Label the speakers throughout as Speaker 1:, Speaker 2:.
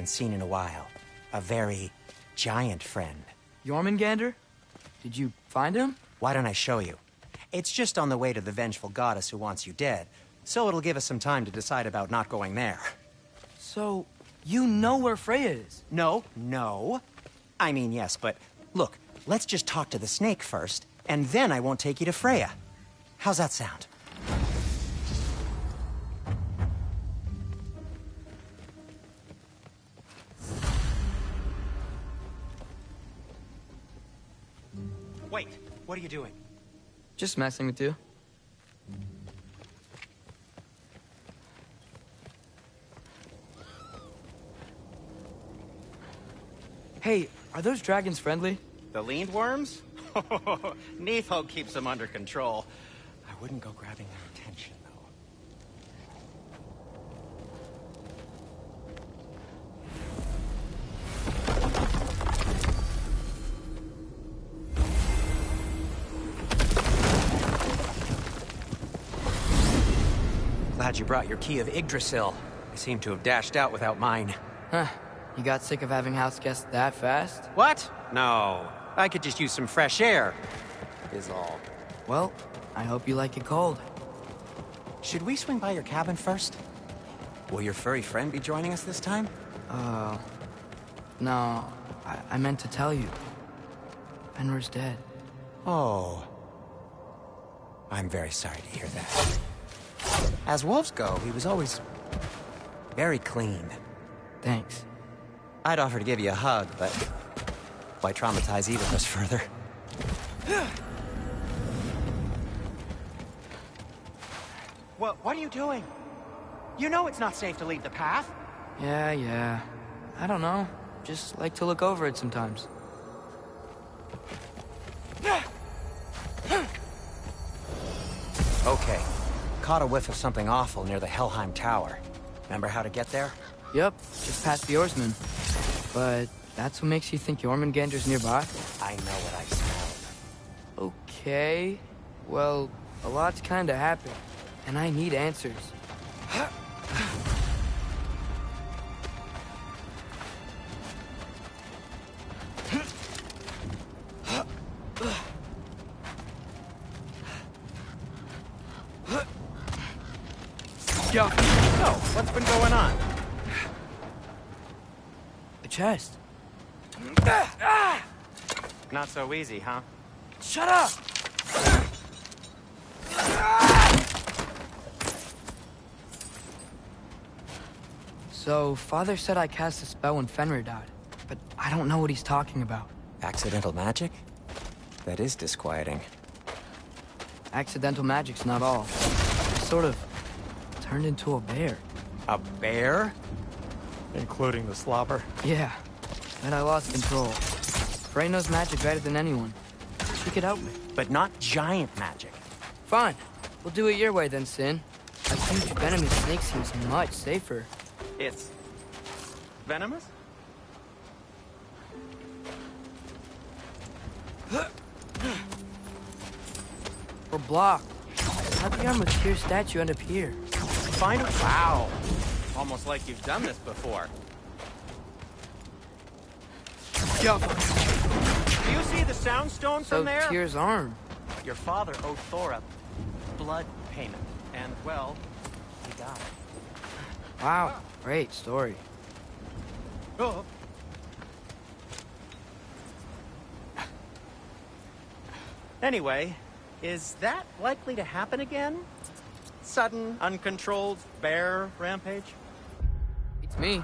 Speaker 1: haven't seen in a while. A very giant friend.
Speaker 2: Jormungandr? Did you find him?
Speaker 1: Why don't I show you? It's just on the way to the vengeful goddess who wants you dead, so it'll give us some time to decide about not going there.
Speaker 2: So, you know where Freya is?
Speaker 1: No. I mean, yes, but look, let's just talk to the snake first, and then I won't take you to Freya. How's that sound? Wait, what are you doing?
Speaker 2: Just messing with you. Hey, are those dragons friendly?
Speaker 1: The leaned worms? Neathog keeps them under control. I wouldn't go grabbing their attention, though. Glad you brought your key of Yggdrasil. I seem to have dashed out without mine.
Speaker 2: Huh. You got sick of having house guests that fast?
Speaker 1: What? No. I could just use some fresh air, is all.
Speaker 2: Well, I hope you like it cold.
Speaker 1: Should we swing by your cabin first? Will your furry friend be joining us this time?
Speaker 2: No. I meant to tell you. Fenrir's dead.
Speaker 1: Oh. I'm very sorry to hear that. As wolves go, he was always very clean.
Speaker 2: Thanks.
Speaker 1: I'd offer to give you a hug, but why traumatize either of us further? What are you doing? You know it's not safe to leave the path.
Speaker 2: Yeah. I don't know. Just like to look over it sometimes.
Speaker 1: Okay. Caught a whiff of something awful near the Helheim Tower. Remember how to get there?
Speaker 2: Yep, just past the oarsman. But that's what makes you think Jormungandr's nearby?
Speaker 1: I know what I smelled.
Speaker 2: Okay. Well, a lot's kinda happened, and I need answers.
Speaker 1: So, what's been going on?
Speaker 2: A chest.
Speaker 1: Not so easy, huh?
Speaker 2: Shut up! So, Father said I cast a spell when Fenrir died, but I don't know what he's talking about.
Speaker 1: Accidental magic? That is disquieting.
Speaker 2: Accidental magic's not all. I sort of turned into a bear.
Speaker 1: A bear? Including the slobber?
Speaker 2: Yeah, and I lost control. Frey knows magic better than anyone. She could help me.
Speaker 1: But not giant magic.
Speaker 2: Fine. We'll do it your way then, Sin. A huge venomous snake seems much safer.
Speaker 1: It's venomous?
Speaker 2: We're blocked. How'd the arm of Tyr's statue end up here?
Speaker 1: Find a... Wow. Almost like you've done this before. Do you see the sound stone from there?
Speaker 2: So Tyr's arm.
Speaker 1: Your father owed Thor a blood payment. And, well, he died.
Speaker 2: Wow, great story.
Speaker 1: Oh. Anyway, is that likely to happen again? Sudden, uncontrolled bear rampage?
Speaker 2: It's me.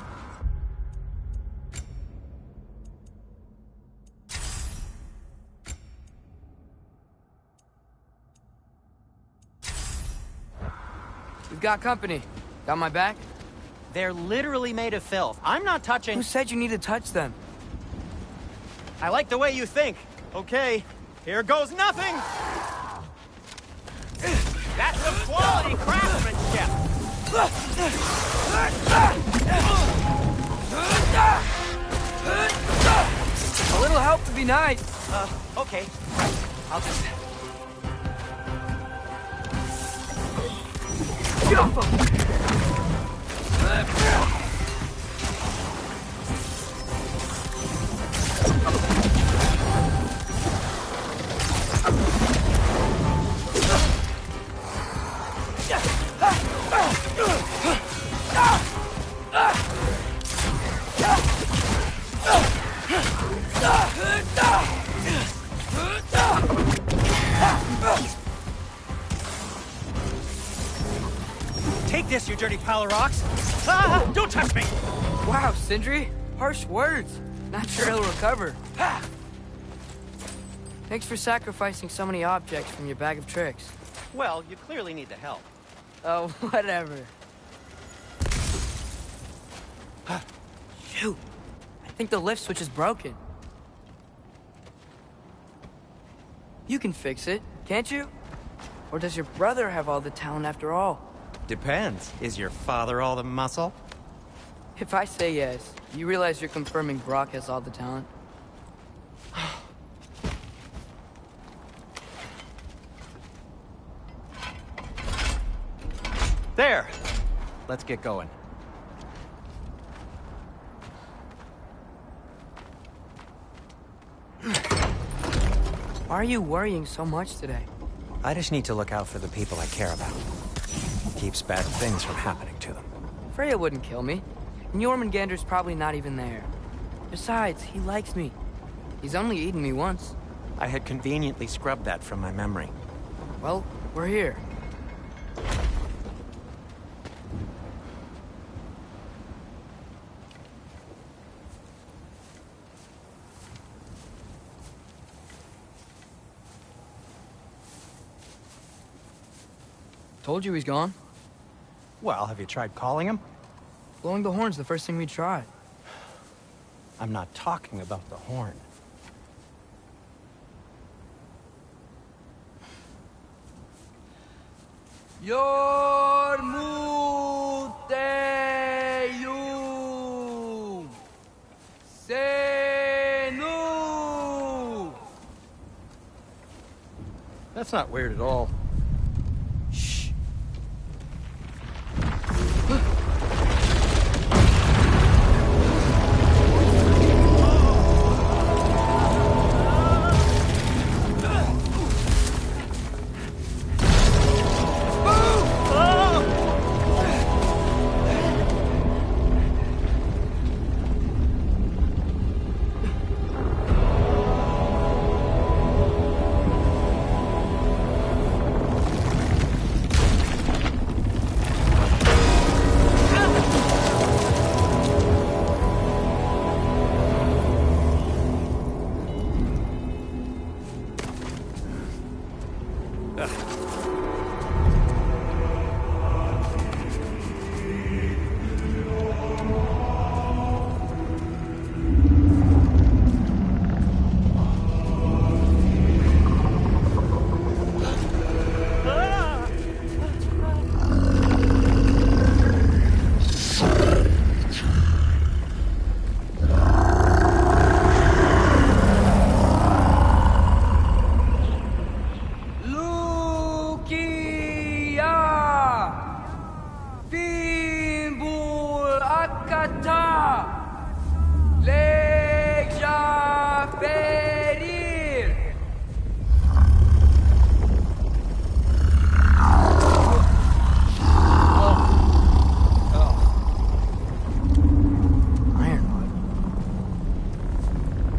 Speaker 2: We've got company. Got my back?
Speaker 1: They're literally made of filth. I'm not touching...
Speaker 2: Who said you need to touch them?
Speaker 1: I like the way you think. Okay, here goes nothing! That's some quality craftsmanship!
Speaker 2: A little help would be nice.
Speaker 1: Okay. I'll just... dirty pile of rocks! Ah! Don't touch me!
Speaker 2: Wow, Sindri. Harsh words. Not sure he'll recover. Thanks for sacrificing so many objects from your bag of tricks.
Speaker 3: Well, you clearly need the help.
Speaker 2: Oh, whatever. Shoot. I think the lift switch is broken. You can fix it, can't you? Or does your brother have all the talent after all?
Speaker 3: Depends. Is your father all the muscle?
Speaker 2: If I say yes, you realize you're confirming Brock has all the talent?
Speaker 3: There! Let's get going.
Speaker 2: Why are you worrying so much today?
Speaker 1: I just need to look out for the people I care about. Keeps bad things from happening to them.
Speaker 2: Freya wouldn't kill me. And Jormungandr's probably not even there. Besides, he likes me. He's only eaten me once.
Speaker 1: I had conveniently scrubbed that from my memory.
Speaker 2: Well, we're here. Told you he's gone.
Speaker 1: Well, have you tried calling him?
Speaker 2: Blowing the horn's the first thing we tried.
Speaker 1: I'm not talking about the horn.
Speaker 2: Yormuteyum Senu.
Speaker 1: That's not weird at all.
Speaker 2: Shh.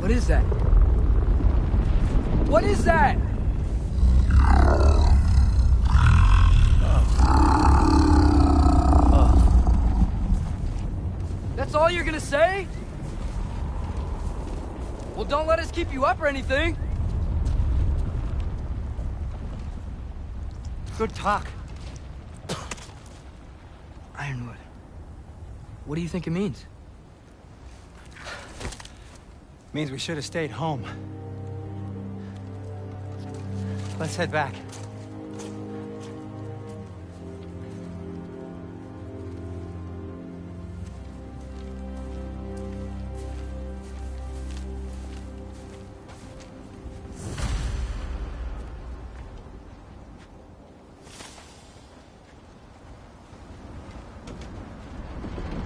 Speaker 2: What is that? What is that? That's all you're gonna say? Well, don't let us keep you up or anything.
Speaker 1: Good talk.
Speaker 2: Ironwood. What do you think it means?
Speaker 1: Means we should have stayed home. Let's head back.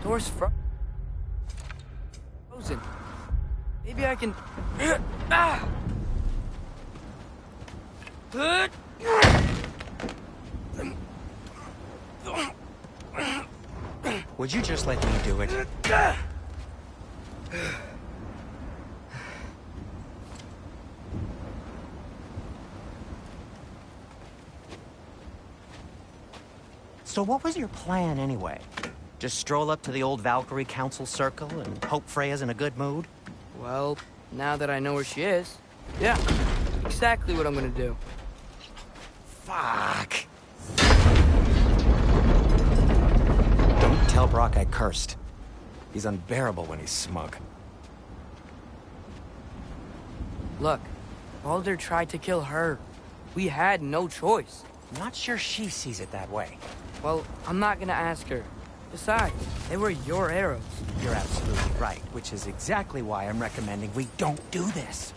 Speaker 2: Door's frozen. Maybe I can... Ah!
Speaker 1: Would you just let me do it?
Speaker 3: So what was your plan anyway? Just stroll up to the old Valkyrie Council circle and hope Freya's in a good mood?
Speaker 2: Well, now that I know where she is, yeah, exactly what I'm gonna do.
Speaker 1: Fuck. Don't tell Brock I cursed. He's unbearable when he's smug.
Speaker 2: Look, Baldur tried to kill her. We had no choice.
Speaker 1: I'm not sure she sees it that way.
Speaker 2: Well, I'm not gonna ask her. Besides, they were your arrows.
Speaker 1: You're absolutely right, which is exactly why I'm recommending we don't do this.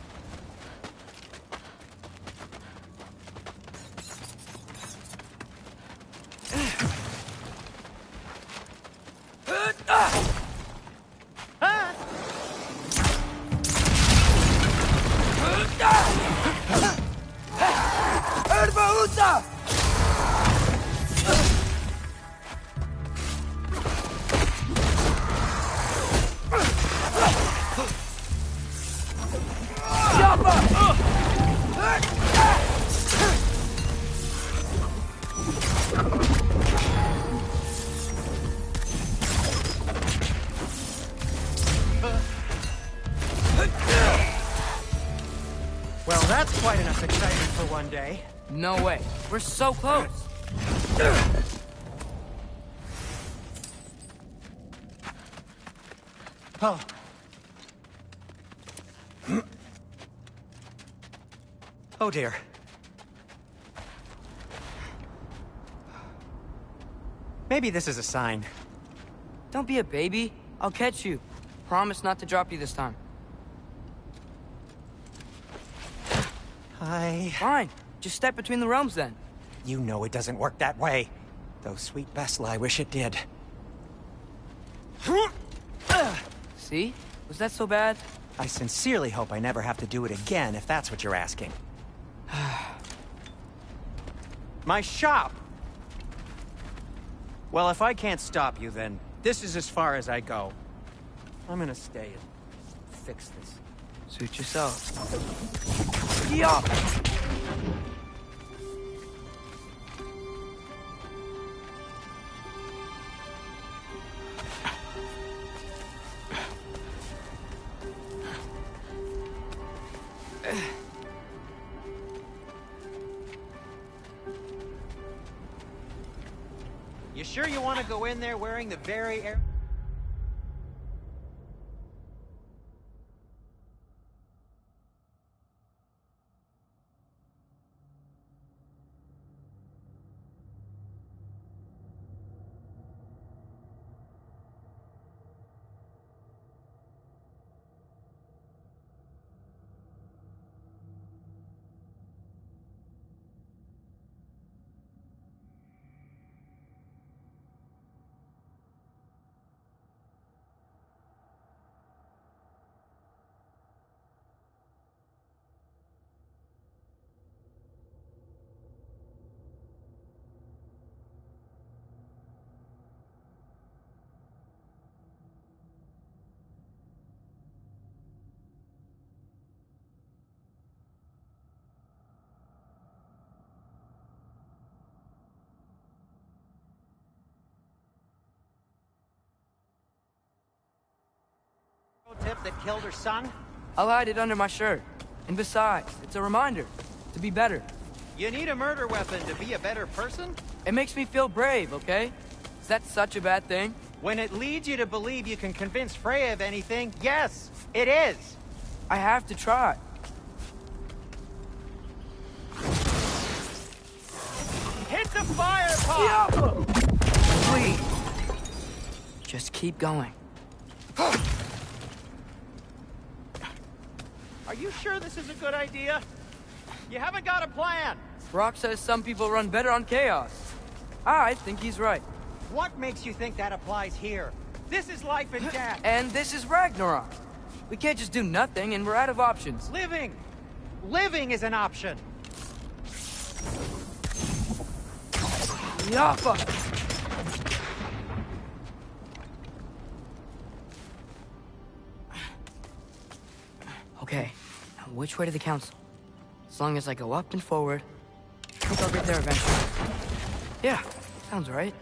Speaker 3: Well, that's quite enough excitement for one day.
Speaker 2: No way. We're so close.
Speaker 3: Oh. Oh dear. Maybe this is a sign.
Speaker 2: Don't be a baby. I'll catch you. Promise not to drop you this time. Fine. Just step between the realms then.
Speaker 1: You know it doesn't work that way. Though sweet Bessel, I wish it did.
Speaker 2: See? Was that so bad?
Speaker 1: I sincerely hope I never have to do it again, if that's what you're asking.
Speaker 3: My shop! Well, if I can't stop you, then this is as far as I go. I'm gonna stay and fix this.
Speaker 2: Suit yourself. Yeah.
Speaker 3: You sure you want to go in there wearing the very air... tip that killed her son?
Speaker 2: I'll hide it under my shirt. And besides, it's a reminder to be better.
Speaker 3: You need a murder weapon to be a better person?
Speaker 2: It makes me feel brave, okay? Is that such a bad thing?
Speaker 3: When it leads you to believe you can convince Freya of anything, yes, it is.
Speaker 2: I have to try.
Speaker 3: Hit the fire pot!
Speaker 2: Please. Just keep going.
Speaker 3: Are you sure this is a good idea? You haven't got a plan.
Speaker 2: Brock says some people run better on chaos. I think he's right.
Speaker 3: What makes you think that applies here? This is life and death.
Speaker 2: And this is Ragnarok. We can't just do nothing and we're out of options.
Speaker 3: Living! Living is an option.
Speaker 2: Yappa! Okay, now which way to the council? As long as I go up and forward, I think I'll get there eventually. Yeah, sounds right.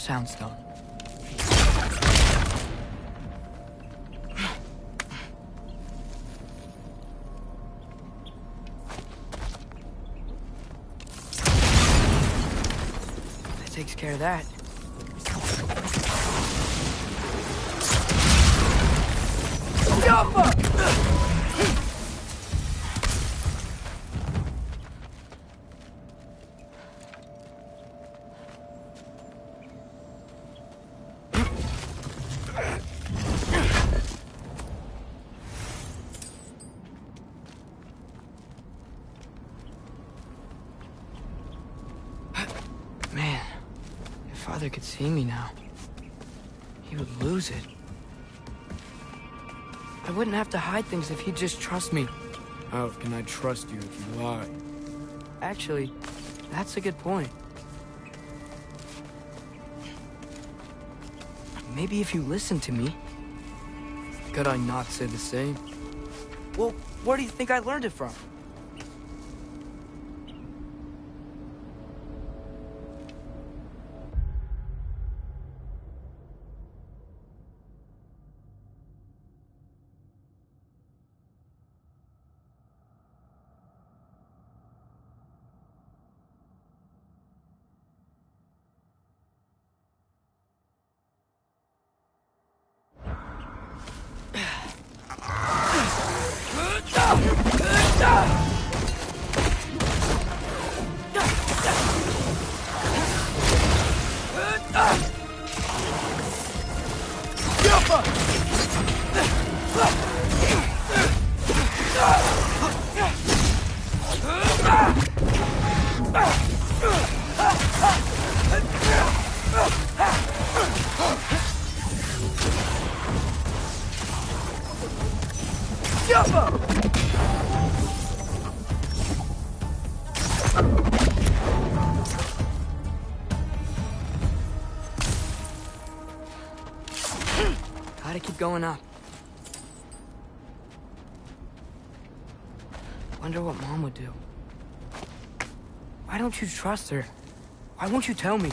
Speaker 2: soundstone. That takes care of that. Man, if Father could see me now, he would lose it. I wouldn't have to hide things if he'd just trust me.
Speaker 4: How can I trust you if you lie?
Speaker 2: Actually, that's a good point. Maybe if you listen to me.
Speaker 4: Could I not say the same?
Speaker 2: Well, where do you think I learned it from? Gotta keep going up. Wonder what Mom would do. Why don't you trust her? Why won't you tell me?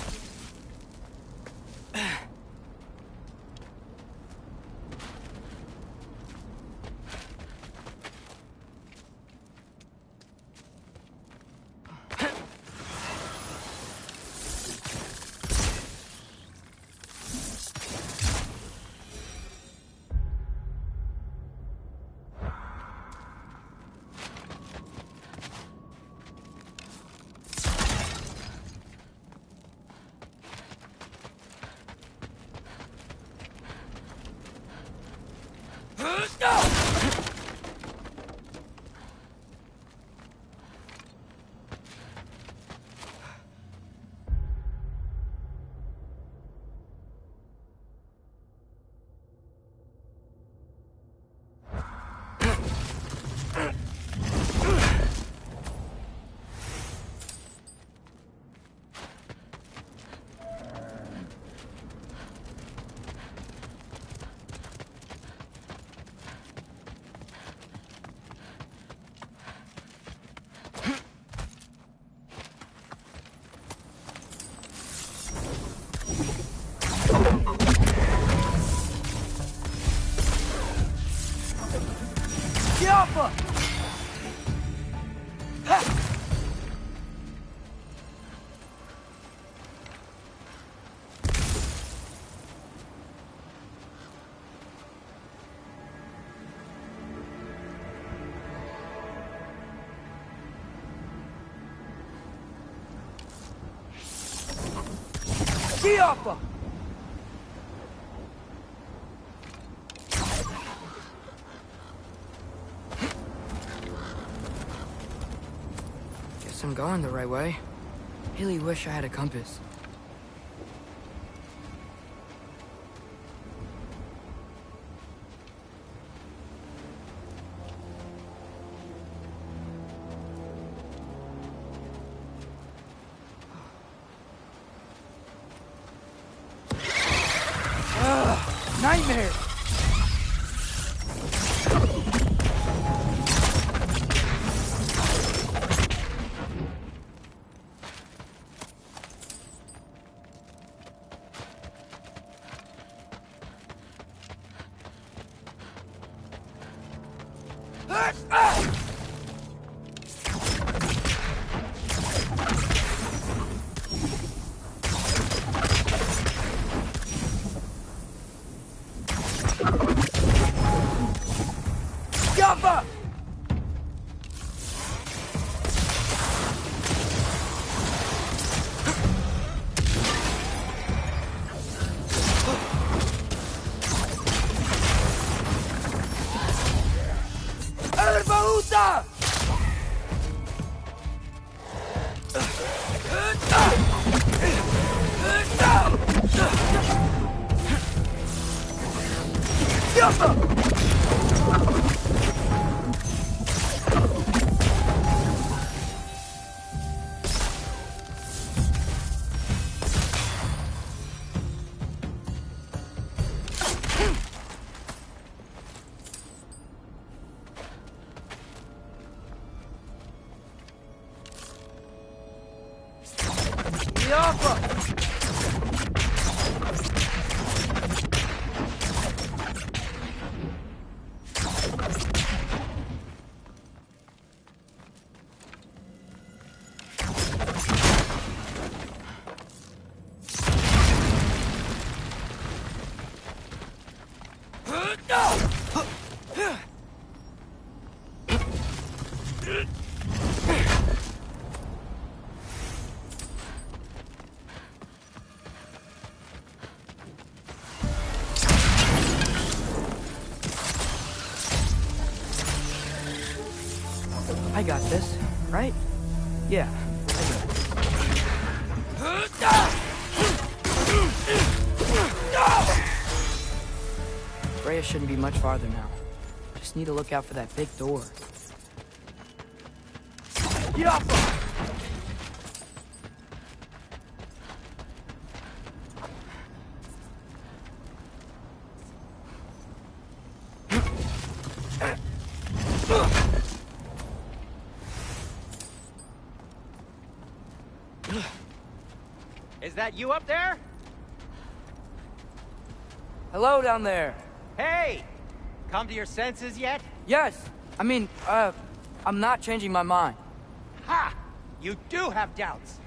Speaker 2: Guess I'm going the right way. Really wish I had a compass. Nightmare! Yappa! Erbaúta! Yappa! Yappa! I got this, right? Yeah, I got it. Freya shouldn't be much farther now. Just need to look out for that big door. Yappa!
Speaker 3: Is that you up there?
Speaker 2: Hello down there.
Speaker 3: Hey! Come to your senses yet?
Speaker 2: Yes, I mean, I'm not changing my mind.
Speaker 3: Ha! You do have doubts.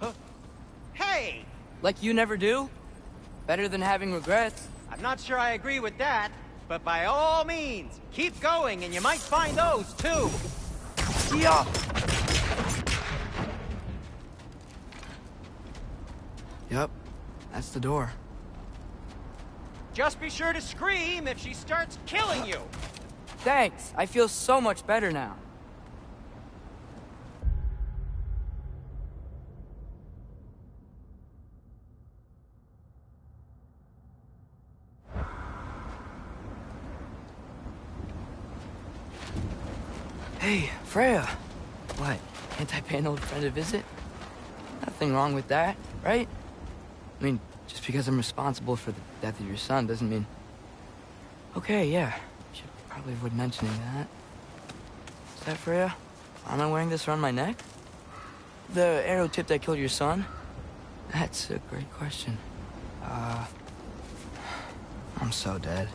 Speaker 3: Huh? Hey!
Speaker 2: Like you never do? Better than having regrets.
Speaker 3: I'm not sure I agree with that, but by all means, keep going and you might find those too.
Speaker 2: Yeah. Yep, that's the door.
Speaker 3: Just be sure to scream if she starts killing you.
Speaker 2: Thanks, I feel so much better now. Hey, Freya. What, can't I pay an old friend a visit? Nothing wrong with that, right? I mean, just because I'm responsible for the death of your son doesn't mean... Okay, yeah. Should probably avoid mentioning that. Is that Freya? Why am I wearing this around my neck? The arrow tip that killed your son? That's a great question. I'm so dead.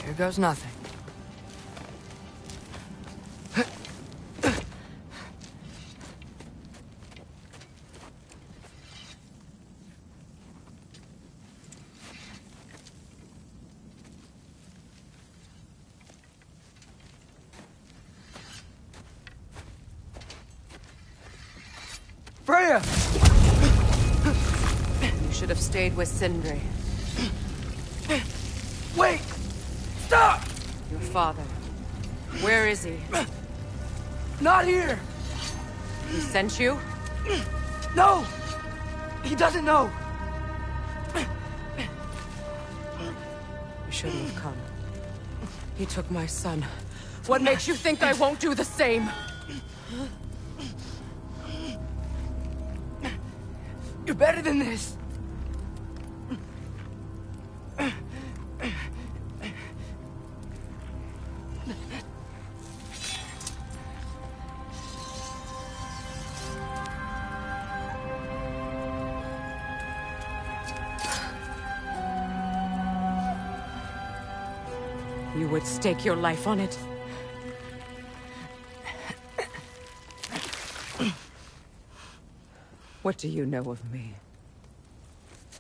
Speaker 2: Here goes nothing. Freya!
Speaker 5: You should have stayed with Sindri.
Speaker 2: Wait! Stop!
Speaker 5: Your father. Where is he?
Speaker 2: Not here!
Speaker 5: He sent you?
Speaker 2: No! He doesn't know!
Speaker 5: You shouldn't have come. He took my son. What makes you think I won't do the same?
Speaker 2: You're better than this!
Speaker 5: You would stake your life on it? What do you know of me?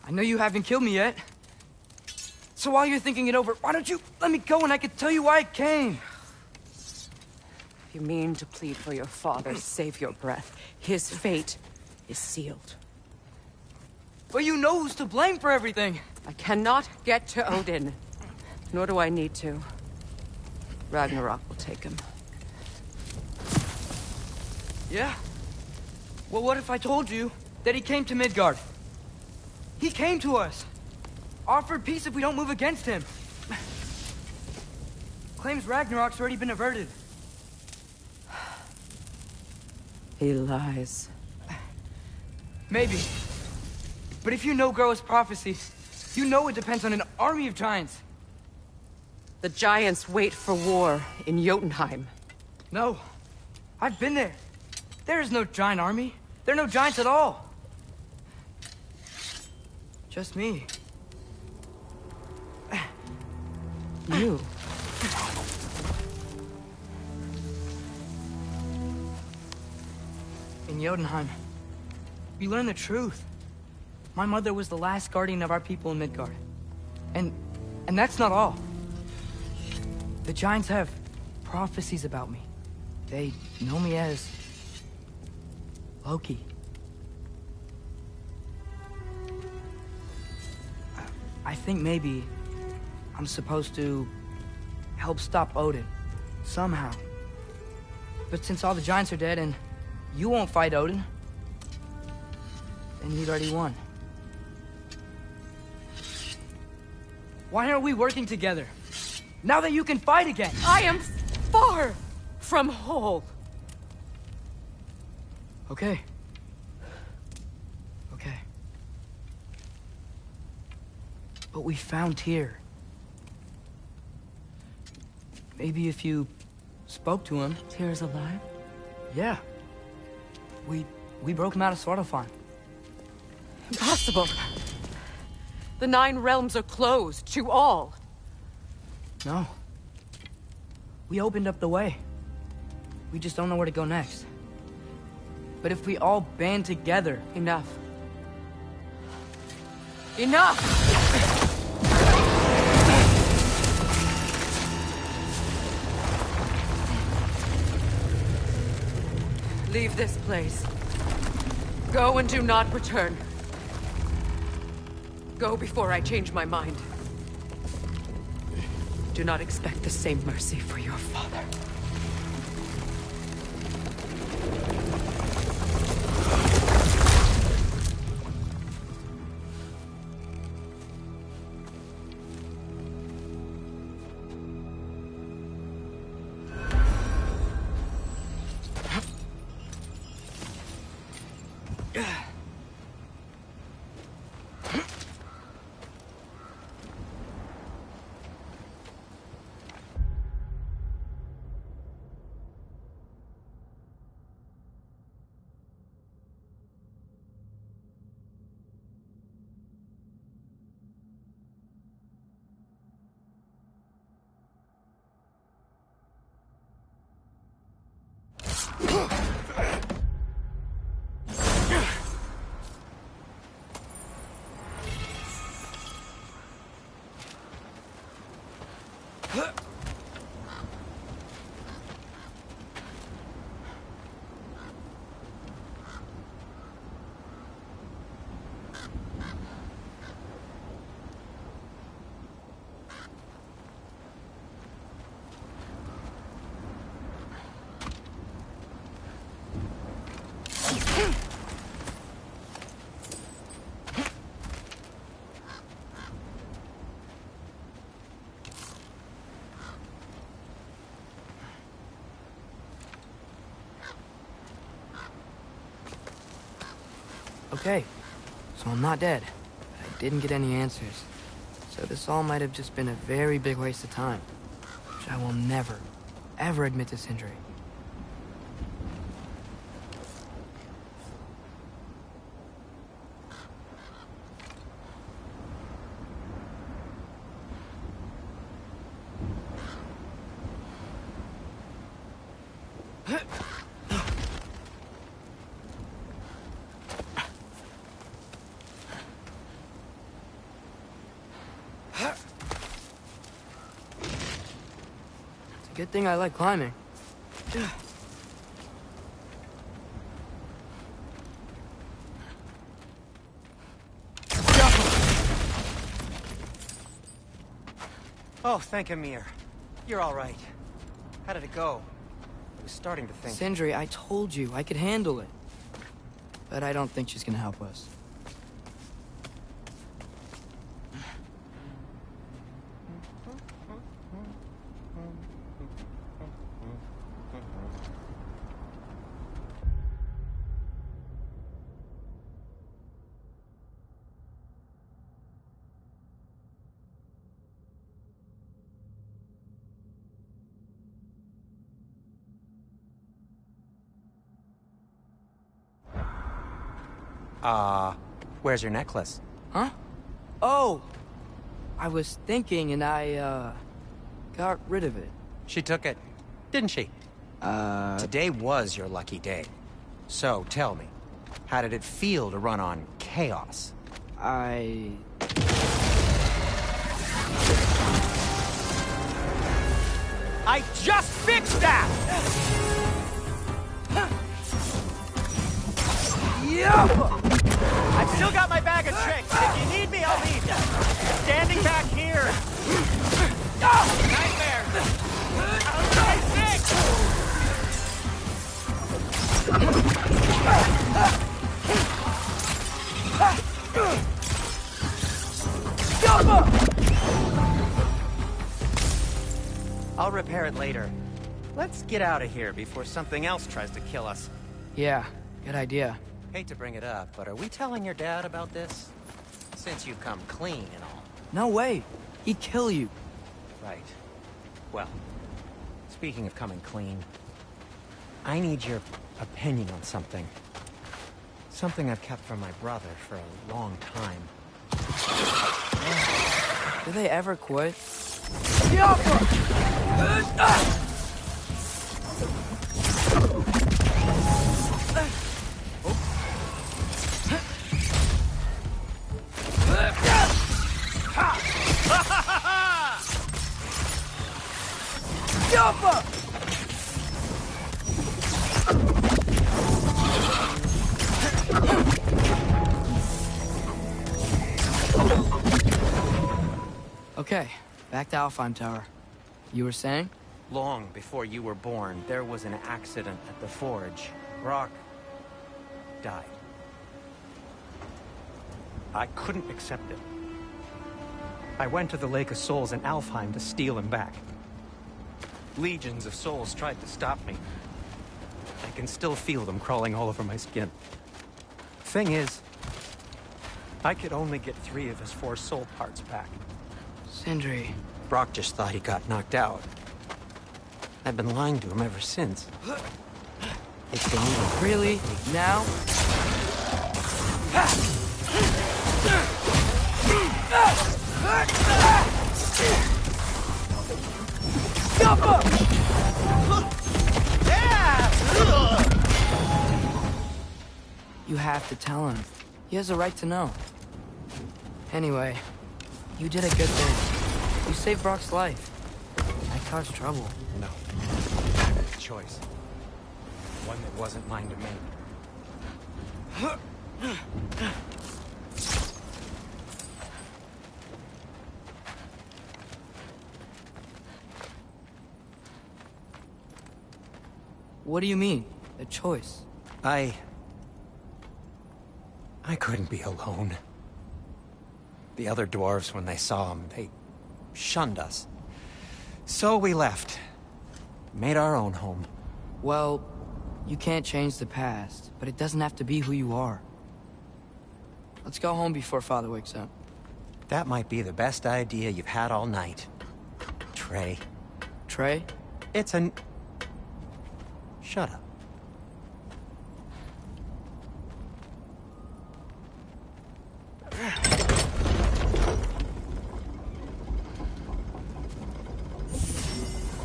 Speaker 2: I know you haven't killed me yet. So while you're thinking it over, why don't you let me go and I can tell you why I came?
Speaker 5: You mean to plead for your father, save your breath. His fate is sealed.
Speaker 2: But you know who's to blame for everything.
Speaker 5: I cannot get to Odin. Nor do I need to. Ragnarok will take him.
Speaker 2: Yeah? Well, what if I told you that he came to Midgard? He came to us. Offered peace if we don't move against him. Claims Ragnarok's already been averted.
Speaker 5: He lies.
Speaker 2: Maybe. But if you know Groa's prophecy, you know it depends on an army of giants.
Speaker 5: The giants wait for war in Jotunheim.
Speaker 2: No. I've been there. There is no giant army. There are no giants at all. Just me.
Speaker 5: You.
Speaker 2: In Jotunheim, we learn the truth. My mother was the last guardian of our people in Midgard. And that's not all. The giants have prophecies about me. They know me as Loki. I think maybe I'm supposed to help stop Odin, somehow. But since all the giants are dead and you won't fight Odin, then he'd already won. Why aren't we working together? Now that you can fight again!
Speaker 5: I am far from whole.
Speaker 2: Okay. Okay. But we found Tyr. Maybe if you spoke to him...
Speaker 5: Tyr's alive?
Speaker 2: Yeah. We broke him out of Svartalfheim.
Speaker 5: Impossible. The 9 realms are closed to all.
Speaker 2: No. We opened up the way. We just don't know where to go next. But if we all band together...
Speaker 5: Enough. Enough! Leave this place. Go and do not return. Go before I change my mind. Do not expect the same mercy for your father.
Speaker 2: Okay, so I'm not dead, but I didn't get any answers. So this all might have just been a very big waste of time, which I will never, ever admit to Sindri. Good thing I like climbing.
Speaker 3: Oh, thank Amir. You're all right. How did it go? I was starting to think...
Speaker 2: Sindri, I told you I could handle it. But I don't think she's gonna help us.
Speaker 1: Where's your necklace?
Speaker 2: Huh? Oh! I was thinking and I, got rid of it.
Speaker 1: She took it, didn't she? Today was your lucky day. So, tell me, how did it feel to run on chaos?
Speaker 2: I
Speaker 3: just fixed that! I've still got my bag of tricks. If you need me, I'll leave you. Standing back here. Nightmare. Outside six. I'll repair it later. Let's get out of here before something else tries to kill us.
Speaker 2: Yeah, good idea.
Speaker 1: Hate to bring it up, but are we telling your dad about this? Since you've come clean and all.
Speaker 2: No way. He'd kill you.
Speaker 1: Right. Well, speaking of coming clean, I need your opinion on something. Something I've kept from my brother for a long time.
Speaker 2: Do they ever quit? Okay, back to Alfheim Tower. You were saying?
Speaker 3: Long before you were born, there was an accident at the forge. Brock died. I couldn't accept it. I went to the Lake of Souls in Alfheim to steal him back. Legions of souls tried to stop me. I can still feel them crawling all over my skin. Thing is, I could only get 3 of his 4 soul parts back.
Speaker 2: Sindri.
Speaker 3: Brock just thought he got knocked out. I've been lying to him ever since. It's been evil.
Speaker 2: Really? Now? You have to tell him. He has a right to know. Anyway, you did a good thing. You saved Brock's life. I caused trouble.
Speaker 3: No. I had a choice. One that wasn't mine to make.
Speaker 2: What do you mean? A choice?
Speaker 3: I couldn't be alone. The other dwarves, when they saw him, they shunned us. So we left. Made our own home.
Speaker 2: Well, you can't change the past, but it doesn't have to be who you are. Let's go home before Father wakes up.
Speaker 3: That might be the best idea you've had all night. Trey.
Speaker 2: Trey?
Speaker 3: It's an... Shut up.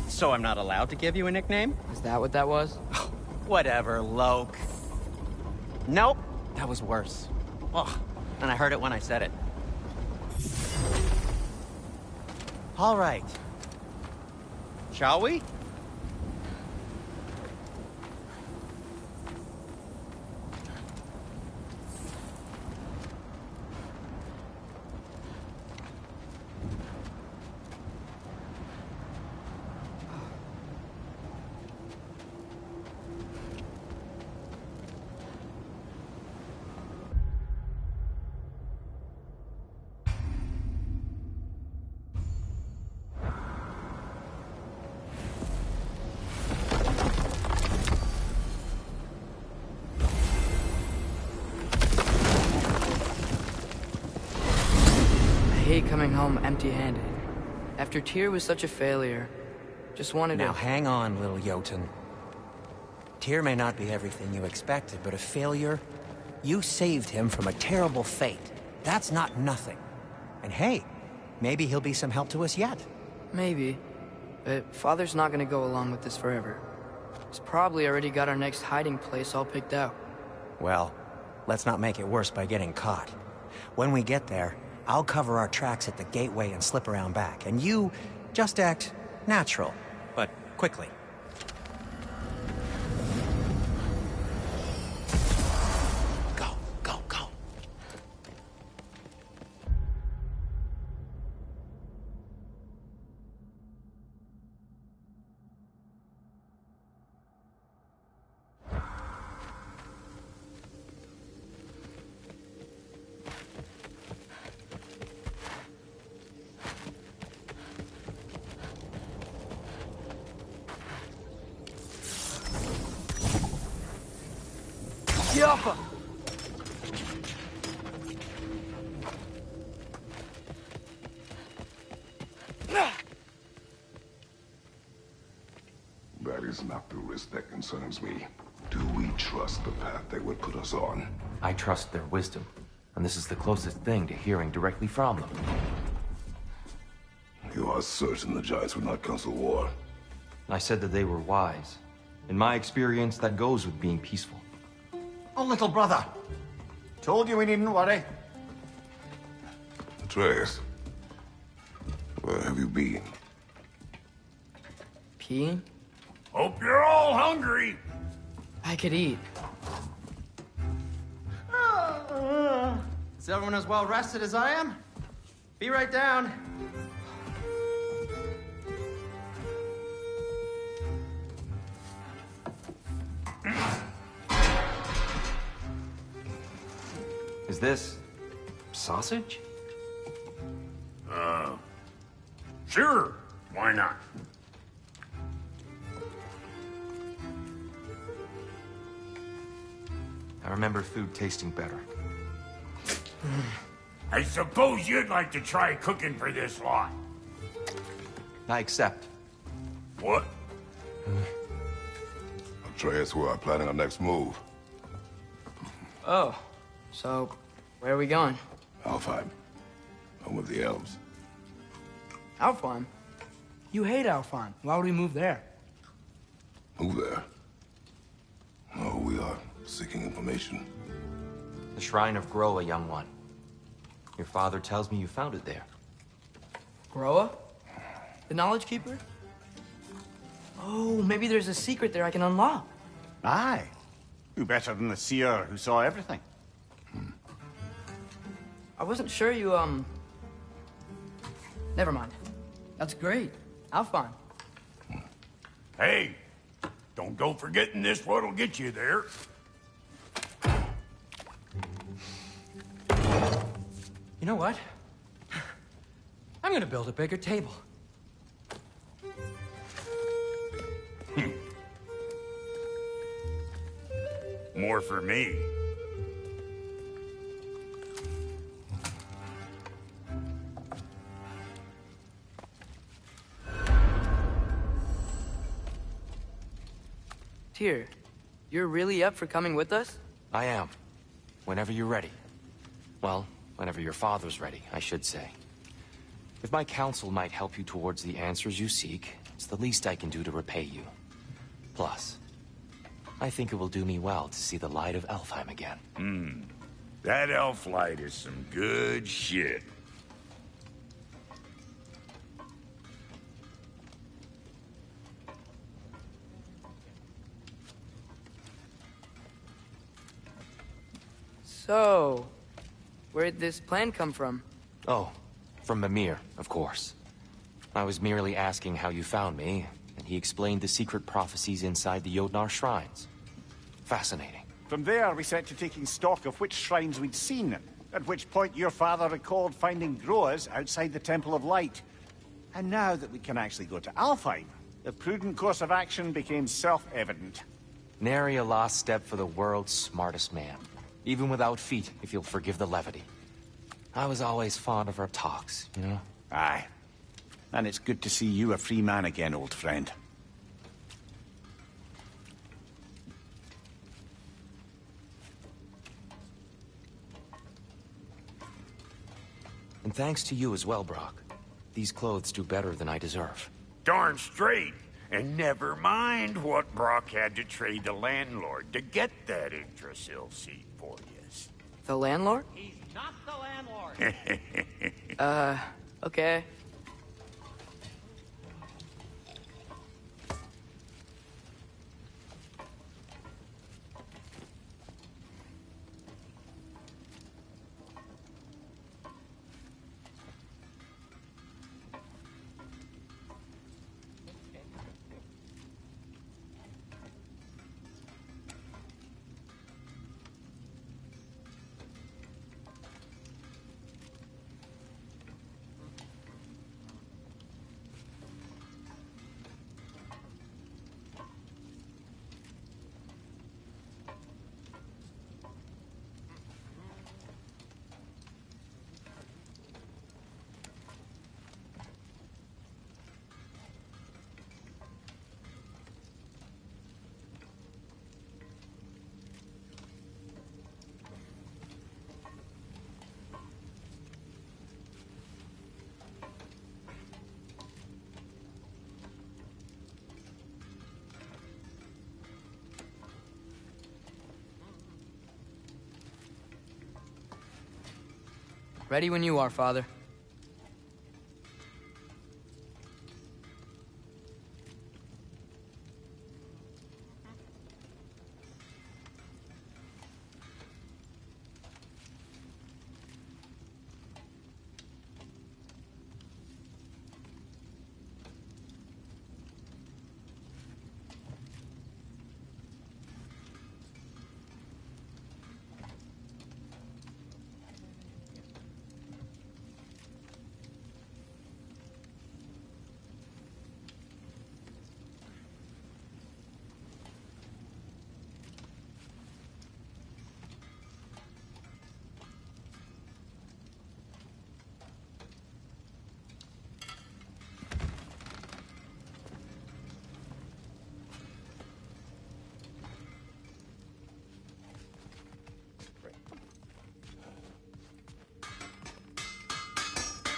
Speaker 3: So I'm not allowed to give you a nickname?
Speaker 2: Is that what that was?
Speaker 3: Whatever, Loke. Nope, that was worse. Ugh, and I heard it when I said it. All right. Shall we?
Speaker 2: coming home empty-handed. After Tyr was such a failure, just wanted
Speaker 1: Now
Speaker 2: to...
Speaker 1: hang on, little Jotun. Tyr may not be everything you expected, but a failure? You saved him from a terrible fate. That's not nothing. And hey, maybe he'll be some help to us yet.
Speaker 2: Maybe. But Father's not gonna go along with this forever. He's probably already got our next hiding place all picked out.
Speaker 1: Well, let's not make it worse by getting caught. When we get there, I'll cover our tracks at the gateway and slip around back. And you just act natural, but quickly. Go, go, go.
Speaker 2: Yappa!
Speaker 6: That is not the risk that concerns me. Do we trust the path they would put us on?
Speaker 7: I trust their wisdom, and this is the closest thing to hearing directly from them.
Speaker 6: You are certain the Giants would not counsel war?
Speaker 7: I said that they were wise. In my experience, that goes with being peaceful.
Speaker 8: Oh, little brother. Told you we needn't worry.
Speaker 6: Atreus, where have you been?
Speaker 2: Peeing?
Speaker 9: Hope you're all hungry.
Speaker 2: I could eat.
Speaker 8: Is everyone as well rested as I am? Be right down.
Speaker 7: Is this sausage?
Speaker 9: Sure. Why not?
Speaker 7: I remember food tasting better.
Speaker 9: I suppose you'd like to try cooking for this lot.
Speaker 7: I accept.
Speaker 9: What?
Speaker 6: Atreus, we are planning our next move.
Speaker 2: Oh, so where are we going?
Speaker 6: Alfheim, home of the elves.
Speaker 2: Alfheim?
Speaker 10: You hate Alfheim. Why would we move there?
Speaker 6: Move there? No, we are seeking information.
Speaker 7: The Shrine of GOW, young one. Your father tells me you found it there.
Speaker 2: Groa? The Knowledge Keeper? Oh, maybe there's a secret there I can unlock.
Speaker 8: Aye. Who better than the seer who saw everything?
Speaker 2: I wasn't sure you, Never mind. That's great. Alfheim.
Speaker 9: Hey, don't go forgetting this what'll get you there.
Speaker 3: You know what? I'm gonna build a bigger table.
Speaker 9: More for me.
Speaker 2: Tyr, you're really up for coming with us?
Speaker 7: I am. Whenever you're ready. Well, whenever your father's ready, I should say. If my counsel might help you towards the answers you seek, it's the least I can do to repay you. Plus, I think it will do me well to see the light of Alfheim again.
Speaker 9: That elf light is some good shit.
Speaker 2: So, where'd this plan come from?
Speaker 7: Oh, from Mimir, of course. I was merely asking how you found me, and he explained the secret prophecies inside the Jotnar shrines. Fascinating.
Speaker 8: From there, we set to taking stock of which shrines we'd seen, at which point your father recalled finding Groas outside the Temple of Light. And now that we can actually go to Alfheim, the prudent course of action became self-evident.
Speaker 7: Nary a lost step for the world's smartest man. Even without feet, if you'll forgive the levity. I was always fond of our talks, you know?
Speaker 8: Aye. And it's good to see you a free man again, old friend.
Speaker 7: And thanks to you as well, Brock. These clothes do better than I deserve.
Speaker 9: Darn straight. And never mind what Brock had to trade the landlord to get that Yggdrasil seat for you.
Speaker 2: The landlord?
Speaker 1: He's not the landlord.
Speaker 2: Okay. Ready when you are, Father.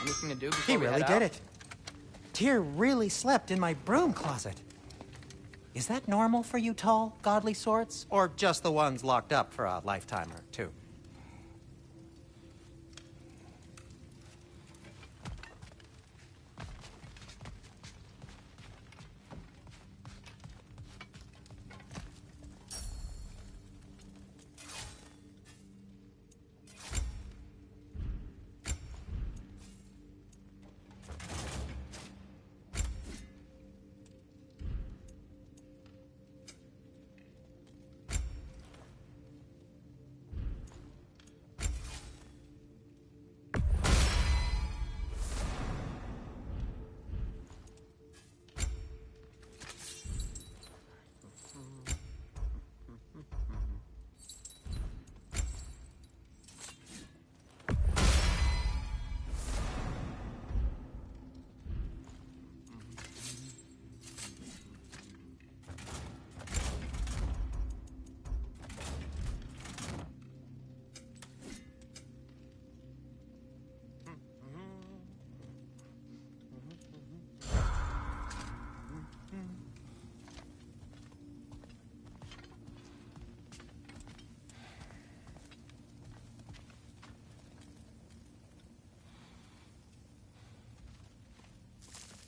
Speaker 2: Anything to do before
Speaker 1: He
Speaker 2: we
Speaker 1: really
Speaker 2: head
Speaker 1: did
Speaker 2: out?
Speaker 1: it. Tyr really slept in my broom closet. Is that normal for you tall, godly sorts? Or just the ones locked up for a lifetime or two?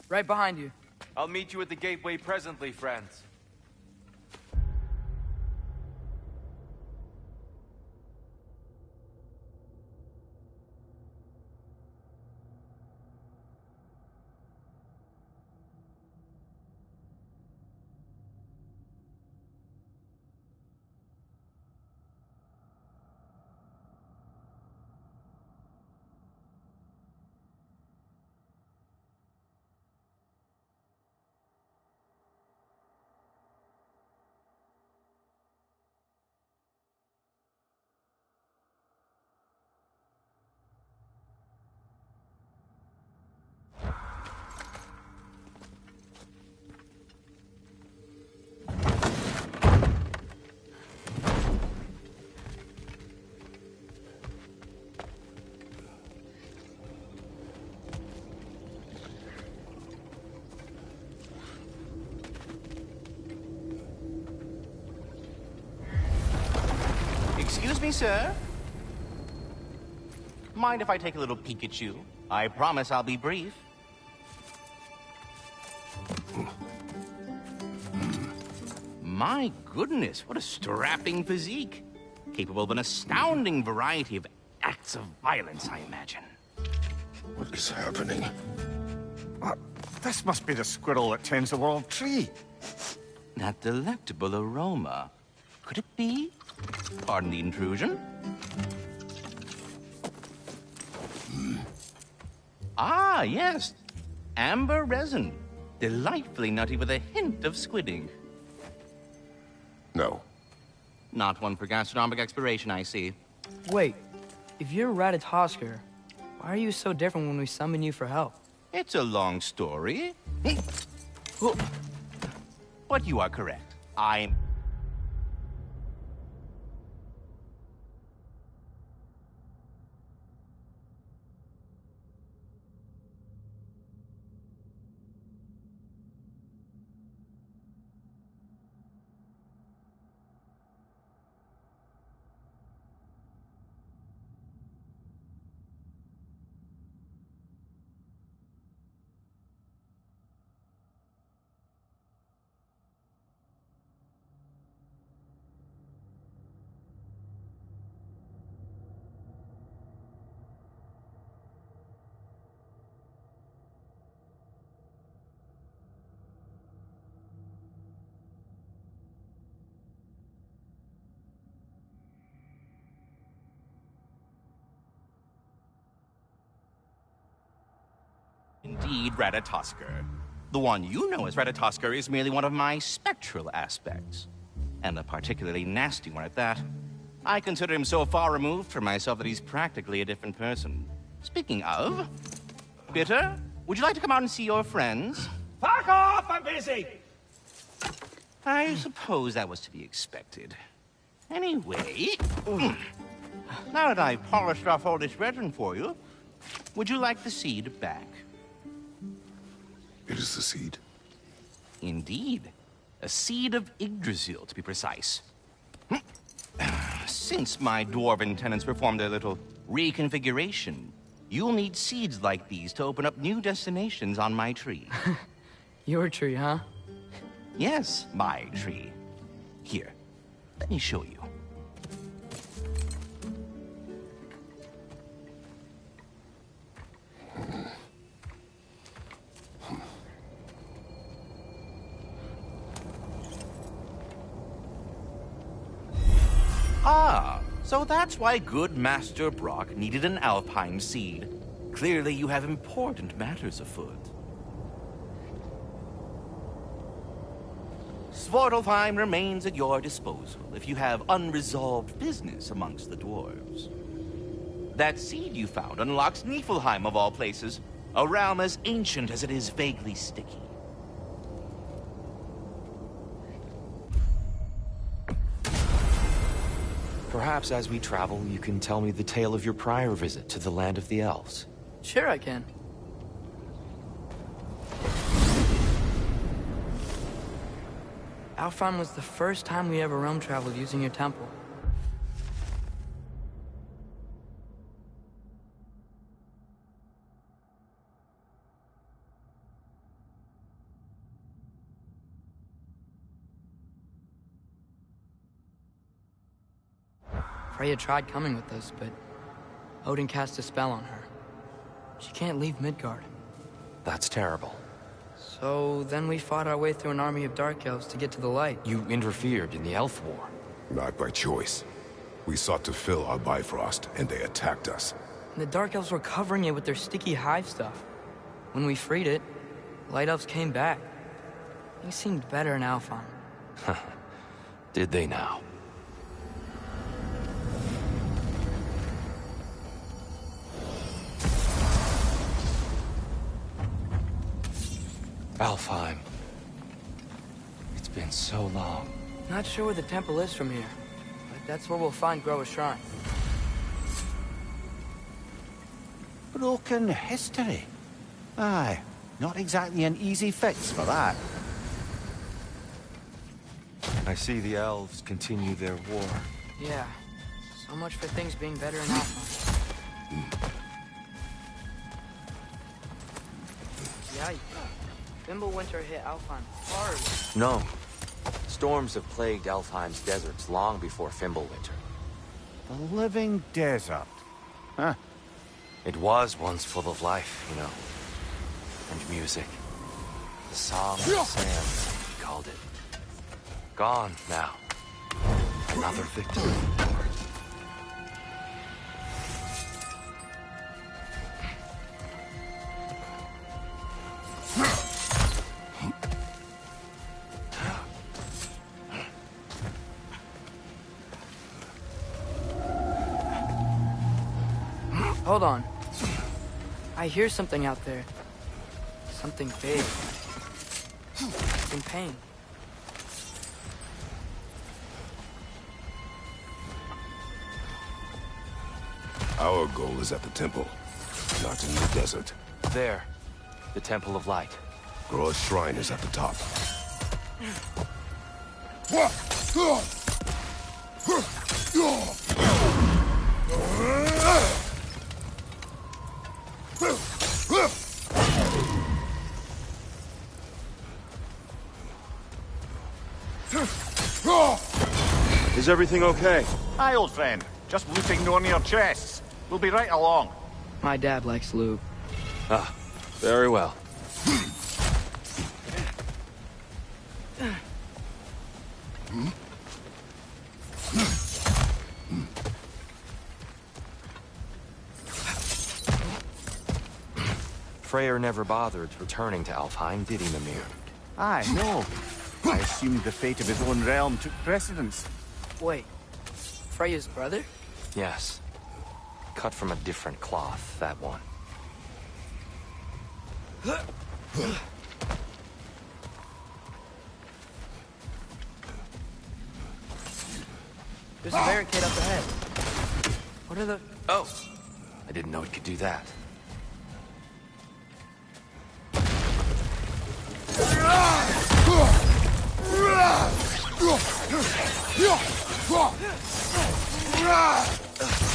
Speaker 2: Right behind you.
Speaker 7: I'll meet you at the gateway presently, friends.
Speaker 11: me, sir? Mind if I take a little peek at you? I promise I'll be brief. My goodness, what a strapping physique. Capable of an astounding variety of acts of violence, I imagine.
Speaker 6: What is happening?
Speaker 8: This must be the squirrel that tends the world tree.
Speaker 11: That delectable aroma. Could it be? Pardon the intrusion. Ah, yes. Amber resin. Delightfully nutty with a hint of squid ink.
Speaker 6: No.
Speaker 11: Not one for gastronomic exploration, I see.
Speaker 2: Wait, if you're Ratatosker, why are you so different when we summon you for help?
Speaker 11: It's a long story. But you are correct. I'm... Indeed, Ratatosker. The one you know as Ratatosker is merely one of my spectral aspects. And a particularly nasty one at that. I consider him so far removed from myself that he's practically a different person. Speaking of... Bitter, would you like to come out and see your friends?
Speaker 12: Fuck off! I'm busy!
Speaker 11: I suppose that was to be expected. Anyway... now that I've polished off all this resin for you, would you like the seed back?
Speaker 6: It is the seed.
Speaker 11: Indeed. A seed of Yggdrasil, to be precise. Since my dwarven tenants performed a little reconfiguration, you'll need seeds like these to open up new destinations on my tree.
Speaker 2: Your tree, huh?
Speaker 11: Yes, my tree. Here, let me show you. Ah, so that's why good Master Brock needed an Alpine seed. Clearly you have important matters afoot. Svartalfheim remains at your disposal if you have unresolved business amongst the dwarves. That seed you found unlocks Niflheim of all places, a realm as ancient as it is vaguely sticky.
Speaker 7: Perhaps as we travel, you can tell me the tale of your prior visit to the land of the elves.
Speaker 2: Sure I can. Alfheim was the first time we ever realm traveled using your temple. Freya tried coming with us, but Odin cast a spell on her. She can't leave Midgard.
Speaker 7: That's terrible.
Speaker 2: So then we fought our way through an army of dark elves to get to the light.
Speaker 7: You interfered in the elf war.
Speaker 6: Not by choice. We sought to fill our Bifrost, and they attacked us.
Speaker 2: And the dark elves were covering it with their sticky hive stuff. When we freed it, light elves came back. They seemed better in Alfheim.
Speaker 7: Did they now? Alfheim. It's been so long.
Speaker 2: Not sure where the temple is from here, but that's where we'll find Groa's shrine.
Speaker 8: Broken history. Aye, not exactly an easy fix for that.
Speaker 7: I see the elves continue their war.
Speaker 2: Yeah, So much for things being better in Alpha. Yeah, Fimbulwinter hit Alfheim hard.
Speaker 7: No. Storms have plagued Alfheim's deserts long before Fimbulwinter.
Speaker 8: The living desert. Huh.
Speaker 7: It was once full of life, you know. And music. The Song of the Sands, he called it. Gone now. Another victim.
Speaker 2: Hold on. I hear something out there. Something big. It's in pain.
Speaker 6: Our goal is at the temple, not in the desert.
Speaker 7: There. The Temple of Light.
Speaker 6: Groa's shrine is at the top.
Speaker 13: Is everything okay?
Speaker 8: Aye, old friend. Just looting on your chests. We'll be right along.
Speaker 2: My dad likes loot.
Speaker 7: Ah, very well. Freyr never bothered returning to Alfheim, did he, Mimir?
Speaker 8: Aye, no. I assumed the fate of his own realm took precedence.
Speaker 2: Wait. Freya's brother?
Speaker 7: Yes. Cut from a different cloth, that one.
Speaker 2: There's a barricade up ahead. What are the...
Speaker 7: Oh! I didn't know it could do that.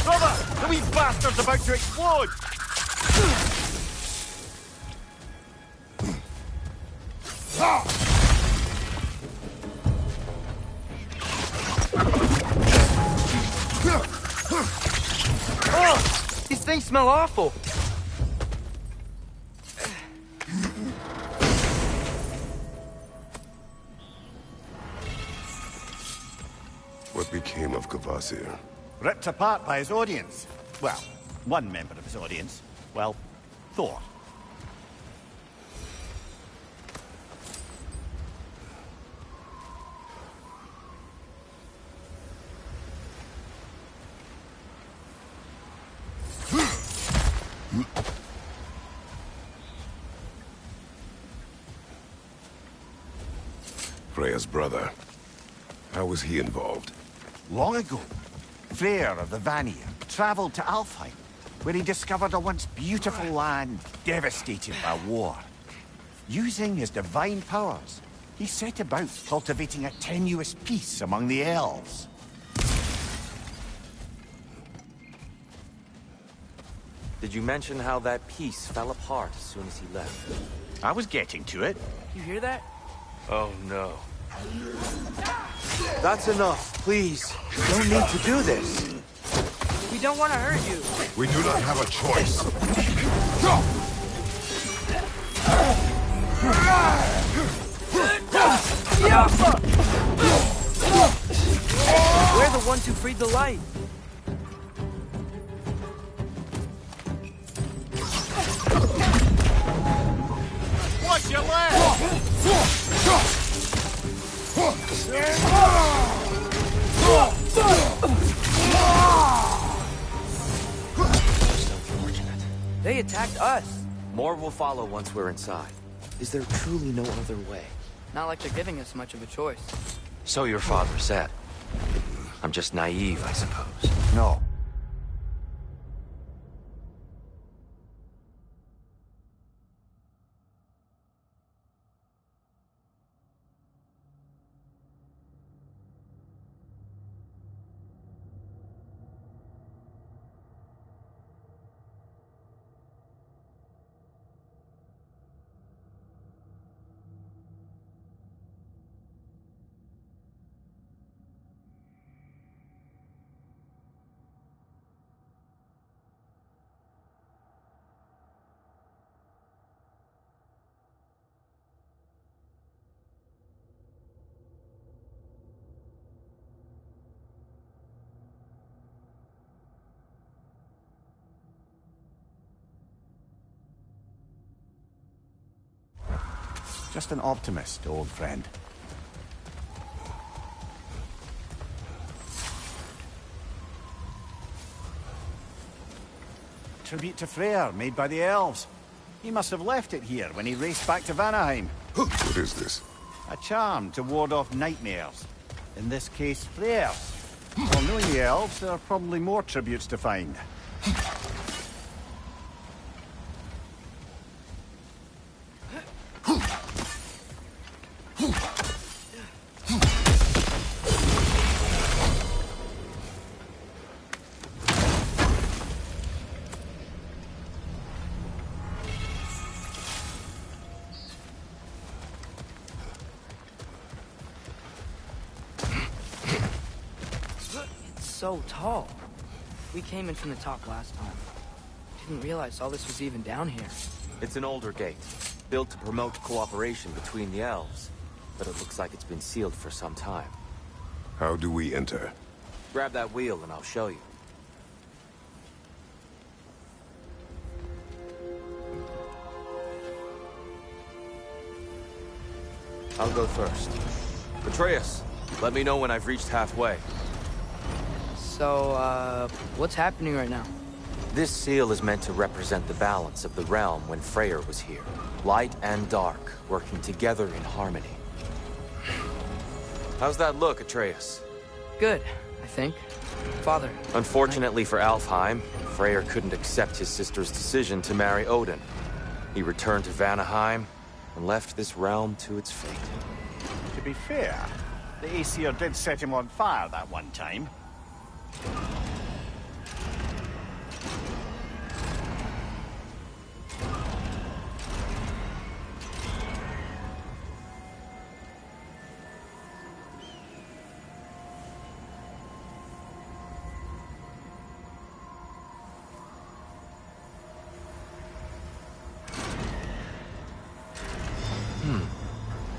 Speaker 8: Brother! The wee bastard's about to explode!
Speaker 2: Oh! These things smell awful!
Speaker 6: What became of Kvasir?
Speaker 8: Ripped apart by his audience. Well, one member of his audience. Well, Thor.
Speaker 6: Freya's brother. How was he involved?
Speaker 8: Long ago, Freyr of the Vanir traveled to Alfheim, where he discovered a once beautiful land devastated by war. Using his divine powers, he set about cultivating a tenuous peace among the elves.
Speaker 7: Did you mention how that piece fell apart as soon as he left?
Speaker 8: I was getting to it.
Speaker 2: You hear that?
Speaker 7: Oh, no. That's enough, please. You don't need to do this.
Speaker 2: We don't want to hurt you.
Speaker 6: We do not have a choice.
Speaker 2: We're the ones who freed the light.
Speaker 8: Watch your left!
Speaker 7: Most unfortunate.
Speaker 2: They attacked us.
Speaker 7: More will follow once we're inside. Is there truly no other way?
Speaker 2: Not like they're giving us much of a choice.
Speaker 7: So your father said. I'm just naive, I suppose.
Speaker 8: No. Just an optimist, old friend. Tribute to Freyr, made by the elves. He must have left it here when he raced back to Vanaheim.
Speaker 6: What is this?
Speaker 8: A charm to ward off nightmares. In this case, Freyr's. Well, knowing the elves, there are probably more tributes to find.
Speaker 2: So tall. We came in from the top last time. Didn't realize all this was even down here.
Speaker 7: It's an older gate, built to promote cooperation between the elves. But it looks like it's been sealed for some time.
Speaker 6: How do we enter?
Speaker 7: Grab that wheel and I'll show you. I'll go first. Atreus, let me know when I've reached halfway.
Speaker 2: So, what's happening right now?
Speaker 7: This seal is meant to represent the balance of the realm when Freyr was here. Light and dark, working together in harmony. How's that look, Atreus?
Speaker 2: Good, I think. Father.
Speaker 7: Unfortunately for Alfheim, Freyr couldn't accept his sister's decision to marry Odin. He returned to Vanaheim and left this realm to its fate.
Speaker 8: To be fair, the Aesir did set him on fire that one time.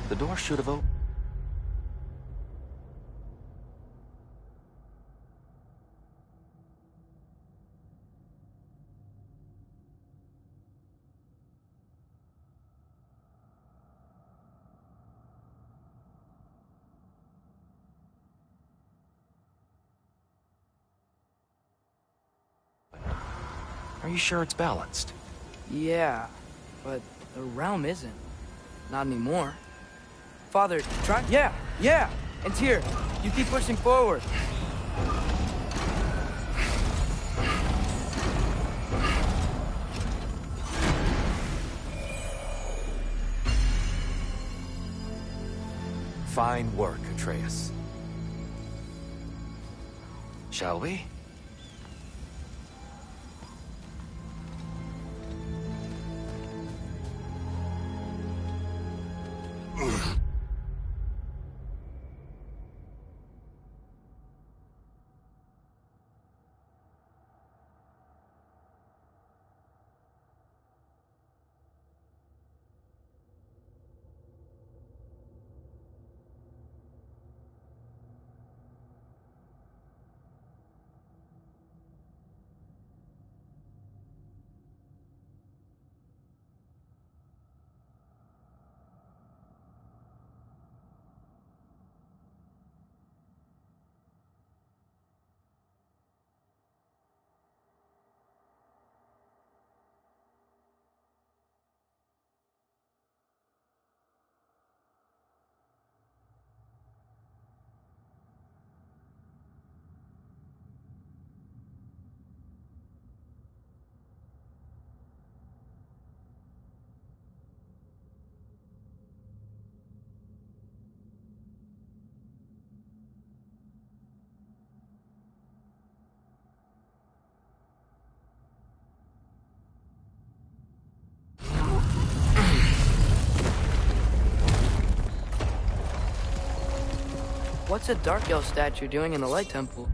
Speaker 7: The door should have opened. Are you sure it's balanced?
Speaker 2: Yeah, but the realm isn't. Not anymore. Father, try... Yeah! And here, you keep pushing forward.
Speaker 7: Fine work, Atreus. Shall we?
Speaker 2: What's a Dark Elf statue doing in the Light Temple?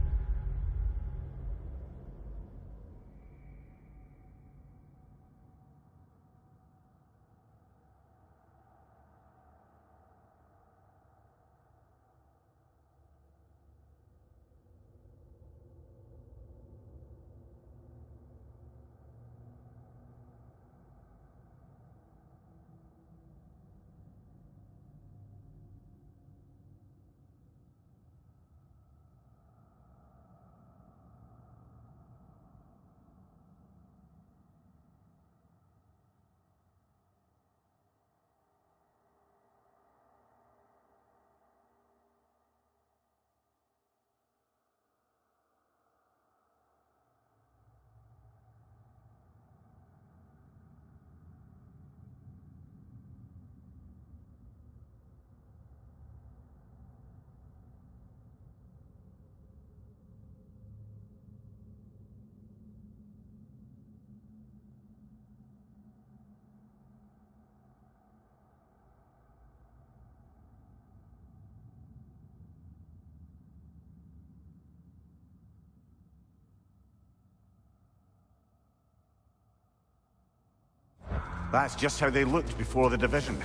Speaker 8: That's just how they looked before the division.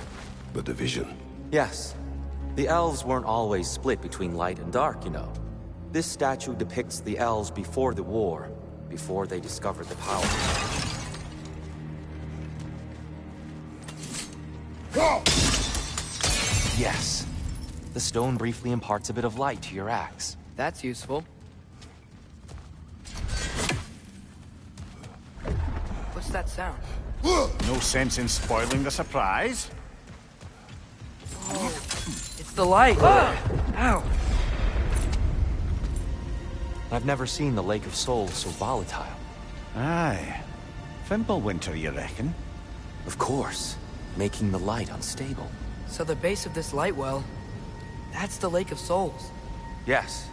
Speaker 6: The division?
Speaker 7: Yes. The elves weren't always split between light and dark, you know. This statue depicts the elves before the war, before they discovered the power. Yes. The stone briefly imparts a bit of light to your axe.
Speaker 2: That's useful. What's that sound?
Speaker 8: No sense in spoiling the surprise.
Speaker 2: It's the light! Ow!
Speaker 7: I've never seen the Lake of Souls so volatile.
Speaker 8: Aye. Fimbulwinter, you reckon?
Speaker 7: Of course. Making the light unstable.
Speaker 2: So the base of this light well, that's the Lake of Souls.
Speaker 7: Yes.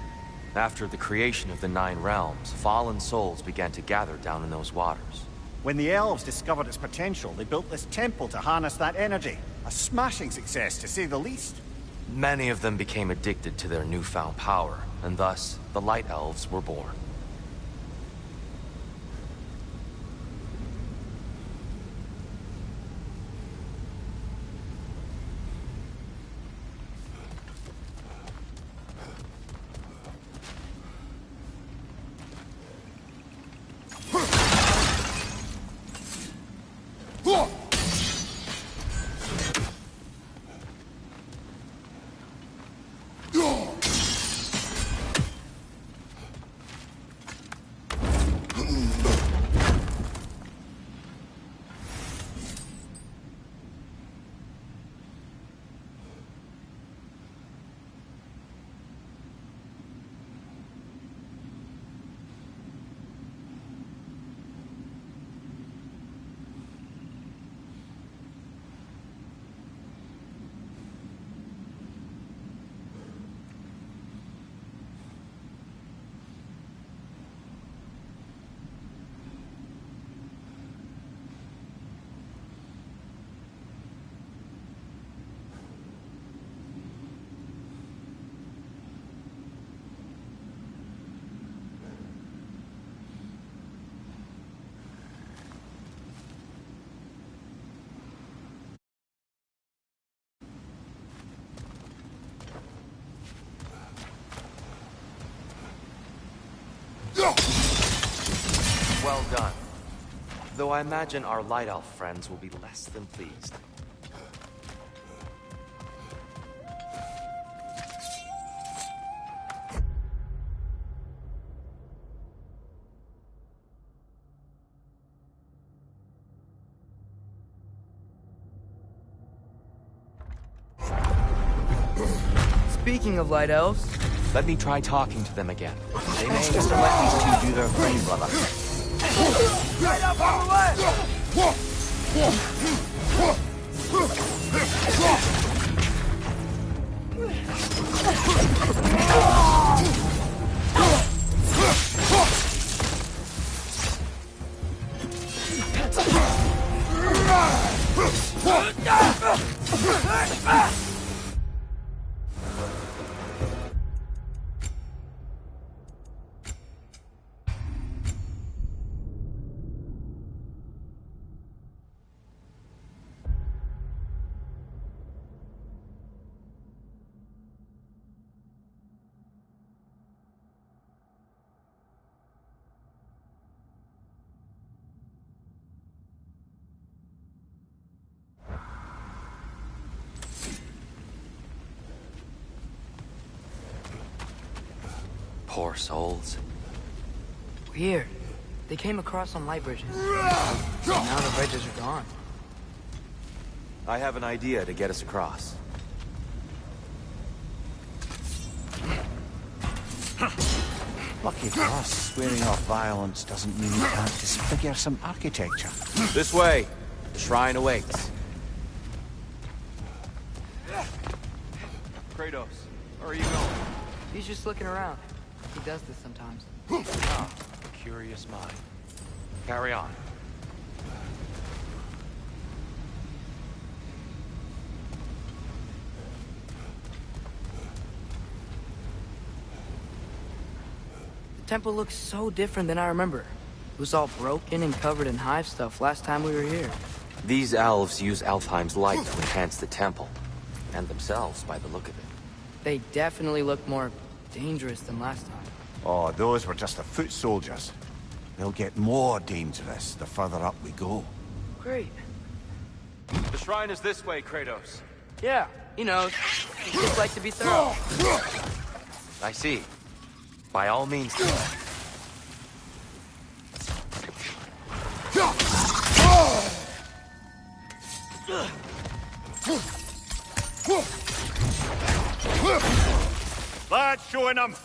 Speaker 7: After the creation of the Nine Realms, fallen souls began to gather down in those waters.
Speaker 8: When the elves discovered its potential, they built this temple to harness that energy. A smashing success, to say the least.
Speaker 7: Many of them became addicted to their newfound power, and thus, the Light Elves were born. Well done. Though I imagine our Light Elf friends will be less than pleased.
Speaker 2: Speaking of Light Elves...
Speaker 7: Let me try talking to them again.
Speaker 11: They may just let these two do their thing, brother.
Speaker 12: Right up on the
Speaker 7: Poor souls.
Speaker 2: Weird. They came across on light bridges. And now the bridges are gone.
Speaker 7: I have an idea to get us across.
Speaker 8: Lucky for us, swearing off violence doesn't mean you can't disfigure some architecture.
Speaker 7: This way. The shrine awaits.
Speaker 3: Kratos, where are you going?
Speaker 2: He's just looking around. He does this sometimes.
Speaker 7: Ah, a curious mind. Carry on.
Speaker 2: The temple looks so different than I remember. It was all broken and covered in hive stuff last time we were here.
Speaker 7: These elves use Alfheim's light to enhance the temple. And themselves, by the look of it.
Speaker 2: They definitely look more dangerous than last time.
Speaker 8: Oh, those were just the foot soldiers. They'll get more dangerous the further up we go.
Speaker 2: Great.
Speaker 7: The shrine is this way, Kratos.
Speaker 2: Yeah, he knows. He'd just like to be thorough.
Speaker 7: I see. By all means.
Speaker 8: That's showing them.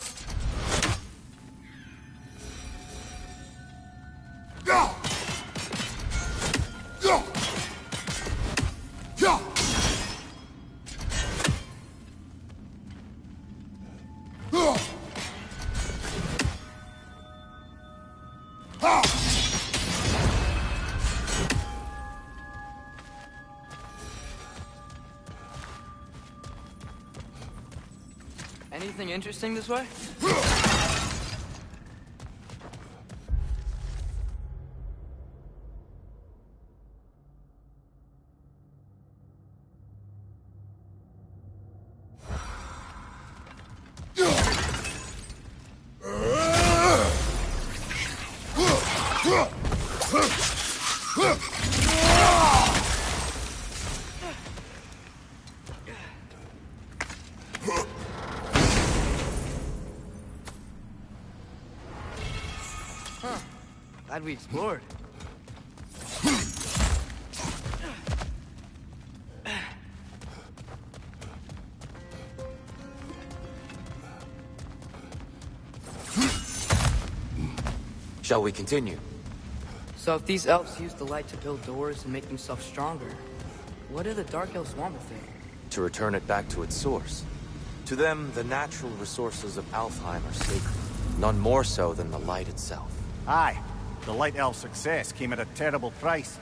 Speaker 2: Anything interesting this way? Glad we explored.
Speaker 7: Shall we continue?
Speaker 2: So if these elves use the light to build doors and make themselves stronger, what do the Dark Elves want with it?
Speaker 7: To return it back to its source. To them, the natural resources of Alfheim are sacred. None more so than the light itself.
Speaker 8: Aye. The Light Elf's success came at a terrible price.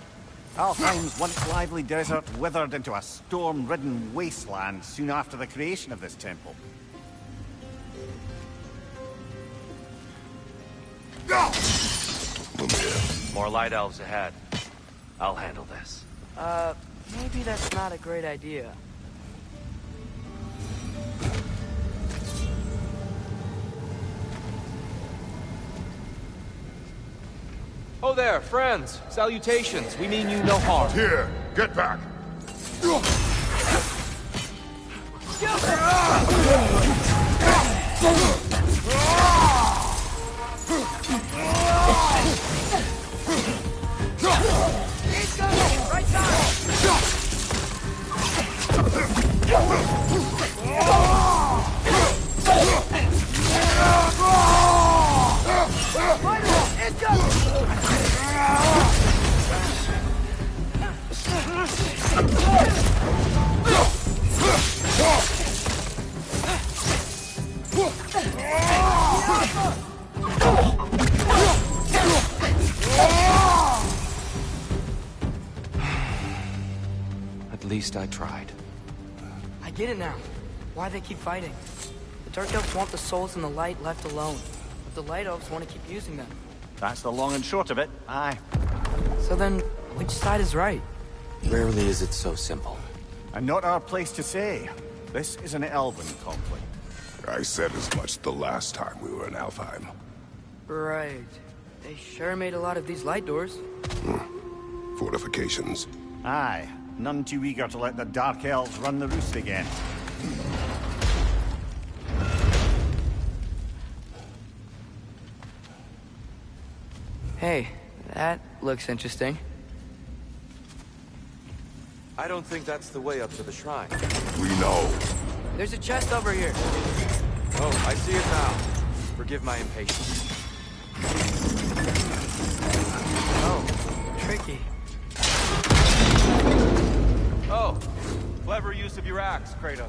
Speaker 8: Alfheim's once lively desert withered into a storm-ridden wasteland soon after the creation of this temple.
Speaker 7: More light elves ahead. I'll handle this.
Speaker 2: Maybe that's not a great idea.
Speaker 7: Oh there, friends. Salutations. We mean you no harm.
Speaker 6: Here, get back.
Speaker 12: Right side!
Speaker 7: At least I tried.
Speaker 2: I get it now. Why they keep fighting. The Dark Elves want the souls and the light left alone. But the Light Elves want to keep using them.
Speaker 8: That's the long and short of it, aye.
Speaker 2: So then, which side is right?
Speaker 7: Rarely is it so simple.
Speaker 8: And not our place to say. This is an elven conflict.
Speaker 6: I said as much the last time we were in Alfheim.
Speaker 2: Right. They sure made a lot of these light doors.
Speaker 6: Fortifications.
Speaker 8: Aye. None too eager to let the Dark Elves run the roost again.
Speaker 2: Hey, that looks interesting.
Speaker 7: I don't think that's the way up to the shrine.
Speaker 6: We know.
Speaker 2: There's a chest over here.
Speaker 7: Oh, I see it now. Forgive my impatience.
Speaker 2: Oh, tricky.
Speaker 7: Oh, clever use of your axe, Kratos.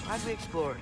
Speaker 2: Glad we explored.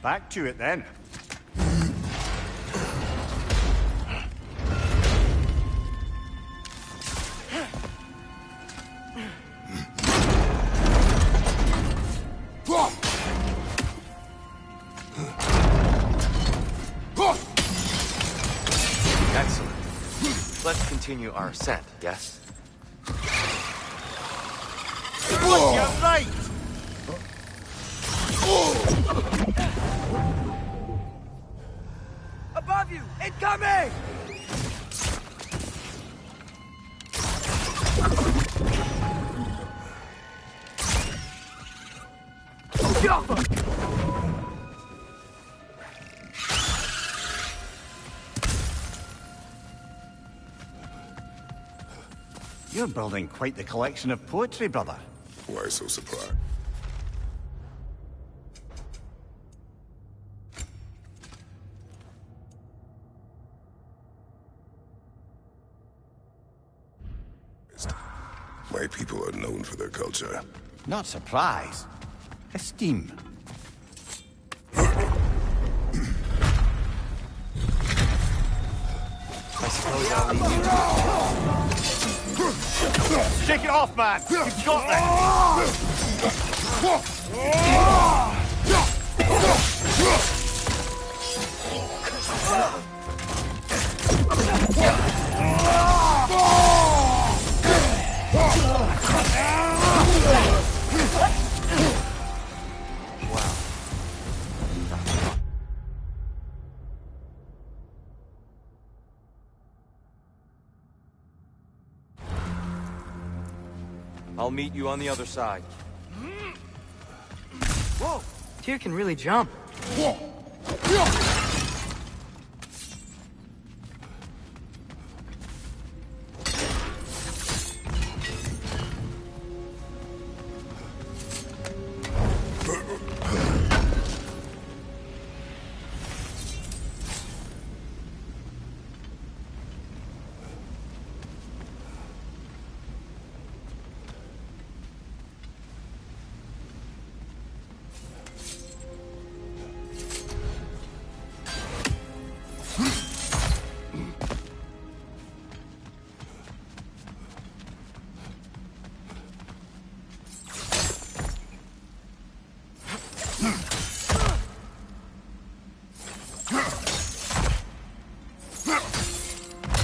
Speaker 8: Back to it then.
Speaker 7: Excellent. Let's continue our ascent, yes?
Speaker 8: What, you're right!
Speaker 12: Above you! Incoming!
Speaker 8: You're building quite the collection of poetry, brother.
Speaker 6: Why so surprised? My people are known for their culture.
Speaker 8: Not surprise. Esteem.
Speaker 7: I suppose I'll leave you.
Speaker 8: Shake it off, man! You've got
Speaker 7: I'll meet you on the other side.
Speaker 2: Whoa! Tyr can really jump.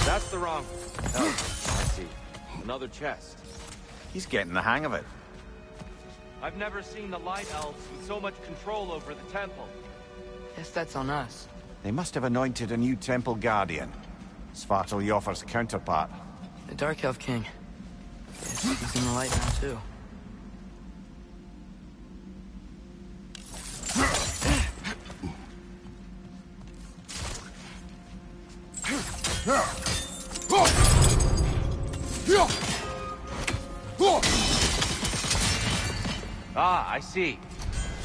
Speaker 7: That's the wrong... Oh, I see. Another chest.
Speaker 8: He's getting the hang of it.
Speaker 7: I've never seen the Light Elves with so much control over the temple.
Speaker 2: Guess that's on us.
Speaker 8: They must have anointed a new temple guardian. Svartal Joffer's counterpart.
Speaker 2: The Dark Elf King. Guess he's in the light now, too.
Speaker 7: Ah, I see.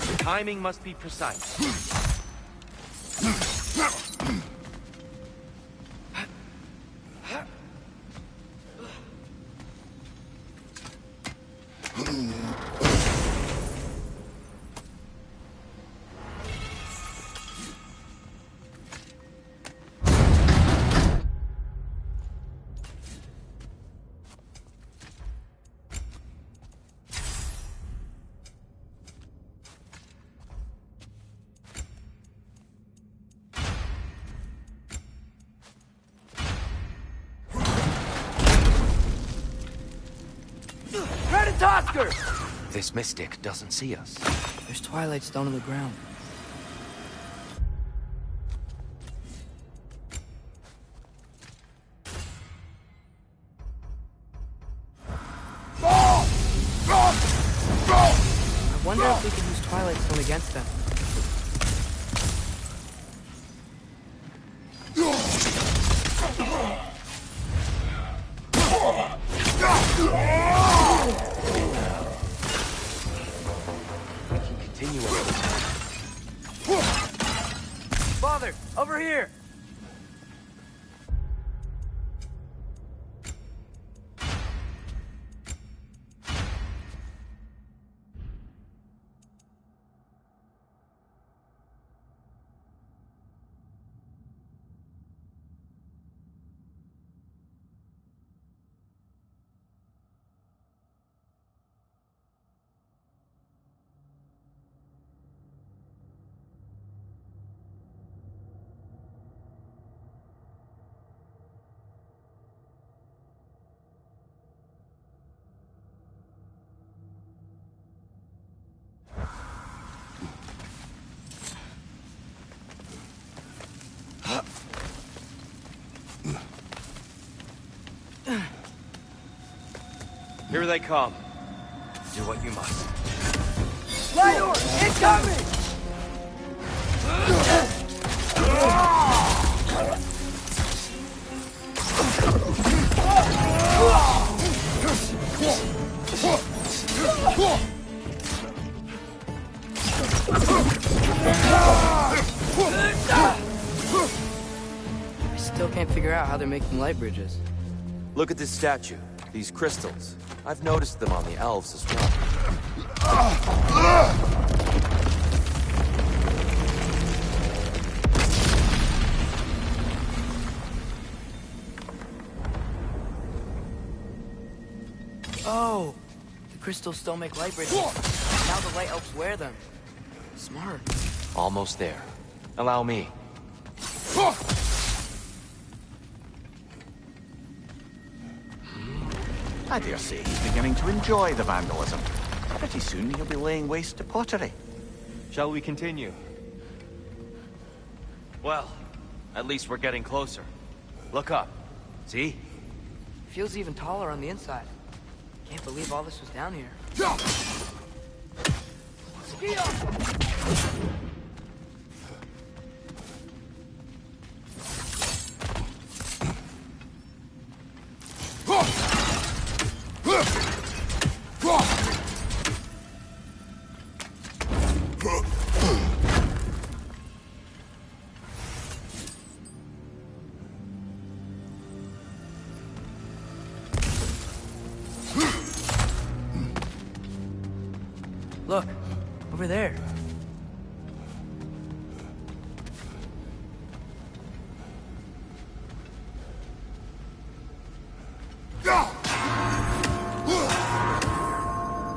Speaker 7: The timing must be precise. This mystic doesn't see us.
Speaker 2: There's Twilight Stone on the ground. I wonder if we could use Twilight Stone against them.
Speaker 12: Father, over here!
Speaker 7: Here they come. Do what you must.
Speaker 12: Light order, incoming!
Speaker 2: I still can't figure out how they're making light bridges.
Speaker 7: Look at this statue. These crystals. I've noticed them on the elves as well.
Speaker 2: Oh! The crystals still make light bridges. Now the light elves wear them. Smart.
Speaker 7: Almost there. Allow me.
Speaker 8: I dare say he's beginning to enjoy the vandalism. Pretty soon he'll be laying waste to pottery.
Speaker 7: Shall we continue? Well, at least we're getting closer. Look up. See?
Speaker 2: Feels even taller on the inside. Can't believe all this was down here.
Speaker 12: Ski off!
Speaker 2: Look, over there.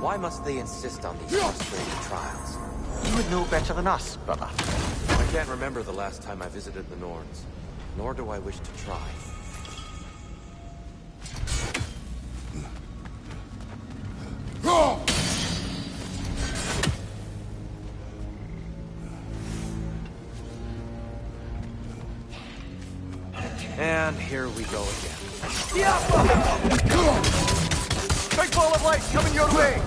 Speaker 7: Why must they insist on these frustrating trials?
Speaker 8: You would know better than us, brother.
Speaker 7: I can't remember the last time I visited the Norns, nor do I wish to try. And here we go again.
Speaker 12: Big ball of light coming your way!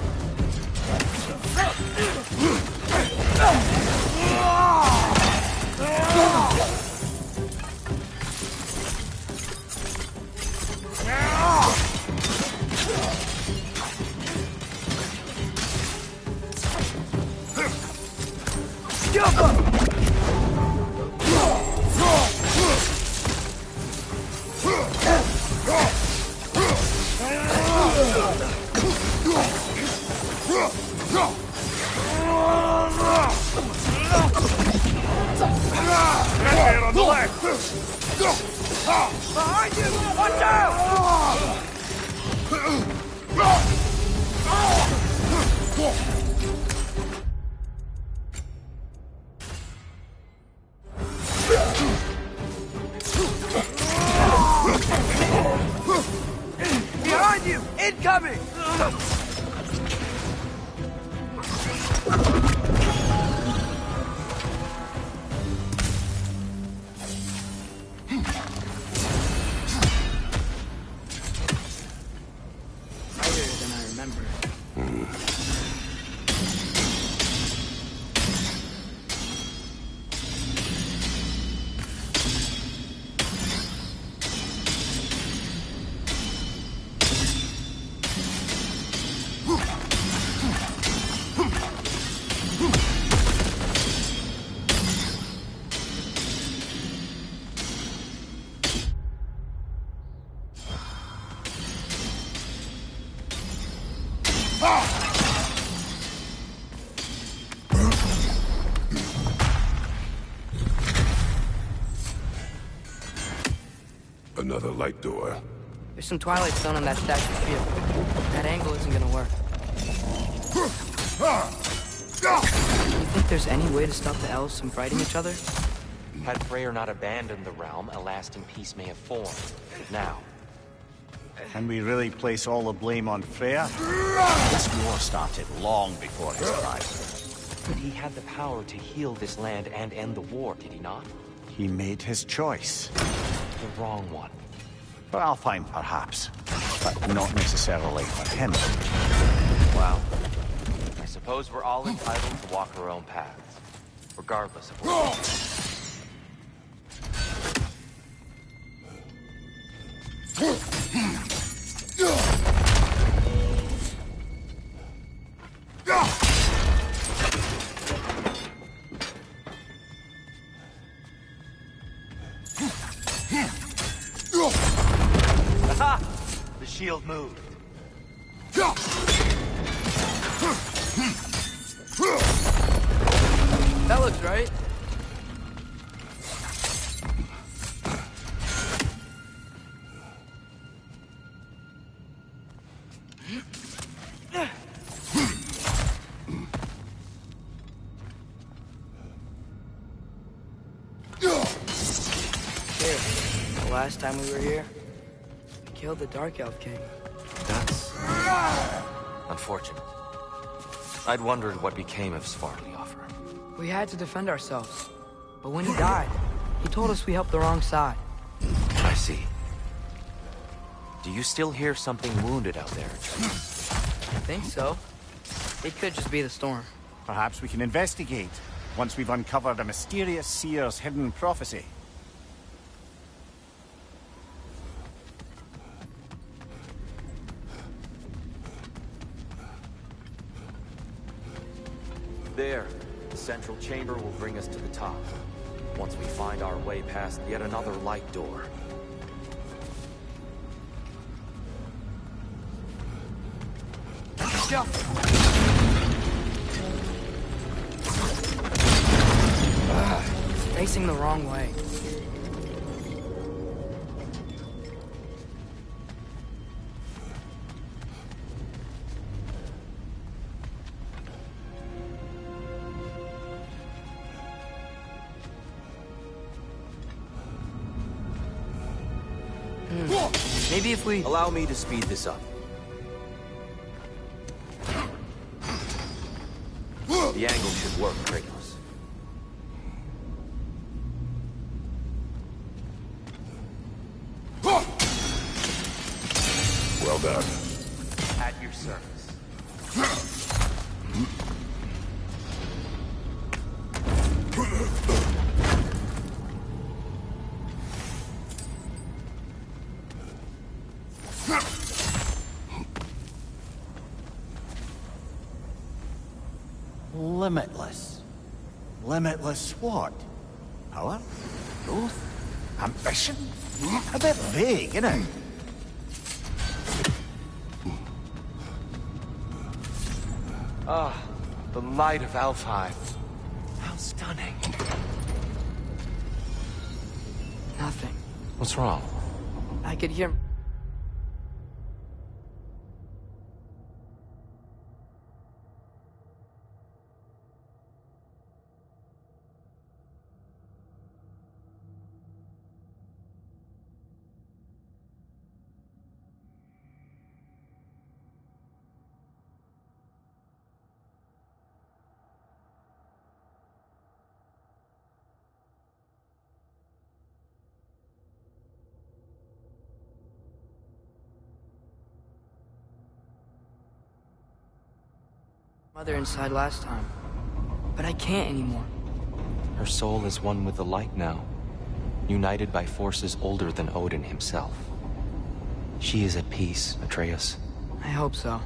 Speaker 9: On the left!
Speaker 12: Behind you! Watch out! Behind you! Incoming!
Speaker 6: Another light door.
Speaker 2: There's some Twilight Stone on that statue field. That angle isn't gonna work. Do you think there's any way to stop the elves from fighting each other?
Speaker 7: Had Freyr not abandoned the realm, a lasting peace may have formed. Now,
Speaker 8: Can we really place all the blame on Freya? This war started long before his time.
Speaker 7: but he had the power to heal this land and end the war, did he not?
Speaker 8: He made his choice.
Speaker 7: The wrong one.
Speaker 8: For Alfheim, perhaps. but not necessarily for him.
Speaker 7: Well, I suppose we're all entitled to walk our own paths, regardless of what. Aha! The shield moved.
Speaker 2: That looks right. The last time we were here, we killed the Dark Elf King.
Speaker 7: That's unfortunate. I'd wondered what became of Svartalfheim.
Speaker 2: We had to defend ourselves. But when he died, he told us we helped the wrong side.
Speaker 7: I see. Do you still hear something wounded out there, Atreus?
Speaker 2: I think so. It could just be the storm.
Speaker 8: Perhaps we can investigate, once we've uncovered a mysterious seer's hidden prophecy.
Speaker 7: There, the central chamber will bring us to the top. Once we find our way past yet another light door.
Speaker 2: Jump! It's facing the wrong way. Maybe if we...
Speaker 7: Allow me to speed this up. The angle should work, Kratos.
Speaker 6: Well done.
Speaker 7: At your service.
Speaker 8: Limitless. Limitless what? Power? Growth? Ambition? A bit vague, isn't it?
Speaker 7: Ah, the light of Alfheim. How stunning.
Speaker 2: Nothing.
Speaker 7: What's wrong?
Speaker 2: I could hear... Mother inside last time. But I can't anymore.
Speaker 7: Her soul is one with the light now, united by forces older than Odin himself. She is at peace, Atreus.
Speaker 2: I hope so.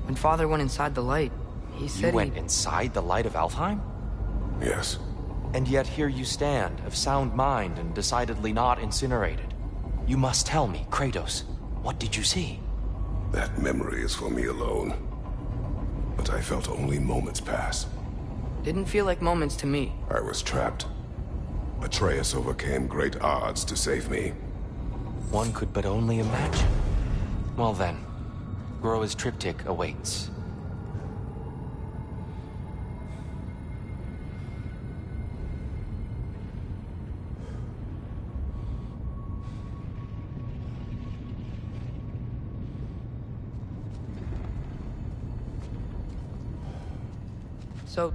Speaker 2: When Father went inside the light, he said
Speaker 7: You went inside the light of Alfheim?
Speaker 6: Yes.
Speaker 7: And yet here you stand, of sound mind and decidedly not incinerated. You must tell me, Kratos, what did you see?
Speaker 6: That memory is for me alone. But I felt only moments pass.
Speaker 2: Didn't feel like moments to me.
Speaker 6: I was trapped. Atreus overcame great odds to save me.
Speaker 7: One could but only imagine. Well then, Groa's triptych awaits.
Speaker 2: So...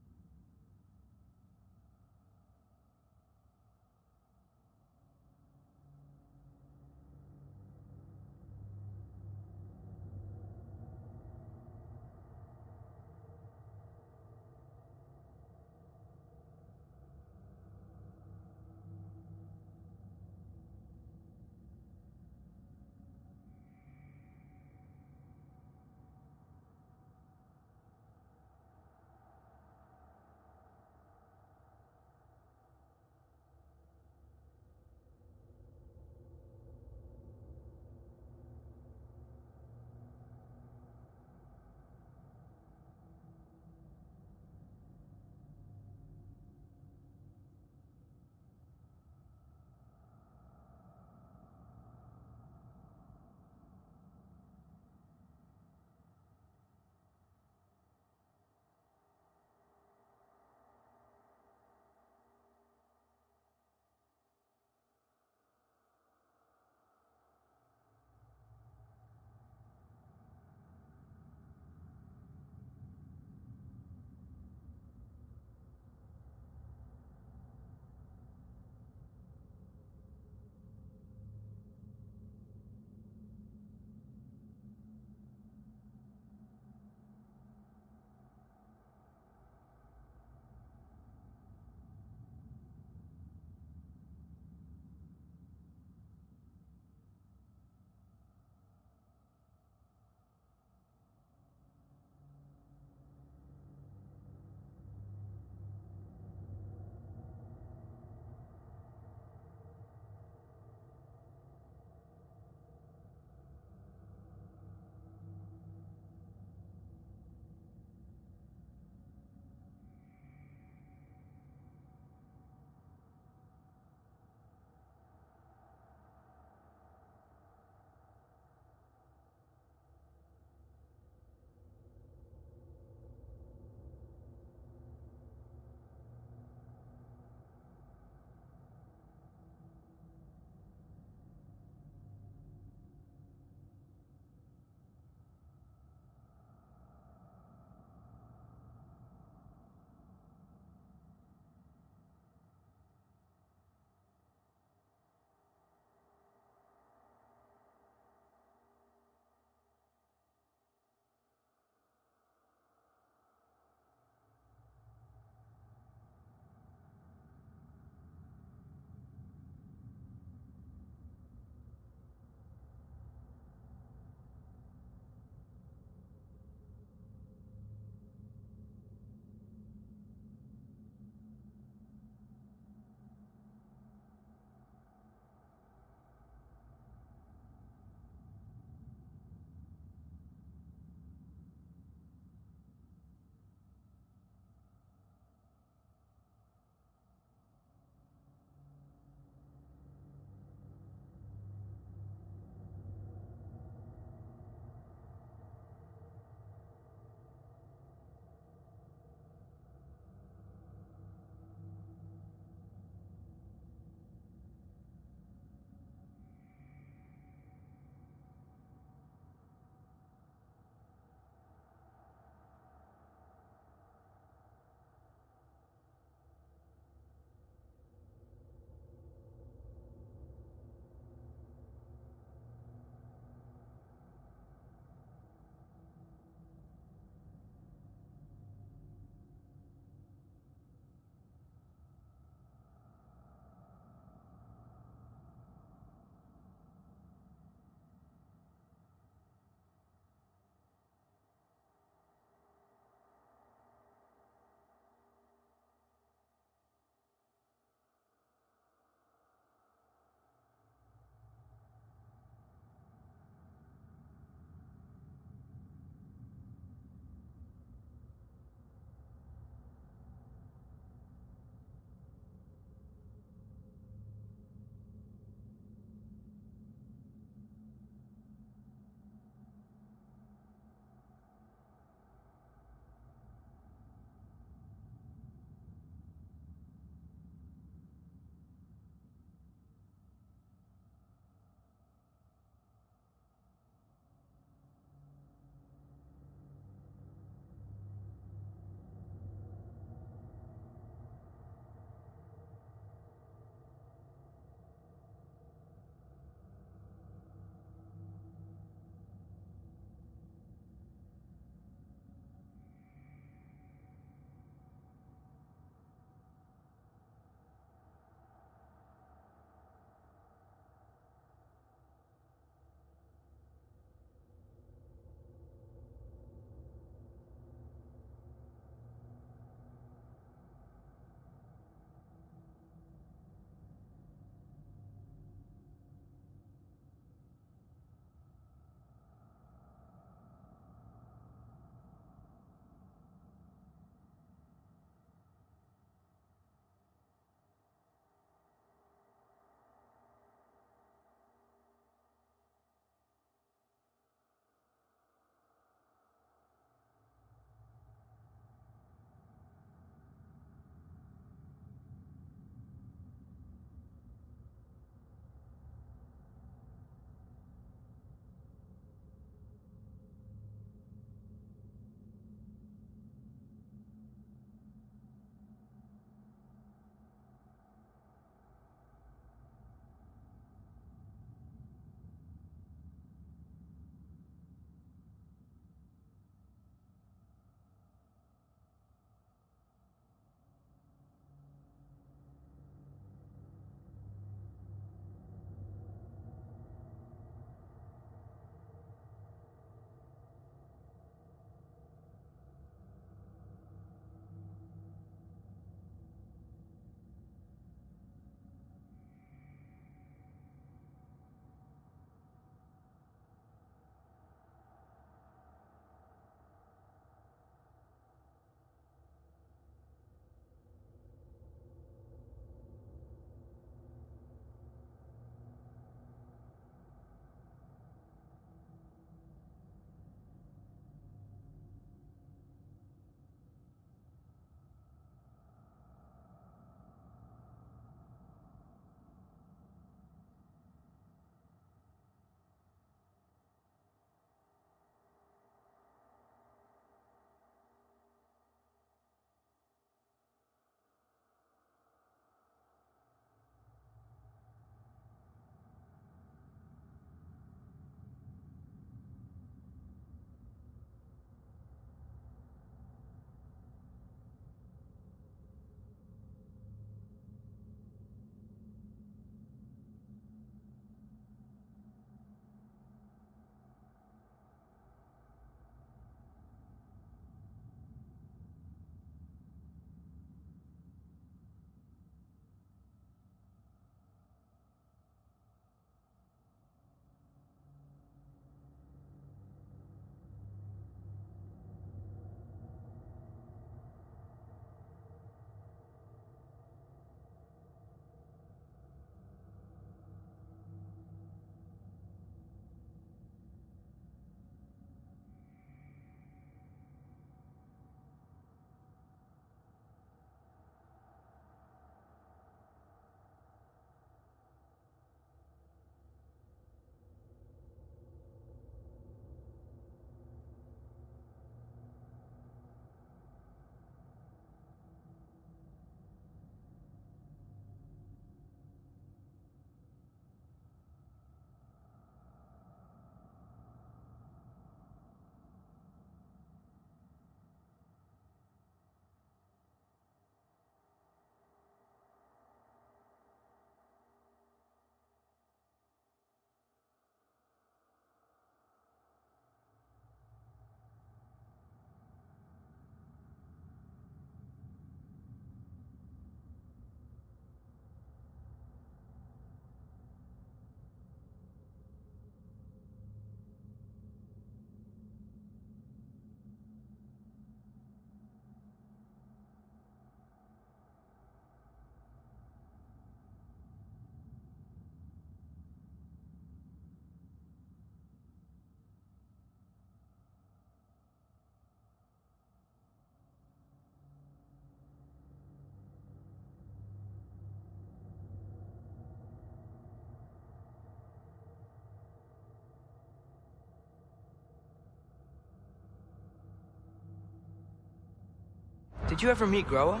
Speaker 2: Did you ever meet Groa?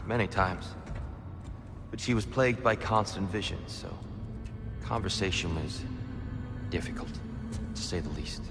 Speaker 7: Many times. But she was plagued by constant visions, so conversation was difficult, to say the least.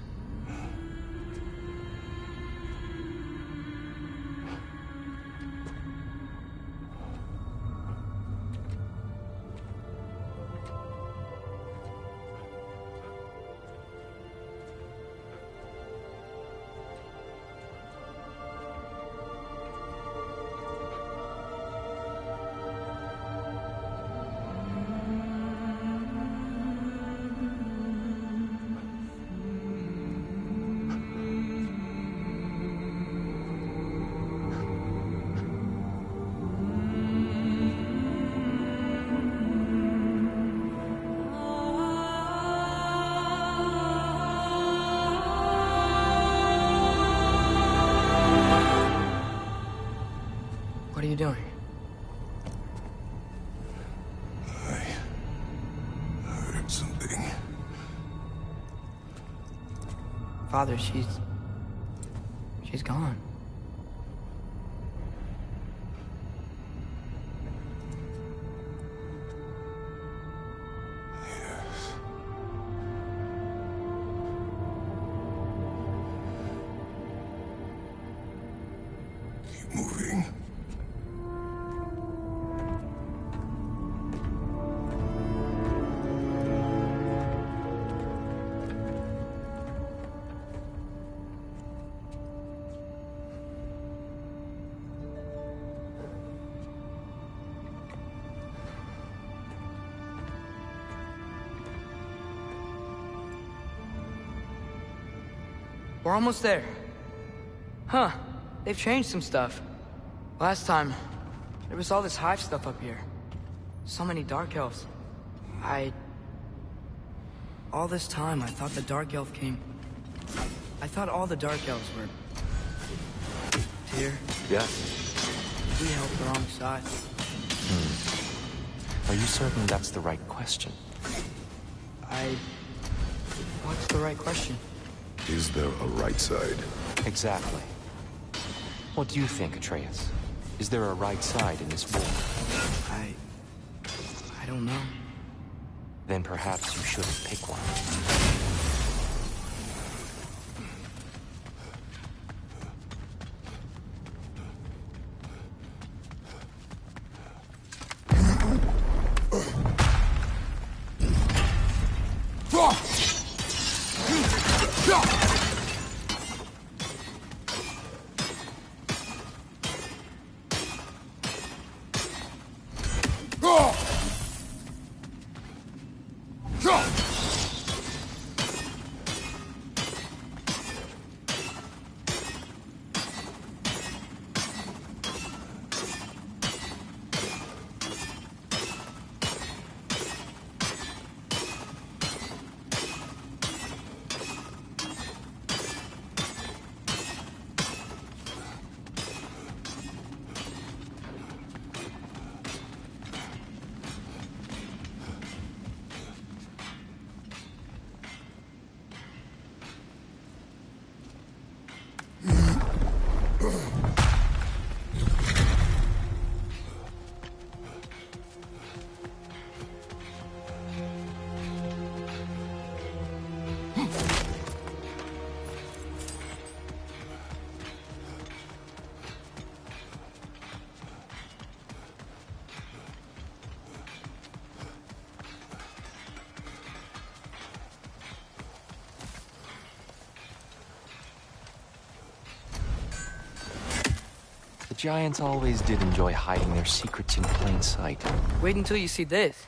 Speaker 2: What are you doing?
Speaker 6: I heard something.
Speaker 2: Father, she's gone.
Speaker 6: Keep moving.
Speaker 2: We're almost there. Huh. They've changed some stuff. Last time, there was all this hive stuff up here. So many Dark Elves. All this time, I thought the Dark Elf came... I thought all the Dark Elves were... Tyr.
Speaker 7: Yes.
Speaker 2: We helped the wrong side.
Speaker 7: Are you certain that's the right question?
Speaker 2: What's the right question?
Speaker 6: Is there a right side?
Speaker 7: Exactly. What do you think, Atreus? Is there a right side in this war?
Speaker 2: I don't know.
Speaker 7: Then perhaps you shouldn't pick one. Giants always did enjoy hiding their secrets in plain sight.
Speaker 2: Wait until you see this.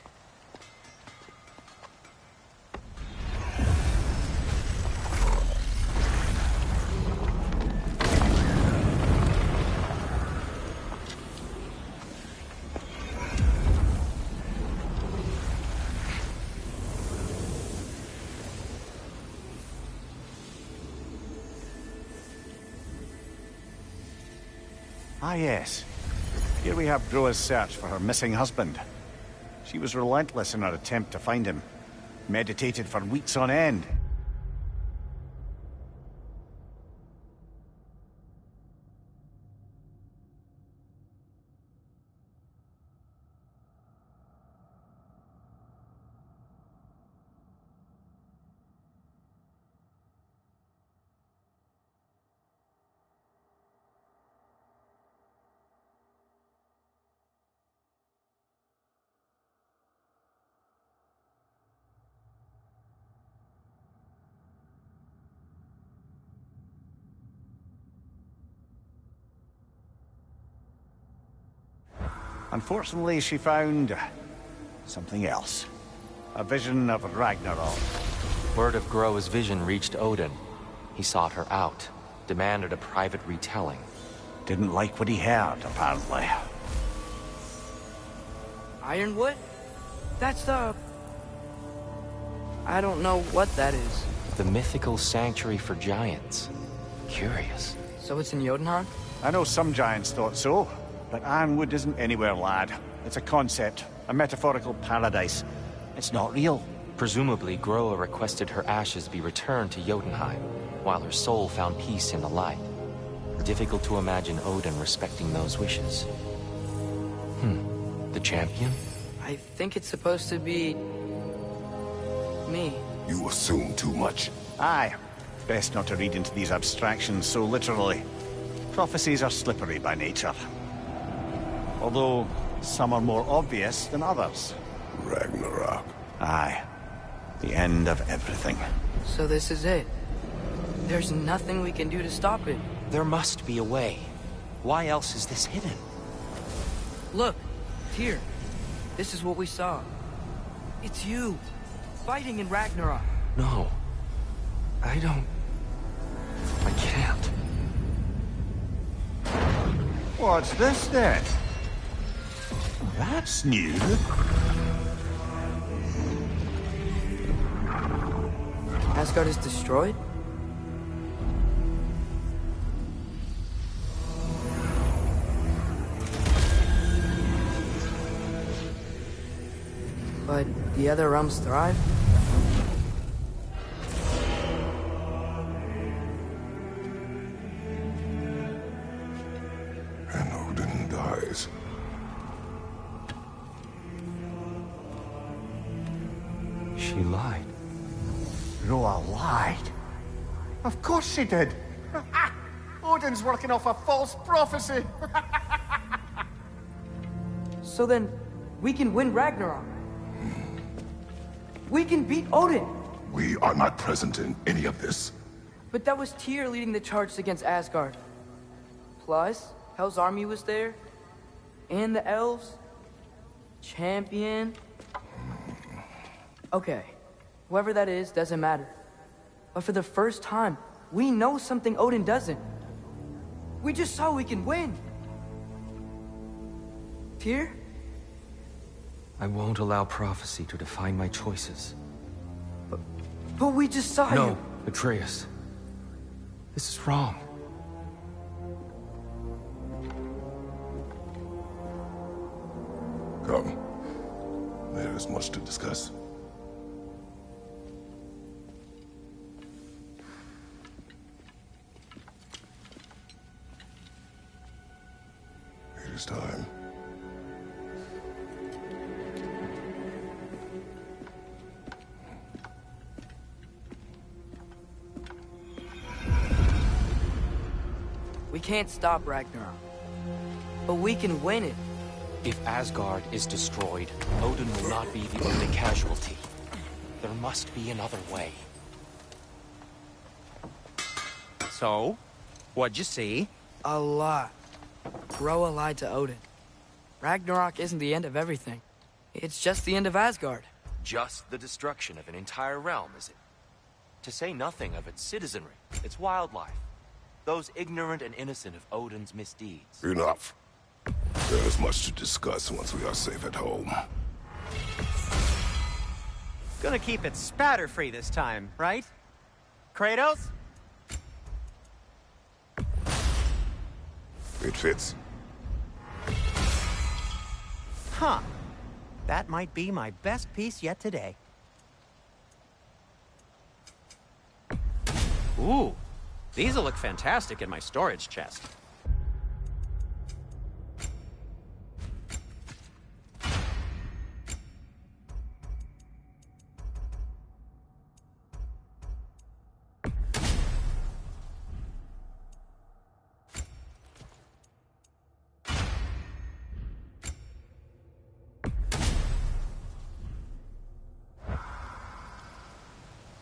Speaker 8: Ah, yes. Here we have Groa's search for her missing husband. She was relentless in her attempt to find him. Meditated for weeks on end. Unfortunately, she found something else. A vision of Ragnarok.
Speaker 7: Word of Groa's vision reached Odin. He sought her out, demanded a private retelling.
Speaker 8: Didn't like what he heard, apparently.
Speaker 2: Ironwood? That's the... I don't know what that is.
Speaker 7: The mythical sanctuary for giants. Curious.
Speaker 2: So it's in Jotunheim?
Speaker 8: I know some giants thought so, but Ironwood isn't anywhere, lad. It's a concept, a metaphorical paradise. It's not real.
Speaker 7: Presumably, Groa requested her ashes be returned to Jotunheim, while her soul found peace in the light. Difficult to imagine Odin respecting those wishes. The champion?
Speaker 2: I think it's supposed to be... me.
Speaker 6: You assume too much.
Speaker 8: Aye. Best not to read into these abstractions so literally. Prophecies are slippery by nature. Although, some are more obvious than others.
Speaker 6: Ragnarok.
Speaker 8: Aye. The end of everything.
Speaker 2: So this is it. There's nothing we can do to stop it.
Speaker 7: There must be a way. Why else is this hidden?
Speaker 2: Look, here. This is what we saw. It's you, fighting in Ragnarok.
Speaker 7: No. I can't.
Speaker 8: What's this then? That's new.
Speaker 2: Asgard is destroyed? But the other realms thrive?
Speaker 6: And Odin dies.
Speaker 7: She lied.
Speaker 8: Groa lied. Of course she did. Odin's working off a false prophecy.
Speaker 2: So then, we can win Ragnarok. We can beat Odin.
Speaker 6: We are not present in any of this.
Speaker 2: But that was Tyr leading the charge against Asgard. Plus, Hell's army was there. And the elves. Champion. Okay. Whoever that is, doesn't matter. But for the first time, we know something Odin doesn't. We just saw we can win. Tyr?
Speaker 7: I won't allow prophecy to define my choices.
Speaker 2: But we just saw you.
Speaker 7: No, Atreus. This is wrong.
Speaker 6: Come. There is much to discuss. It is time.
Speaker 2: We can't stop Ragnarok. But we can win it.
Speaker 7: If Asgard is destroyed, Odin will not be the only casualty. There must be another way.
Speaker 1: So, what'd you see?
Speaker 10: A lot.
Speaker 2: Groa lied to Odin. Ragnarok isn't the end of everything. It's just the end of Asgard.
Speaker 7: Just the destruction of an entire realm, is it? To say nothing of its citizenry, its wildlife, those ignorant and innocent of Odin's misdeeds.
Speaker 6: Enough. There is much to discuss once we are safe at home.
Speaker 3: Gonna keep it spatter-free this time, right? Kratos?
Speaker 6: It fits.
Speaker 3: Huh. That might be my best piece yet today. Ooh, these'll look fantastic in my storage chest.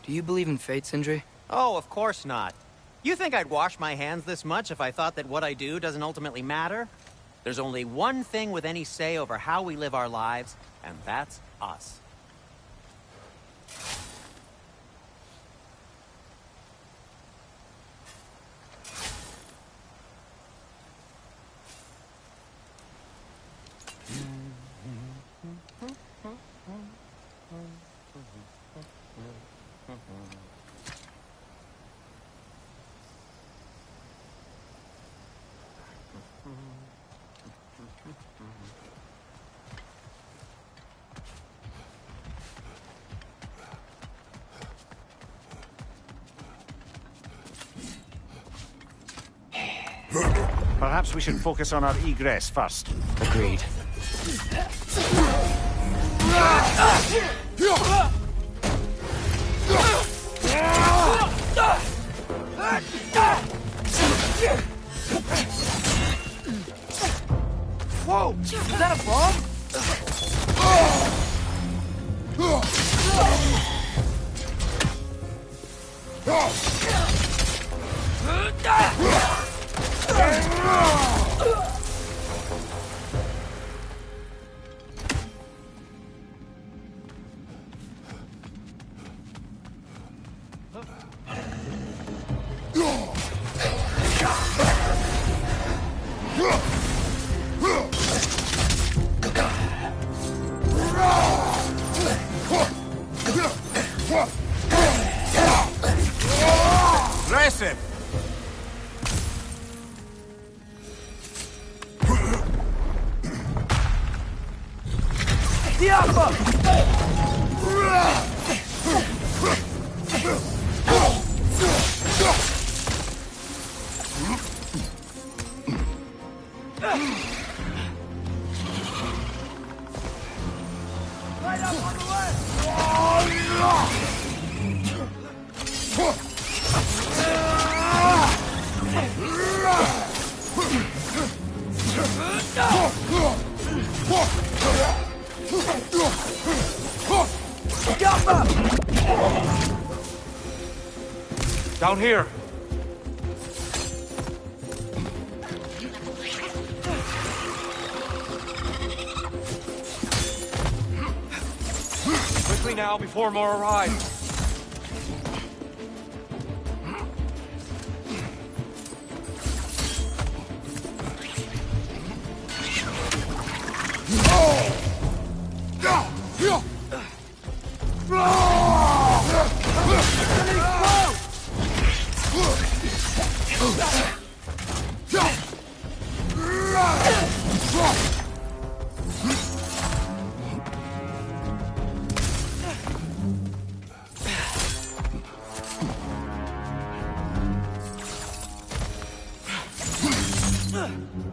Speaker 2: Do you believe in fate, Sindri?
Speaker 3: Oh, of course not. You think I'd wash my hands this much if I thought that what I do doesn't ultimately matter? There's only one thing with any say over how we live our lives, and that's us.
Speaker 8: Perhaps we should focus on our egress first.
Speaker 7: Agreed.
Speaker 12: Whoa! Is that a bomb?
Speaker 8: Aggressive!
Speaker 12: Right up on the left!
Speaker 7: Down here! Quickly now, before more arrive.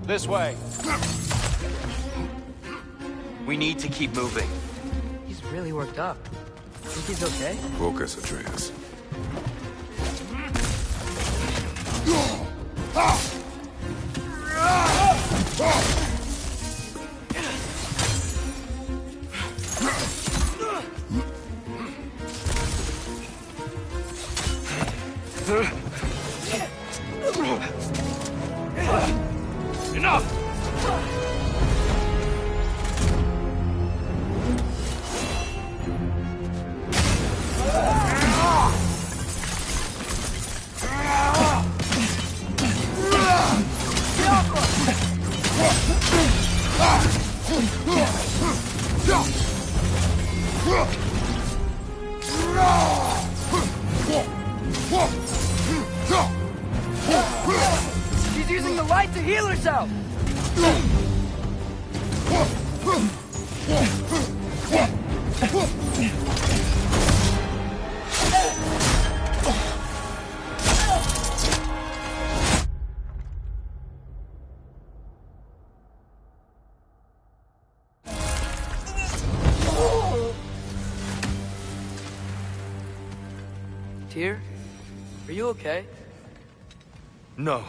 Speaker 7: This way. We need to keep moving.
Speaker 2: He's really worked up. Think he's okay?
Speaker 6: Focus, Atreus.
Speaker 12: Enough!
Speaker 2: fight to heal herself! Tyr, are you okay?
Speaker 7: No.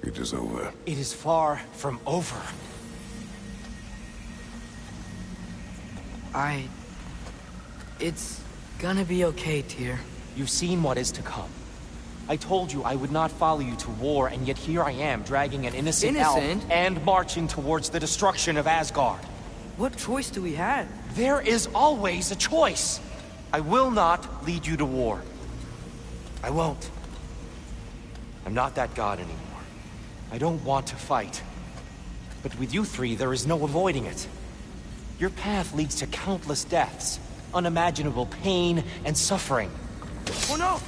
Speaker 6: It is over.
Speaker 7: It is far from over.
Speaker 2: It's gonna be okay, Tyr.
Speaker 7: You've seen what is to come. I told you I would not follow you to war, and yet here I am, dragging an innocent elf and marching towards the destruction of Asgard.
Speaker 2: What choice do we have?
Speaker 7: There is always a choice. I will not lead you to war. I won't. I'm not that god anymore. I don't want to fight. But with you three, there is no avoiding it. Your path leads to countless deaths, unimaginable pain and suffering.
Speaker 2: Oh no!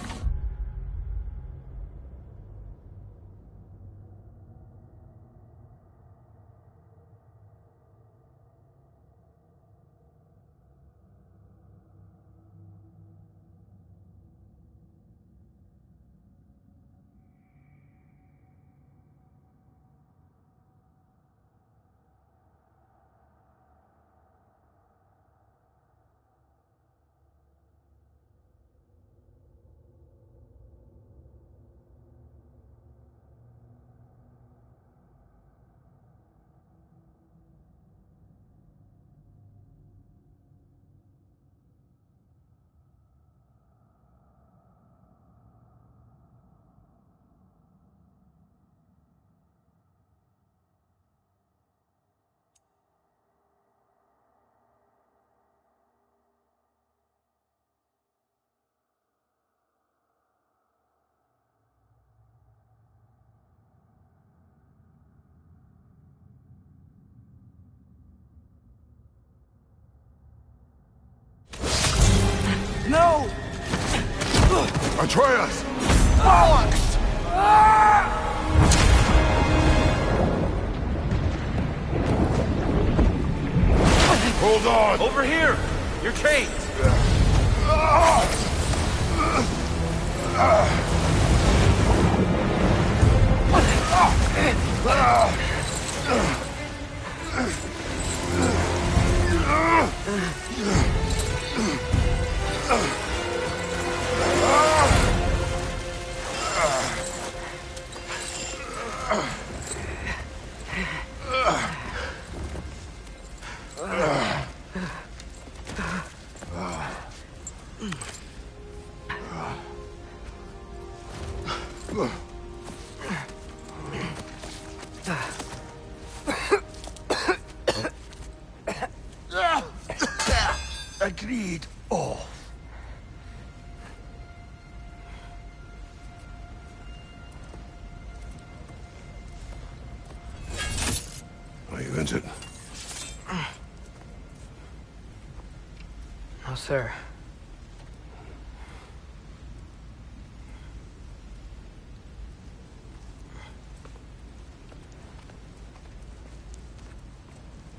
Speaker 2: No!
Speaker 6: Atreus! Hold on!
Speaker 7: Over here! You're chained!
Speaker 6: Agreed. Oh. Are you injured?
Speaker 2: No, sir.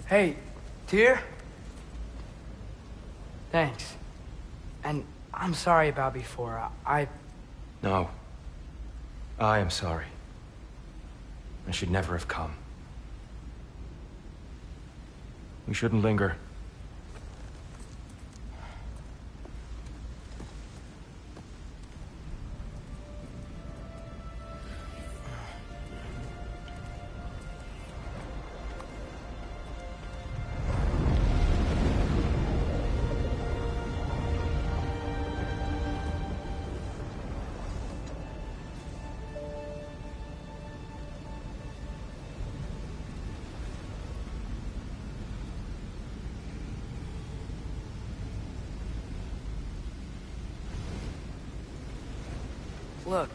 Speaker 2: Hey, Tyr? Thanks. And I'm sorry about before.
Speaker 7: No. I am sorry. I should never have come. We shouldn't linger.
Speaker 2: Look.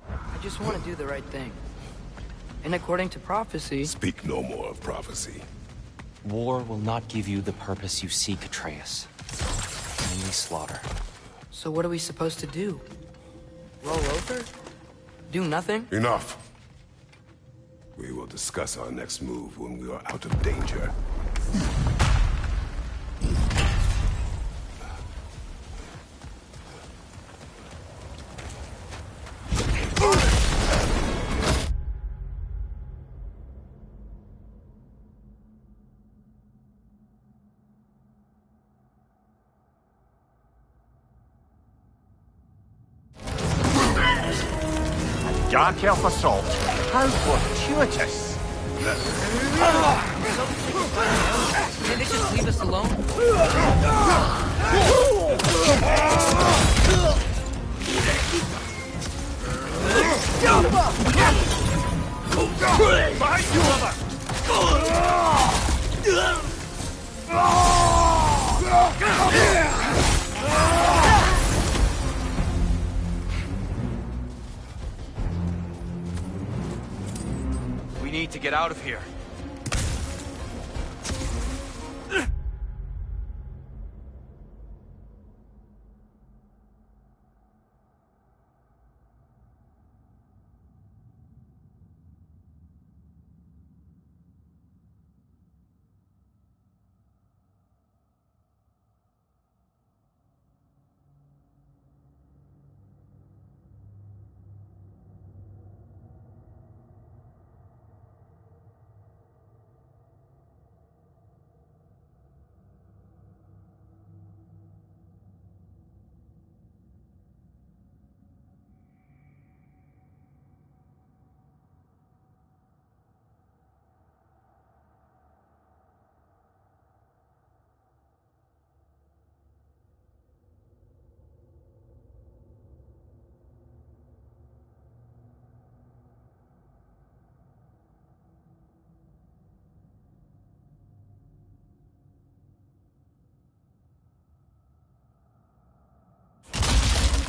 Speaker 2: I just want to do the right thing. And according to prophecy...
Speaker 6: Speak no more of prophecy.
Speaker 7: War will not give you the purpose you seek, Atreus. Only slaughter.
Speaker 2: So what are we supposed to do? Roll over? Do nothing?
Speaker 6: Enough. We will discuss our next move when we are out of danger.
Speaker 8: Dark elf assault. How fortuitous.
Speaker 2: Can they just leave us alone?
Speaker 8: Behind you, lover!
Speaker 3: We need to get out of here.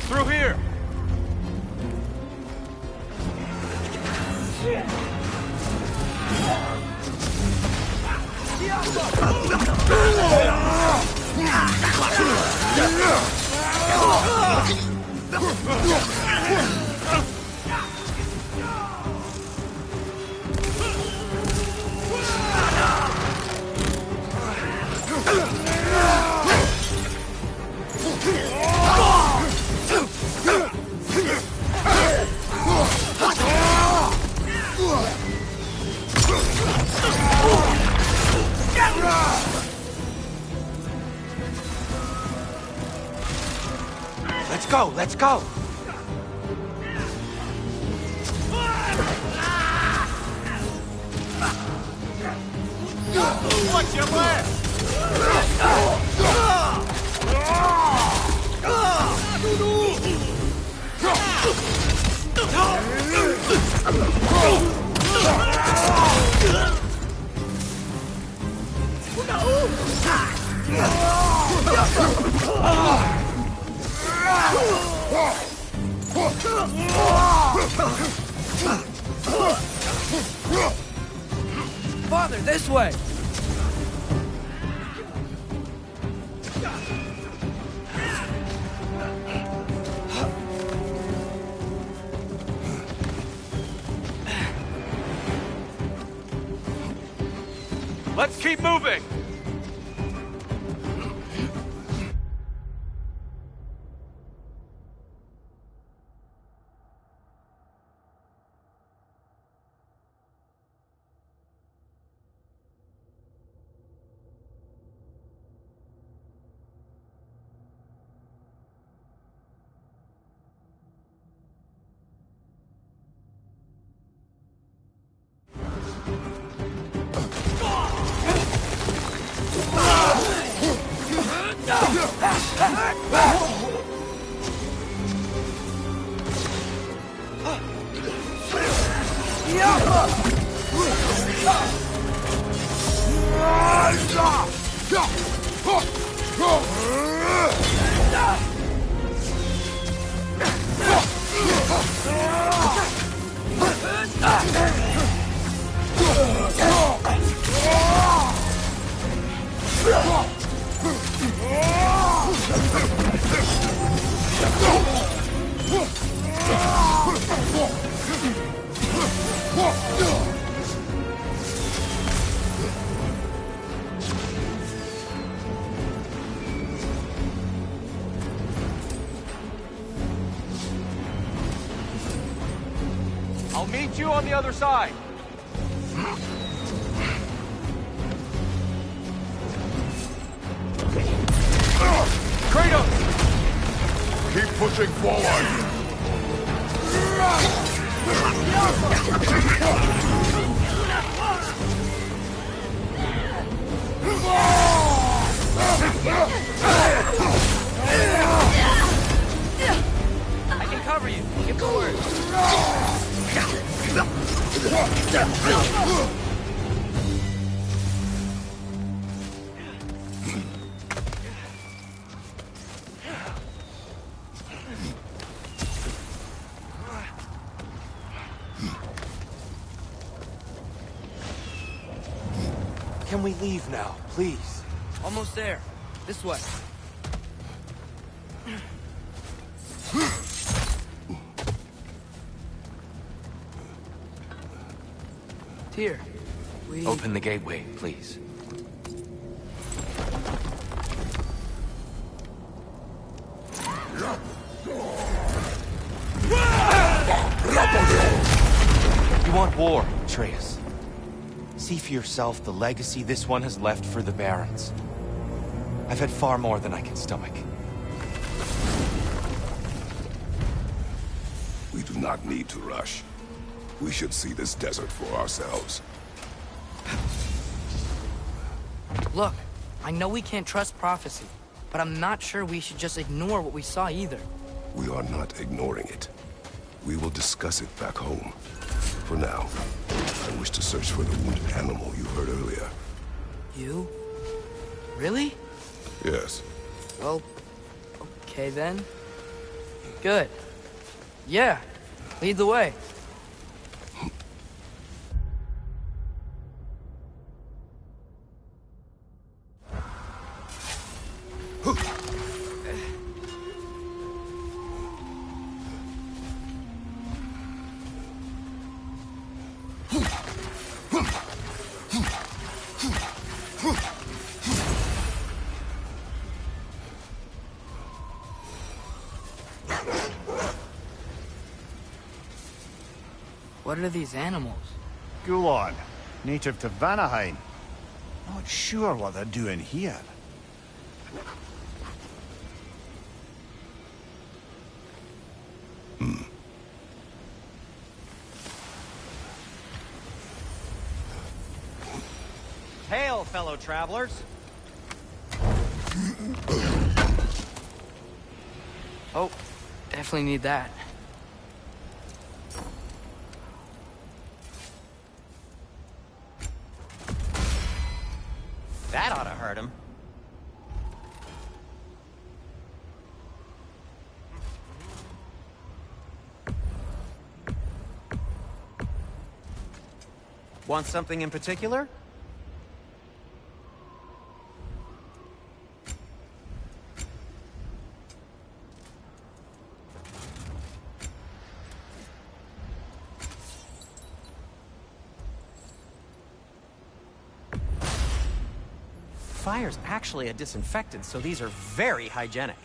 Speaker 3: Through here!
Speaker 1: Let's go!
Speaker 8: Watch your left!
Speaker 2: Father, this way!
Speaker 3: Let's keep moving!
Speaker 7: I'll meet you on the other side.
Speaker 9: Kratos! Keep pushing forward!
Speaker 2: I can cover you. Give the word.
Speaker 7: Can we leave now, please?
Speaker 2: Almost there. This way. Here.
Speaker 7: Open the gateway, please. You want war, Atreus. See for yourself the legacy this one has left for the Barons. I've had far more than I can stomach.
Speaker 6: We do not need to rush. We should see this desert for ourselves.
Speaker 2: Look, I know we can't trust prophecy, but I'm not sure we should just ignore what we saw either.
Speaker 6: We are not ignoring it. We will discuss it back home. For now, I wish to search for the wounded animal you heard earlier.
Speaker 2: You? Really?
Speaker 6: Yes.
Speaker 2: Well, okay then. Good. Yeah, lead the way. What are these animals?
Speaker 8: Gulon, native to Vanaheim. Not sure what they're doing here.
Speaker 3: Hail, fellow travelers.
Speaker 2: Oh, definitely need that.
Speaker 3: That ought to hurt him. Want something in particular? Fire's actually a disinfectant, so these are very hygienic.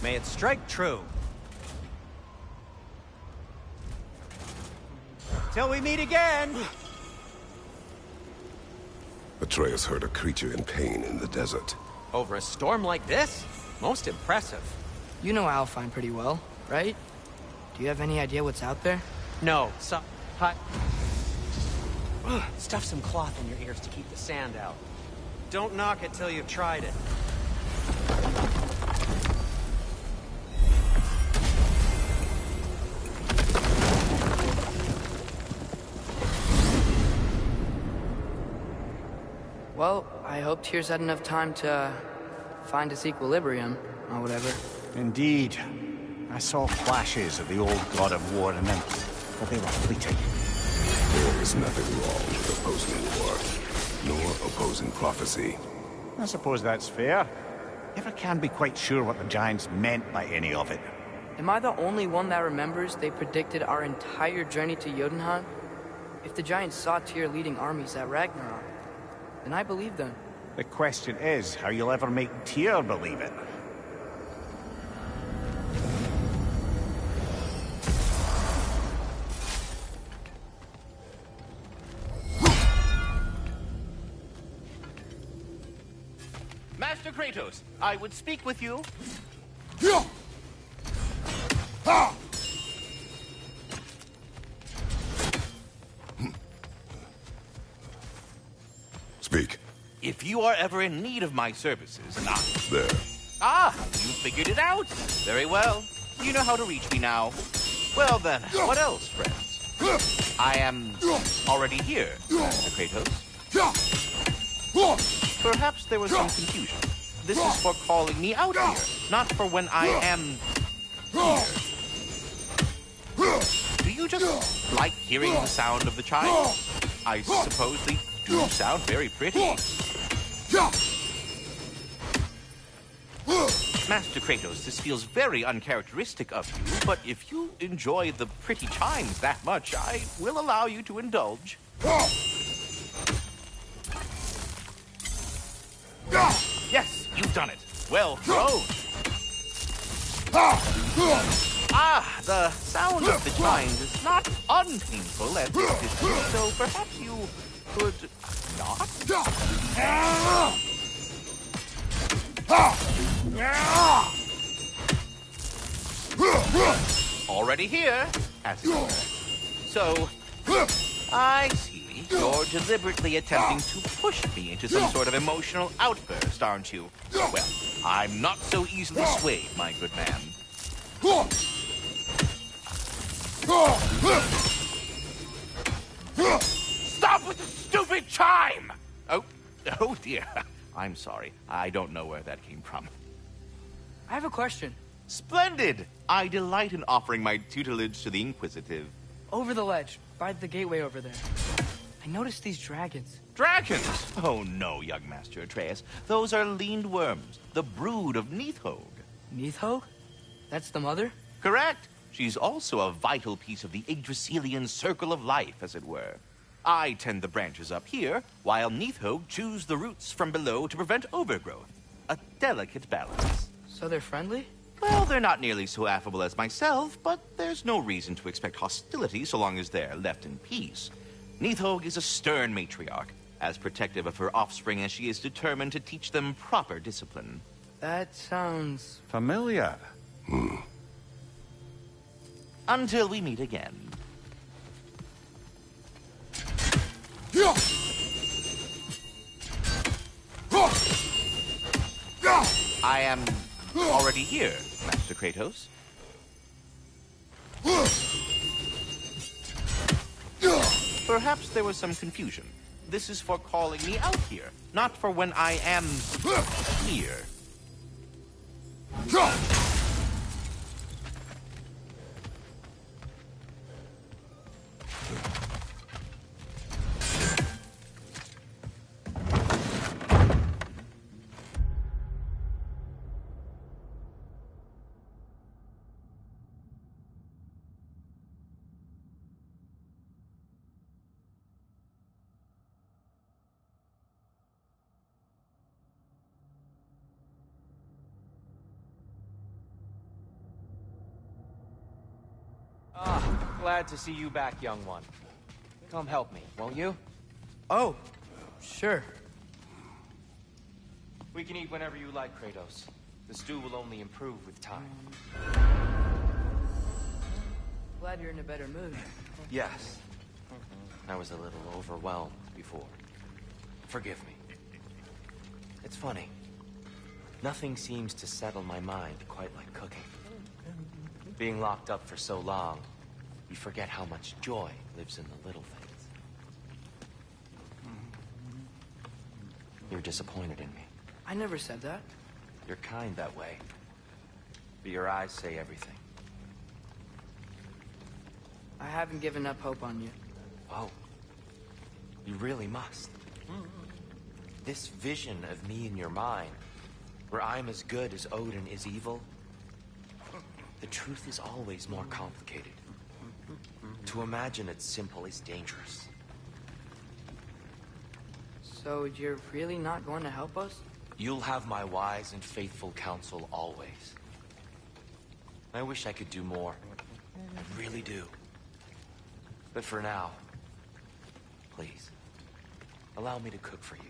Speaker 3: May it strike true. Till we meet again!
Speaker 6: Atreus heard a creature in pain in the desert.
Speaker 3: Over a storm like this? Most impressive.
Speaker 2: You know Alfheim pretty well, right? Do you have any idea what's out there?
Speaker 1: No, hi. Stuff some cloth in your ears to keep the sand out. Don't knock it till you've tried it.
Speaker 2: Well, I hope Tyr's had enough time to find his equilibrium, or whatever.
Speaker 8: Indeed. I saw flashes of the old god of war in them, but they were fleeting.
Speaker 6: There is nothing wrong with opposing war, nor opposing prophecy.
Speaker 8: I suppose that's fair. Never can be quite sure what the Giants meant by any of it.
Speaker 2: Am I the only one that remembers they predicted our entire journey to Jotunheim? If the Giants saw Tyr leading armies at Ragnarok, then I believe them.
Speaker 8: The question is how you'll ever make Tyr believe it.
Speaker 11: Master Kratos, I would speak with you.
Speaker 6: Speak.
Speaker 11: If you are ever in need of my services,
Speaker 6: There.
Speaker 11: you figured it out. Very well. You know how to reach me now. Well then, what else, friends? I am already here, Master Kratos. Perhaps there was some confusion. This is for calling me out here, not for when I am here. Do you just like hearing the sound of the chime? I suppose they do sound very pretty. Master Kratos, this feels very uncharacteristic of you, but if you enjoy the pretty chimes that much, I will allow you to indulge. Yes, you've done it. Well thrown. The sound of the chimes is not unpainful at this distance, so perhaps you could not? Already here, as it were. So, I see. You're deliberately attempting to push me into some sort of emotional outburst, aren't you? Well, I'm not so easily swayed, my good man. Stop with the stupid chime! Oh dear. I'm sorry. I don't know where that came from.
Speaker 2: I have a question.
Speaker 11: Splendid! I delight in offering my tutelage to the inquisitive.
Speaker 2: Over the ledge, by the gateway over there. I noticed these dragons.
Speaker 11: Dragons? Oh no, young Master Atreus. Those are leaned worms, the brood of Nidhogg.
Speaker 2: Nidhogg? That's the mother?
Speaker 11: Correct. She's also a vital piece of the Yggdrasilian circle of life, as it were. I tend the branches up here, while Nidhogg chews the roots from below to prevent overgrowth. A delicate balance.
Speaker 2: So they're friendly?
Speaker 11: Well, they're not nearly so affable as myself, but there's no reason to expect hostility so long as they're left in peace. Nidhogg is a stern matriarch, as protective of her offspring as she is determined to teach them proper discipline.
Speaker 2: That sounds...
Speaker 8: familiar.
Speaker 11: Until we meet again. I am already here, Master Kratos. Perhaps there was some confusion. This is for calling me out here, not for when I am here.
Speaker 7: Glad to see you back, young one. Come help me, won't you?
Speaker 2: Oh, sure.
Speaker 7: We can eat whenever you like, Kratos. The stew will only improve with time.
Speaker 2: glad you're in a better mood.
Speaker 7: Yes. I was a little overwhelmed before. Forgive me. It's funny. Nothing seems to settle my mind quite like cooking. Being locked up for so long, you forget how much joy lives in the little things. You're disappointed in me.
Speaker 2: I never said that.
Speaker 7: You're kind that way. But your eyes say everything.
Speaker 2: I haven't given up hope on you.
Speaker 7: Oh. You really must. This vision of me in your mind, where I'm as good as Odin is evil, the truth is always more complicated. To imagine it's simple is dangerous.
Speaker 2: So you're really not going to help us?
Speaker 7: You'll have my wise and faithful counsel always. I wish I could do more. I really do. But for now, please, allow me to cook for you.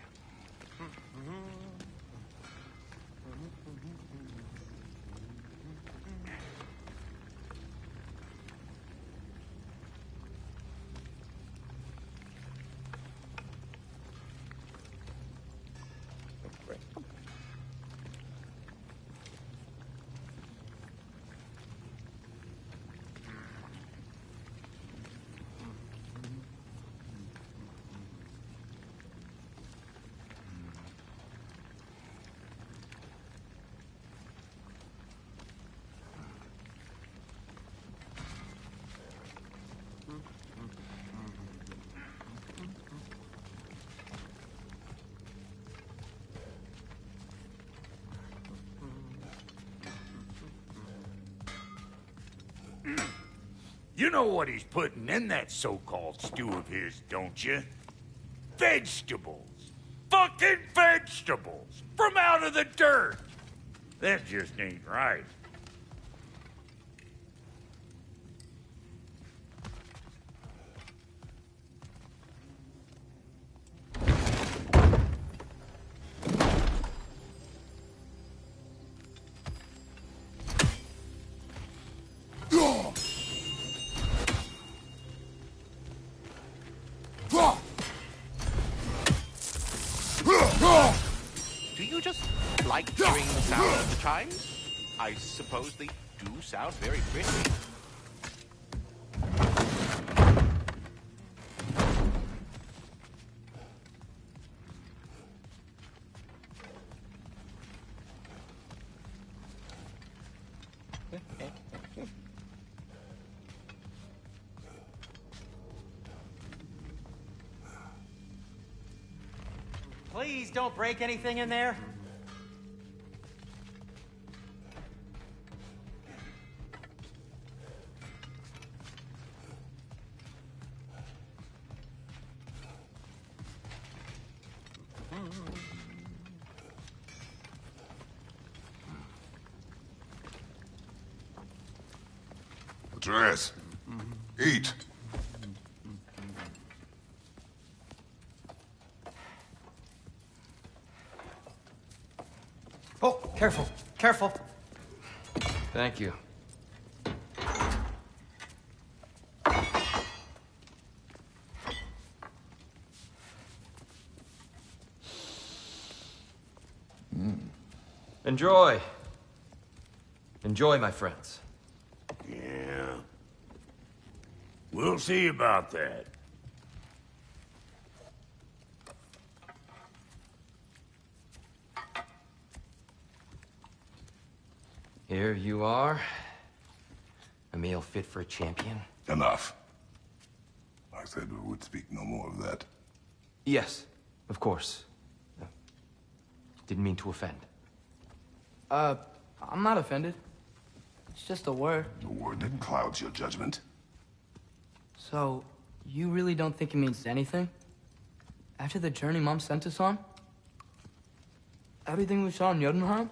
Speaker 9: You know what he's putting in that so-called stew of his, don't you? Vegetables. Fucking vegetables! From out of the dirt! That just ain't right.
Speaker 11: Do you just like hearing the sound of the chimes? I suppose they do sound very pretty.
Speaker 1: Please don't break anything in there.
Speaker 6: Atreus, eat.
Speaker 1: Oh, careful, careful.
Speaker 7: Thank you. Enjoy. Enjoy, my friends.
Speaker 9: Yeah. We'll see about that.
Speaker 7: Here you are. A meal fit for a champion.
Speaker 6: Enough. I said we would speak no more of that.
Speaker 7: Yes, of course. Didn't mean to offend.
Speaker 2: I'm not offended. It's just a word.
Speaker 6: A word that clouds your judgment.
Speaker 2: So, you really don't think it means anything? After the journey Mom sent us on? Everything we saw in Jotunheim?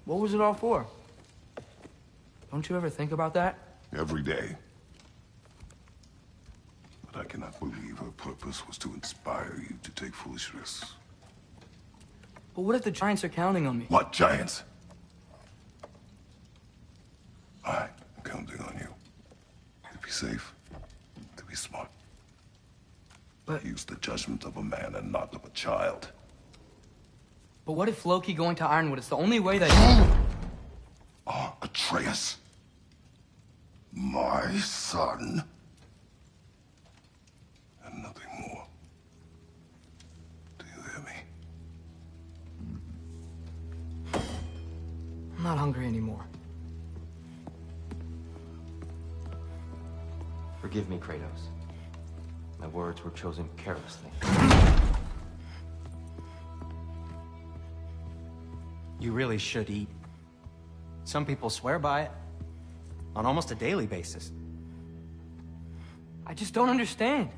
Speaker 2: What was it all for? Don't you ever think about that?
Speaker 6: Every day. But I cannot believe her purpose was to inspire you to take foolish risks.
Speaker 2: But what if the giants are counting on me?
Speaker 6: What giants? I'm counting on you. safe, to be smart.
Speaker 10: But...
Speaker 6: Use the judgment of a man and not of a child.
Speaker 10: But what if Loki going to Ironwood is the only way that...
Speaker 6: Atreus. My son. And nothing more. Do you hear me?
Speaker 10: I'm not hungry anymore.
Speaker 7: Forgive me, Kratos. My words were chosen carelessly.
Speaker 3: You really should eat. Some people swear by it. On almost a daily basis.
Speaker 10: I just don't understand.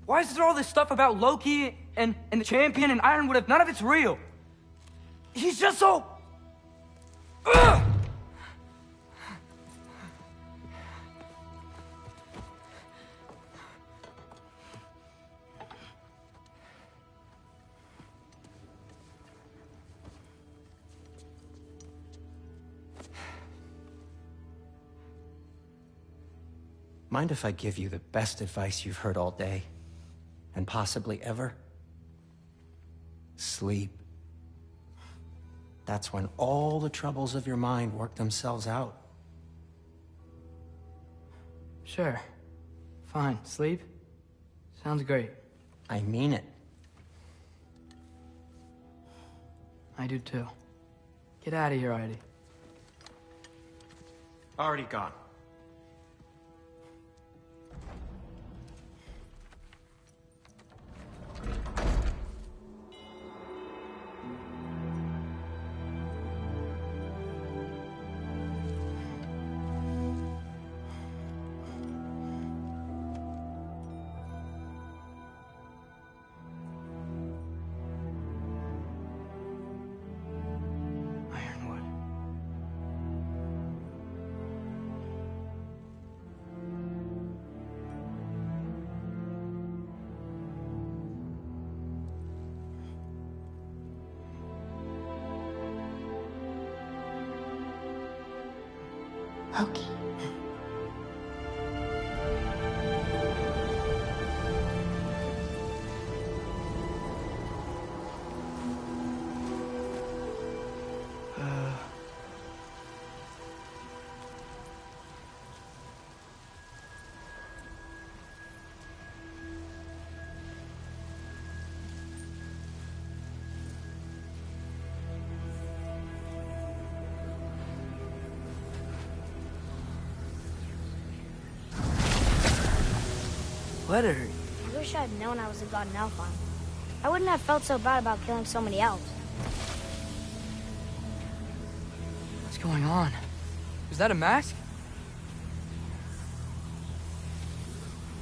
Speaker 10: Why is there all this stuff about Loki and the champion and Ironwood if none of it's real? He's just so... Ugh!
Speaker 3: Mind if I give you the best advice you've heard all day? And possibly ever? Sleep. That's when all the troubles of your mind work themselves out.
Speaker 10: Sure. Fine. Sleep? Sounds great.
Speaker 3: I mean it.
Speaker 10: I do too. Get out of here, Heidi.
Speaker 3: Already gone.
Speaker 14: Loki.
Speaker 10: Let her.
Speaker 14: I wish I'd known I was a god in Alfheim. I wouldn't have felt so bad about killing so many elves.
Speaker 10: What's going on? Is that a mask?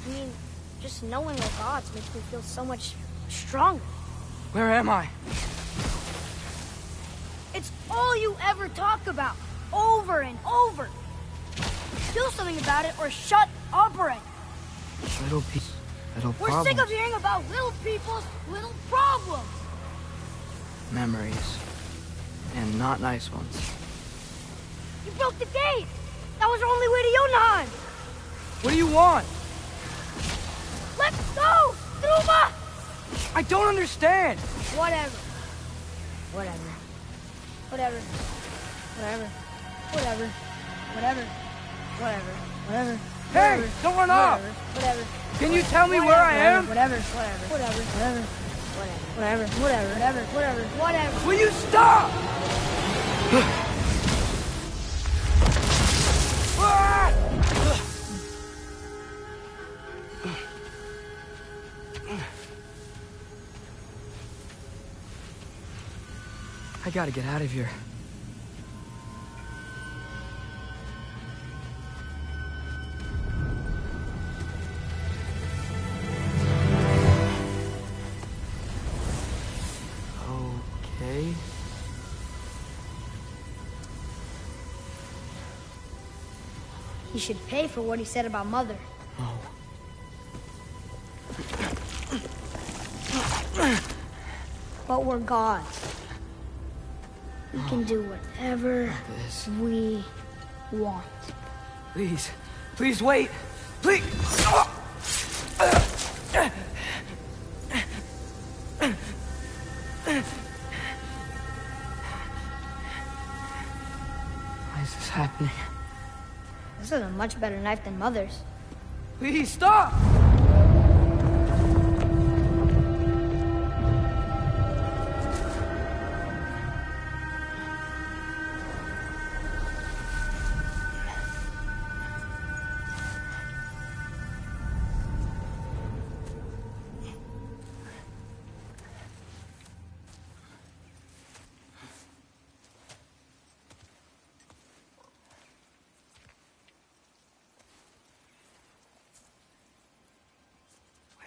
Speaker 14: I mean, just knowing we're gods makes me feel so much stronger.
Speaker 10: Where am I?
Speaker 14: It's all you ever talk about, over and over. Do something about it or shut up already.
Speaker 10: Little piece, little
Speaker 14: We're
Speaker 10: problems.
Speaker 14: sick of hearing about little people's little problems.
Speaker 10: Memories. And not nice ones.
Speaker 14: You broke the gate. That was our only way to Jotunheim.
Speaker 10: What do you want?
Speaker 14: Let's go, Duma!
Speaker 10: I don't understand.
Speaker 14: Whatever. Whatever. Whatever. Whatever. Whatever. Whatever. Whatever. Whatever.
Speaker 10: Hey, don't run off!
Speaker 14: Whatever.
Speaker 10: Can you tell me where I am?
Speaker 14: Whatever. Whatever. Whatever. Whatever. Whatever. Whatever. Whatever. Whatever. Whatever.
Speaker 10: Will you stop? I gotta get out of here. Okay.
Speaker 14: He should pay for what he said about Mother.
Speaker 10: Oh.
Speaker 14: But we're gods. We can do whatever we want.
Speaker 10: Please. Please wait. Please! Why is this happening?
Speaker 14: This is a much better knife than Mother's.
Speaker 10: Please stop!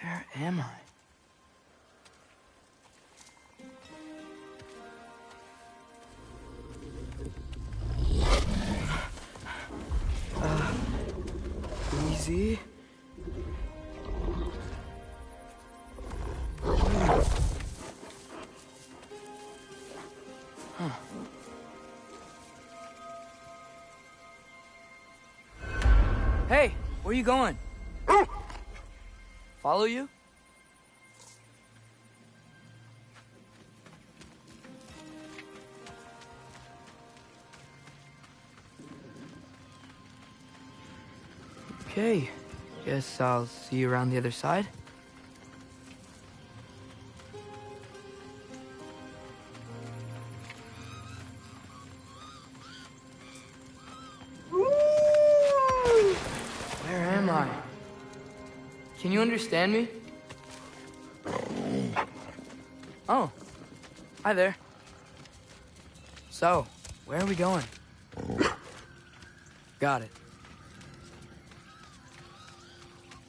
Speaker 10: Where am I? Easy. Huh. Hey, where are you going? Follow you? Okay, guess I'll see you around the other side. Where am I? Can you understand me? Oh, hi there. So, where are we going? Got it.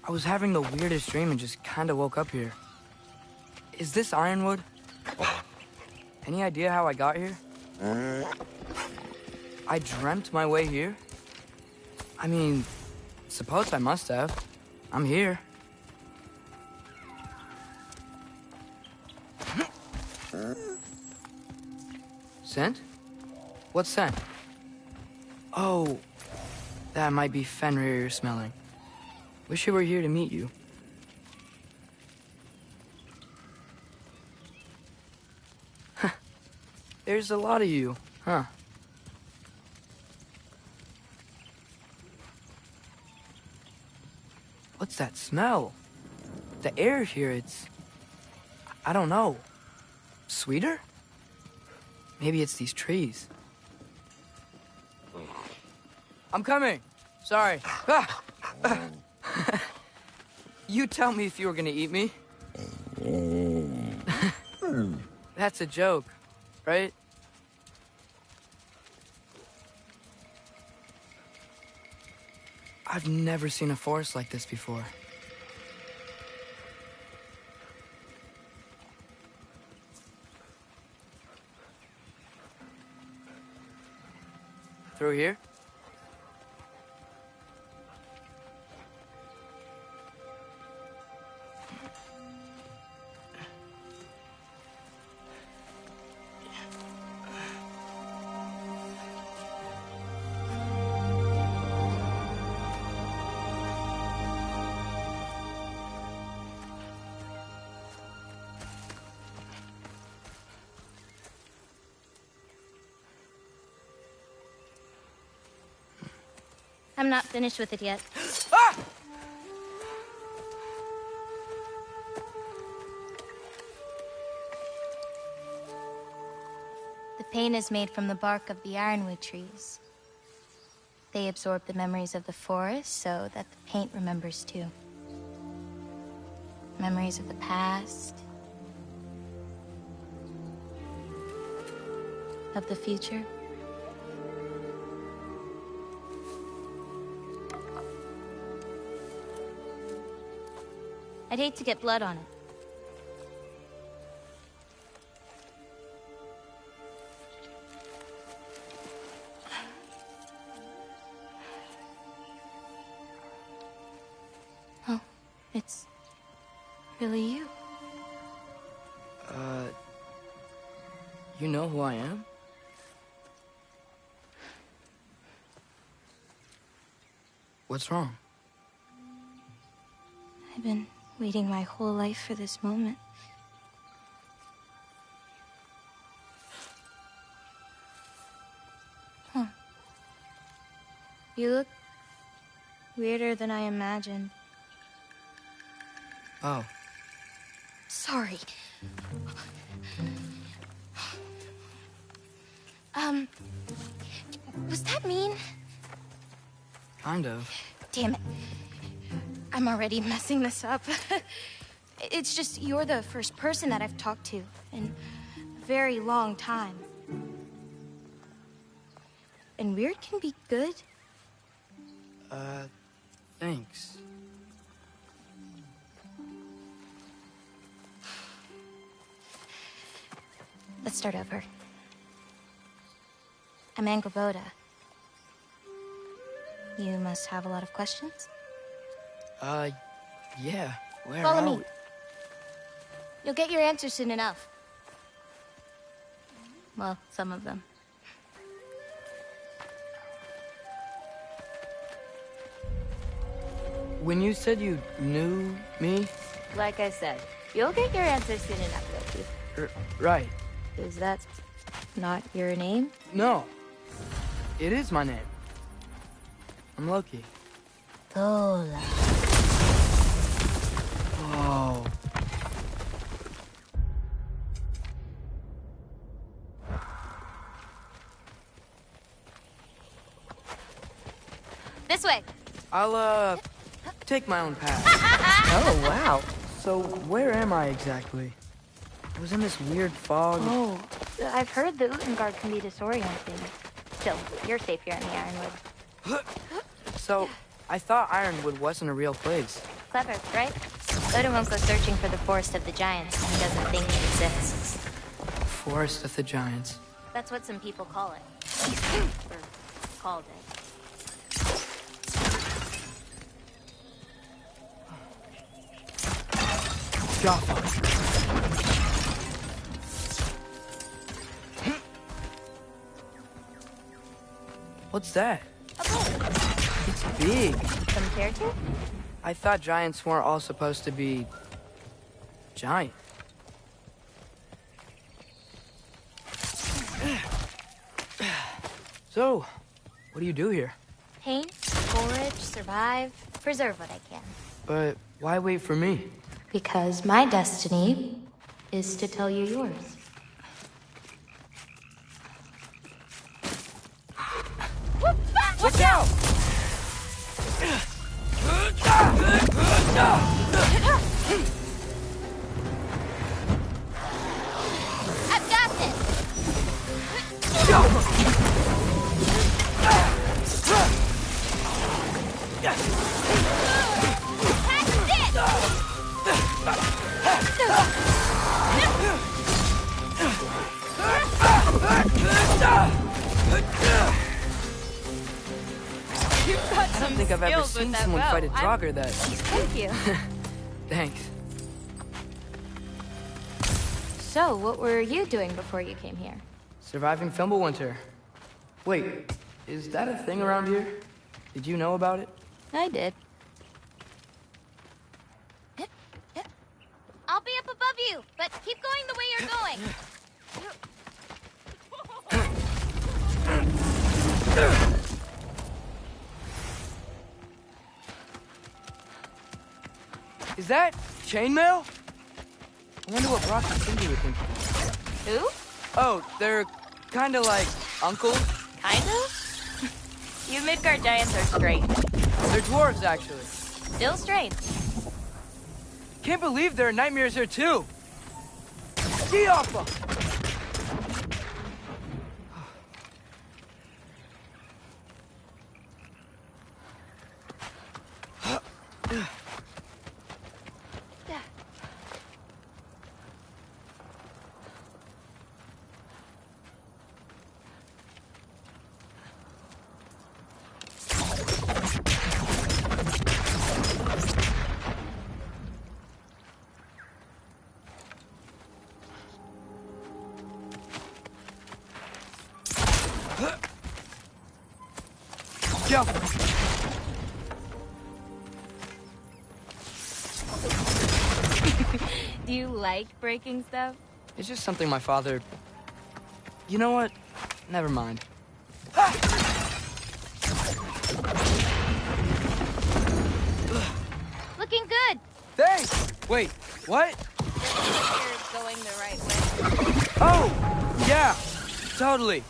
Speaker 10: I was having the weirdest dream and just kinda woke up here. Is this Ironwood? Any idea how I got here? I dreamt my way here? I mean, suppose I must have. I'm here. Scent? What scent? Oh, that might be Fenrir you're smelling. Wish I were here to meet you. There's a lot of you, huh? What's that smell? The air here, I don't know. Sweeter? Maybe it's these trees. I'm coming. Sorry. You tell me if you were gonna eat me. That's a joke, right? I've never seen a forest like this before. Through here?
Speaker 15: I'm not finished with it yet.
Speaker 10: Ah!
Speaker 15: The paint is made from the bark of the ironwood trees. They absorb the memories of the forest so that the paint remembers too. Memories of the past, of the future. I'd hate to get blood on it. Oh, it's really you.
Speaker 2: You know who I am? What's wrong?
Speaker 15: I've been waiting my whole life for this moment. Huh. You look weirder than I imagined.
Speaker 2: Oh.
Speaker 15: Sorry. Was that mean?
Speaker 2: Kind of.
Speaker 15: Damn it. I'm already messing this up. It's just you're the first person that I've talked to in a very long time. And weird can be good.
Speaker 2: Thanks.
Speaker 15: Let's start over. I'm Angrboda. You must have a lot of questions?
Speaker 2: Yeah. Where
Speaker 15: Follow
Speaker 2: are
Speaker 15: me.
Speaker 2: we?
Speaker 15: You'll get your answers soon enough. Well, some of them.
Speaker 2: When you said you knew me?
Speaker 15: Like I said, you'll get your answers soon enough, Loki.
Speaker 2: Right.
Speaker 15: Is that not your name?
Speaker 2: No. It is my name. I'm Loki.
Speaker 15: Lola.
Speaker 2: Whoa.
Speaker 15: This way.
Speaker 2: I'll, take my own path.
Speaker 15: Oh, wow.
Speaker 2: So, where am I exactly? I was in this weird fog.
Speaker 15: Oh, I've heard the Utengard can be disorienting. Still, you're safe here in the Ironwood.
Speaker 2: So, I thought Ironwood wasn't a real place.
Speaker 15: Clever, right? Odin won't go searching for the Forest of the Giants when he doesn't think it exists.
Speaker 2: Forest of the Giants.
Speaker 15: That's what some people call it. Or called it.
Speaker 2: Jaffa. What's that?
Speaker 15: A boat.
Speaker 2: It's big.
Speaker 15: Compared to?
Speaker 2: I thought giants weren't all supposed to be giant. So, what do you do here?
Speaker 15: Paint, forage, survive, preserve what I can.
Speaker 2: But why wait for me?
Speaker 15: Because my destiny is to tell you yours.
Speaker 2: Watch out!
Speaker 15: I've got this!
Speaker 2: I don't think I've ever seen someone fight a Draugr that...
Speaker 15: Thank you.
Speaker 2: Thanks.
Speaker 15: So, what were you doing before you came here?
Speaker 2: Surviving Fimbulwinter. Wait, is that a thing around here? Did you know about it?
Speaker 15: I did. I'll be up above you, but keep going the way you're going.
Speaker 2: Is that chainmail? I wonder what Brock and Cindy would think.
Speaker 15: Who?
Speaker 2: Oh, they're kind of like uncles.
Speaker 15: Kind of? You Midgard giants are strange.
Speaker 2: They're dwarves, actually.
Speaker 15: Still strange.
Speaker 2: Can't believe there are nightmares here, too. Ski Alpha!
Speaker 15: Do you like breaking stuff?
Speaker 2: It's just something my father... You know what? Never mind.
Speaker 15: Looking good.
Speaker 2: Thanks! Wait, what?
Speaker 15: You're going the right way.
Speaker 2: Oh! Yeah! Totally.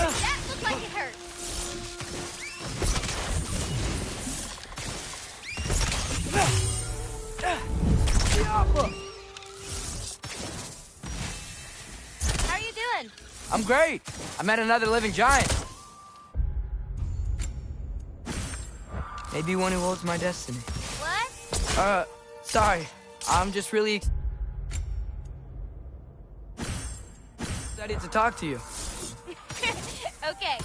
Speaker 15: That looked like it hurt. How are you doing?
Speaker 2: I'm great. I met another living giant. Maybe one who holds my destiny.
Speaker 15: What?
Speaker 2: Sorry. I'm just really excited to talk to you.
Speaker 15: Okay.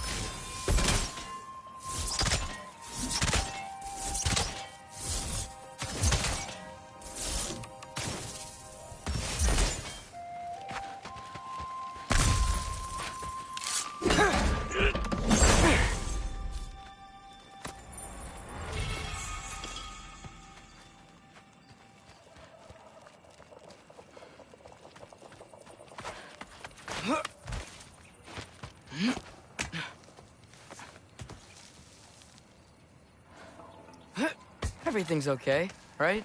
Speaker 2: Everything's okay, right?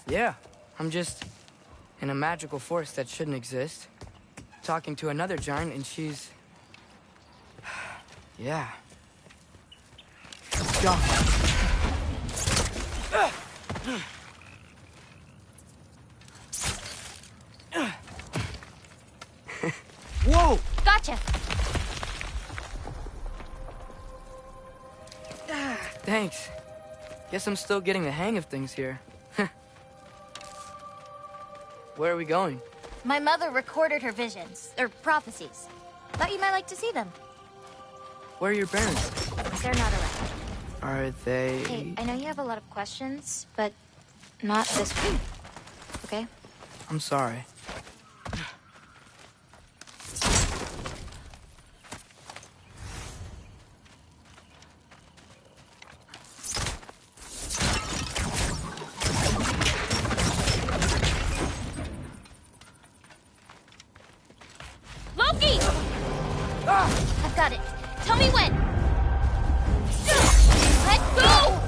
Speaker 2: Yeah, I'm just in a magical forest that shouldn't exist. Talking to another giant and she's... Yeah. Go. Whoa!
Speaker 15: Gotcha.
Speaker 2: Thanks. Guess I'm still getting the hang of things here. Where are we going?
Speaker 15: My mother recorded her visions, or prophecies. Thought you might like to see them.
Speaker 2: Where are your parents?
Speaker 15: They're not around.
Speaker 2: Are they...
Speaker 15: Hey, I know you have a lot of questions, but not this one. Okay?
Speaker 2: I'm sorry.
Speaker 15: Loki! I've got it. Tell me when. Let go!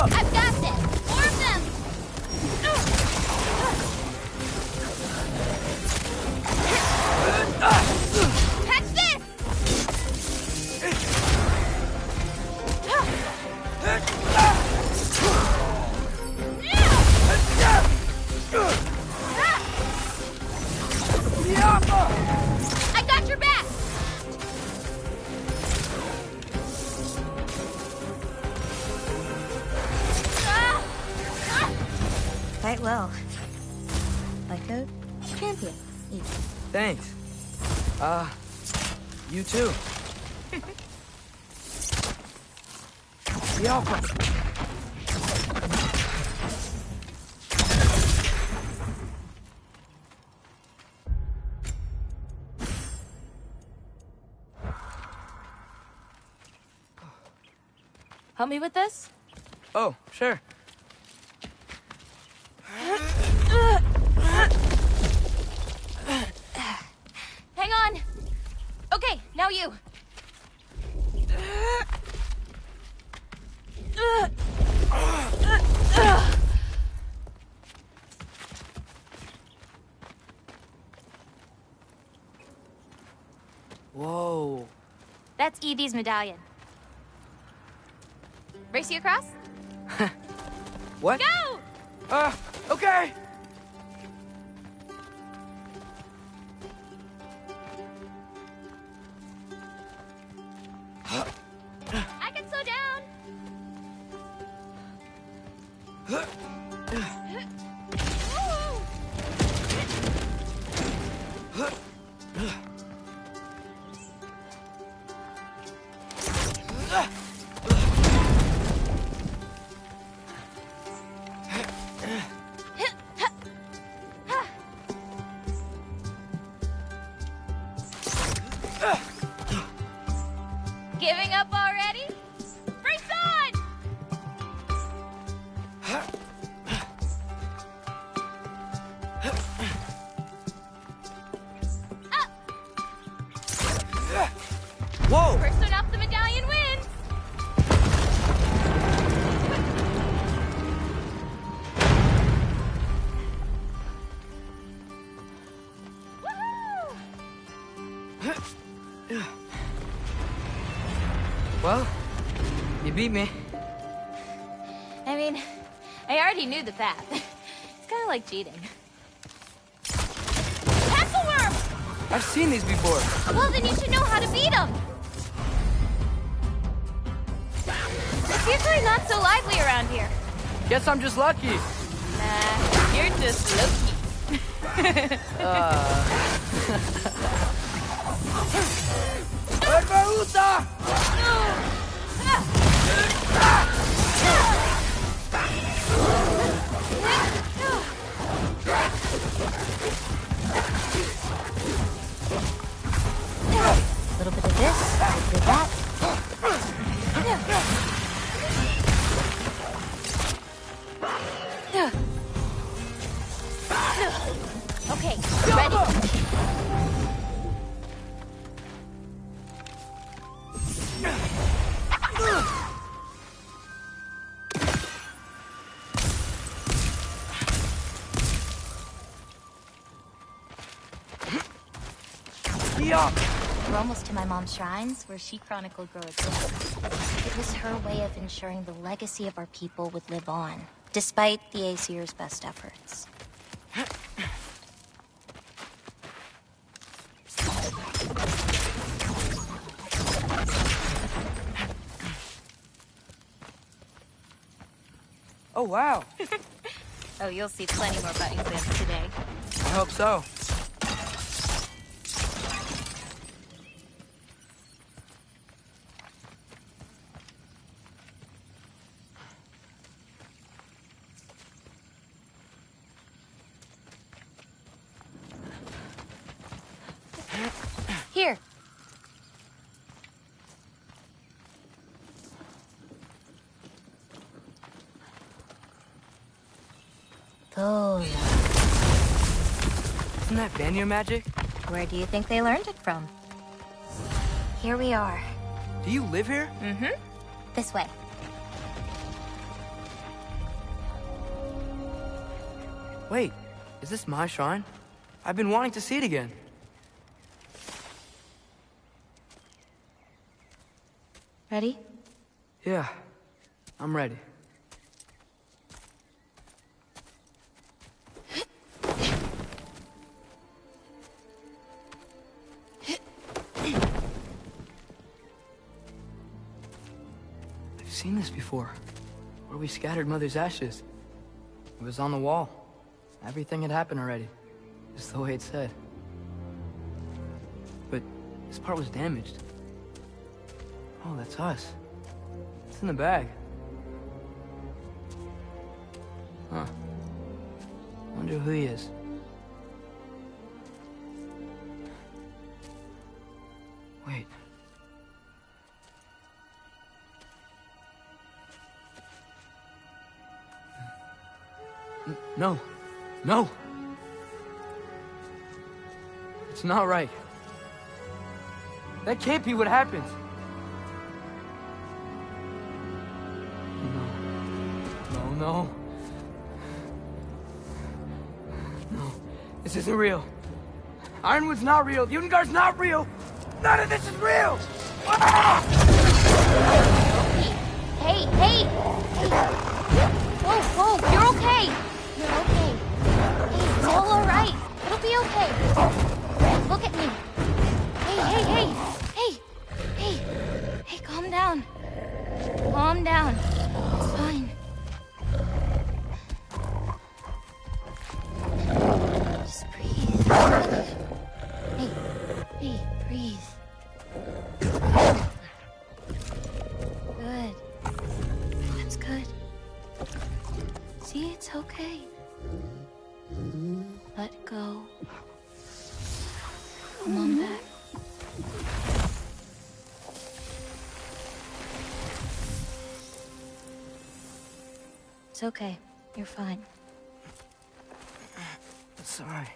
Speaker 15: I've got this. More of them. Catch this! I got your back! Quite well. Like a champion.
Speaker 2: Thanks. You too.
Speaker 15: Help me with this?
Speaker 2: Oh, sure.
Speaker 15: Hang on. Okay, now you.
Speaker 2: Whoa.
Speaker 15: That's Evie's medallion. Race you across?
Speaker 2: What?
Speaker 15: Go!
Speaker 2: Okay.
Speaker 15: I can slow down. Giving up already? Brakes on!
Speaker 10: Whoa!
Speaker 15: First one off the medallion wins! Woohoo!
Speaker 10: Well, you beat me.
Speaker 15: I mean, I already knew the path. It's kind of like cheating. Tackle worm!
Speaker 10: I've seen these before.
Speaker 15: Well, then you should know how to beat them. It's usually not so lively around here.
Speaker 10: Guess I'm just lucky.
Speaker 15: Nah, you're just lucky.
Speaker 10: Barbaruta!
Speaker 15: A little bit of this, a little bit of that. Okay, ready.
Speaker 16: We're almost to my mom's shrines, where she chronicled Groa's life. It was her way of ensuring the legacy of our people would live on, despite the Aesir's best efforts.
Speaker 10: Oh, wow.
Speaker 16: Oh, you'll see plenty more button clips today.
Speaker 10: I hope so.
Speaker 16: Here. Tola.
Speaker 10: Isn't that Vanir magic?
Speaker 16: Where do you think they learned it from? Here we are.
Speaker 10: Do you live here?
Speaker 16: Mm-hmm. This way.
Speaker 10: Wait, is this my shrine? I've been wanting to see it again.
Speaker 16: Ready?
Speaker 10: Yeah, I'm ready. I've seen this before, where we scattered Mother's ashes. It was on the wall. Everything had happened already, just the way it said. But this part was damaged. Oh, that's us. It's in the bag. Huh. Wonder who he is. Wait. No. No! It's not right. That can't be what happened. No. No. This isn't real. Ironwood's not real. Udengar's not real. None of this is real! Ah!
Speaker 16: Hey! Whoa, you're okay! You're okay. Hey, it's all alright. It'll be okay. Look at me. Hey, calm
Speaker 15: Calm down. It's fine. Just breathe. Hey, breathe. Good. That's good. See, it's okay. Let go. Come on back. It's okay. You're fine.
Speaker 2: Sorry.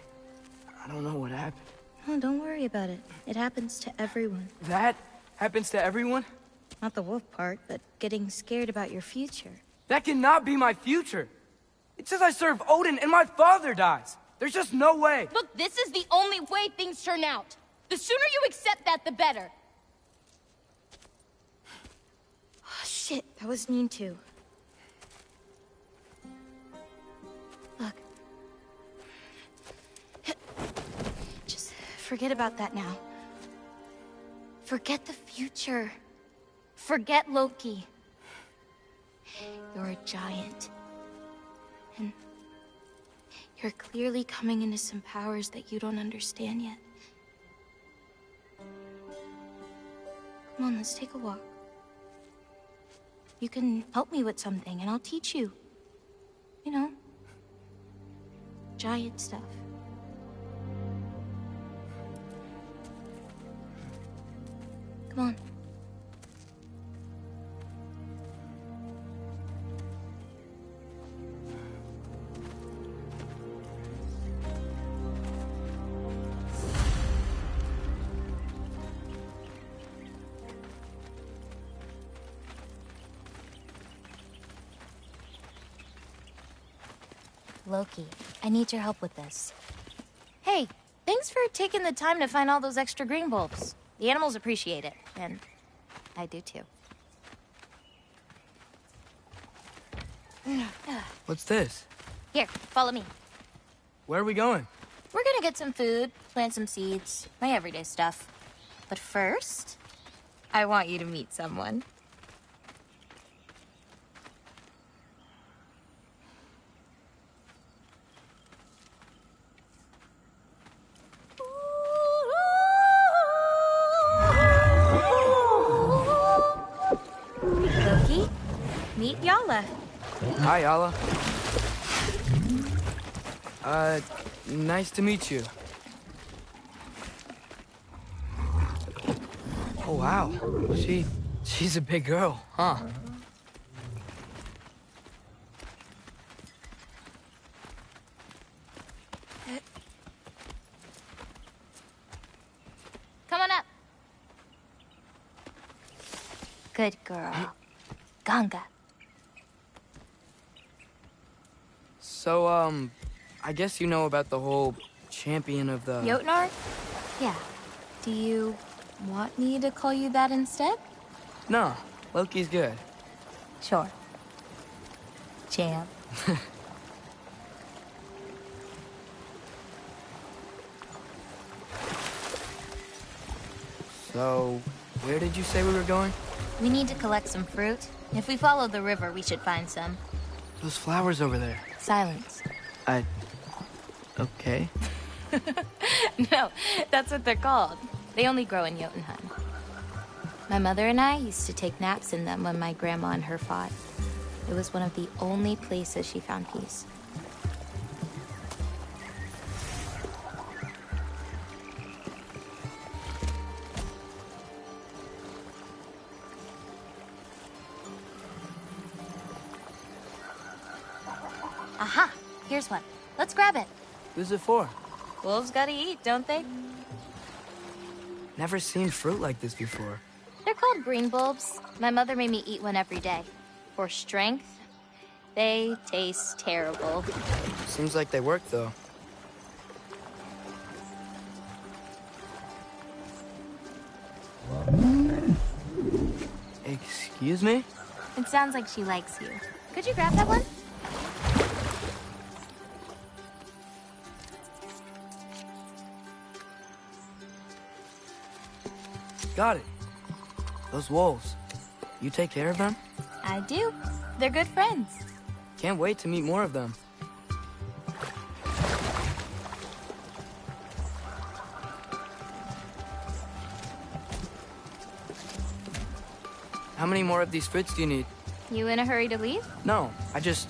Speaker 2: I don't know what happened.
Speaker 15: Oh, don't worry about it. It happens to everyone.
Speaker 2: That happens to everyone?
Speaker 15: Not the wolf part, but getting scared about your future.
Speaker 10: That cannot be my future. It says I serve Odin and my father dies. There's just no way.
Speaker 17: Look, this is the only way things turn out. The sooner you accept that, the better.
Speaker 15: Oh, shit, that was mean too. Look. Just forget about that now. Forget the future. Forget Loki. You're a giant. And you're clearly coming into some powers that you don't understand yet. Come on, let's take a walk. You can help me with something, and I'll teach you. You know, giant stuff. Come on.
Speaker 16: Loki, I need your help with this. Hey, thanks for taking the time to find all those extra green bulbs. The animals appreciate it, and I do too.
Speaker 2: What's this?
Speaker 16: Here, follow me.
Speaker 2: Where are we going?
Speaker 16: We're gonna get some food, plant some seeds, my everyday stuff. But first, I want you to meet someone. Loki, meet Yala.
Speaker 2: Hi, Yala. Nice to meet you. Oh, wow. She's a big girl, huh?
Speaker 16: Come on up. Good girl. Ganga.
Speaker 2: So, I guess you know about the whole champion of the...
Speaker 16: Jotnar? Yeah. Do you want me to call you that instead?
Speaker 2: No, Loki's good.
Speaker 16: Sure. Champ.
Speaker 2: So, where did you say we were going?
Speaker 16: We need to collect some fruit. If we follow the river, we should find some.
Speaker 2: Those flowers over there.
Speaker 16: Silence.
Speaker 2: Okay.
Speaker 16: No, that's what they're called. They only grow in Jotunheim. My mother and I used to take naps in them when my grandma and her fought. It was one of the only places she found peace. Aha! Here's one. Let's grab it.
Speaker 2: Who's it for?
Speaker 16: Wolves gotta eat, don't they?
Speaker 2: Never seen fruit like this before.
Speaker 16: They're called green bulbs. My mother made me eat one every day. For strength, they taste terrible.
Speaker 2: Seems like they work, though. Excuse me?
Speaker 16: It sounds like she likes you. Could you grab that one?
Speaker 2: Got it. Those wolves. You take care of them?
Speaker 16: I do. They're good friends.
Speaker 2: Can't wait to meet more of them. How many more of these fruits do you need?
Speaker 16: You in a hurry to leave?
Speaker 2: No, I just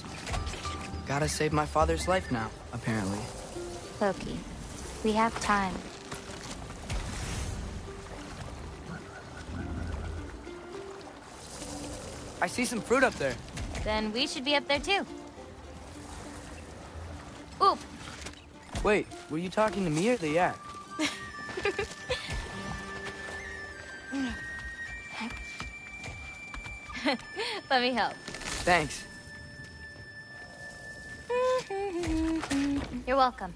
Speaker 2: gotta save my father's life now, apparently.
Speaker 16: Loki, we have time.
Speaker 2: I see some fruit up there.
Speaker 16: Then we should be up there too. Oop!
Speaker 2: Wait, were you talking to me or the yak?
Speaker 16: Let me help.
Speaker 2: Thanks.
Speaker 16: You're welcome.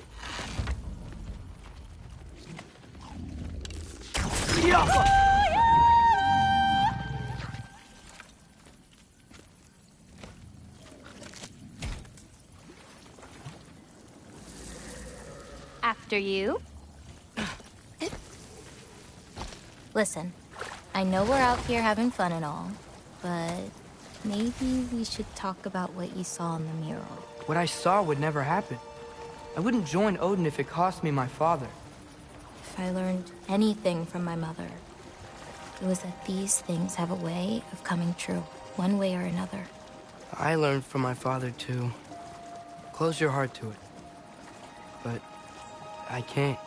Speaker 16: After you. Listen, I know we're out here having fun and all, but maybe we should talk about what you saw in the mural.
Speaker 2: What I saw would never happen. I wouldn't join Odin if it cost me my father.
Speaker 16: If I learned anything from my mother, it was that these things have a way of coming true, one way or another.
Speaker 2: I learned from my father too. Close your heart to it. But I can't.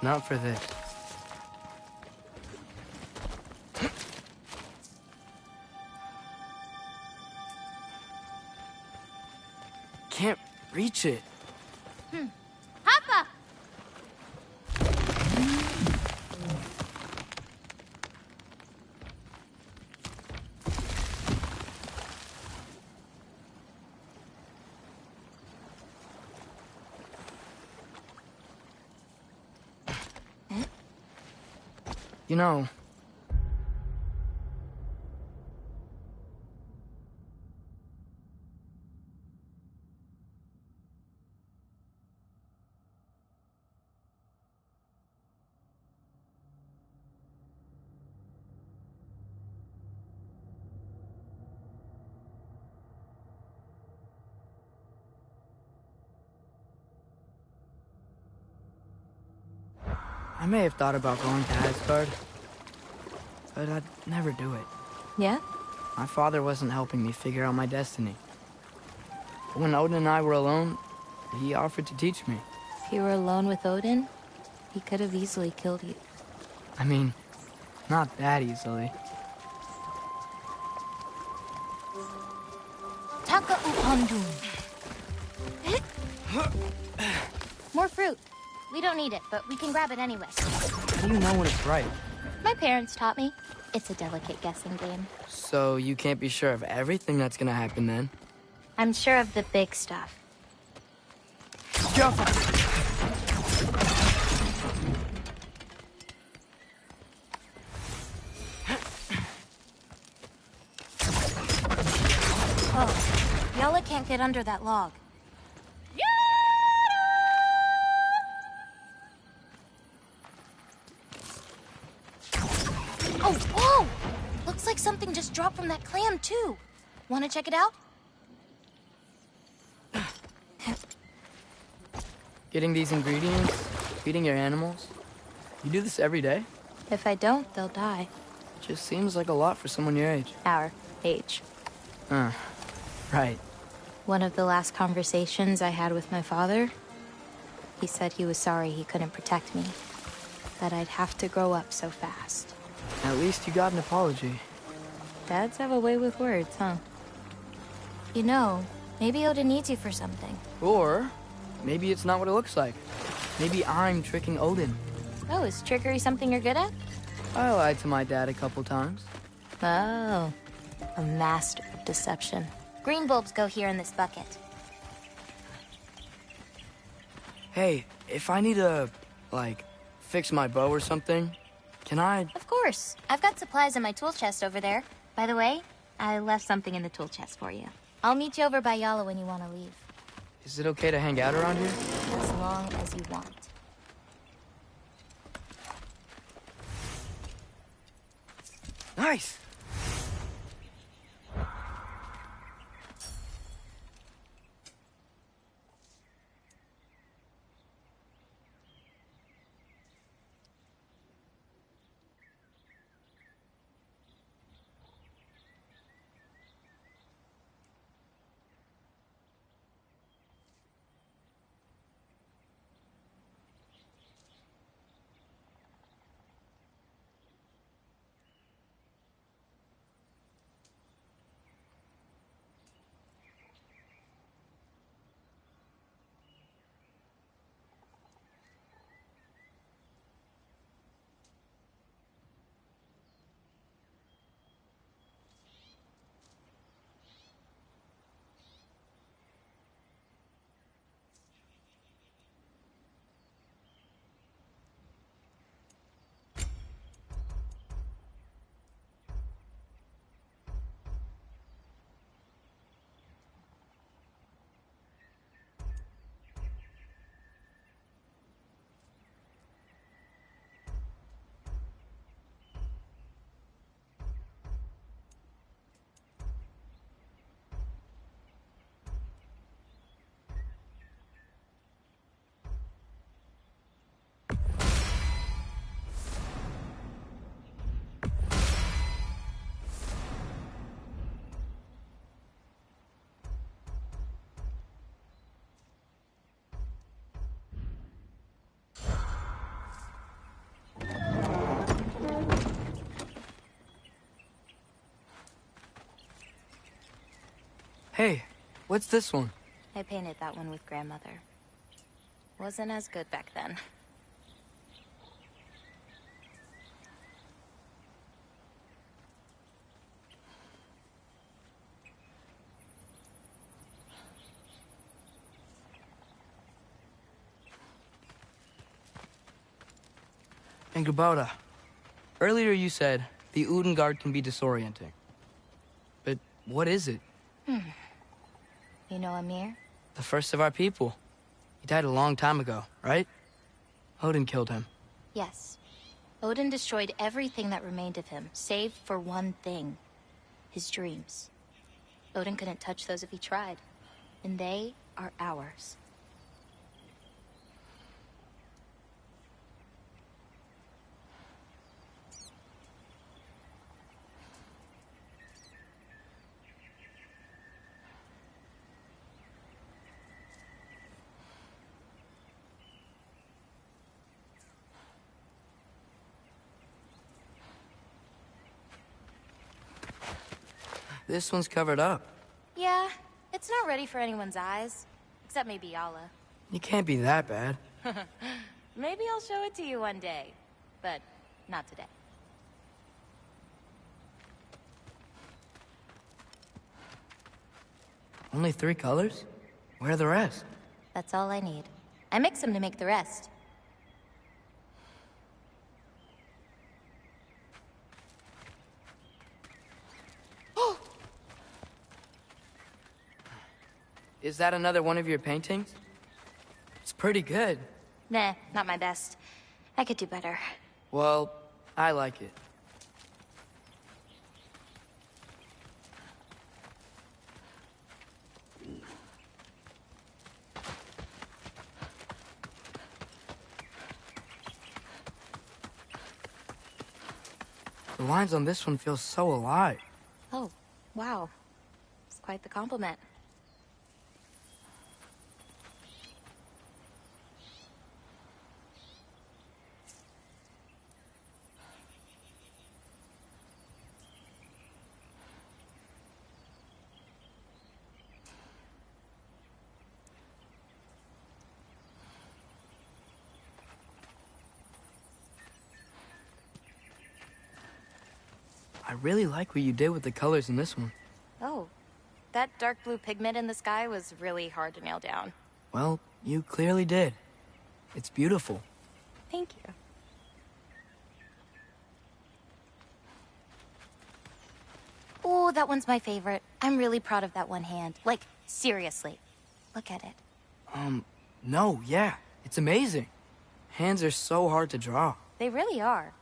Speaker 2: Not for this. Can't reach it.
Speaker 16: Hoppa!
Speaker 2: You know, I may have thought about going to Asgard, but I'd never do it.
Speaker 16: Yeah?
Speaker 2: My father wasn't helping me figure out my destiny. But when Odin and I were alone, he offered to teach me.
Speaker 16: If you were alone with Odin, he could have easily killed you.
Speaker 2: I mean, not that easily.
Speaker 16: Taka upandun. More fruit. We don't need it, but we can grab it anyway.
Speaker 2: How do you know when it's right?
Speaker 16: My parents taught me. It's a delicate guessing game.
Speaker 2: So you can't be sure of everything that's gonna happen then?
Speaker 16: I'm sure of the big stuff. Oh, Yala can't get under that log. Oh, whoa! Looks like something just dropped from that clam, too. Want to check it out?
Speaker 2: Getting these ingredients, feeding your animals. You do this every day?
Speaker 16: If I don't, they'll die.
Speaker 2: Just seems like a lot for someone your age.
Speaker 16: Our age.
Speaker 2: Right.
Speaker 16: One of the last conversations I had with my father, he said he was sorry he couldn't protect me. That I'd have to grow up so fast.
Speaker 2: At least you got an apology.
Speaker 16: Dads have a way with words, huh? You know, maybe Odin needs you for something.
Speaker 2: Or maybe it's not what it looks like. Maybe I'm tricking Odin.
Speaker 16: Oh, is trickery something you're good at?
Speaker 2: I lied to my dad a couple times.
Speaker 16: Oh, a master of deception. Green bulbs go here in this bucket.
Speaker 2: Hey, if I need to, like, fix my bow or something, can I?
Speaker 16: Of course. I've got supplies in my tool chest over there. By the way, I left something in the tool chest for you. I'll meet you over by Yala when you want to leave.
Speaker 2: Is it okay to hang out around here?
Speaker 16: As long as you want.
Speaker 2: Nice! Hey, what's this one?
Speaker 16: I painted that one with grandmother. Wasn't as good back then.
Speaker 2: And Kubota, earlier you said the Udengard can be disorienting. But what is it?
Speaker 16: You know Amir?
Speaker 2: The first of our people. He died a long time ago, right? Odin killed him.
Speaker 16: Yes. Odin destroyed everything that remained of him, save for one thing. His dreams. Odin couldn't touch those if he tried. And they are ours.
Speaker 2: This one's covered up.
Speaker 16: Yeah, it's not ready for anyone's eyes. Except maybe Yala.
Speaker 2: You can't be that bad.
Speaker 16: Maybe I'll show it to you one day. But not today.
Speaker 2: Only 3 colors? Where are the rest?
Speaker 16: That's all I need. I mix them to make the rest.
Speaker 2: Is that another one of your paintings? It's pretty good.
Speaker 16: Nah, not my best. I could do better.
Speaker 2: Well, I like it. The lines on this one feel so alive.
Speaker 16: Oh, wow. It's quite the compliment.
Speaker 2: I really like what you did with the colors in this one.
Speaker 16: Oh, that dark blue pigment in the sky was really hard to nail down.
Speaker 2: Well, you clearly did. It's beautiful.
Speaker 16: Thank you. Oh, that one's my favorite. I'm really proud of that one hand. Like, seriously. Look at it.
Speaker 2: No, yeah. It's amazing. Hands are so hard to draw.
Speaker 16: They really are.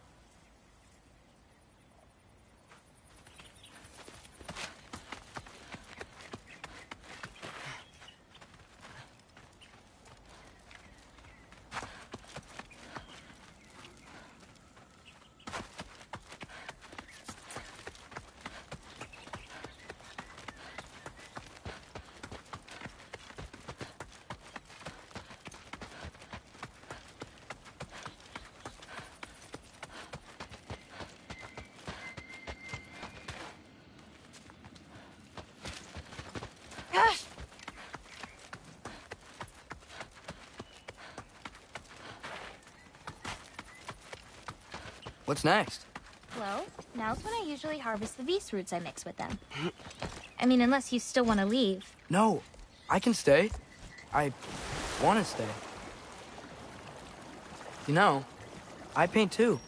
Speaker 2: What's next?
Speaker 16: Well, now's when I usually harvest the Vs roots I mix with them. I mean, unless you still want to leave.
Speaker 2: No, I can stay. I want to stay. You know, I paint too.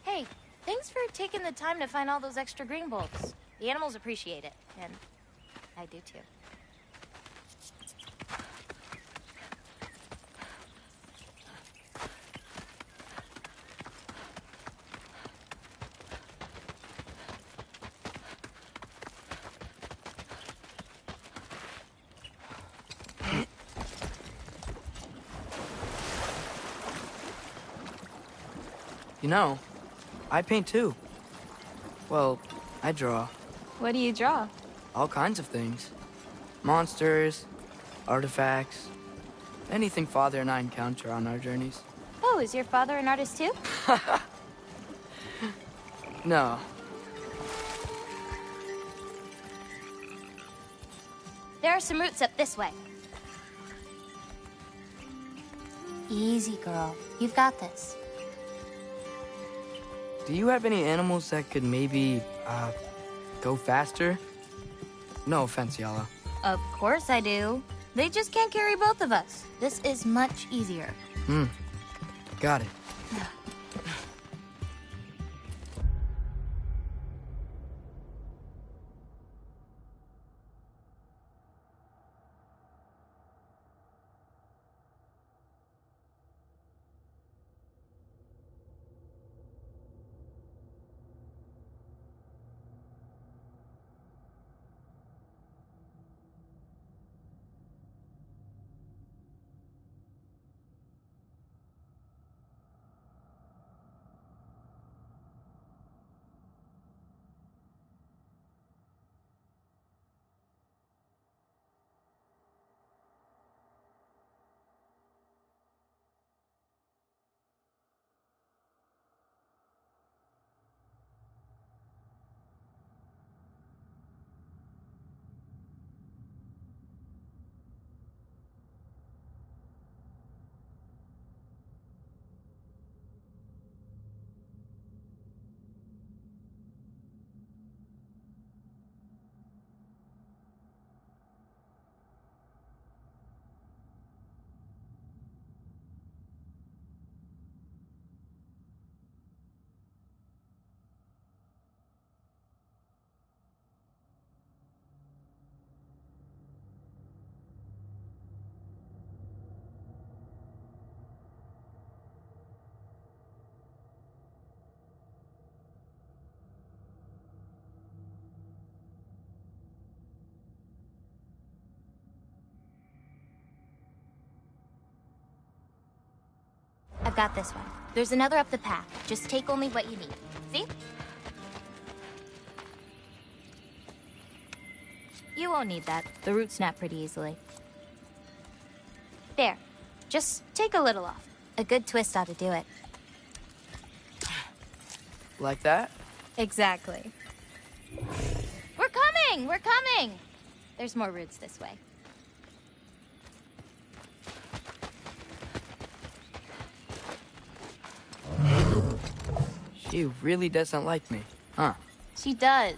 Speaker 16: Hey, thanks for taking the time to find all those extra green bulbs. The animals appreciate it, and I do too.
Speaker 2: You know, I paint too. Well, I draw.
Speaker 15: What do you draw?
Speaker 2: All kinds of things. Monsters, artifacts, anything Father and I encounter on our journeys.
Speaker 15: Oh, is your father an artist too?
Speaker 2: No.
Speaker 16: There are some roots up this way. Easy, girl. You've got this.
Speaker 2: Do you have any animals that could maybe, go faster? No offense, Yala.
Speaker 16: Of course I do. They just can't carry both of us. This is much easier.
Speaker 2: Got it.
Speaker 16: I've got this one. There's another up the path. Just take only what you need. See? You won't need that. The roots snap pretty easily. There. Just take a little off. A good twist ought to do it.
Speaker 2: Like that?
Speaker 16: Exactly. We're coming! We're coming! There's more roots this way.
Speaker 2: She really doesn't like me, huh?
Speaker 16: She does.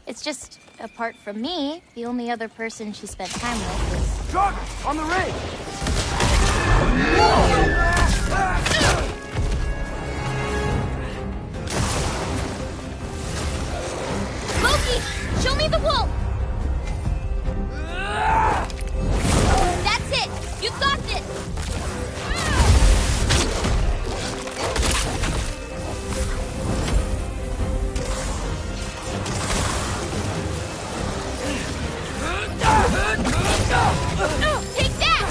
Speaker 16: It's just, apart from me, the only other person she spent time with was...
Speaker 12: Truck! On the rig!
Speaker 17: Loki! Show me the wolf! That's it! You got this! Take that!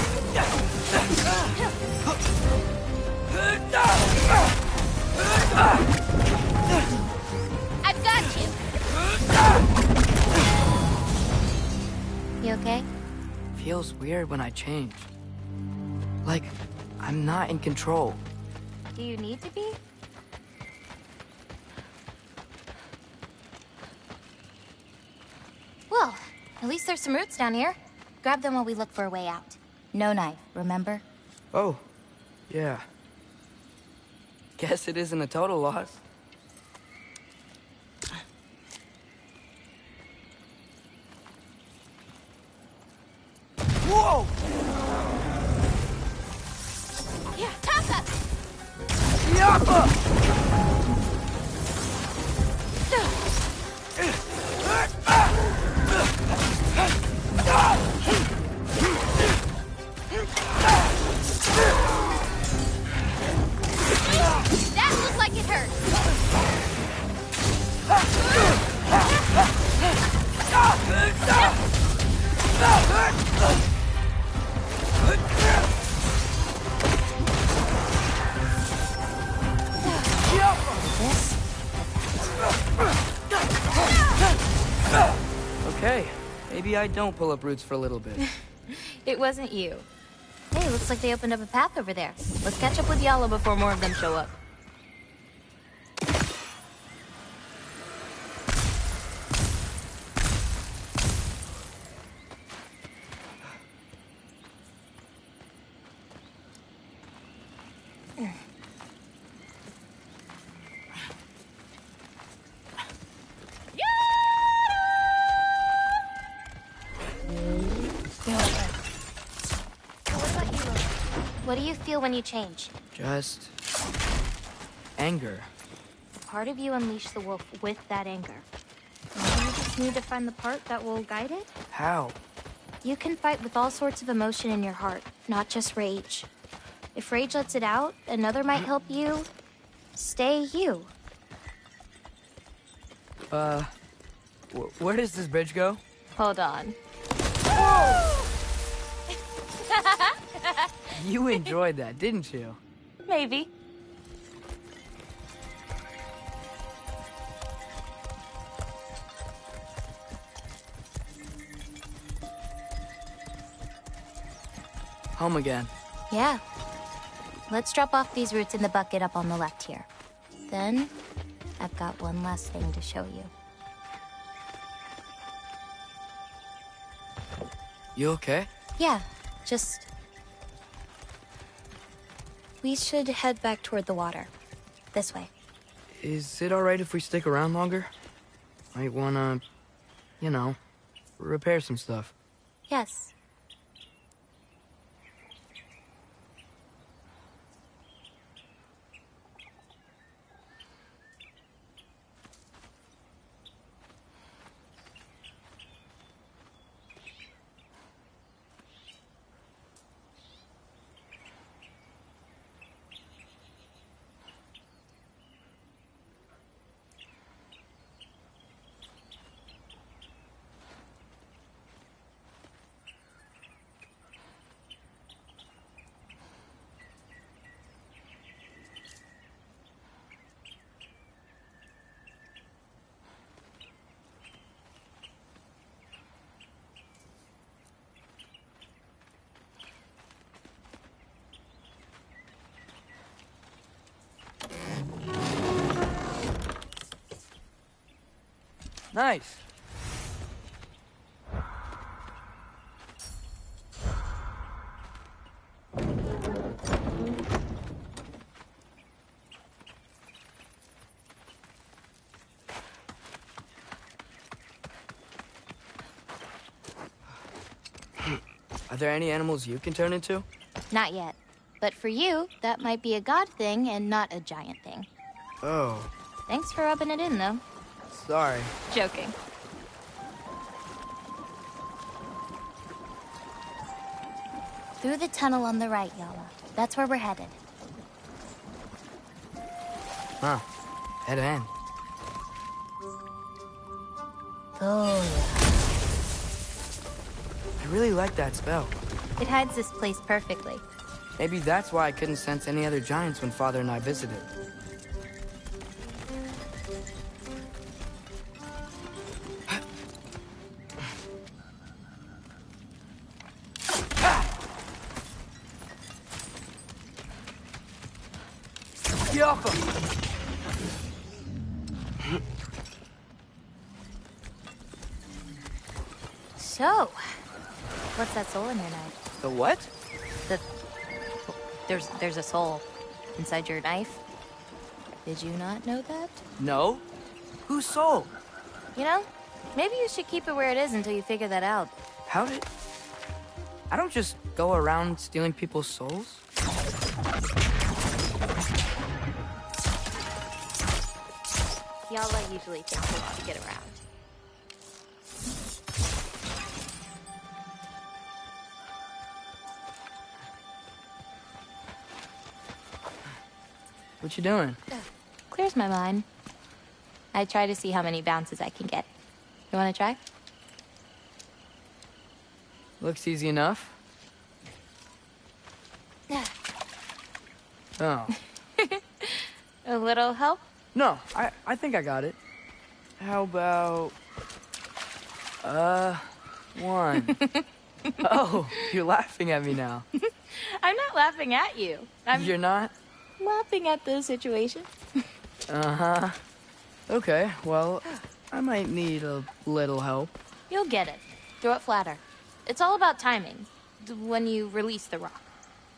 Speaker 17: I've got you.
Speaker 16: You okay?
Speaker 2: Feels weird when I change. Like, I'm not in control.
Speaker 16: Do you need to be? Well, at least there's some roots down here. Grab them while we look for a way out. No knife, remember?
Speaker 2: Oh, yeah. Guess it isn't a total loss.
Speaker 12: Whoa!
Speaker 17: Yeah, Taka!
Speaker 12: Yappa!
Speaker 17: That looks like it hurt.
Speaker 2: Maybe I don't pull up roots for a little bit.
Speaker 16: It wasn't you. Hey, looks like they opened up a path over there. Let's catch up with Yala before more of them show up. What do you feel when you change?
Speaker 2: Just... anger.
Speaker 16: Part of you unleashed the wolf with that anger. You just need to find the part that will guide it?
Speaker 2: How?
Speaker 16: You can fight with all sorts of emotion in your heart, not just rage. If rage lets it out, another might help you stay you.
Speaker 2: Where does this bridge go?
Speaker 16: Hold on.
Speaker 2: You enjoyed that, didn't you?
Speaker 16: Maybe.
Speaker 2: Home again.
Speaker 16: Yeah. Let's drop off these roots in the bucket up on the left here. Then, I've got one last thing to show you.
Speaker 2: You okay?
Speaker 16: Yeah, just... We should head back toward the water. This way.
Speaker 2: Is it alright if we stick around longer? Might wanna, you know, repair some stuff.
Speaker 16: Yes.
Speaker 2: Nice. Are there any animals you can turn into?
Speaker 16: Not yet. But for you, that might be a god thing and not a giant thing.
Speaker 2: Oh.
Speaker 16: Thanks for rubbing it in, though.
Speaker 2: Sorry.
Speaker 16: Joking. Through the tunnel on the right, Yala. That's where we're headed.
Speaker 2: Huh. Dead end.
Speaker 16: Oh,
Speaker 2: I really like that spell.
Speaker 16: it hides this place perfectly.
Speaker 2: Maybe that's why I couldn't sense any other giants when Father and I visited.
Speaker 16: So, what's that soul in your knife?
Speaker 2: The what?
Speaker 16: There's a soul inside your knife. Did you not know that?
Speaker 2: No? Whose soul?
Speaker 16: You know, maybe you should keep it where it is until you figure that out.
Speaker 2: How did... I don't just go around stealing people's souls.
Speaker 16: Yala usually takes a lot to get around.
Speaker 2: What you doing?
Speaker 16: Clears my mind. I try to see how many bounces I can get. You want to try?
Speaker 2: Looks easy enough. Oh.
Speaker 16: A little help?
Speaker 2: No, I think I got it. How about... one. Oh, you're laughing at me now.
Speaker 15: I'm not laughing at you.
Speaker 2: You're not?
Speaker 15: Laughing at the situation.
Speaker 2: Uh-huh. Okay, well, I might need a little help.
Speaker 15: You'll get it. Throw it flatter. It's all about timing. When you release the rock.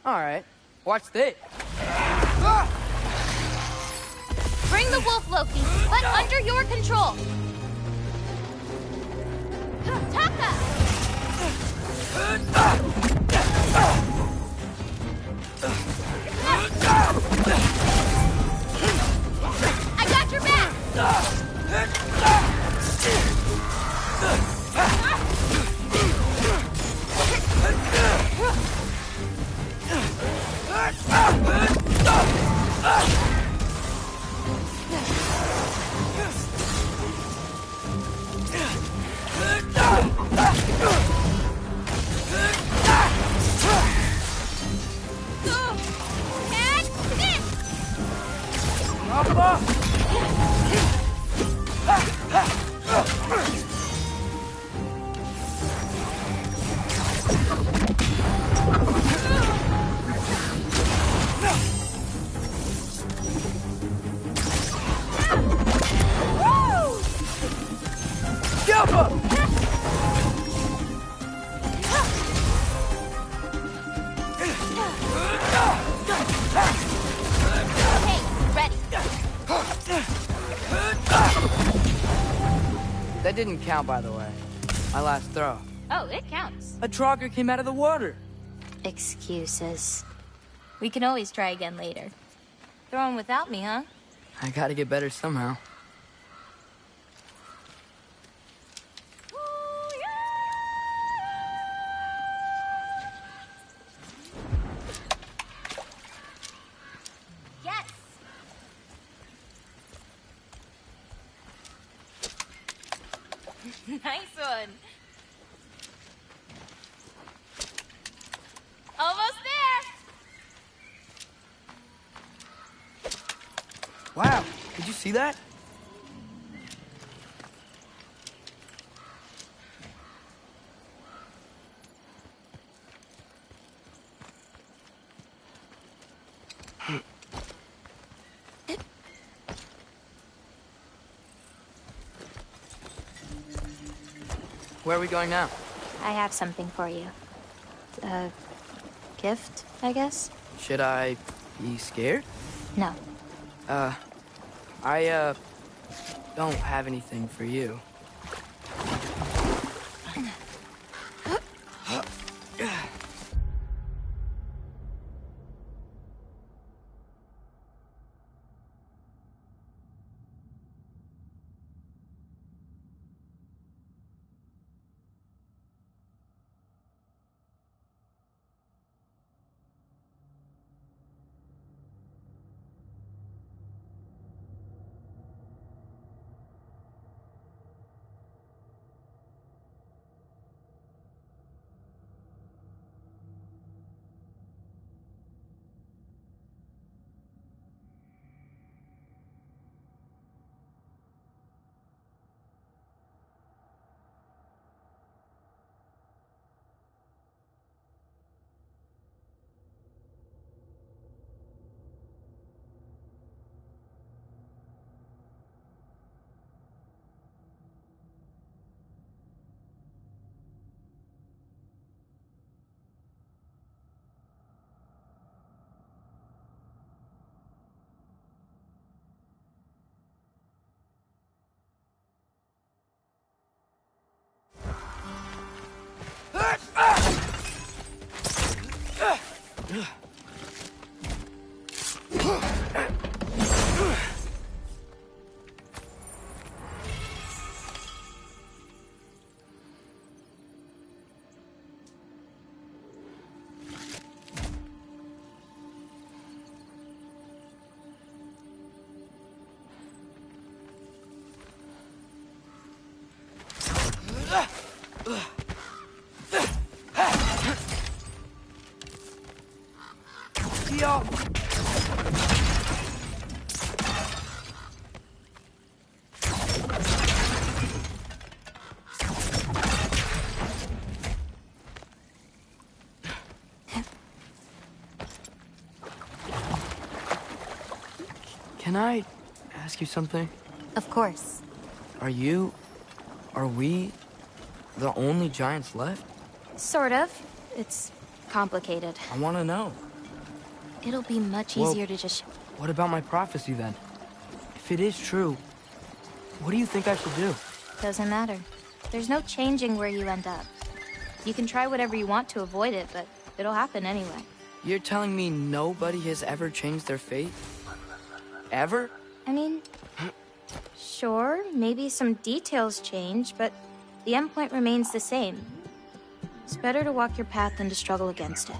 Speaker 2: All right. Watch this.
Speaker 15: Bring the wolf, Loki, but under your control. Taka! I got your back!
Speaker 2: That didn't count, by the way. My last throw.
Speaker 15: Oh, it counts.
Speaker 2: A trogger came out of the water.
Speaker 16: Excuses. We can always try again later.
Speaker 15: Throwing without me, huh?
Speaker 2: I gotta get better somehow.
Speaker 15: Yes! Nice one. Almost there!
Speaker 2: Wow, did you see that? Where are we going now?
Speaker 16: I have something for you. A gift, I guess?
Speaker 2: Should I be scared?
Speaker 16: No.
Speaker 2: I don't have anything for you. Can I ask you something?
Speaker 16: Of course.
Speaker 2: Are we, the only giants left?
Speaker 16: Sort of. It's complicated.
Speaker 2: I want to know.
Speaker 16: It'll be much easier to just...
Speaker 2: What about my prophecy, then? If it is true, what do you think I should do?
Speaker 16: Doesn't matter. There's no changing where you end up. You can try whatever you want to avoid it, but it'll happen anyway.
Speaker 2: You're telling me nobody has ever changed their fate? Ever?
Speaker 16: I mean, sure, maybe some details change, but the endpoint remains the same. It's better to walk your path than to struggle against it.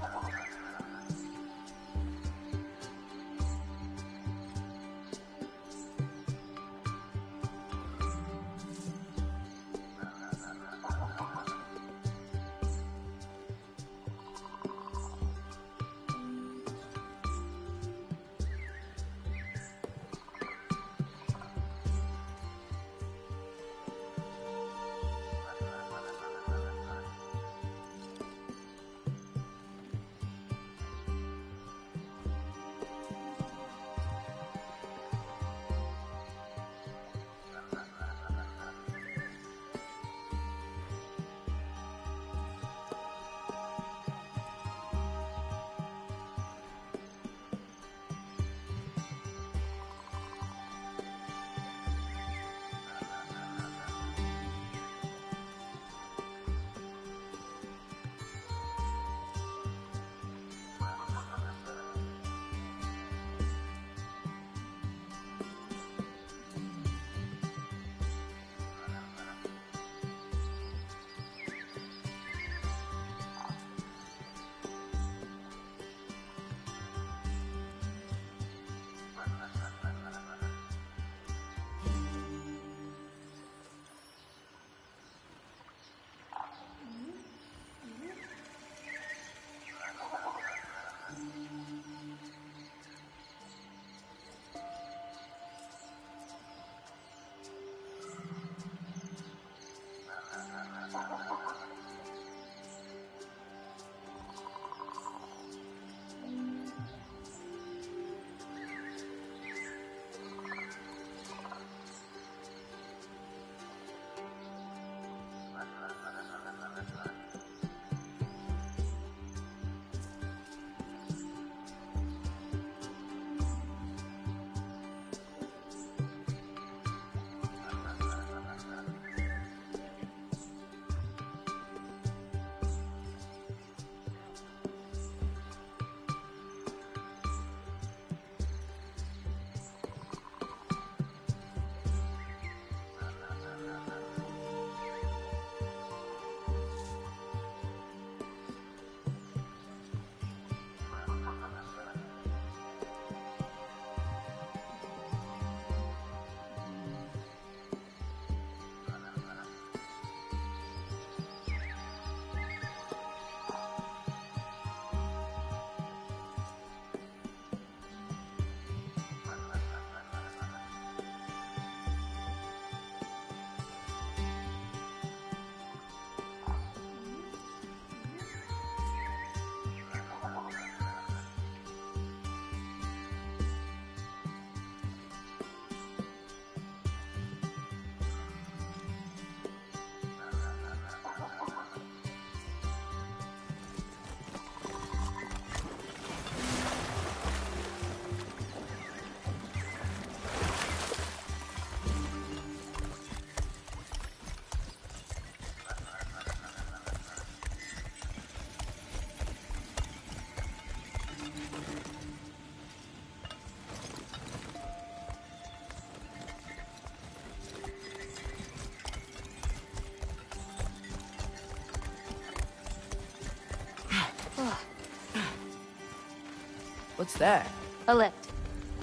Speaker 2: What's that?
Speaker 16: A lift.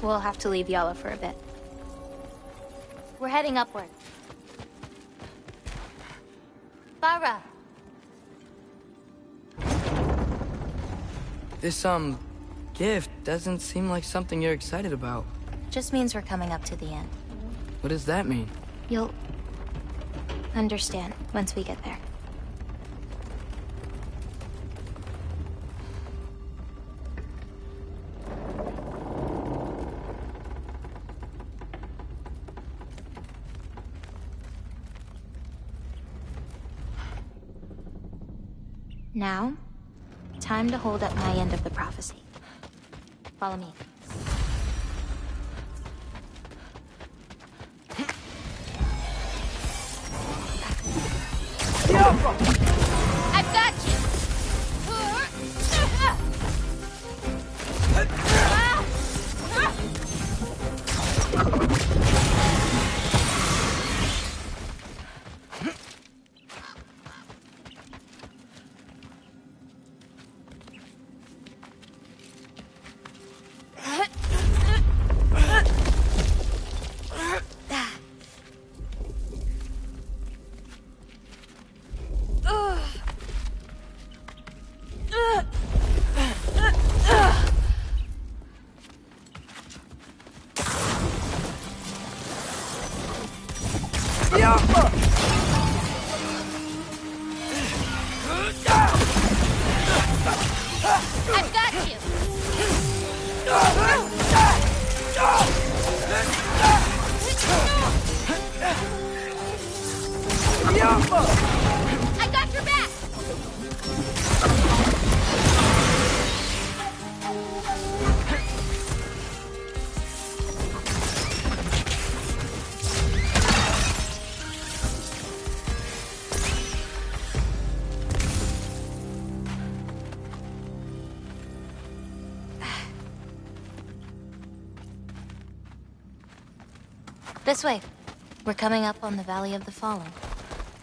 Speaker 16: We'll have to leave Yala for a bit. We're heading upward. Farah!
Speaker 2: This, gift doesn't seem like something you're excited about.
Speaker 16: Just means we're coming up to the end.
Speaker 2: What does that mean?
Speaker 16: You'll understand once we get there. Now, time to hold up my end of the prophecy. Follow me.
Speaker 17: I've got you! I've got you! I got your back!
Speaker 16: This way. We're coming up on the Valley of the Fallen.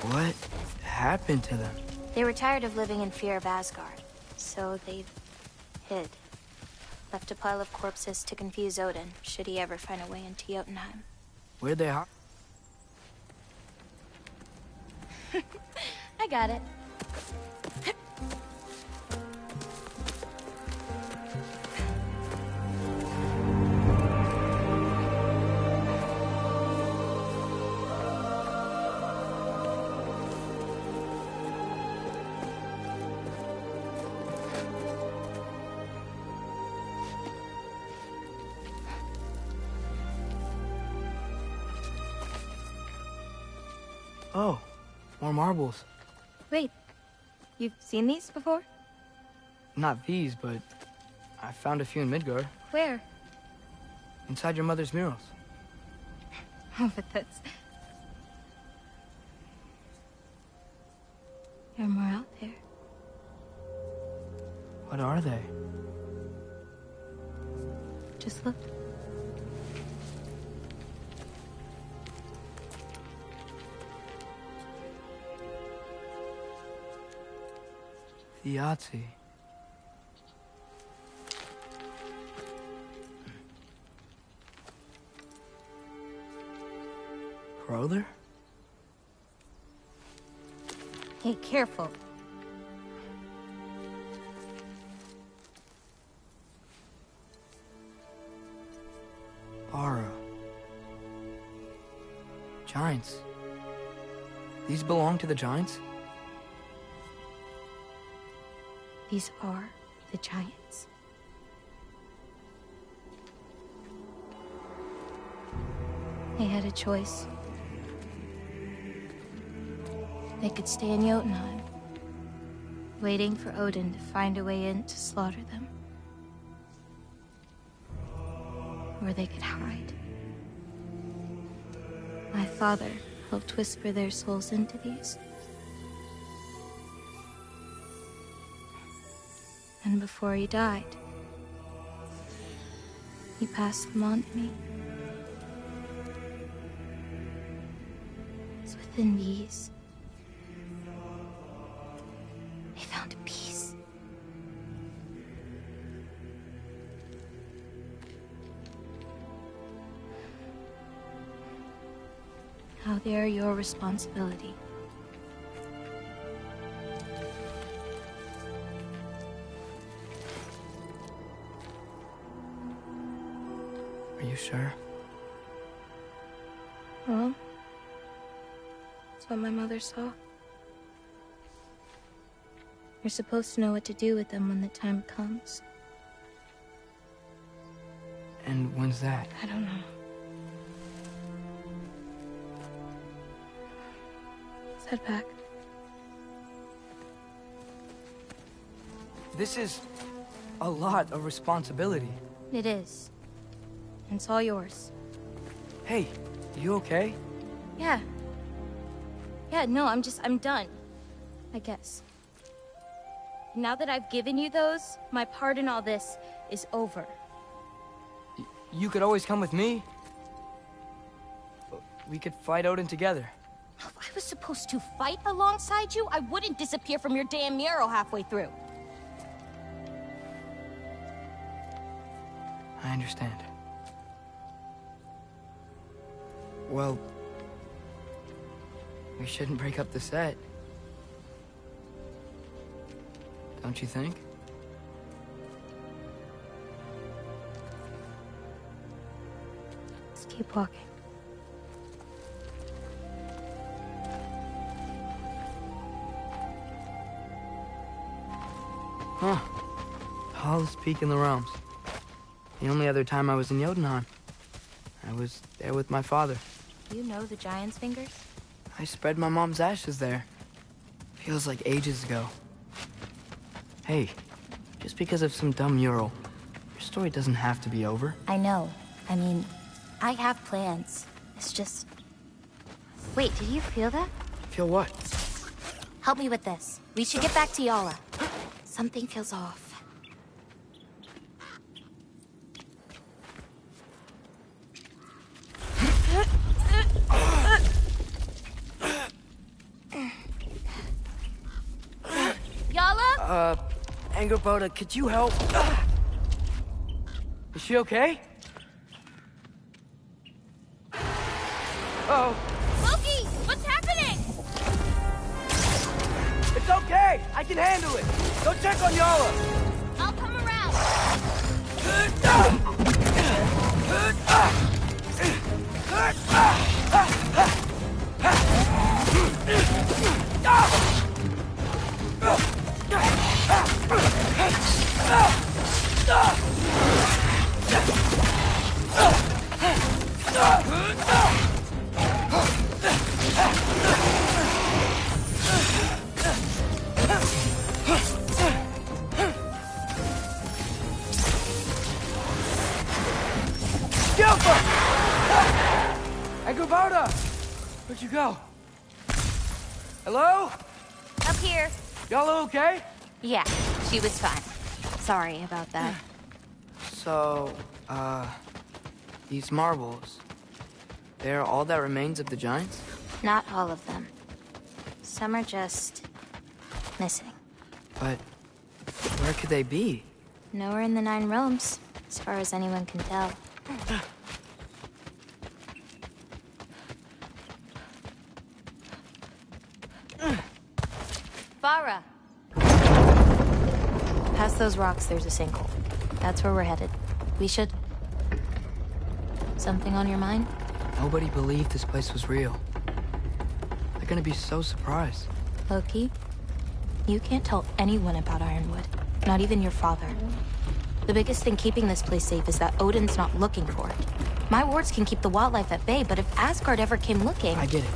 Speaker 2: What happened to them?
Speaker 16: They were tired of living in fear of Asgard, so they hid. Left a pile of corpses to confuse Odin, should he ever find a way into Jotunheim.
Speaker 2: Where'd they hide?
Speaker 16: I got it.
Speaker 2: Oh, more marbles.
Speaker 16: Wait, you've seen these before?
Speaker 2: Not these, but I found a few in Midgard.
Speaker 16: Where?
Speaker 2: Inside your mother's murals.
Speaker 16: Oh, but that's... There are more out there.
Speaker 2: What are they?
Speaker 16: Just look.
Speaker 2: The Yahtzee. Brother?
Speaker 16: Hey, careful.
Speaker 2: Aura. Giants. These belong to the Giants?
Speaker 16: These are the Giants. They had a choice. They could stay in Jotunheim, waiting for Odin to find a way in to slaughter them. Or they could hide. My father helped whisper their souls into these. And before he died, he passed them on to me. It's within these. They found peace. Now they are your responsibility.
Speaker 2: Are you sure?
Speaker 16: Well, that's what my mother saw. You're supposed to know what to do with them when the time comes.
Speaker 2: And when's that?
Speaker 16: I don't know. Let's head back.
Speaker 10: This is a lot of responsibility.
Speaker 16: It is. It's all yours.
Speaker 10: Hey, you okay?
Speaker 16: Yeah. Yeah, no, I'm done. I guess. Now that I've given you those, my part in all this is over.
Speaker 10: You could always come with me. We could fight Odin together.
Speaker 17: If I was supposed to fight alongside you, I wouldn't disappear from your damn mural halfway through.
Speaker 10: I understand. Well, we shouldn't break up the set. Don't you think?
Speaker 16: Let's keep walking.
Speaker 10: Huh. Tallest peak in the realms. The only other time I was in Jotunheim. I was there with my father.
Speaker 16: You know the Giant's Fingers?
Speaker 10: I spread my mom's ashes there. Feels like ages ago. Hey, just because of some dumb mural, your story doesn't have to be over.
Speaker 16: I know. I mean, I have plans. It's just... Wait, did you feel that?
Speaker 10: Feel what?
Speaker 16: Help me with this. We should get back to Yala. Something feels off.
Speaker 17: Yala?
Speaker 10: Angerboda, could you help? Is she okay? Uh-oh.
Speaker 17: Loki, what's happening?
Speaker 10: It's okay! I can handle it! Go check on Yala!
Speaker 17: I'll come around.
Speaker 10: Angerboda! Where'd you go? Hello?
Speaker 16: Up here.
Speaker 10: Y'all okay?
Speaker 16: Yeah, she was fine. Sorry about that.
Speaker 10: So, these marbles, they're all that remains of the Giants?
Speaker 16: Not all of them. Some are just... missing.
Speaker 10: But where could they be?
Speaker 16: Nowhere in the 9 realms, as far as anyone can tell.
Speaker 17: Farah.
Speaker 16: Past those rocks, there's a sinkhole. That's where we're headed. We should... Something on your mind?
Speaker 10: Nobody believed this place was real. They're gonna be so surprised.
Speaker 16: Loki, you can't tell anyone about Ironwood. Not even your father. The biggest thing keeping this place safe is that Odin's not looking for it. My wards can keep the wildlife at bay, but if Asgard ever came looking...
Speaker 10: I get it.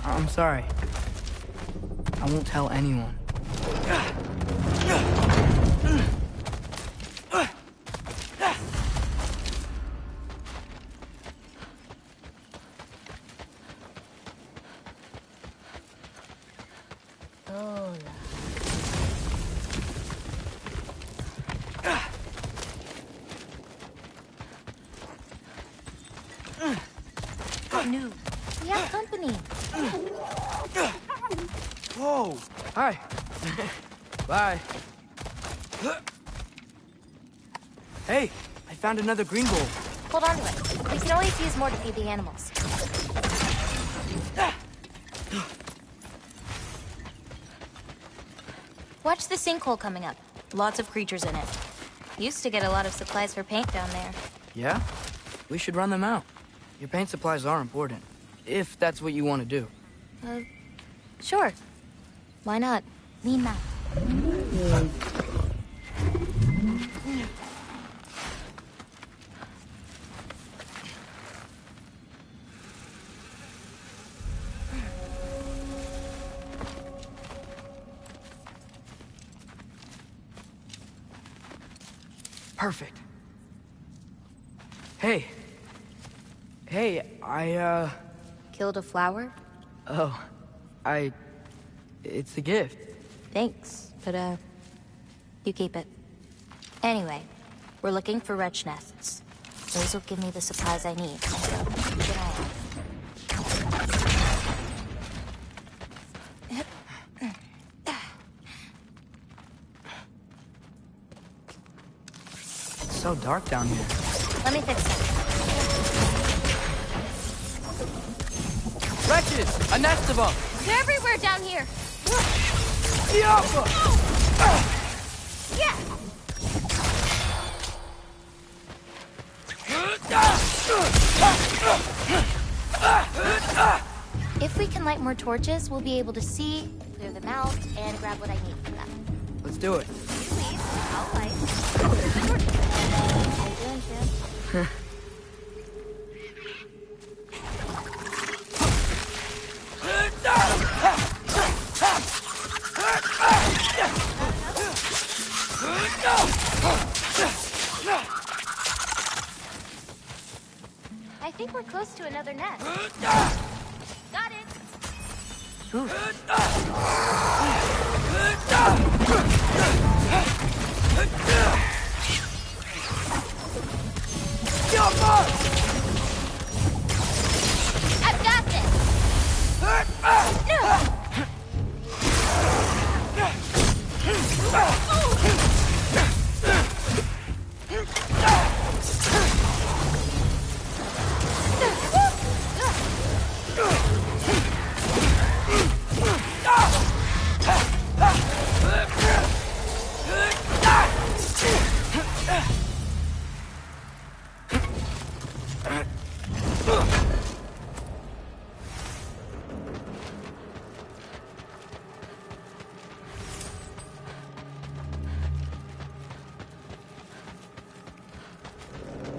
Speaker 10: I'm sorry. I won't tell anyone.
Speaker 16: No, we have company.
Speaker 10: Whoa! Hi. Bye. Hey, I found another green bowl.
Speaker 16: Hold on to it. We can always use more to feed the animals. Watch the sinkhole coming up. Lots of creatures in it. Used to get a lot of supplies for paint down there.
Speaker 10: Yeah? We should run them out. Your paint supplies are important, if that's what you want to do.
Speaker 16: Sure. Why not? Lean mount.
Speaker 10: Perfect. Hey. Hey, I,
Speaker 16: Killed a flower?
Speaker 10: Oh, it's a gift.
Speaker 16: Thanks, but, you keep it. Anyway, we're looking for wretch nests. Those will give me the supplies I need, so keep an eye out.
Speaker 10: It's so dark down here.
Speaker 16: Let me fix it.
Speaker 10: Wretches! A nest of them!
Speaker 17: They're everywhere down here. Yeah.
Speaker 16: If we can light more torches, we'll be able to see, clear them out, and grab what I need from them.
Speaker 10: Let's do it.
Speaker 16: Please, I'll light. How you doing, Tim? I think we're close to another nest. Got it.
Speaker 17: I've got this.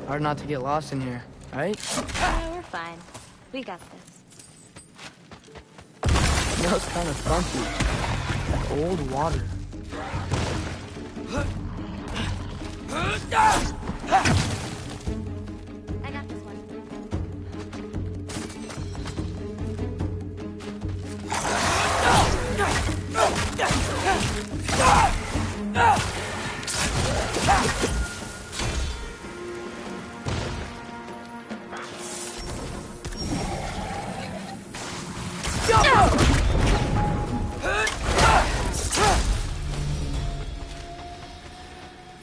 Speaker 10: Hard not to get lost in here, right?
Speaker 16: Yeah, we're fine. We got this.
Speaker 10: Smells kind of funky. Like old water.
Speaker 16: I got this one.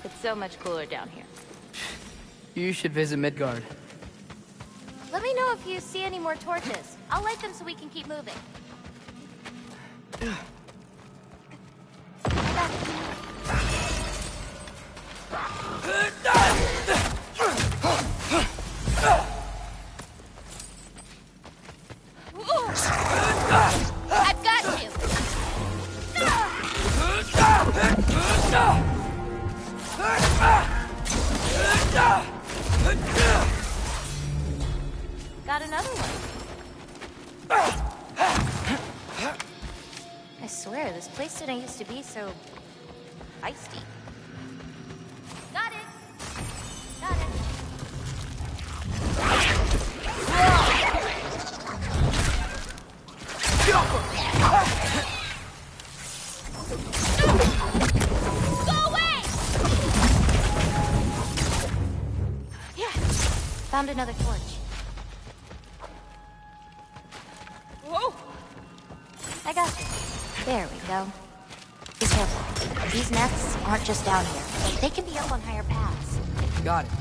Speaker 17: It's so much cooler down here.
Speaker 10: You should visit Midgard.
Speaker 16: Let me know if you see any more torches. I'll light them so we can keep moving.
Speaker 17: I've got you.
Speaker 16: Got another one. I swear, this place didn't used to be so feisty.
Speaker 17: Got it. Got it. Go away!
Speaker 16: Yeah. Found another torch.
Speaker 17: Whoa!
Speaker 16: I got you. There we go. Be careful. These nests aren't just down here. They can be up on higher paths.
Speaker 10: Got it.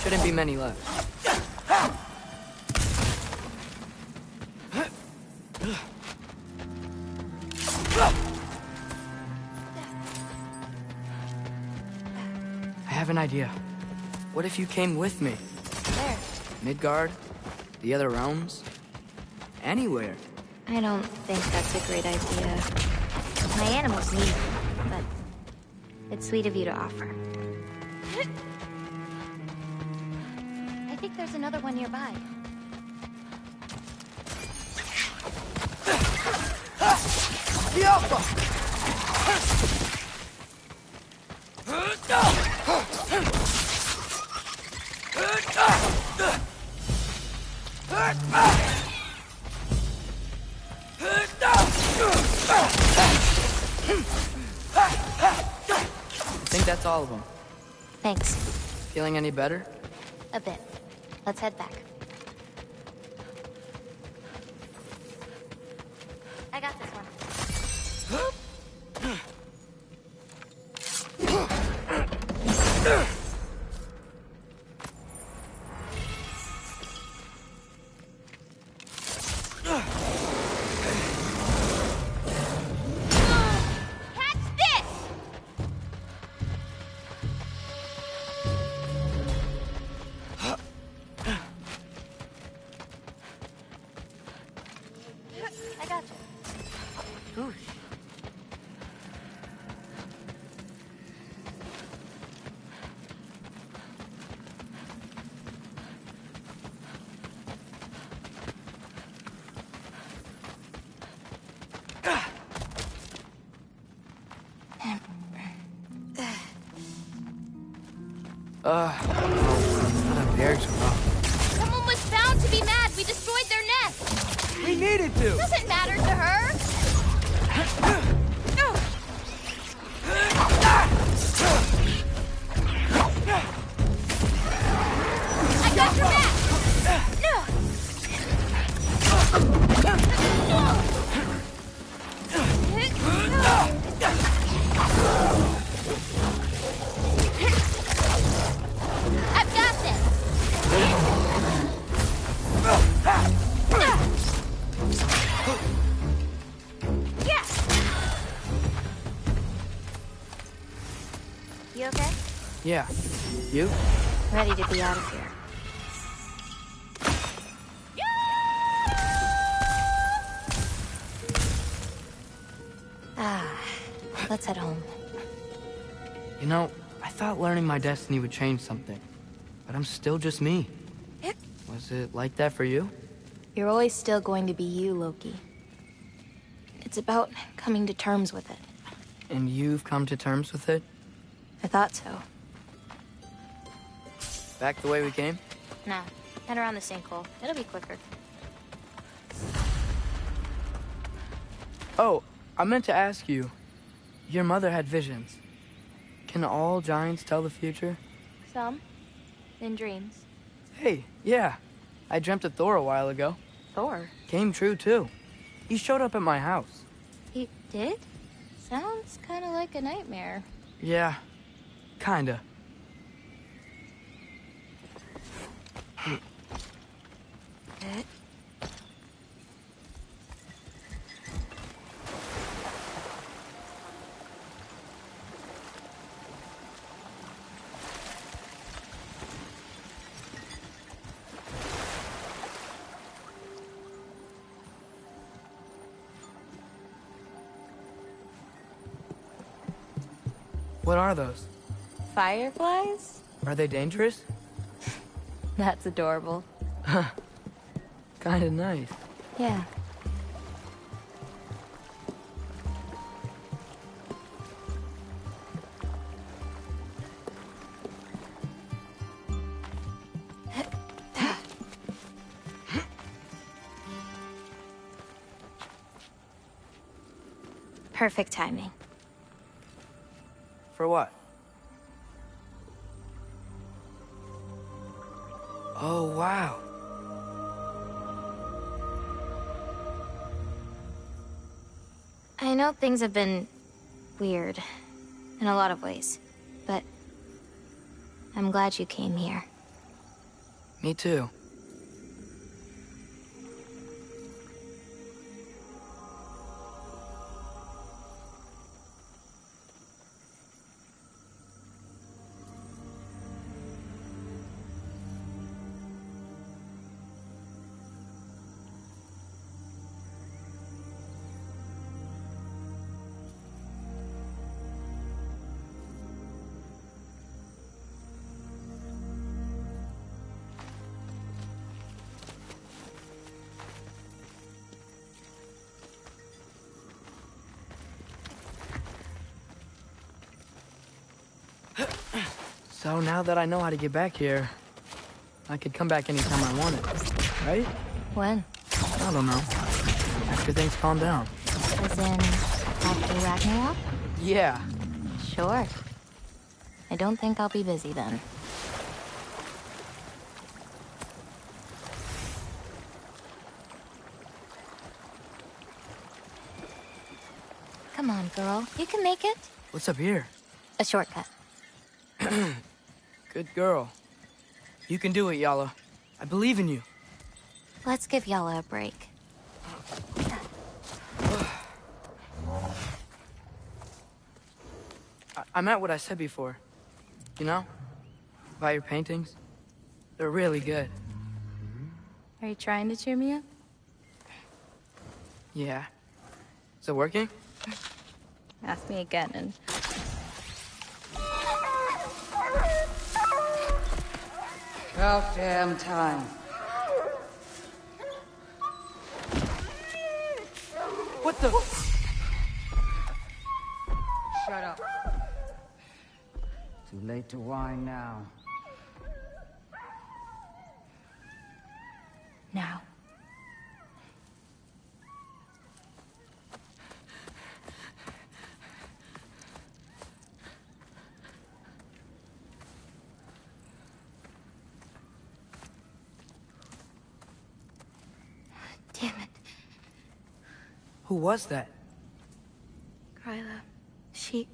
Speaker 10: Shouldn't be many left. I have an idea. What if you came with me?
Speaker 16: Where?
Speaker 10: Midgard? The other realms? Anywhere.
Speaker 16: I don't think that's a great idea. My animals need me, but it's sweet of you to offer. I think there's another one nearby.
Speaker 2: I think that's all of them.
Speaker 16: Thanks.
Speaker 2: Feeling any better?
Speaker 16: A bit. Let's head back. I got this one. I got you. Ooh.
Speaker 2: That bear's rough.
Speaker 17: Someone was bound to be mad. We destroyed their nest.
Speaker 10: We needed to.
Speaker 17: Doesn't matter to her. I got your back. I've got this.
Speaker 16: You okay?
Speaker 2: Yeah. You?
Speaker 16: Ready to be out of here. Let's head home.
Speaker 2: You know, I thought learning my destiny would change something. But I'm still just me. Was it like that for you?
Speaker 16: You're always still going to be you, Loki. It's about coming to terms with it.
Speaker 2: And you've come to terms with it?
Speaker 16: I thought so.
Speaker 2: Back the way we came?
Speaker 16: Nah, head around the sinkhole. It'll be quicker.
Speaker 2: Oh, I meant to ask you. Your mother had visions. Can all giants tell the future?
Speaker 16: Some. In dreams.
Speaker 2: Hey, yeah. I dreamt of Thor a while ago.
Speaker 16: Thor?
Speaker 2: Came true, too. He showed up at my house.
Speaker 16: He did? Sounds kind of like a nightmare.
Speaker 2: Yeah, kinda. What are those?
Speaker 16: Fireflies?
Speaker 2: Are they dangerous?
Speaker 16: That's adorable.
Speaker 2: Kinda nice.
Speaker 16: Yeah. Perfect timing.
Speaker 2: For what? Oh, wow.
Speaker 16: I know things have been weird in a lot of ways, but I'm glad you came here.
Speaker 2: Me too. So now that I know how to get back here, I could come back anytime I wanted, right?
Speaker 16: When?
Speaker 2: I don't know. After things calm down.
Speaker 16: As in, after Ragnarok?
Speaker 2: Yeah.
Speaker 16: Sure. I don't think I'll be busy then. Come on, girl. You can make it.
Speaker 2: What's up here?
Speaker 16: A shortcut.
Speaker 2: Good girl. You can do it, Yala. I believe in you.
Speaker 16: Let's give Yala a break.
Speaker 2: I meant what I said before. You know? About your paintings. They're really good.
Speaker 16: Are you trying to cheer me up?
Speaker 2: Yeah. Is it working?
Speaker 16: Ask me again and...
Speaker 18: About damn time.
Speaker 2: What the?
Speaker 18: Shut up. Too late to whine now.
Speaker 16: Now. Damn it.
Speaker 2: Who was that?
Speaker 16: Gryla. She...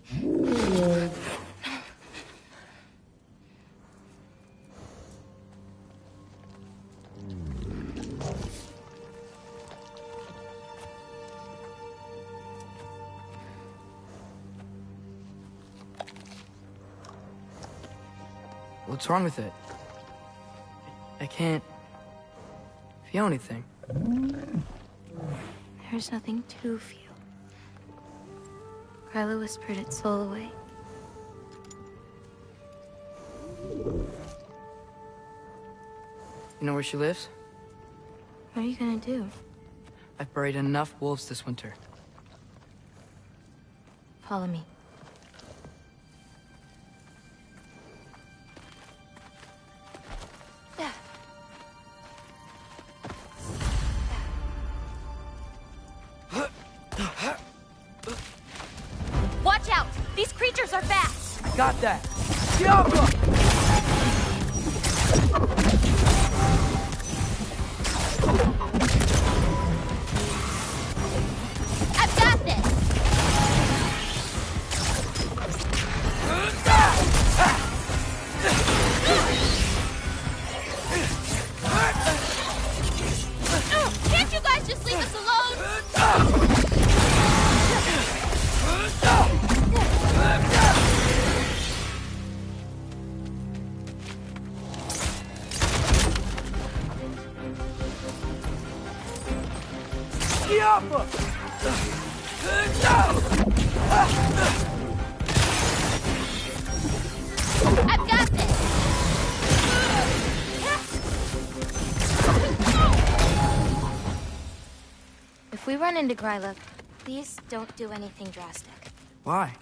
Speaker 2: What's wrong with it? I can't feel anything.
Speaker 16: There's nothing to feel. Gryla whispered its soul away.
Speaker 2: You know where she lives?
Speaker 16: What are you gonna do?
Speaker 2: I've buried enough wolves this winter.
Speaker 16: Follow me.
Speaker 17: Watch out! These creatures are fast!
Speaker 2: Got that! Diablo!
Speaker 17: I've got this! Can't you guys just leave us alone?
Speaker 2: Diablo!
Speaker 17: I've got this!
Speaker 16: If we run into Gryla, please don't do anything drastic.
Speaker 2: Why?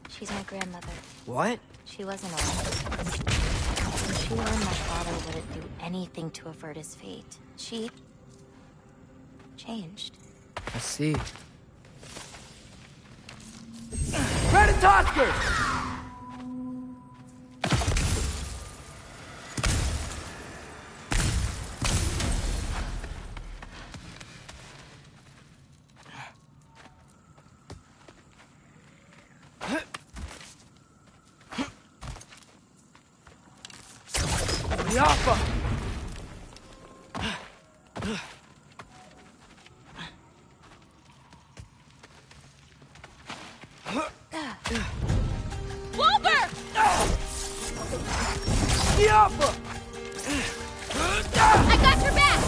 Speaker 16: She's my grandmother.
Speaker 2: What?
Speaker 16: She wasn't alive. She learned my father wouldn't do anything to avert his fate. She... changed.
Speaker 2: I see. Ragnarok! Yappa!
Speaker 17: Wilbur!
Speaker 2: Yappa!
Speaker 17: I got your back!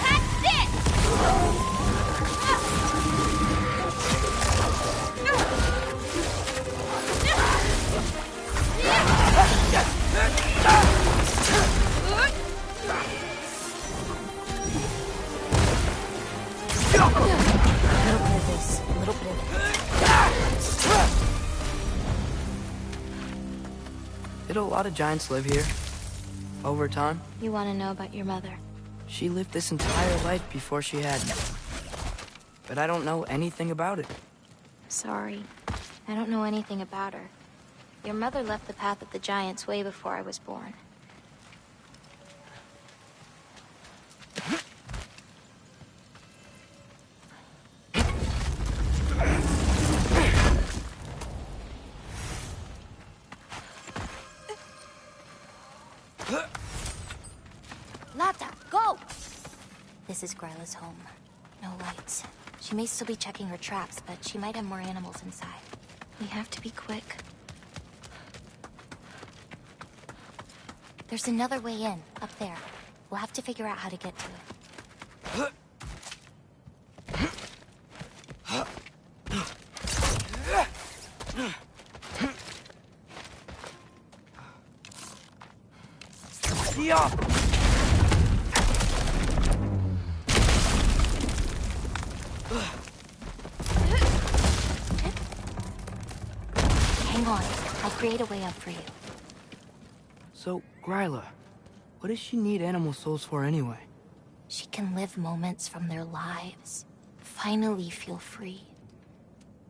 Speaker 17: That's it!
Speaker 2: Did a lot of giants live here? Over time?
Speaker 15: You want to know about your mother?
Speaker 2: She lived this entire life before she had me. But I don't know anything about it.
Speaker 15: Sorry. I don't know anything about her. Your mother left the path of the giants way before I was born.
Speaker 16: Lata, go! This is Gryla's home. No lights. She may still be checking her traps, but she might have more animals inside.
Speaker 15: We have to be quick.
Speaker 16: There's another way in, up there. We'll have to figure out how to get to it. Hang on. I'll create a way up for you.
Speaker 2: So, Gryla, what does she need animal souls for anyway?
Speaker 16: She can live moments from their lives. Finally feel free.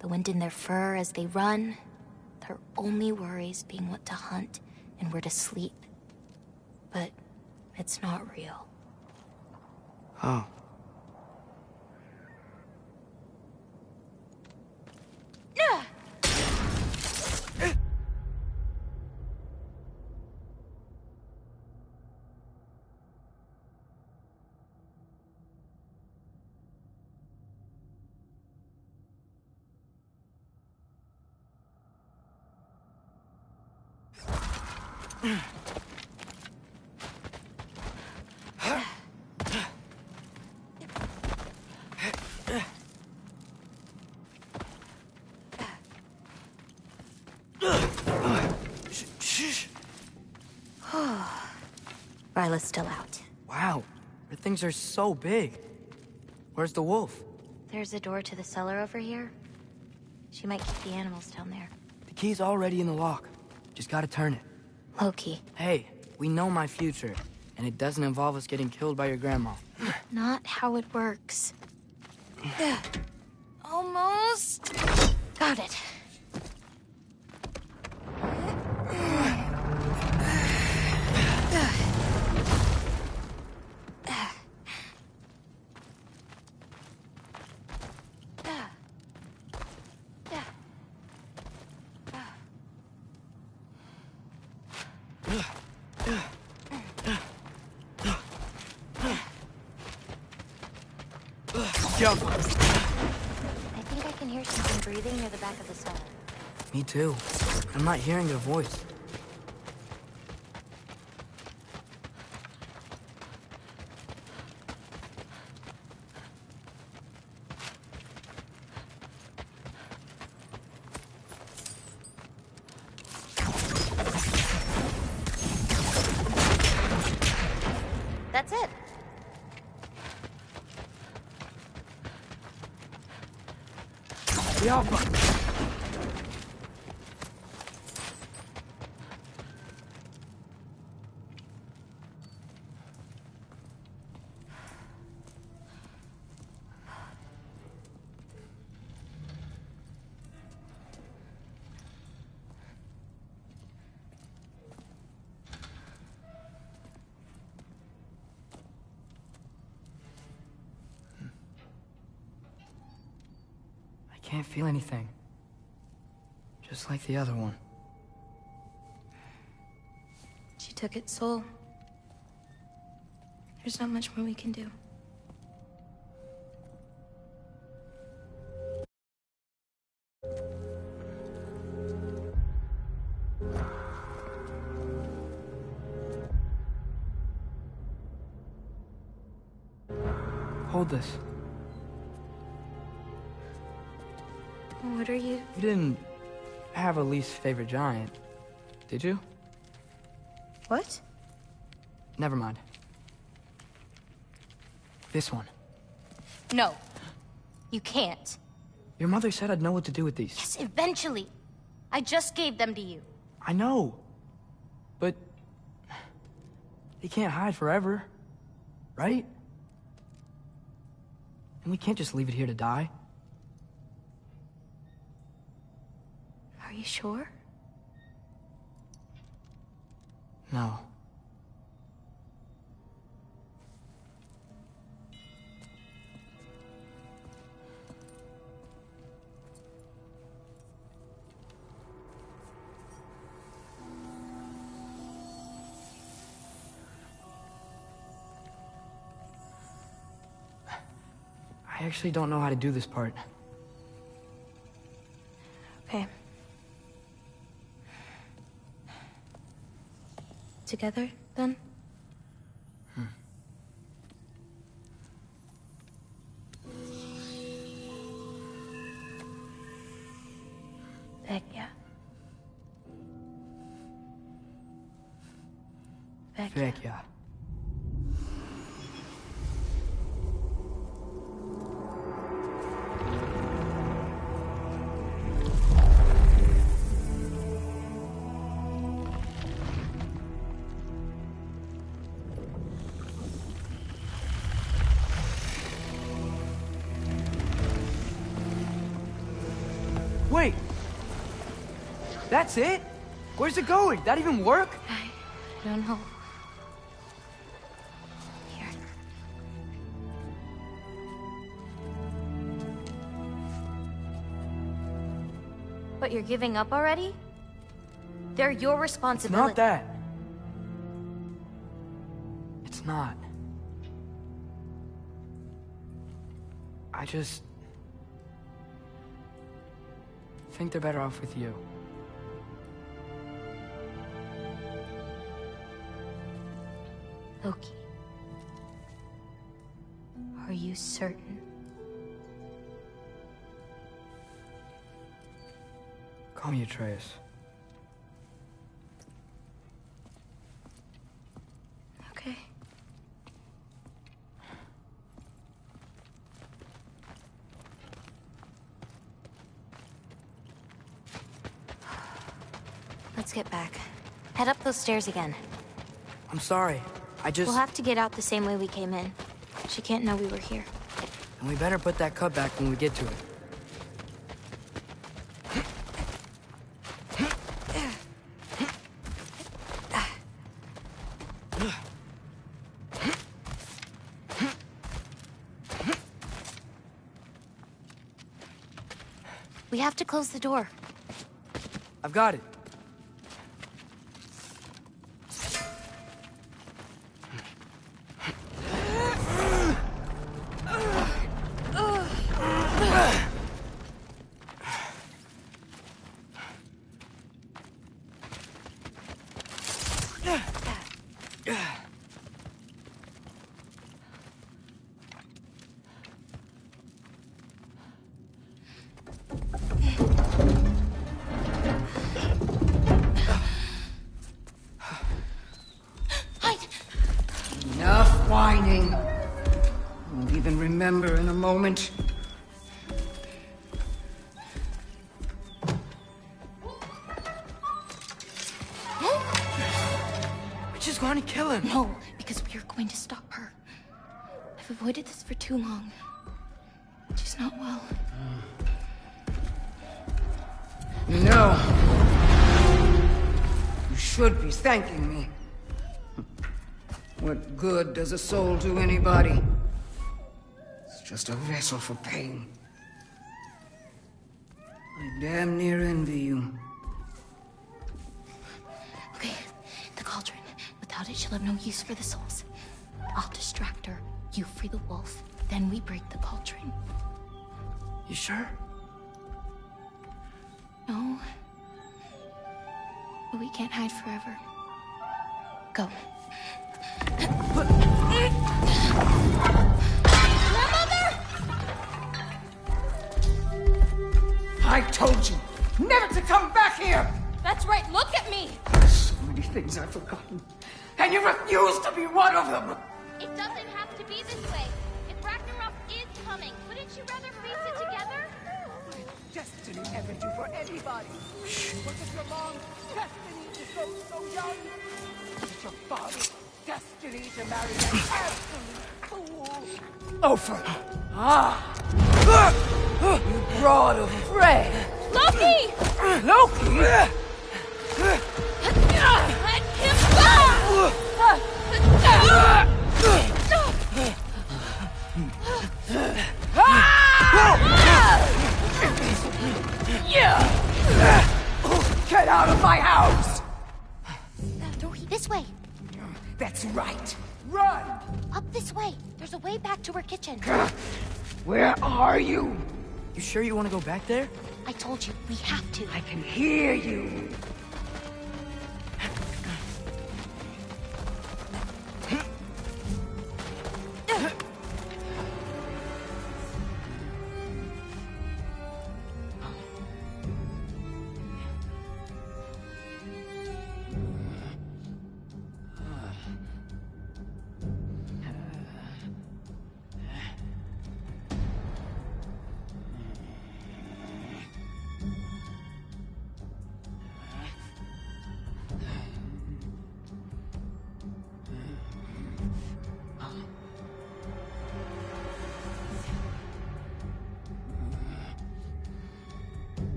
Speaker 16: The wind in their fur as they run. Their only worries being what to hunt and where to sleep. But it's not real.
Speaker 2: Oh.
Speaker 16: Ryla's still out.
Speaker 2: Wow, her things are so big. Where's the wolf?
Speaker 16: There's a door to the cellar over here. She might keep the animals down there.
Speaker 2: The key's already in the lock. Just gotta turn it.
Speaker 16: Loki.
Speaker 2: Hey, we know my future, and it doesn't involve us getting killed by your grandma.
Speaker 15: Not how it works.
Speaker 16: Almost. Got it.
Speaker 2: Jump!
Speaker 16: I think I can hear something breathing near the back of the cellar.
Speaker 2: Me too. I'm not hearing a voice.
Speaker 16: That's it.
Speaker 2: The Alpha! I can't feel anything. Just like the other one.
Speaker 15: She took its soul. There's not much more we can do.
Speaker 2: Hold this.
Speaker 15: What are you?
Speaker 2: You didn't have a least favorite giant, did you?
Speaker 15: What?
Speaker 2: Never mind. This one.
Speaker 16: No. You can't.
Speaker 2: Your mother said I'd know what to do with these.
Speaker 16: Yes, eventually. I just gave them to you.
Speaker 2: I know.
Speaker 10: But they can't hide forever, right? And we can't just leave it here to die.
Speaker 15: Are you sure?
Speaker 10: No. I actually don't know how to do this part.
Speaker 15: Okay. Together, then? Vecchia.
Speaker 10: Vecchia. Wait! That's it? Where's it going? That even work?
Speaker 15: I don't know. Here. But you're giving up already? They're your
Speaker 10: It's
Speaker 15: responsibility.
Speaker 10: not that. It's not. I just think they're better off with you.
Speaker 15: Loki. Are you certain?
Speaker 10: Call me Atreus.
Speaker 15: Okay. Let's get back. Head up those stairs again.
Speaker 10: I'm sorry. I just...
Speaker 15: We'll have to get out the same way we came in. She can't know we were here.
Speaker 10: And we better put that cut back when we get to it.
Speaker 15: We have to close the door.
Speaker 10: I've got it.
Speaker 18: Enough whining. Won't even remember in a moment.
Speaker 10: We're just going to kill him.
Speaker 15: No, because we are going to stop her. I've avoided this for too long. She's not well.
Speaker 18: No. You should be thanking me. What good does a soul do anybody? It's just a vessel for pain. I damn near envy you.
Speaker 15: Okay, the cauldron. Without it, she'll have no use for the souls. I'll distract her. You free the wolf. Then we break the cauldron.
Speaker 10: You sure?
Speaker 15: No. But we can't hide forever. Go.
Speaker 18: I told you never to come back here!
Speaker 17: That's right, look at me!
Speaker 18: So many things I've forgotten. And you refuse to be one of them!
Speaker 17: It doesn't have to be this way. If Ragnarok is coming, wouldn't you rather face it together?
Speaker 18: Destiny ever do for anybody? Was it your mom's destiny to so young? It's your father's destiny to marry an absolute fool. Over. You brought a friend.
Speaker 17: Loki!
Speaker 18: Loki?
Speaker 17: Let him go!
Speaker 18: Get out of my house!
Speaker 16: This way.
Speaker 18: That's right. Run!
Speaker 16: Up this way. There's a way back to her kitchen.
Speaker 18: Where are you?
Speaker 2: You sure you want to go back there?
Speaker 16: I told you, we have to.
Speaker 18: I can hear you.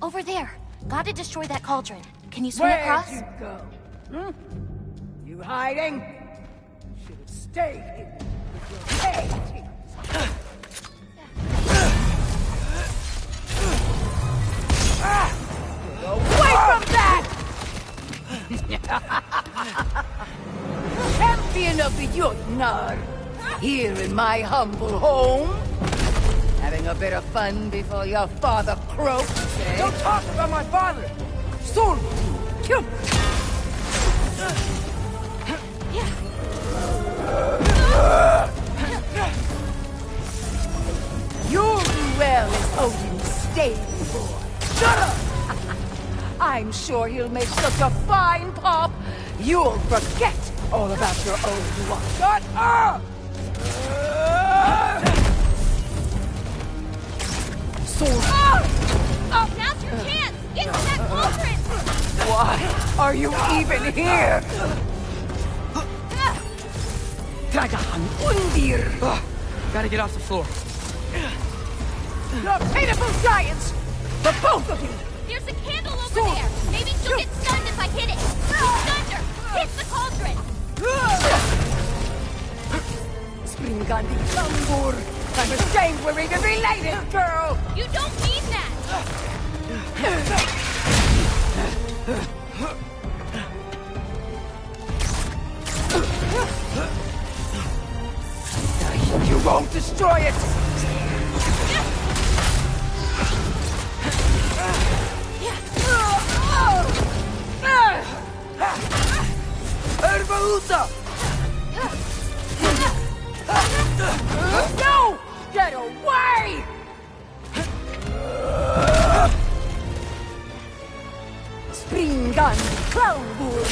Speaker 16: Over there. Gotta destroy that cauldron. Can you swing across?
Speaker 18: Where'd you go? Hmm? You hiding? You should have stayed here with your head. Away from that! Champion of the Jotnar, here in my humble home. Having a bit of fun before your father croaks, eh?
Speaker 10: Don't talk about my father! Soon! Kill him!
Speaker 18: You'll do well as Odin's stable boy. Shut up! I'm sure he'll make such a fine pop, you'll forget all about your old one. Shut up!
Speaker 17: Oh, now's your chance! Get to that cauldron!
Speaker 18: Why are you even here? Dragan Undir!
Speaker 2: Gotta get off the floor.
Speaker 18: You're pitiful giants! The both of you!
Speaker 17: There's a candle over there! Maybe she'll get stunned if I hit it! Thunder! Hit the cauldron!
Speaker 18: Springandi Tambur! I'm ashamed we're even related, girl!
Speaker 17: You don't mean that!
Speaker 18: You won't destroy it!
Speaker 10: Erbaúta!
Speaker 18: No! Get away! Springa clown wood.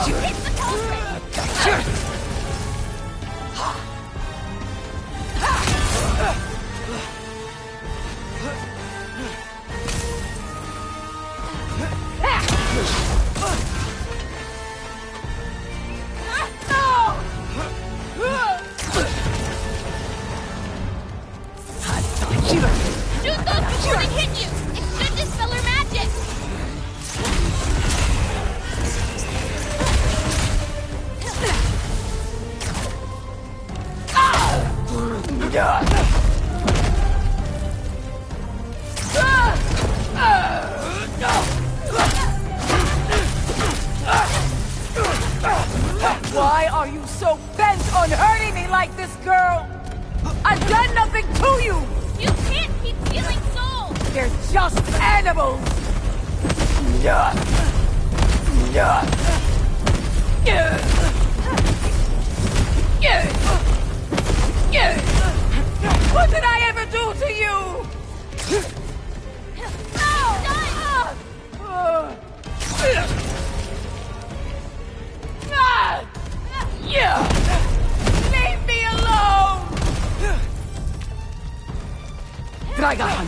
Speaker 17: Hit the culprit!
Speaker 14: Shoot those before they hit you! It should dispel her magic!
Speaker 18: Why are you so bent on hurting me like this, girl? I've done nothing to you!
Speaker 14: You can't keep stealing souls!
Speaker 18: They're just animals! What did I ever do to you? Leave me alone! Dragon,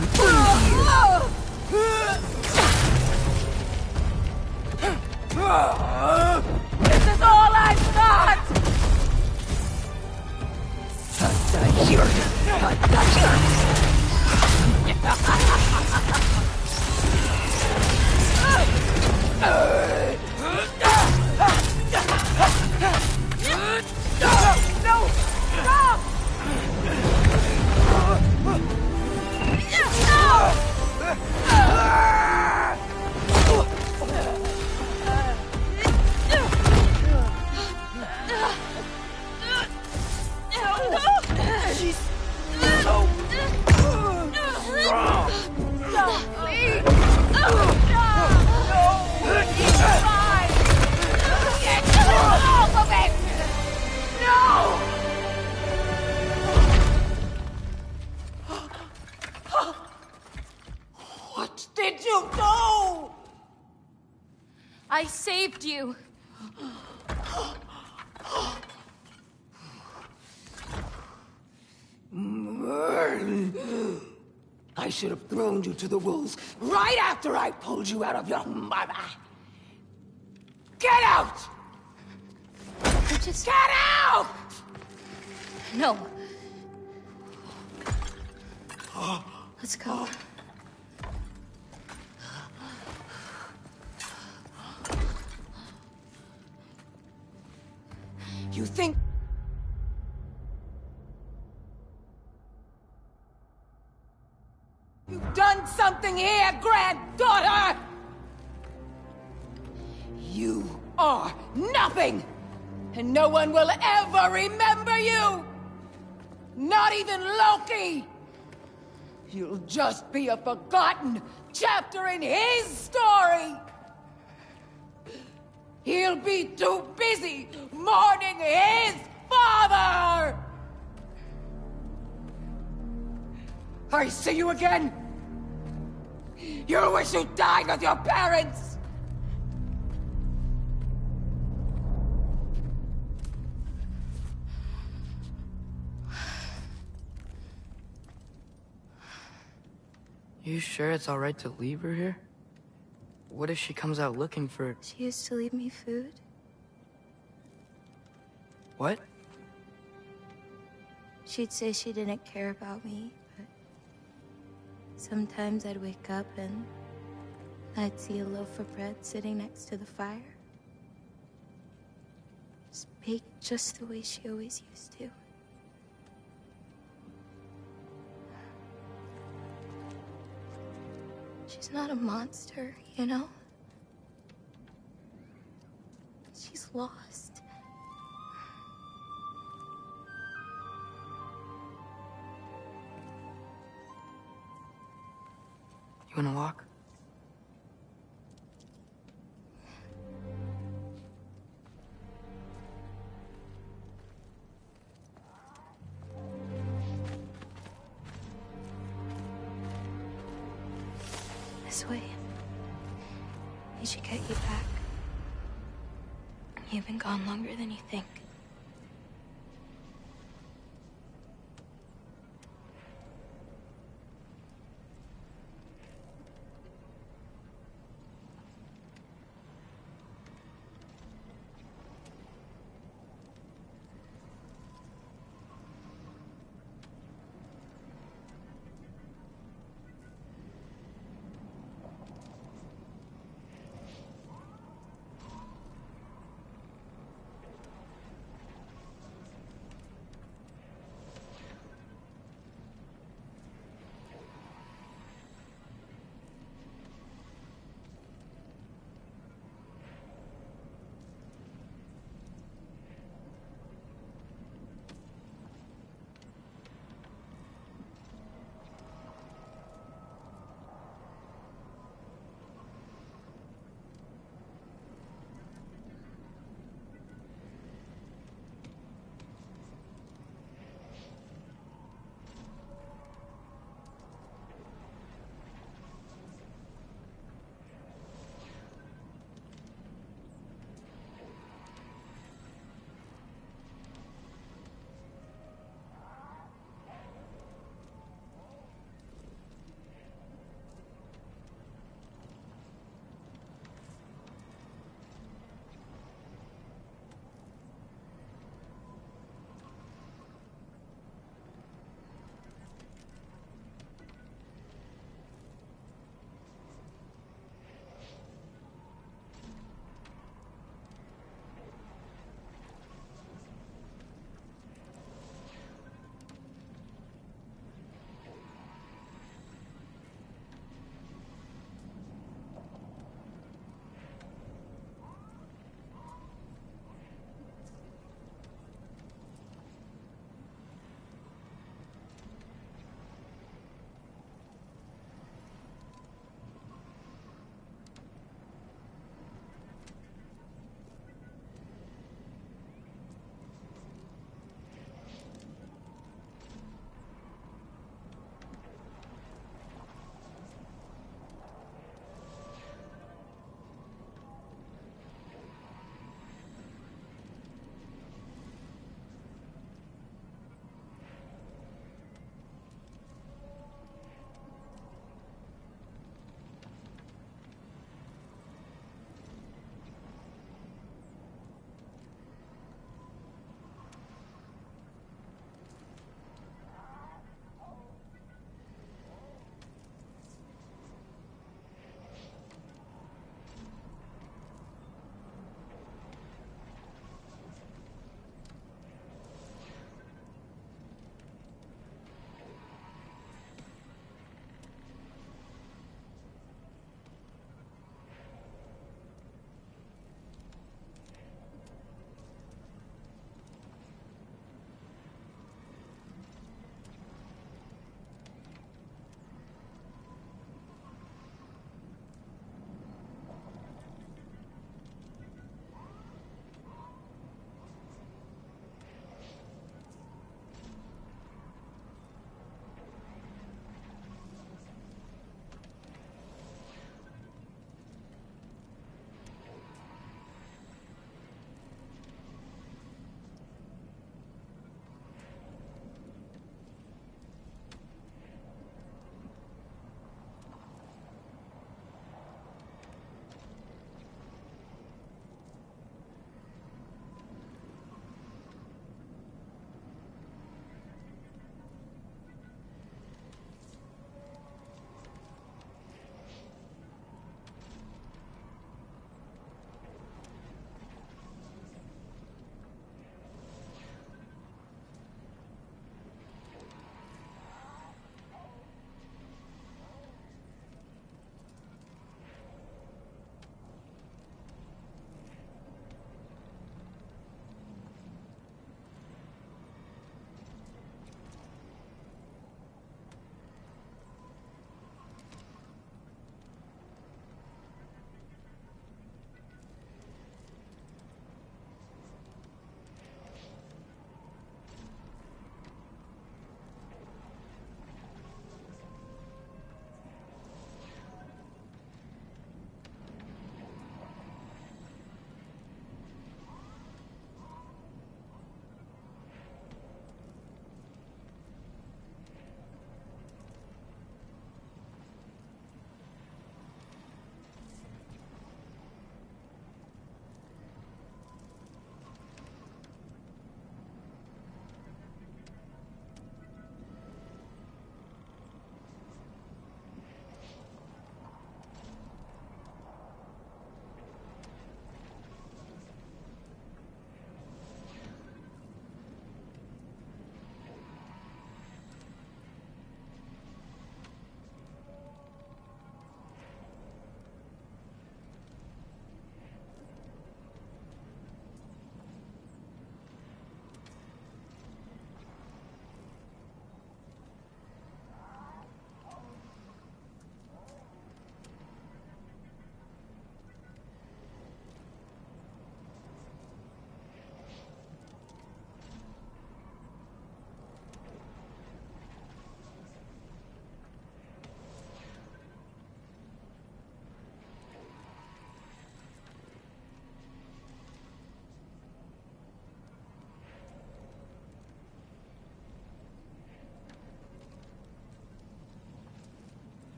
Speaker 18: this is all I've got! No! Stop!
Speaker 12: She's so strong.
Speaker 18: No, please! No! He's fine! Get off of it! No! What did you do?
Speaker 17: I saved you.
Speaker 18: I should have thrown you to the wolves right after I pulled you out of your mama. Get out!
Speaker 17: Just...
Speaker 18: Get out!
Speaker 17: No. Let's go.
Speaker 18: You think... You've done something here, granddaughter! You are nothing! And no one will ever remember you! Not even Loki! You'll just be a forgotten chapter in his story! He'll be too busy mourning his father! I see you again! You'll wish you died with your parents!
Speaker 2: You sure it's all right to leave her here? What if she comes out looking for...
Speaker 15: She used to leave me food.
Speaker 2: What?
Speaker 15: She'd say she didn't care about me, but sometimes I'd wake up and I'd see a loaf of bread sitting next to the fire. Just baked just the way she always used to. She's not a monster, you know? She's lost.
Speaker 2: You wanna walk?
Speaker 15: this way. We should get you back. You've been gone longer than you think.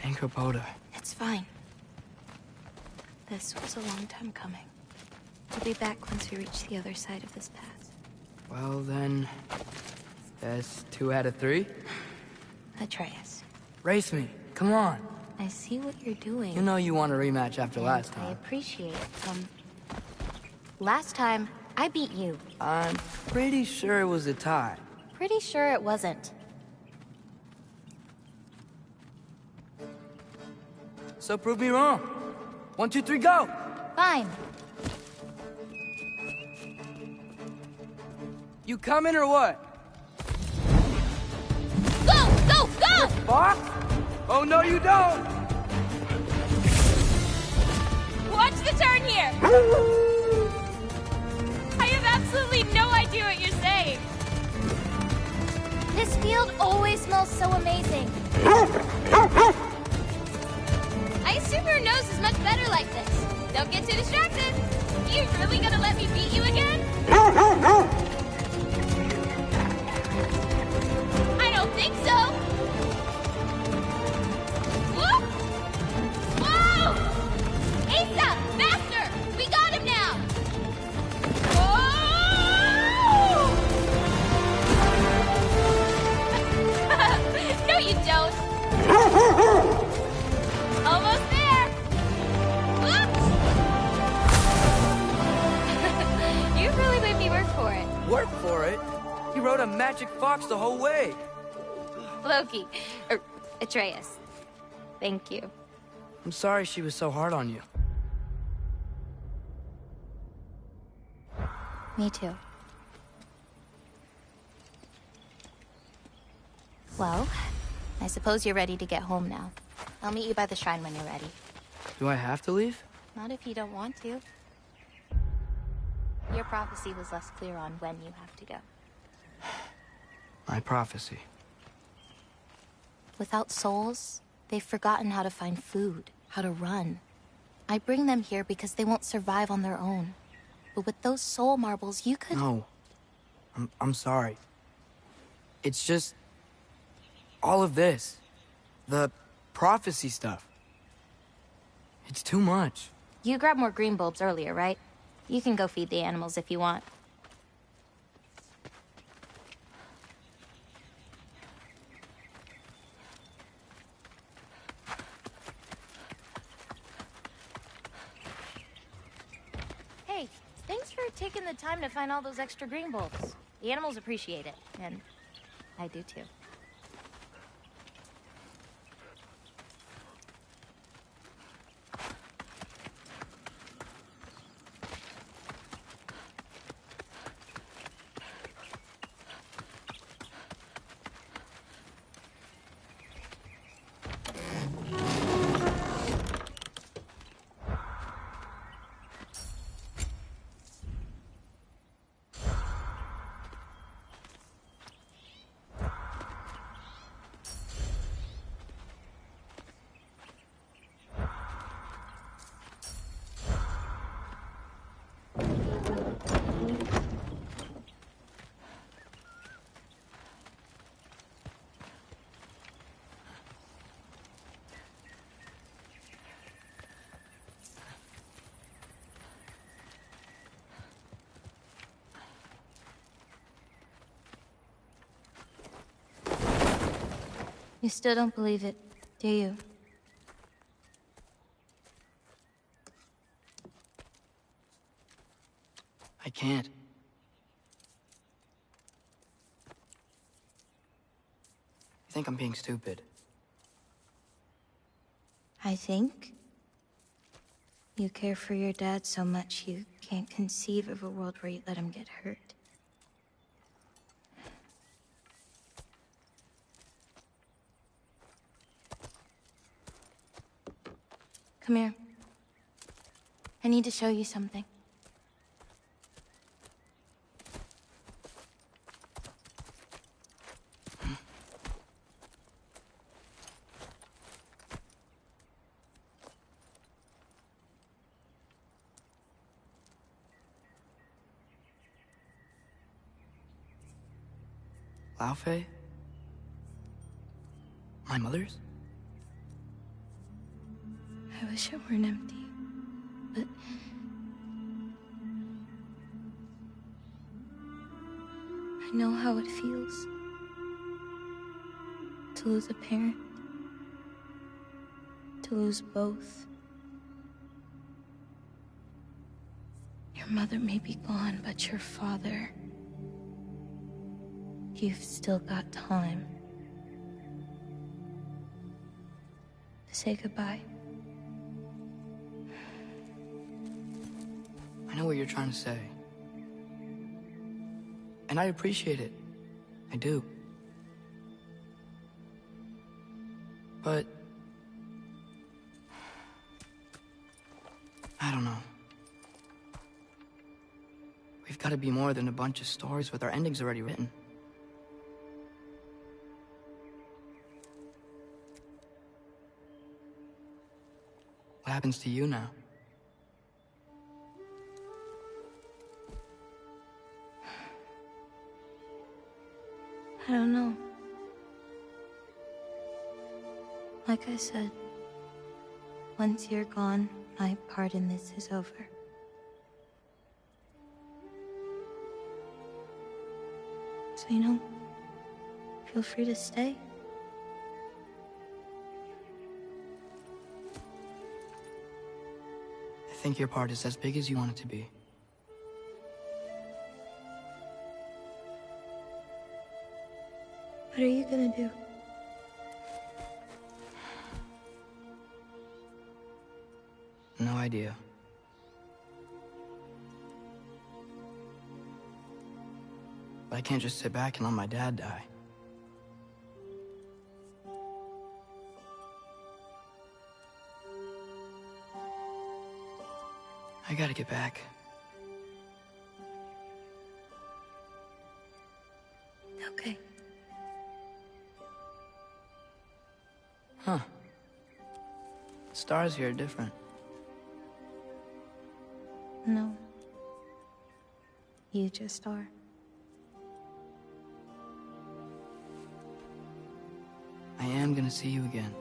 Speaker 2: Anchorboda.
Speaker 15: It's fine. This was a long time coming. We'll be back once we reach the other side of this path.
Speaker 2: Well then, that's 2 out of 3.
Speaker 15: Atreus.
Speaker 2: Race me. Come on.
Speaker 15: I see what you're doing.
Speaker 2: You know you want a rematch after last
Speaker 15: I
Speaker 2: time.
Speaker 15: appreciate it. Last time, I beat you.
Speaker 2: I'm pretty sure it was a tie.
Speaker 16: Pretty sure it wasn't.
Speaker 2: So prove me wrong. 1, 2, 3, go!
Speaker 16: Fine.
Speaker 2: You coming or what?
Speaker 17: Go! Go! Go!
Speaker 2: Fuck? Oh, no, you don't!
Speaker 17: Watch the turn here! I have absolutely no idea what you're saying.
Speaker 16: This field always smells so amazing.
Speaker 17: I assume your nose is much better like this. Don't get too distracted. You really gonna let me beat you again? I don't think so. Whoop! Whoa! Asa! Faster! We got him now! Whoa! No, you don't. Almost there. Whoops! You really made me work for it.
Speaker 2: Work for it? You rode a magic fox the whole way.
Speaker 17: Loki. Atreus. Thank you.
Speaker 2: I'm sorry she was so hard on you.
Speaker 16: Me too. Well, I suppose you're ready to get home now. I'll meet you by the shrine when you're ready.
Speaker 2: Do I have to leave?
Speaker 16: Not if you don't want to. Your prophecy was less clear on when you have to go.
Speaker 2: My prophecy.
Speaker 16: Without souls, they've forgotten how to find food, how to run. I bring them here because they won't survive on their own. But with those soul marbles, you could...
Speaker 2: No. I'm sorry. It's just... all of this. The prophecy stuff. It's too much.
Speaker 16: You grabbed more green bulbs earlier, right? You can go feed the animals if you want. Hey, thanks for taking the time to find all those extra green bulbs. The animals appreciate it, and I do too. You still don't believe it, do you?
Speaker 2: I can't. You think I'm being stupid?
Speaker 15: I think you care for your dad so much you can't conceive of a world where you let him get hurt. Come here. I need to show you something.
Speaker 2: Laufey? My mother's?
Speaker 15: I wish it weren't empty, but I know how it feels to lose a parent, to lose both. Your mother may be gone, but your father, you've still got time to say goodbye.
Speaker 2: I know what you're trying to say. And I appreciate it. I do. But I don't know. We've got to be more than a bunch of stories with our endings already written. What happens to you now?
Speaker 15: I don't know. Like I said, once you're gone, my part in this is over. So, you know, feel free to stay.
Speaker 2: I think your part is as big as you want it to be.
Speaker 15: What are you gonna do?
Speaker 2: No idea. But I can't just sit back and let my dad die. I gotta get back.
Speaker 15: Okay.
Speaker 2: Huh. Stars here are different.
Speaker 15: No. You just are.
Speaker 2: I am gonna see you again.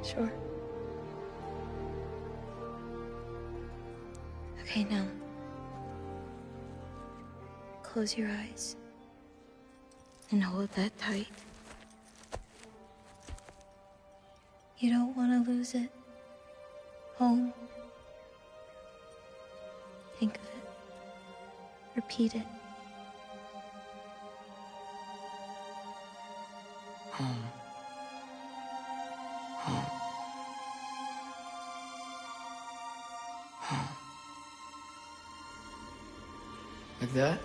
Speaker 15: Sure. Okay, now. Close your eyes. And hold that tight. You don't want to lose it. Home. Think of it. Repeat it.
Speaker 2: Home. Home. Home. Like that?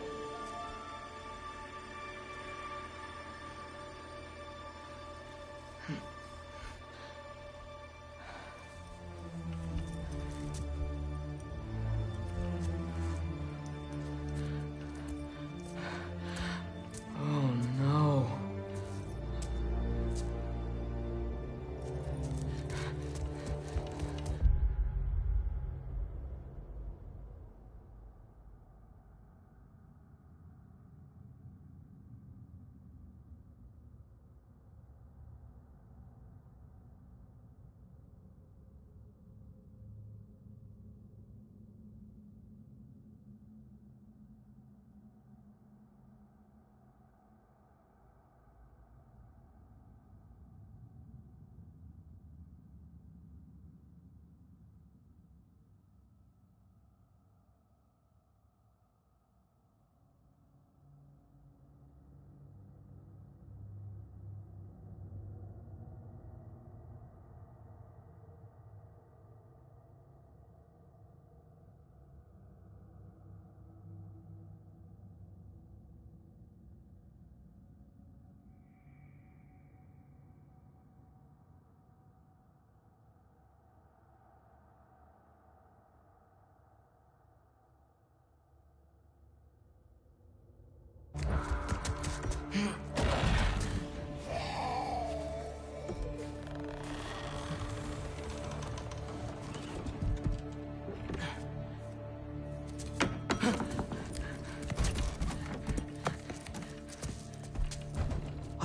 Speaker 2: Oh no.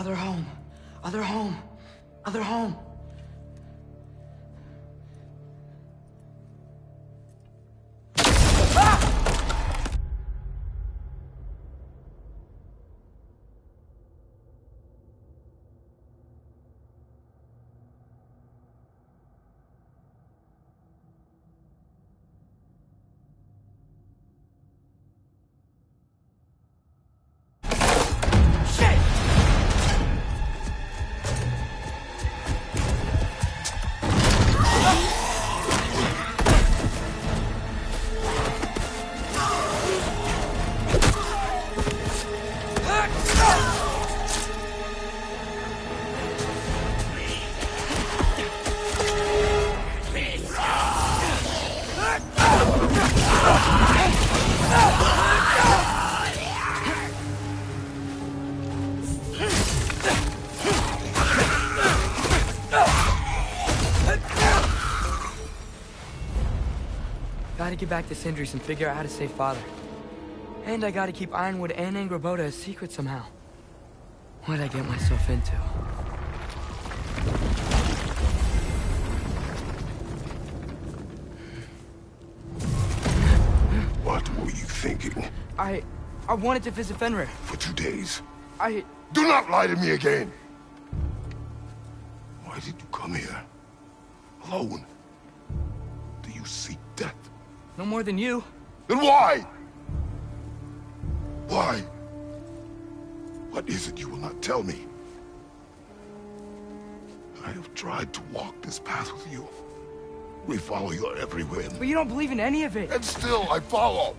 Speaker 10: Other home. Other home. Other home. Gotta get back to Sindri's and figure out how to save Father. And I gotta keep Ironwood and Angrboda a secret somehow. What'd I get myself into?
Speaker 6: What were you thinking?
Speaker 10: I wanted to visit Fenrir.
Speaker 6: For 2 days?
Speaker 10: Do
Speaker 6: not lie to me again! Why did you come here? Alone? Do you seek death?
Speaker 10: No more than you.
Speaker 6: Then why? Why? What is it you will not tell me? I have tried to walk this path with you. We follow your every whim.
Speaker 10: But you don't believe in any of it.
Speaker 6: And still I follow.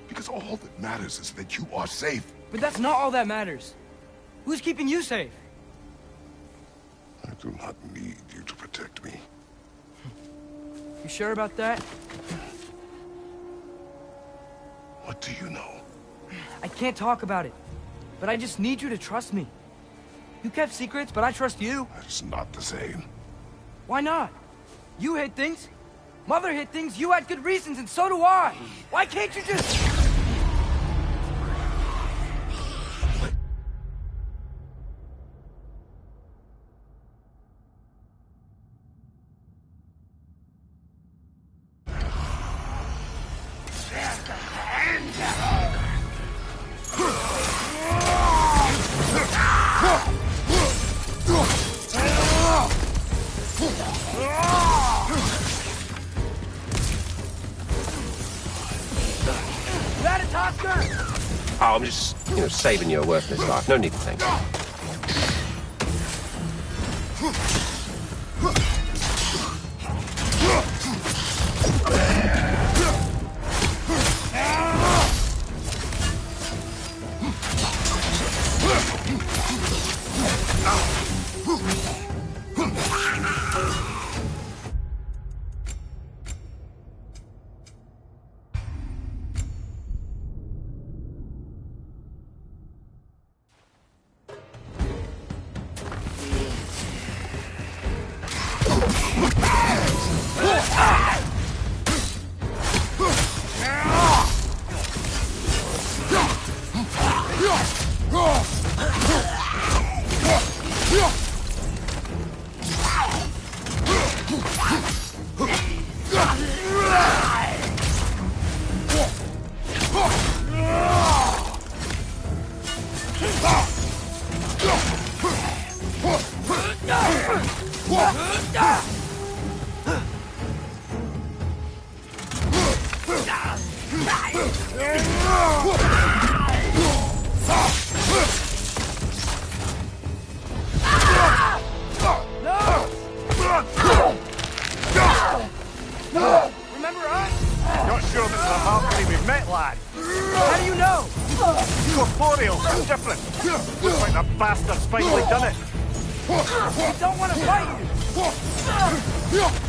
Speaker 6: Because all that matters is that you are safe.
Speaker 10: But that's not all that matters. Who's keeping you safe?
Speaker 6: I do not need you to protect me.
Speaker 10: You sure about that?
Speaker 6: What do you know?
Speaker 10: I can't talk about it. But I just need you to trust me. You kept secrets, but I trust you.
Speaker 6: It's not the same.
Speaker 10: Why not? You hid things. Mother hid things. You had good reasons, and so do I. Why can't you just...
Speaker 19: Oh, I'm just, saving you a worthless life. No need to thank you.
Speaker 10: Remember us?
Speaker 8: Not sure this is a Valkyrie we've met, lad.
Speaker 10: How do you know?
Speaker 8: Corporeal, different. Looks like the bastard's finally done it.
Speaker 10: I don't want to fight you!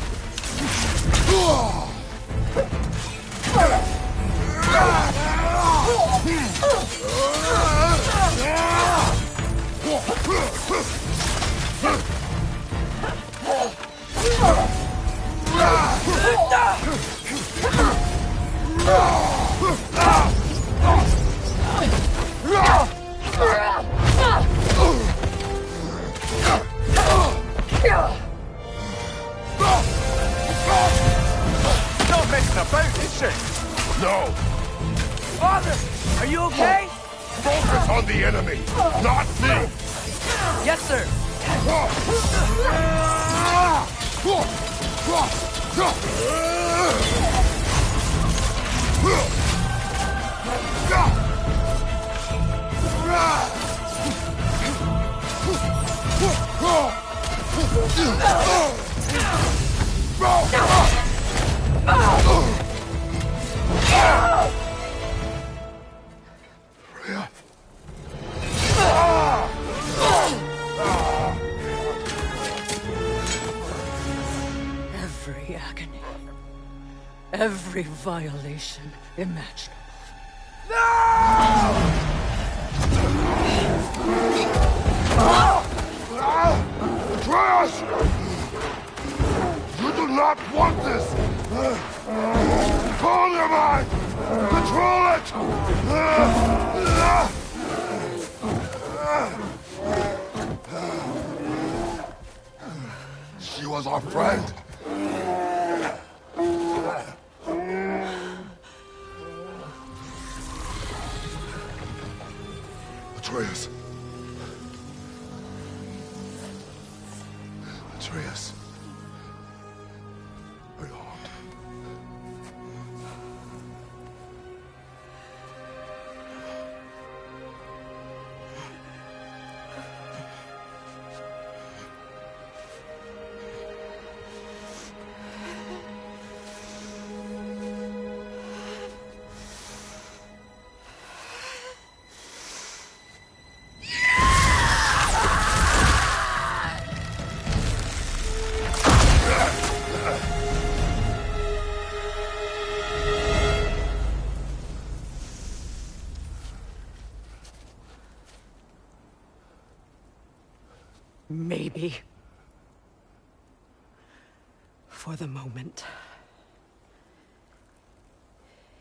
Speaker 10: Father, are you okay?
Speaker 6: Focus on the enemy, not me!
Speaker 10: Yes, sir.
Speaker 18: Every agony. Every violation imaginable.
Speaker 6: Atreus! You do not want this! Calm your mind! Control it! She was our friend. Atreus. Atreus. Are you harmed?
Speaker 18: Maybe. For the moment.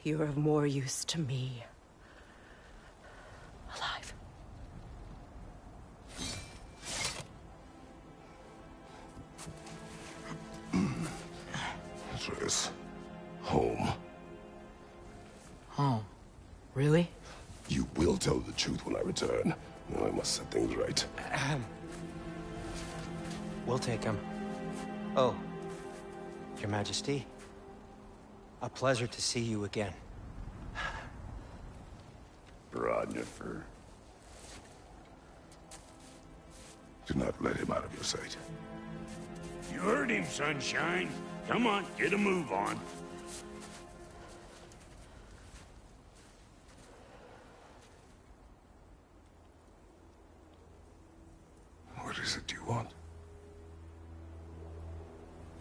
Speaker 18: You're of more use to me. Alive.
Speaker 6: Atreus. Home.
Speaker 2: Home? Really?
Speaker 6: You will tell the truth when I return. I must set things right.
Speaker 1: We'll take him. Oh, Your Majesty. A pleasure to see you again.
Speaker 6: Ragnarok. Do not let him out of your sight.
Speaker 9: You heard him, Sunshine. Come on, get a move on.
Speaker 6: What is it you want?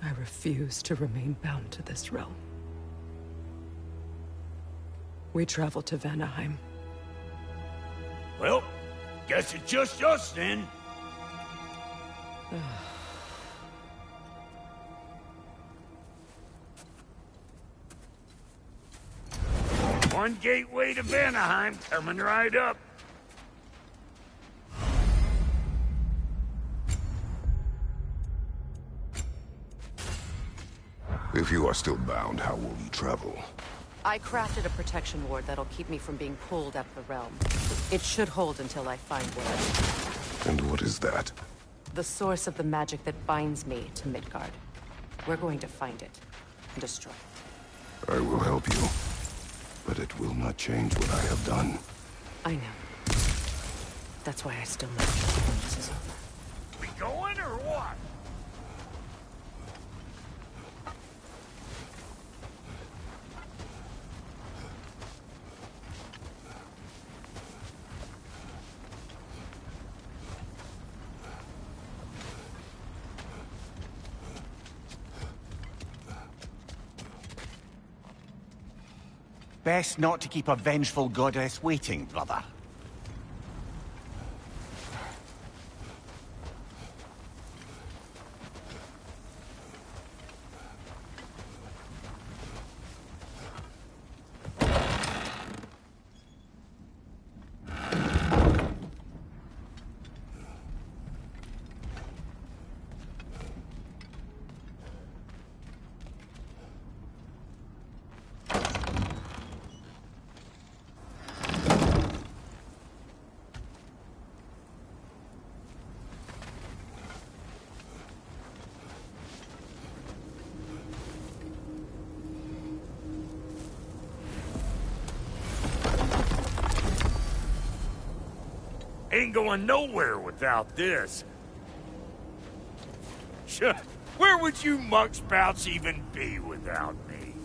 Speaker 18: I refuse to remain bound to this realm. We travel to Vanaheim.
Speaker 9: Well, guess it's just us then. One gateway to Vanaheim coming right up.
Speaker 6: If you are still bound, how will you travel?
Speaker 5: I crafted a protection ward that'll keep me from being pulled out of the realm. It should hold until I find word.
Speaker 6: And what is that?
Speaker 5: The source of the magic that binds me to Midgard. We're going to find it and destroy it.
Speaker 6: I will help you. But it will not change what I have done.
Speaker 5: I know. That's why I still know this is over.
Speaker 9: We going or what?
Speaker 8: Best not to keep a vengeful goddess waiting, brother.
Speaker 9: Ain't going nowhere without this. Where would you muckspouts even be without me?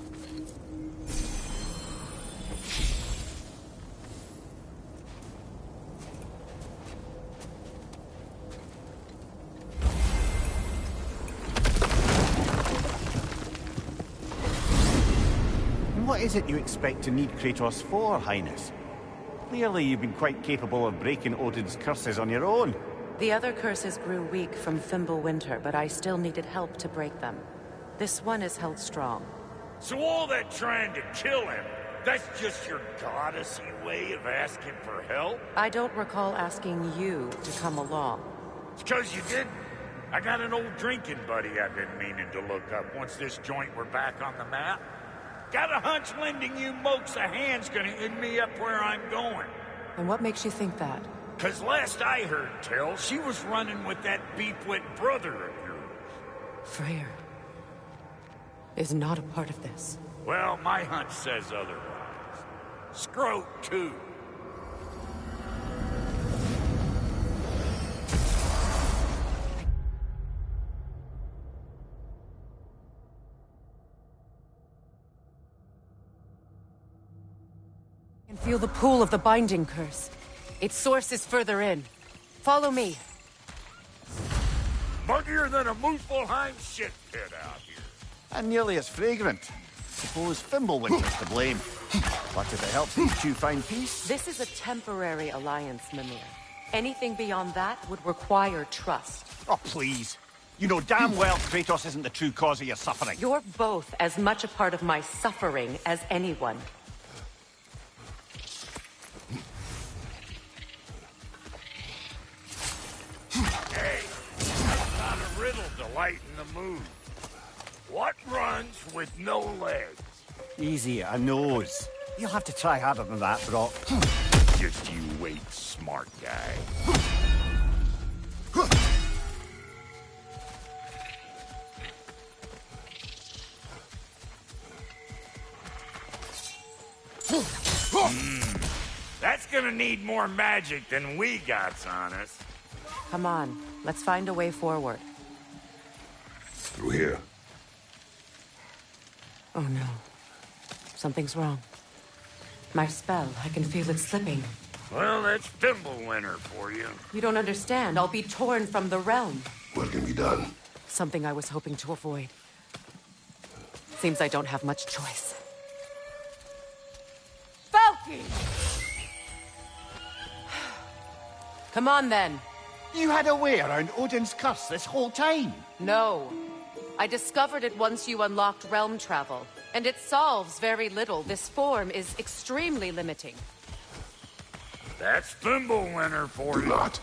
Speaker 8: And what is it you expect to need Kratos for, Highness? Clearly you've been quite capable of breaking Odin's curses on your own.
Speaker 5: The other curses grew weak from Fimbulwinter, but I still needed help to break them. This one is held strong.
Speaker 9: So all that trying to kill him, that's just your goddessy way of asking for help?
Speaker 5: I don't recall asking you to come along.
Speaker 9: It's 'cause you didn't. I got an old drinking buddy I've been meaning to look up once this joint were back on the map. Got a hunch lending you mokes a hand's gonna end me up where I'm going.
Speaker 5: And what makes you think that?
Speaker 9: 'Cause last I heard tell, she was running with that beef-wit brother of yours.
Speaker 5: Freyr is not a part of this.
Speaker 9: Well, my hunch says otherwise. Scroat, too.
Speaker 5: I can feel the pull of the binding curse. Its source is further in. Follow me.
Speaker 9: Muggier than a Muspelheim shit pit out here.
Speaker 8: And nearly as fragrant. Suppose Fimbulwinter's to blame. But if it helps these two find peace...
Speaker 5: This is a temporary alliance, Mimir. Anything beyond that would require trust.
Speaker 8: Oh, please. You know damn well Kratos isn't the true cause of your suffering.
Speaker 5: You're both as much a part of my suffering as anyone.
Speaker 9: Hey, that's not a riddle to lighten the mood. What runs with no legs?
Speaker 8: Easy, I knows. You'll have to try harder than that, Brock.
Speaker 9: Just you wait, smart guy. That's gonna need more magic than we got on us.
Speaker 5: Come on, let's find a way forward.
Speaker 6: Through here.
Speaker 5: Oh no. Something's wrong. My spell, I can feel it slipping.
Speaker 9: Well, that's Fimbulwinter for you.
Speaker 5: You don't understand. I'll be torn from the realm.
Speaker 6: What can be done?
Speaker 5: Something I was hoping to avoid. Seems I don't have much choice. Falky! Come on, then.
Speaker 8: You had a way around Odin's curse this whole time?
Speaker 5: No. I discovered it once you unlocked realm travel. And it solves very little. This form is extremely limiting.
Speaker 9: That's Fimbulwinter for you.
Speaker 6: Do not.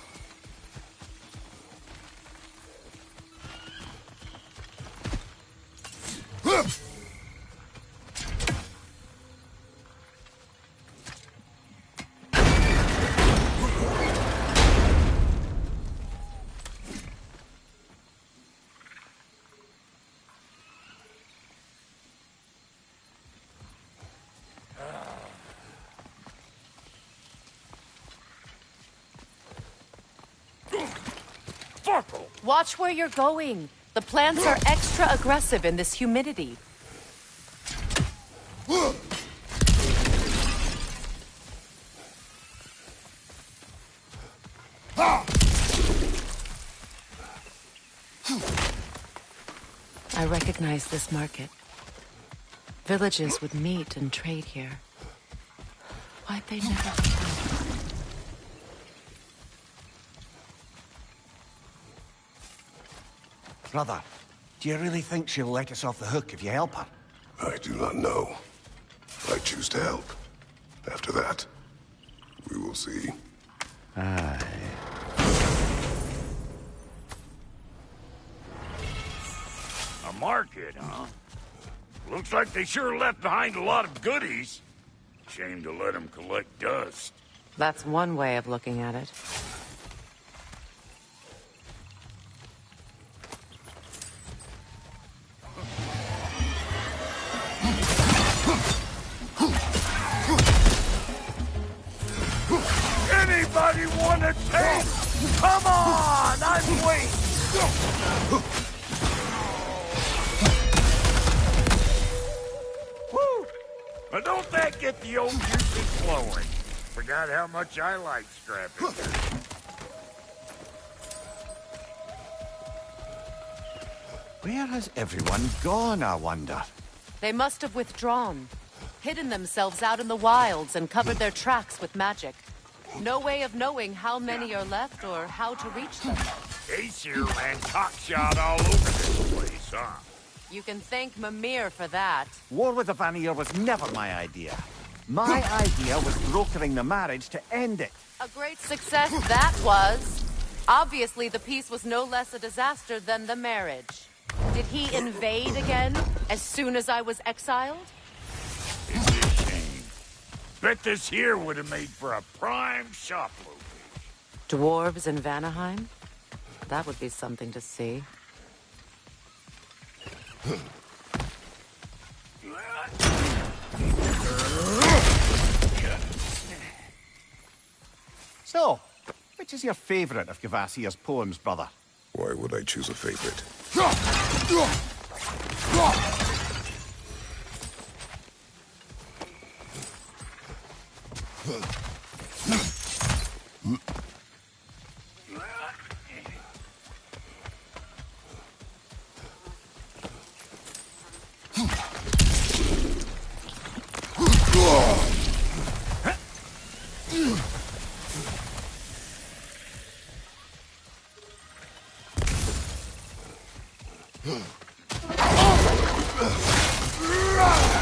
Speaker 5: Watch where you're going. The plants are extra aggressive in this humidity. I recognize this market. Villages would meet and trade here. Why'd they never come?
Speaker 8: Brother, do you really think she'll let us off the hook if you help her?
Speaker 6: I do not know. I choose to help. After that, we will see.
Speaker 8: Aye.
Speaker 9: A market, huh? Looks like they sure left behind a lot of goodies. Shame to let them collect dust.
Speaker 5: That's one way of looking at it.
Speaker 9: Anybody want a taste? Come on, I'm waiting. Woo! But don't that get the old juices flowing? Forgot how much I like scrapping.
Speaker 8: Where has everyone gone, I wonder?
Speaker 5: They must have withdrawn, hidden themselves out in the wilds and covered their tracks with magic. No way of knowing how many are left or how to reach them.
Speaker 9: Aesir ran cockshot all over this place, huh?
Speaker 5: You can thank Mimir for that.
Speaker 8: War with the Vanir was never my idea. My idea was brokering the marriage to end it.
Speaker 5: A great success that was. Obviously, the peace was no less a disaster than the marriage. Did he invade again, as soon as I was exiled?
Speaker 9: It's a shame. Bet this here would have made for a prime shop location.
Speaker 5: Dwarves in Vanaheim? That would be something to see.
Speaker 8: So, which is your favorite of Gavasir's poems, brother?
Speaker 6: Why would I choose a favorite?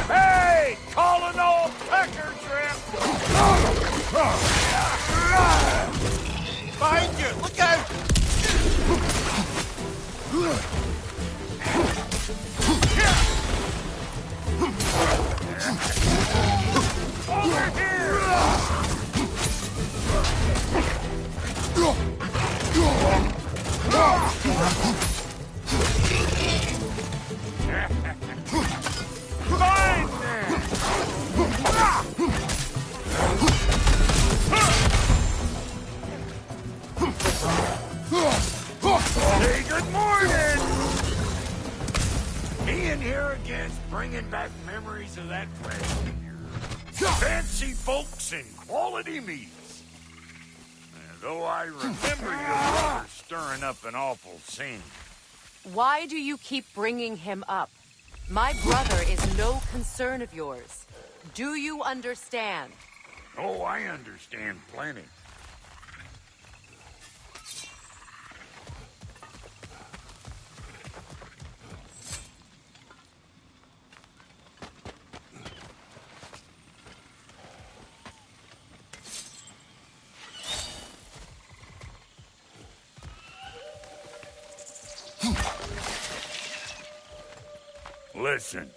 Speaker 9: Hey! Calling all pecker trip!
Speaker 8: Behind you! Look out!
Speaker 9: Over here! Fine then! Hey, good morning! Me in here again, bringing back memories of that place of yours. Fancy folks and quality meats. And though I remember your brother stirring up an awful scene.
Speaker 5: Why do you keep bringing him up? My brother is no concern of yours. Do you understand?
Speaker 9: Oh, I understand plenty. Listen,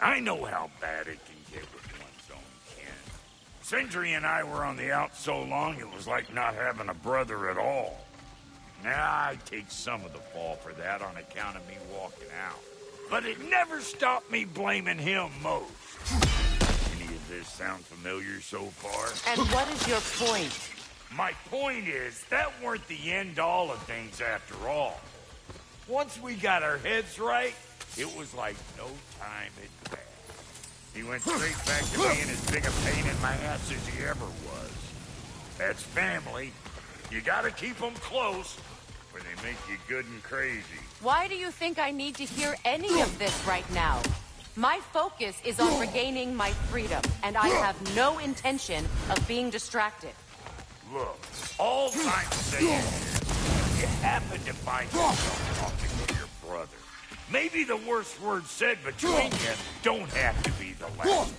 Speaker 9: I know how bad it can get with one's own kin. Sindri and I were on the out so long it was like not having a brother at all. Now, I take some of the fall for that on account of me walking out. But it never stopped me blaming him most. Any of this sound familiar so far?
Speaker 5: And what is your point?
Speaker 9: My point is, that weren't the end-all of things after all. Once we got our heads right, it was like no time had passed. He went straight back to being as big a pain in my ass as he ever was. That's family. You gotta keep them close, or they make you good and crazy.
Speaker 5: Why do you think I need to hear any of this right now? My focus is on regaining my freedom, and I have no intention of being distracted.
Speaker 9: Look, all I'm saying is, if you happen to find yourself talking to your brother, maybe the worst word said between you don't have to be the last.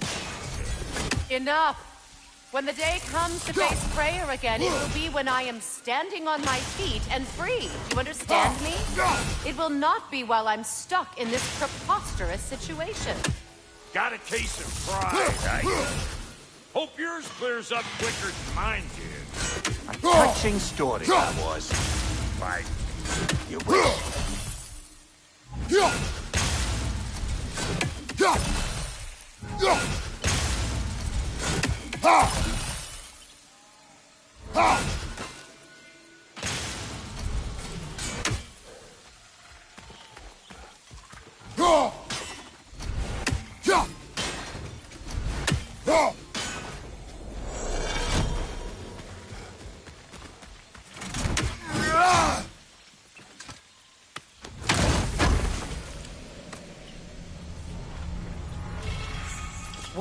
Speaker 5: Enough! When the day comes to face Freya again, it will be when I am standing on my feet and free. You understand me? It will not be while I'm stuck in this preposterous situation.
Speaker 9: Got a case of pride, I hope yours clears up quicker than mine did.
Speaker 8: A touching story, that was.
Speaker 9: Bye.
Speaker 8: You will.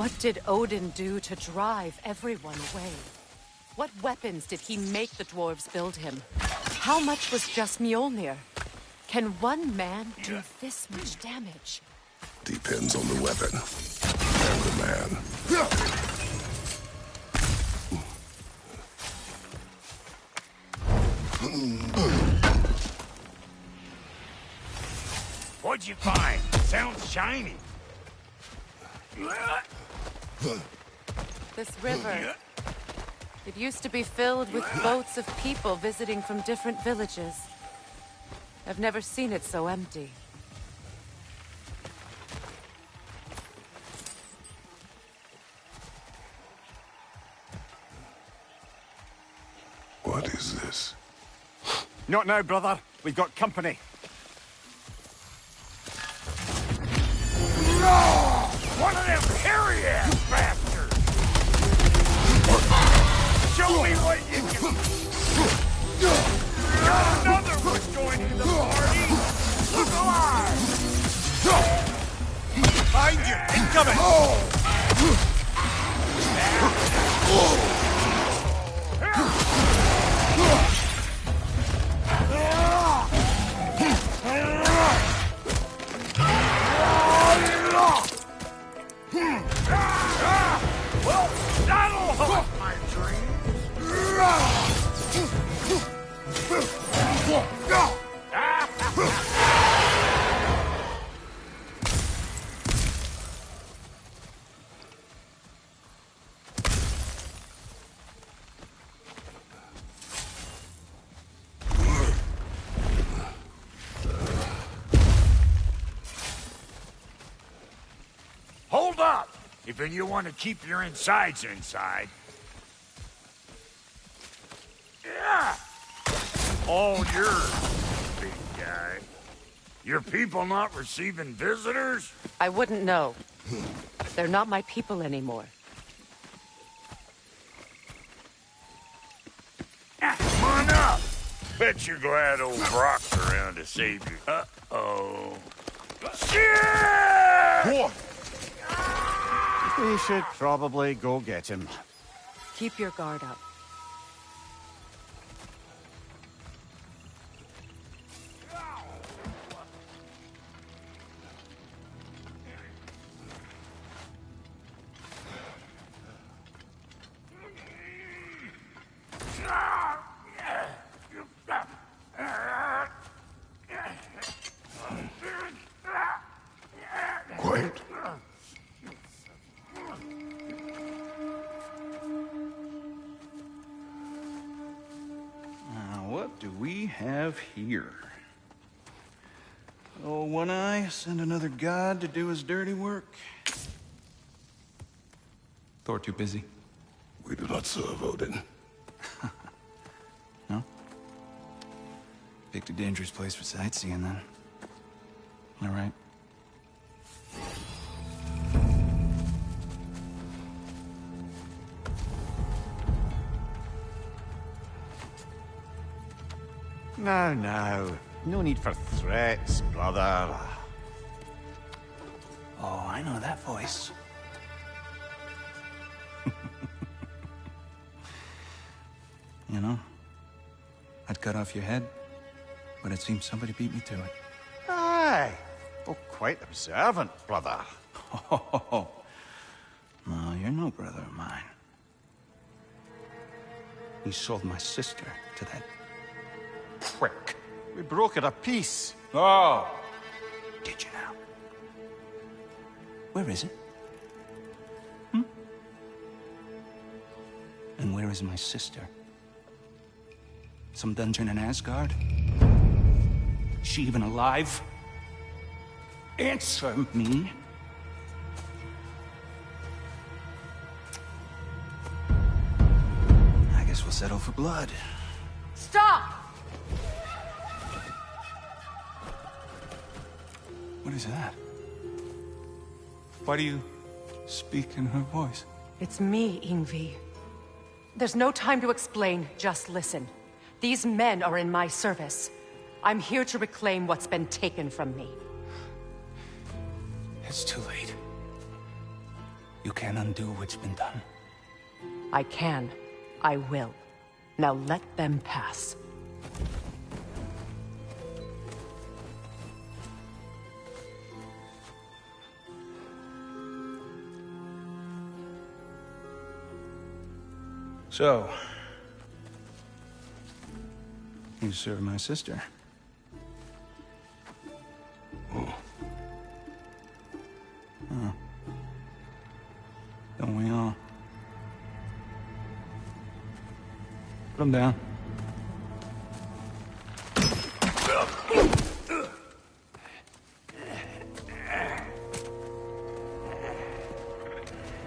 Speaker 5: What did Odin do to drive everyone away? What weapons did he make the dwarves build him? How much was just Mjolnir? Can one man do this much damage?
Speaker 6: Depends on the weapon and the man.
Speaker 9: What'd you find? Sounds shiny.
Speaker 5: This river. It used to be filled with boats of people visiting from different villages. I've never seen it so empty.
Speaker 6: What is this?
Speaker 8: Not now, brother. We've got company.
Speaker 9: One of them hairy-ass bastards! Show me what you can... Got another one joining the party! Look alive!
Speaker 8: Behind you! Incoming!
Speaker 9: Well, that'll haunt my Hold up! If you want to keep your insides inside. Yeah! All yours, big guy. Your people not receiving visitors?
Speaker 5: I wouldn't know. They're not my people anymore.
Speaker 9: Come on up! Bet you're glad old Brock's around to save you. Uh-oh. Shit!
Speaker 8: We should probably go get him.
Speaker 5: Keep your guard up.
Speaker 6: Quiet.
Speaker 20: What do we have here? Oh, One Eye, send another god to do his dirty work?
Speaker 21: Thor too busy?
Speaker 6: We do not serve Odin.
Speaker 20: No? Picked a dangerous place for sightseeing, then. All right.
Speaker 8: Now. No need for threats, brother.
Speaker 20: Oh, I know that voice. You know, I'd cut off your head, but it seems somebody beat me to it.
Speaker 8: Aye. Oh, quite observant, brother.
Speaker 20: Oh, no, you're no brother of mine. You sold my sister to that prick.
Speaker 8: We broke it a piece.
Speaker 20: Oh! Did you now? Where is it? And where is my sister? Some dungeon in Asgard? Is she even alive? Answer me. I guess we'll settle for blood.
Speaker 5: Stop!
Speaker 20: What is that? Why do you speak in her voice?
Speaker 5: It's me, Ingvi. There's no time to explain, just listen. These men are in my service. I'm here to reclaim what's been taken from me.
Speaker 20: It's too late. You can't undo what's been done.
Speaker 18: I can. I will. Now let them pass.
Speaker 20: So, you served my sister.
Speaker 6: Oh.
Speaker 20: Huh. Don't we all? Put him down.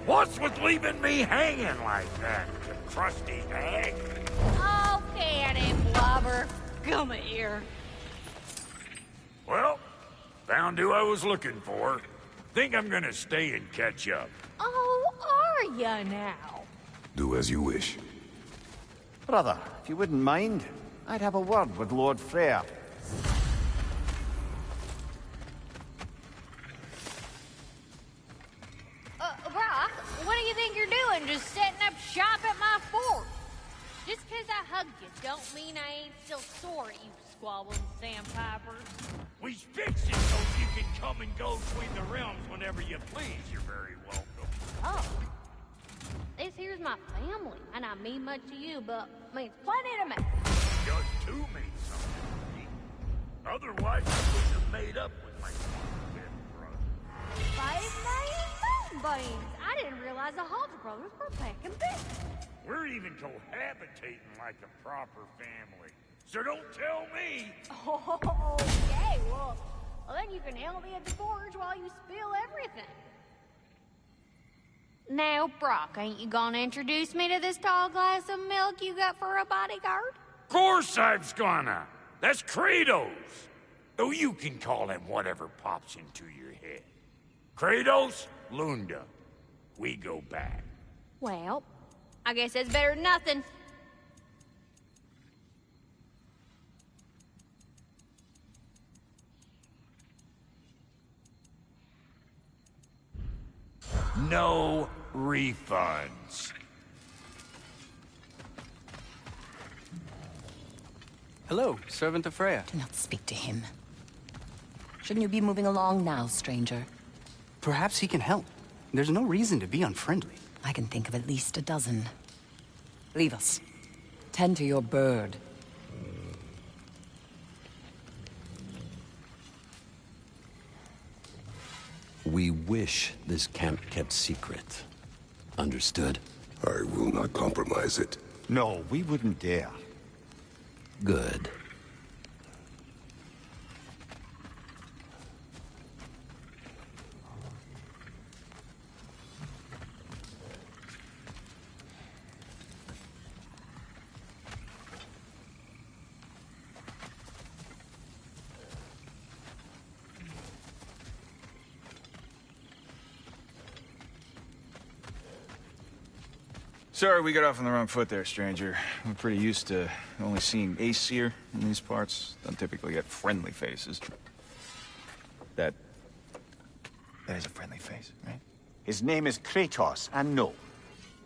Speaker 9: What's with leaving me hanging like that, you crusty hag?
Speaker 17: Oh, can it, blubber. Come here.
Speaker 9: Well, found who I was looking for. Think I'm gonna stay and catch up.
Speaker 17: Oh, are ya now?
Speaker 6: Do as you wish.
Speaker 8: Brother, if you wouldn't mind, I'd have a word with Lord Freyr.
Speaker 17: Brock, what do you think you're doing? Just setting up shop at my fort? Just 'cause I hugged you don't mean I ain't still sore at you squabbling sandpipers.
Speaker 9: We fixed it so you can come and go between the realms whenever you please. You're very welcome.
Speaker 17: Oh. This here's my family, and I mean much to you, but means plenty to me.
Speaker 9: Does too mean something to me. Otherwise, I wouldn't have made up with my dead brother.
Speaker 17: 5 million moonbeams! I didn't realize the Halter brothers were packing big.
Speaker 9: We're even cohabitating like a proper family. So don't tell me!
Speaker 17: Oh, okay, well, then you can help me at the forge while you spill everything. Now, Brock, ain't you gonna introduce me to this tall glass of milk you got for a bodyguard?
Speaker 9: Of course I'm gonna! That's Kratos! Though you can call him whatever pops into your head. Kratos, Lunda. We go back.
Speaker 17: Well, I guess that's better than nothing.
Speaker 9: No refunds.
Speaker 20: Hello, servant of Freya.
Speaker 18: Do not speak to him. Shouldn't you be moving along now, stranger?
Speaker 20: Perhaps he can help. There's no reason to be unfriendly.
Speaker 18: I can think of at least a dozen. Leave us. Tend to your bird.
Speaker 21: We wish this camp kept secret. Understood?
Speaker 6: I will not compromise it.
Speaker 8: No, we wouldn't dare.
Speaker 21: Good.
Speaker 20: Sorry we got off on the wrong foot there, stranger. We're pretty used to only seeing Aesir in these parts. Don't typically get friendly faces. That is a friendly face, right?
Speaker 8: His name is Kratos, and no.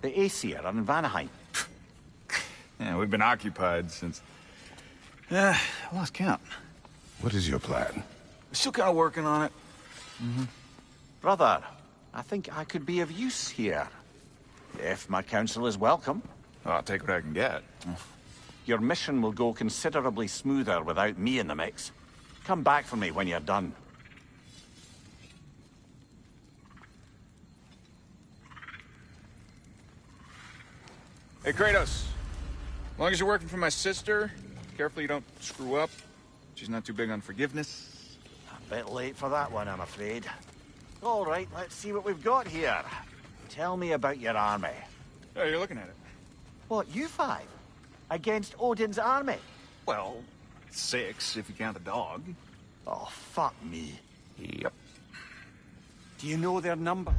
Speaker 8: The Aesir are in Vanaheim.
Speaker 20: Yeah, we've been occupied since... I lost count.
Speaker 6: What is your plan?
Speaker 20: We're still kind of working on it.
Speaker 8: Brother, I think I could be of use here. If my counsel is welcome.
Speaker 20: I'll take what I can get.
Speaker 8: Your mission will go considerably smoother without me in the mix. Come back for me when you're done.
Speaker 20: Hey, Kratos. As long as you're working for my sister, careful you don't screw up. She's not too big on forgiveness.
Speaker 8: A bit late for that one, I'm afraid. All right, let's see what we've got here. Tell me about your army.
Speaker 20: Oh, you're looking at it.
Speaker 8: What, you five? Against Odin's army?
Speaker 20: Well, 6 if you count the dog.
Speaker 8: Oh, fuck me.
Speaker 20: Yep.
Speaker 8: Do you know their number?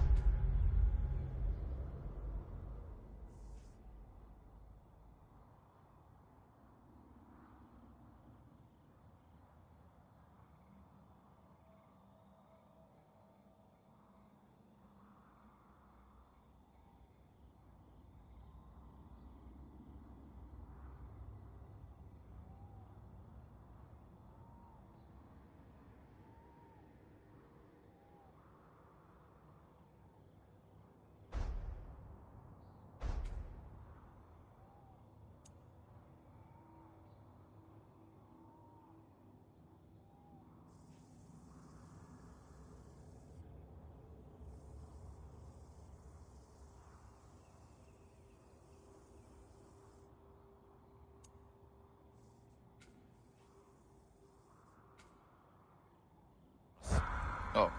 Speaker 20: Oh,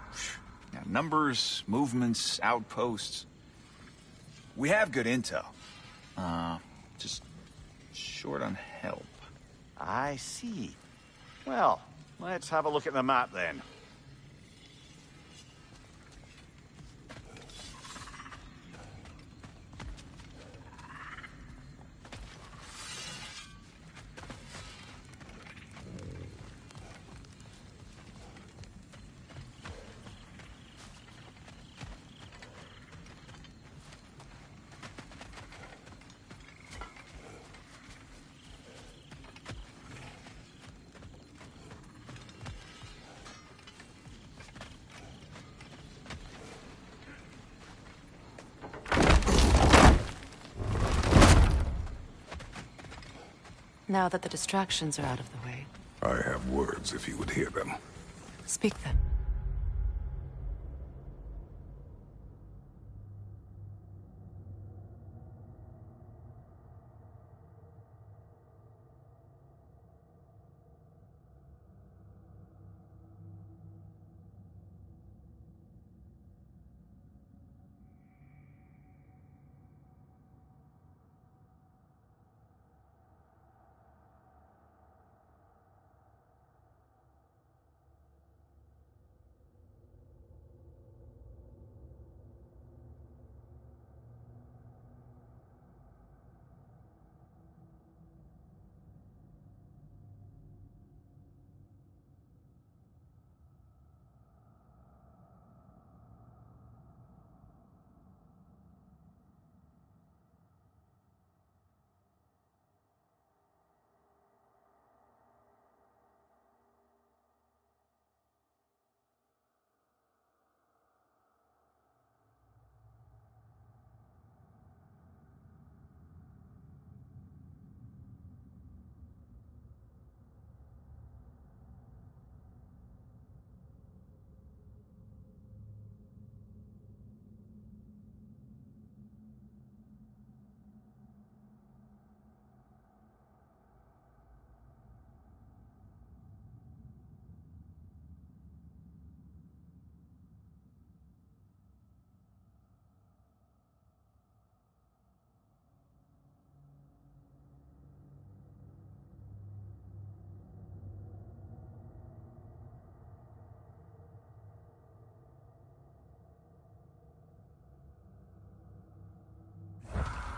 Speaker 20: yeah, numbers, movements, outposts. We have good intel. Just short on help.
Speaker 8: I see. Well, let's have a look at the map then.
Speaker 5: Now that the distractions are out of the way,
Speaker 6: I have words if you would hear them.
Speaker 5: speak then.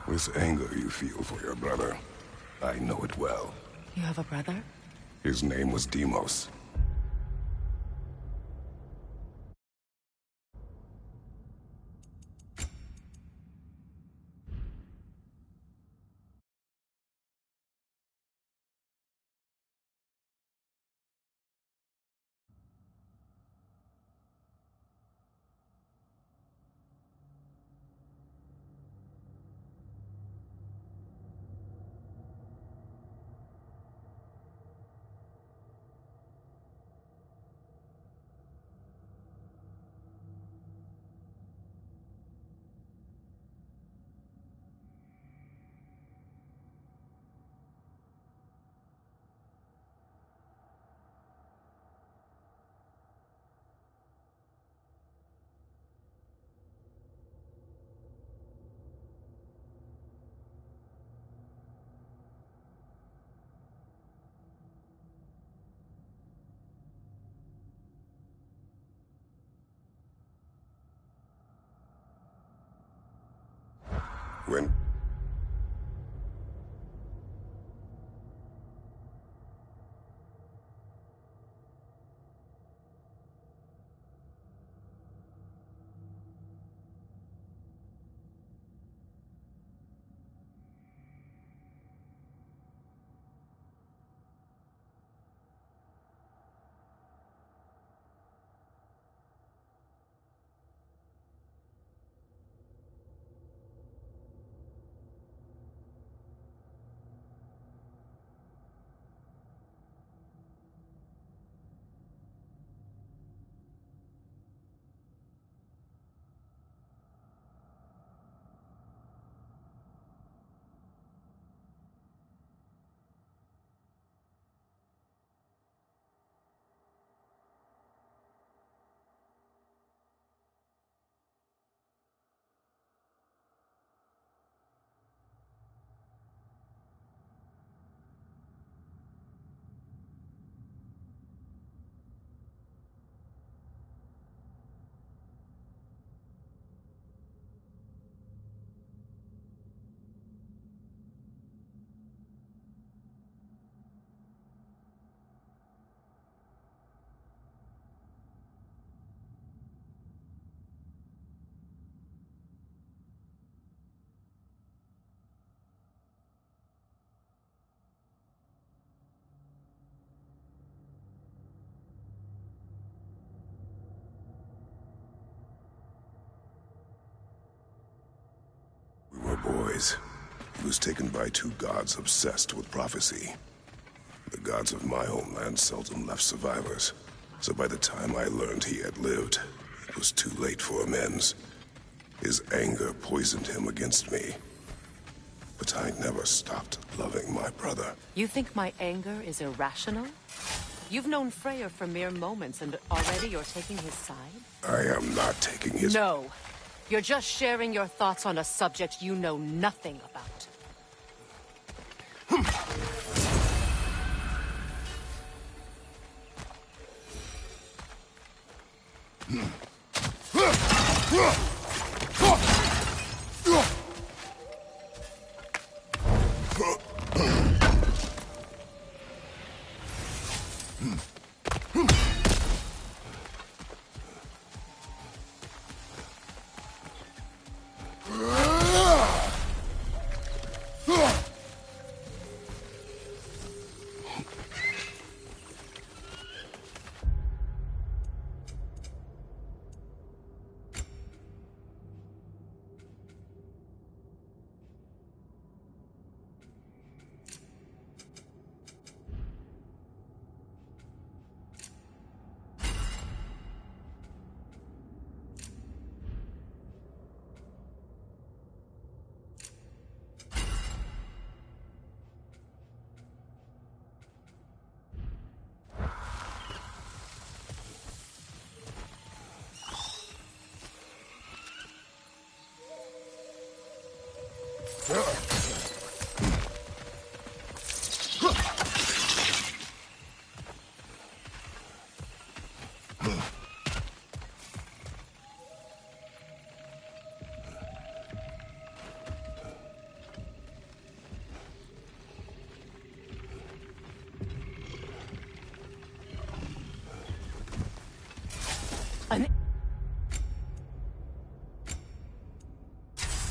Speaker 6: This anger you feel for your brother, I know it well.
Speaker 5: You have a brother?
Speaker 6: His name was Deimos. When... He was taken by two gods obsessed with prophecy. The gods of my homeland seldom left survivors, so by the time I learned he had lived, it was too late for amends. His anger poisoned him against me. But I never stopped loving my brother.
Speaker 5: You think my anger is irrational? You've known Freyr for mere moments, and already you're taking his side?
Speaker 6: I am not taking his...
Speaker 5: No. You're just sharing your thoughts on a subject you know nothing about.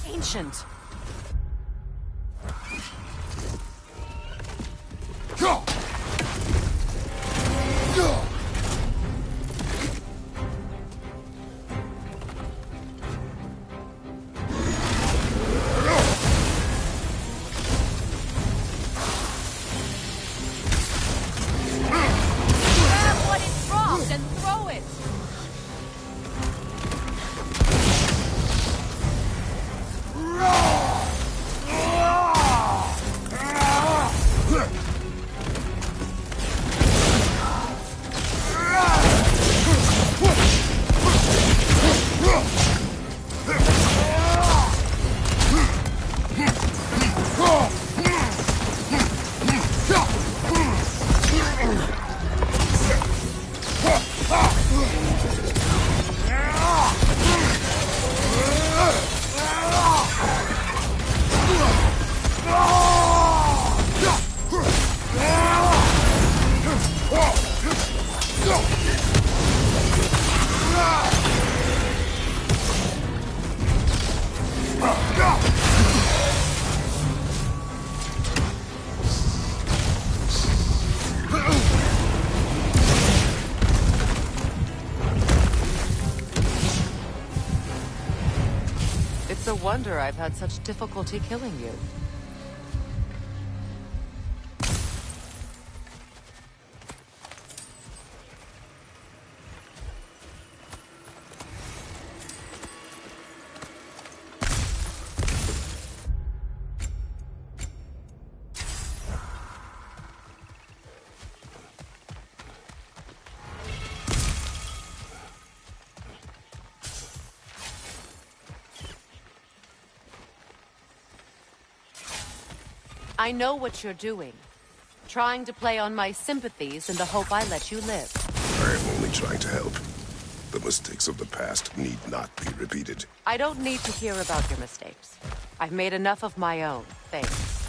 Speaker 5: Ancient. It's a wonder I've had such difficulty killing you. I know what you're doing. Trying to play on my sympathies in the hope I let you live.
Speaker 6: I am only trying to help. The mistakes of the past need not be repeated.
Speaker 5: I don't need to hear about your mistakes. I've made enough of my own, thanks.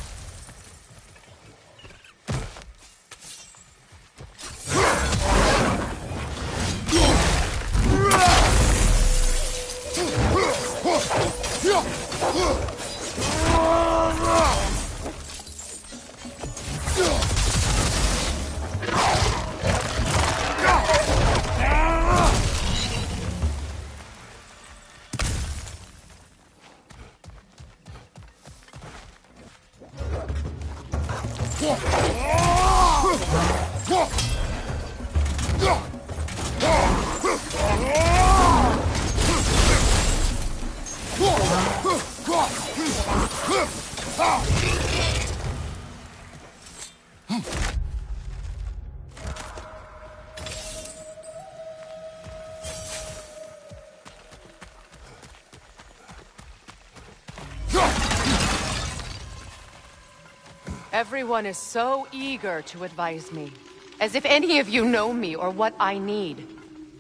Speaker 5: Everyone is so eager to advise me, as if any of you know me or what I need.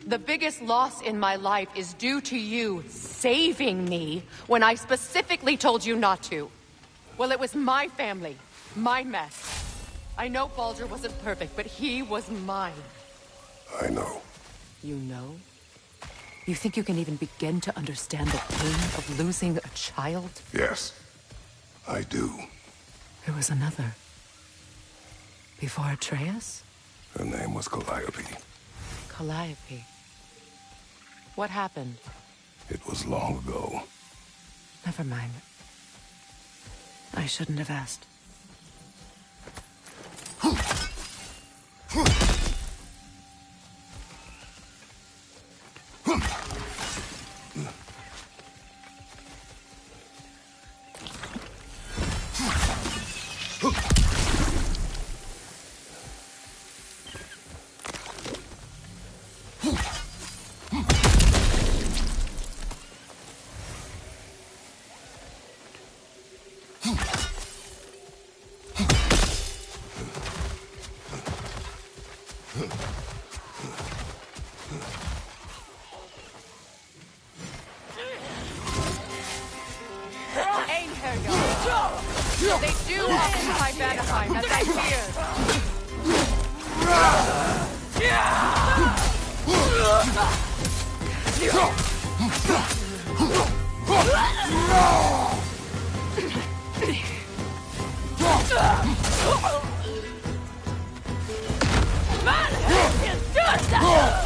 Speaker 5: The biggest loss in my life is due to you saving me when I specifically told you not to. Well, it was my family, my mess. I know Baldur wasn't perfect, but he was mine.
Speaker 6: I know.
Speaker 5: You know? You think you can even begin to understand the pain of losing a child?
Speaker 6: Yes, I do.
Speaker 5: There was another. Before Atreus?
Speaker 6: Her name was Calliope.
Speaker 5: Calliope. What happened?
Speaker 6: It was long ago.
Speaker 5: Never mind. I shouldn't have asked. They do occupy Vanaheim, as I feared.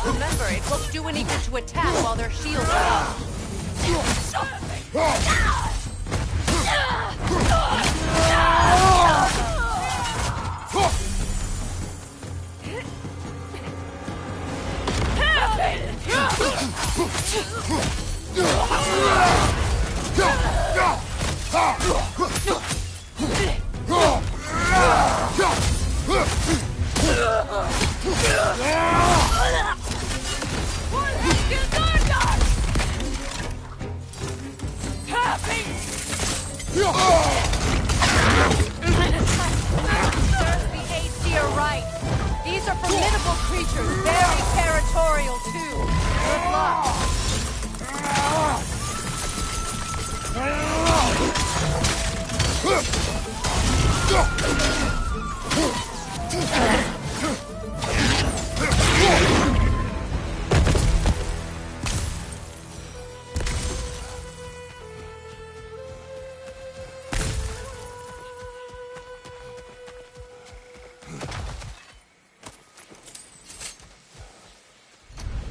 Speaker 5: Remember, it won't do any good to attack while their shields are up. These are formidable creatures, very territorial too. Good luck.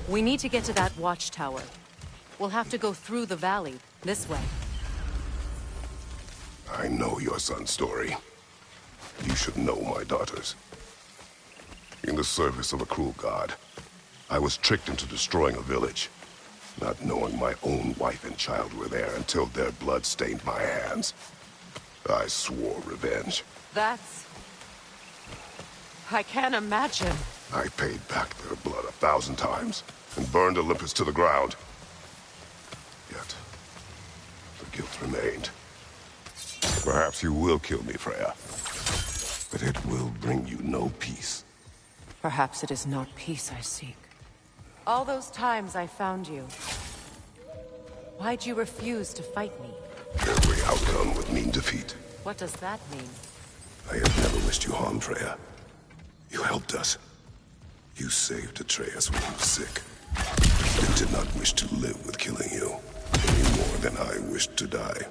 Speaker 5: We need to get to that watchtower. We'll have to go through the valley, this way.
Speaker 6: I know your son's story. You should know my daughter's. In the service of a cruel god, I was tricked into destroying a village, not knowing my own wife and child were there until their blood stained my hands. I swore revenge.
Speaker 5: That's... I can't imagine.
Speaker 6: I paid back their blood 1,000 times and burned Olympus to the ground. Yet, the guilt remained. Perhaps you will kill me, Freya. But it will bring you no peace.
Speaker 5: Perhaps it is not peace I seek. All those times I found you, why'd you refuse to fight me?
Speaker 6: Every outcome would mean defeat.
Speaker 5: What does that mean?
Speaker 6: I have never wished you harm, Freya. You helped us. You saved Atreus when he was sick. I did not wish to live with killing you, any more than I wished to die.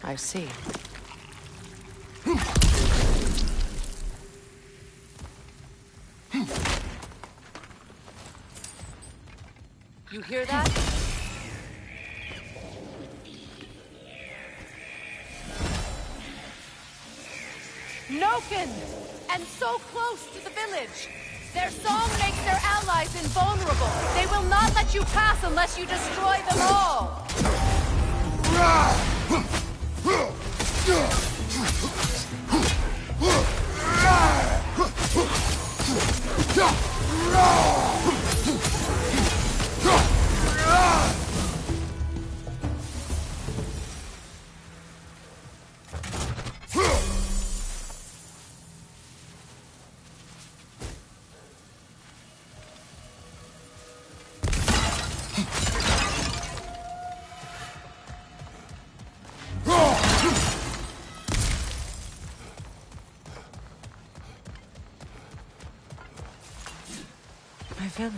Speaker 5: I see. You hear that? Noken! And so close to the village! Their song makes their allies invulnerable. They will not let you pass unless you destroy them all!
Speaker 4: My village.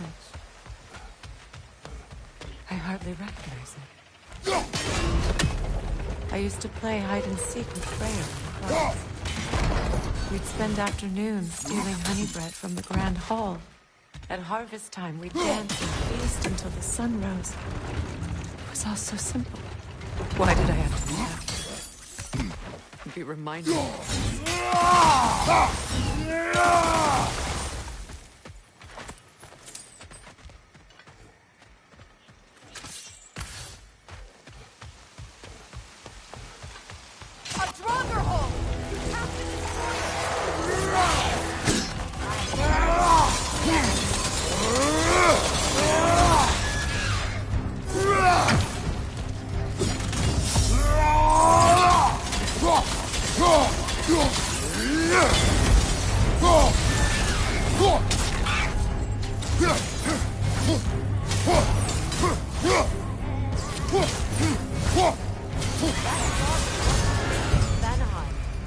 Speaker 4: I hardly recognize it. I used to play hide and seek with Freya in the forest. We'd spend afternoons stealing honey bread from the Grand Hall. At harvest time, we'd dance and feast until the sun rose. It was all so simple. Why did I have to do that? Be reminded.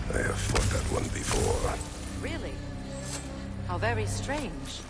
Speaker 6: I have fought that one before.
Speaker 4: Really? How very strange.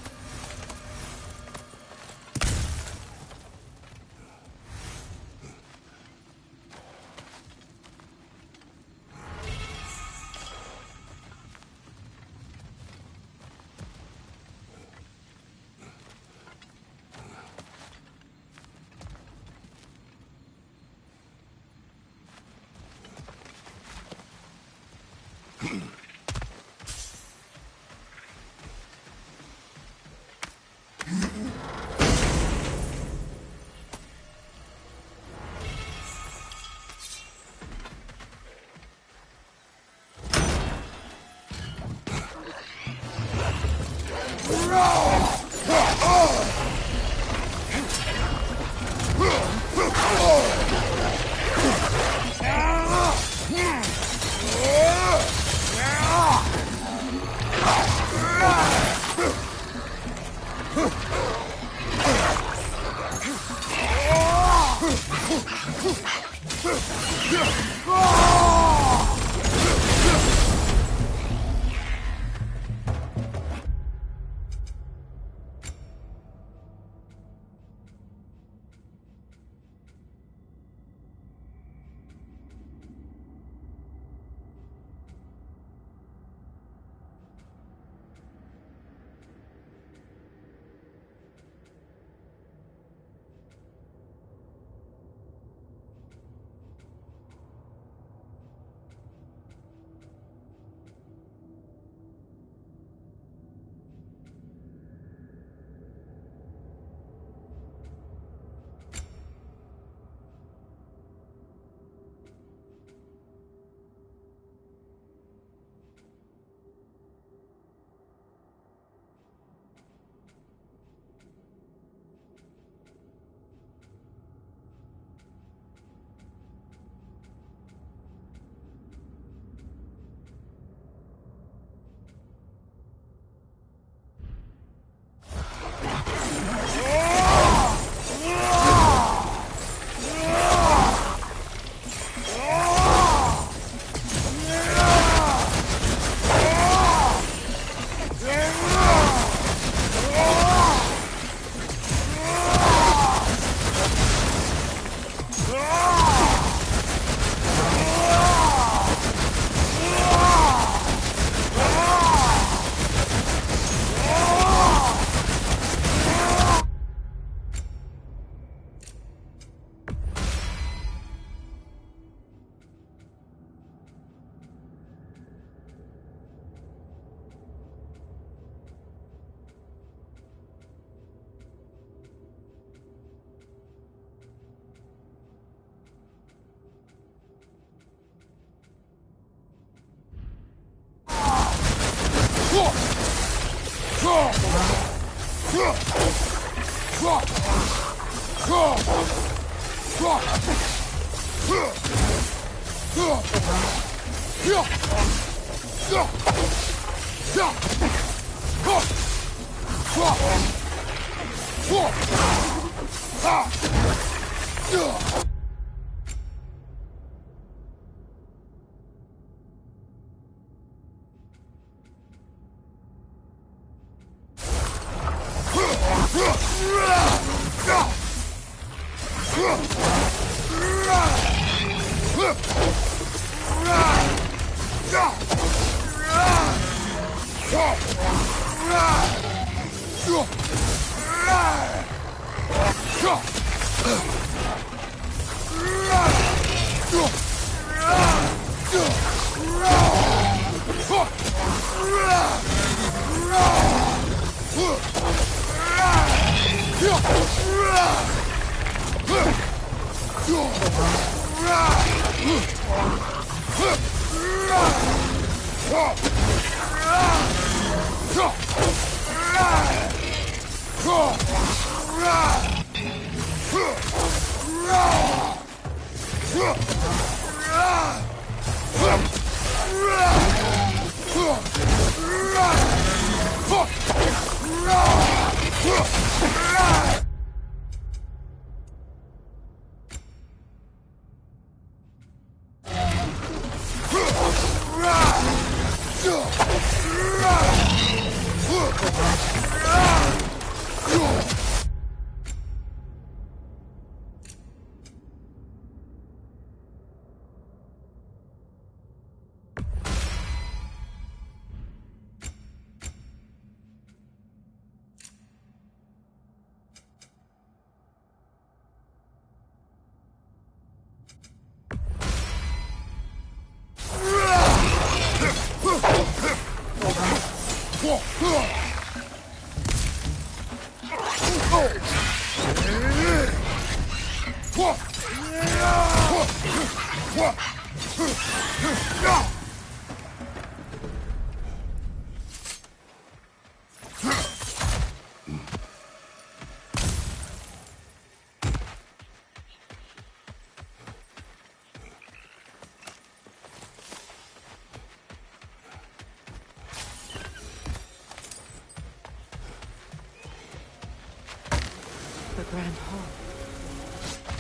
Speaker 4: The Grand Hall.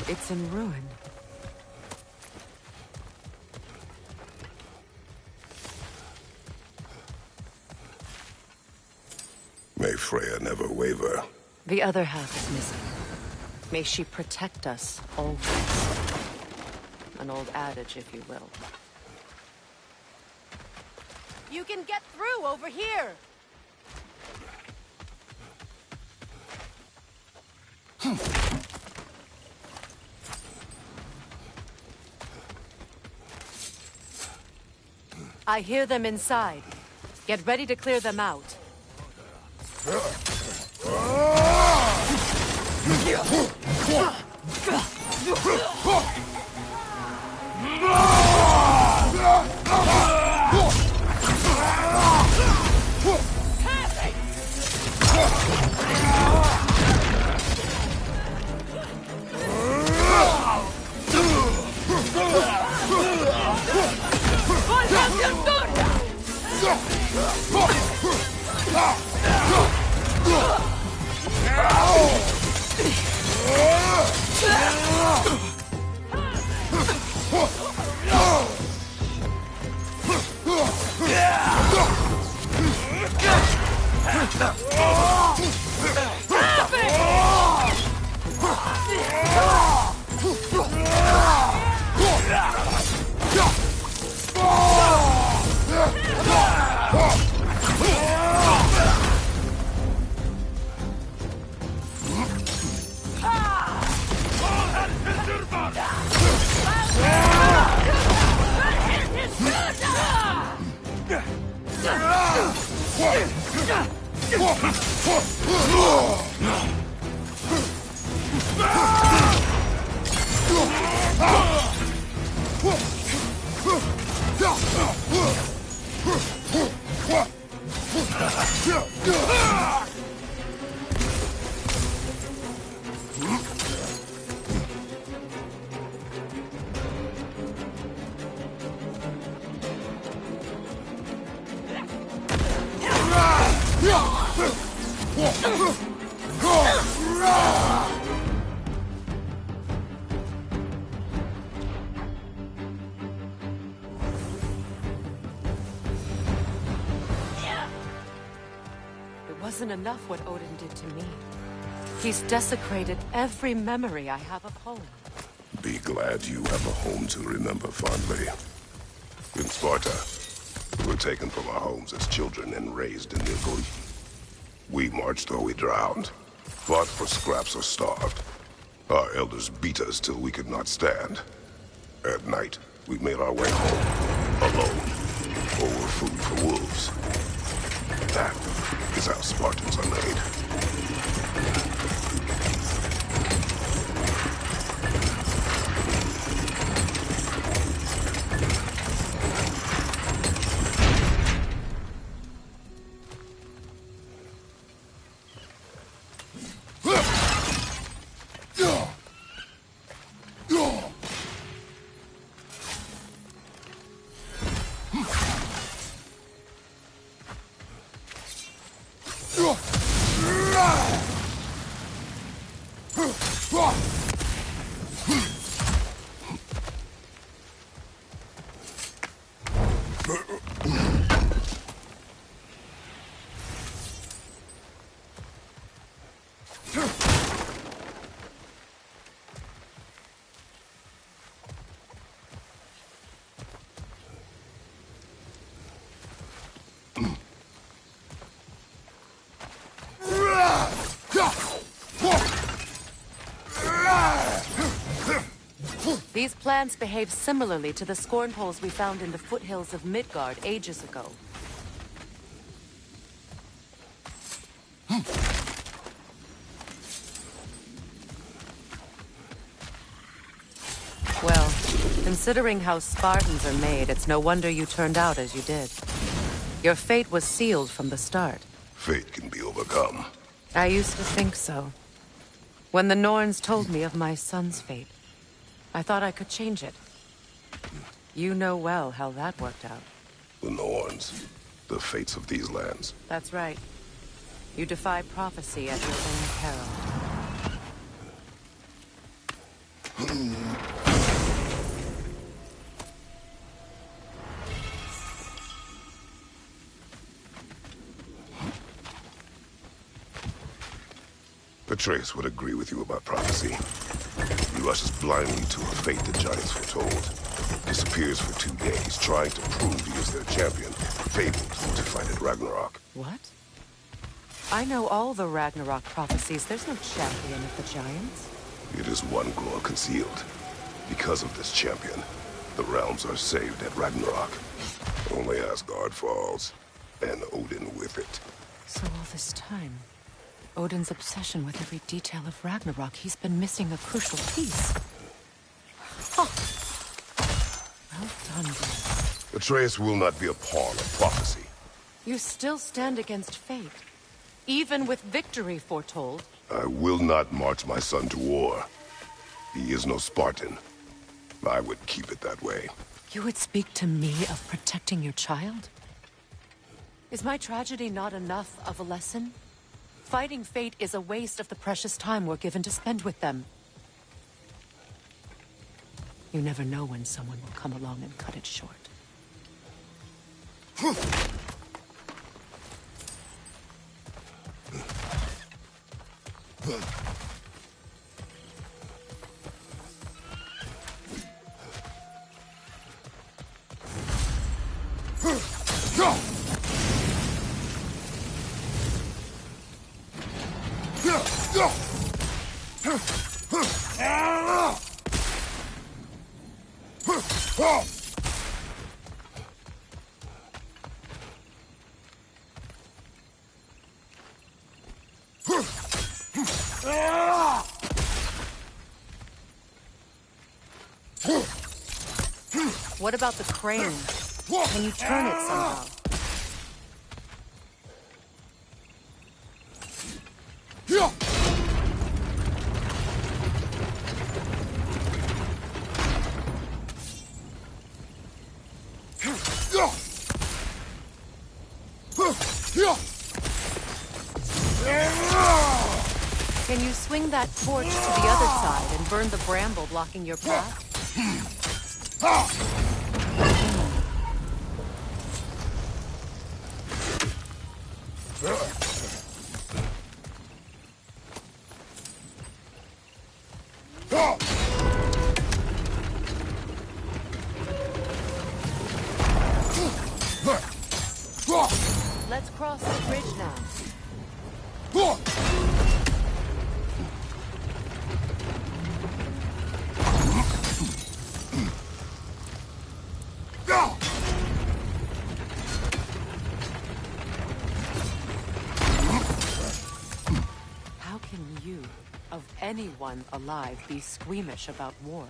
Speaker 4: It's in ruin.
Speaker 6: May Freya never waver.
Speaker 4: The other half is missing. May she protect us always. An old adage, if you will.
Speaker 5: You can get through over here! I hear them inside. Get ready to clear them out.
Speaker 4: It wasn't enough what Odin did to me. He's desecrated every memory I have of home.
Speaker 6: Be glad you have a home to remember fondly. In Sparta, we were taken from our homes as children and raised in the glee. We marched or we drowned, fought for scraps or starved. Our elders beat us till we could not stand. At night, we made our way home, alone, or were food for wolves. That is how Spartans are made.
Speaker 4: These plants behave similarly to the scorn poles we found in the foothills of Midgard ages ago. Well, considering how Spartans are made, it's no wonder you turned out as you did. Your fate was sealed from the start.
Speaker 6: Fate can be overcome.
Speaker 4: I used to think so. When the Norns told me of my son's fate, I thought I could change it. You know well how that worked out.
Speaker 6: The Norns, the fates of these lands.
Speaker 4: That's right. You defy prophecy at your own peril.
Speaker 6: Atreus would agree with you about prophecy. He rushes blindly to a fate the giants foretold. Disappears for 2 days, trying to prove he is their champion, fabled to fight at Ragnarok.
Speaker 4: What? I know all the Ragnarok prophecies. There's no champion of the giants.
Speaker 6: It is one glow concealed. Because of this champion, the realms are saved at Ragnarok. Only Asgard falls, and Odin with it.
Speaker 4: So all this time, Odin's obsession with every detail of Ragnarok, he's been missing a crucial piece. Oh. Well done, Brad.
Speaker 6: Atreus will not be a pawn of prophecy.
Speaker 4: You still stand against fate, even with victory foretold.
Speaker 6: I will not march my son to war. He is no Spartan. I would keep it that way.
Speaker 4: You would speak to me of protecting your child? Is my tragedy not enough of a lesson? Fighting fate is a waste of the precious time we're given to spend with them. You never know when someone will come along and cut it short. What about the crane? Can you turn it somehow?
Speaker 5: Can you swing that torch to the other side and burn the bramble blocking your path? Let's cross the bridge now. How can you, of anyone alive, be squeamish about war?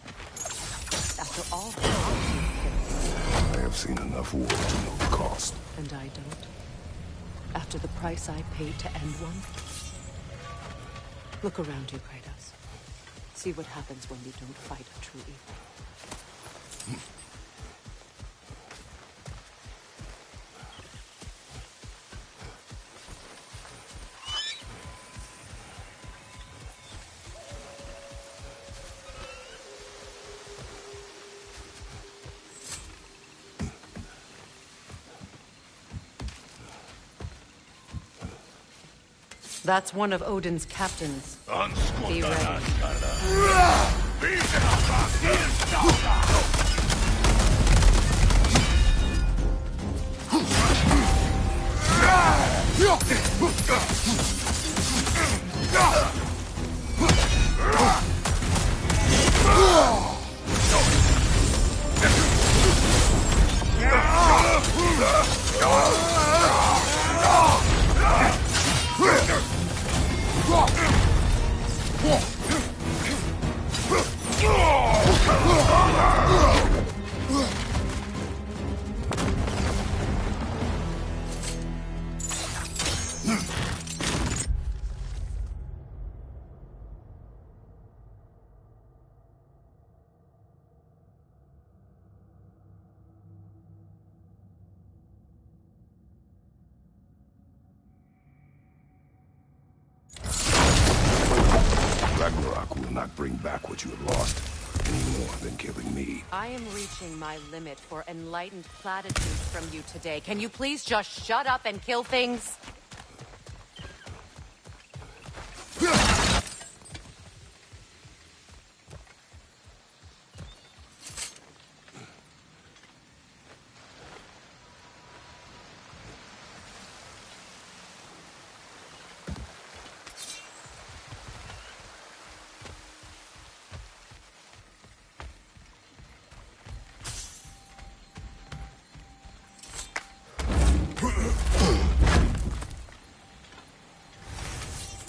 Speaker 5: After all the harm you've faced.
Speaker 6: I have seen enough war to know the cost.
Speaker 5: And I don't? After the price I paid to end one? Look around you, Kratos. See what happens when you don't fight a true evil. That's one of Odin's captains. Be ready.
Speaker 6: Ragnarok will not bring back what you have lost, any more than killing me.
Speaker 5: I am reaching my limit for enlightened platitudes from you today. Can you please just shut up and kill things?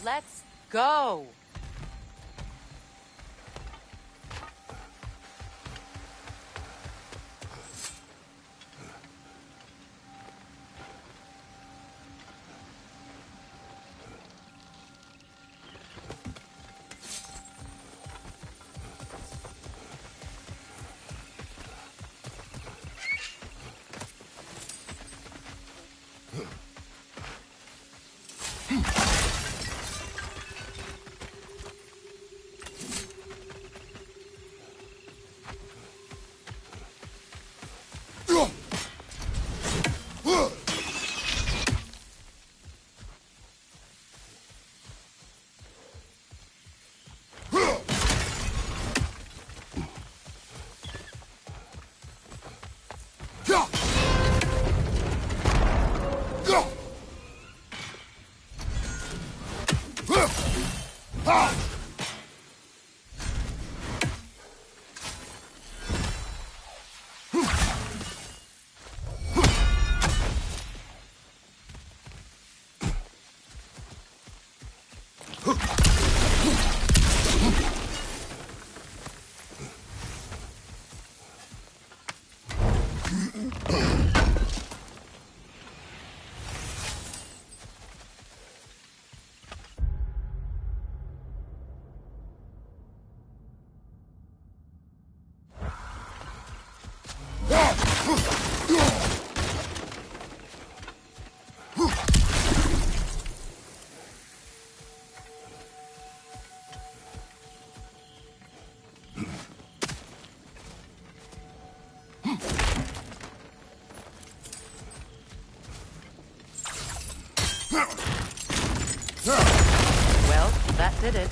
Speaker 5: Let's go! Well, that did it.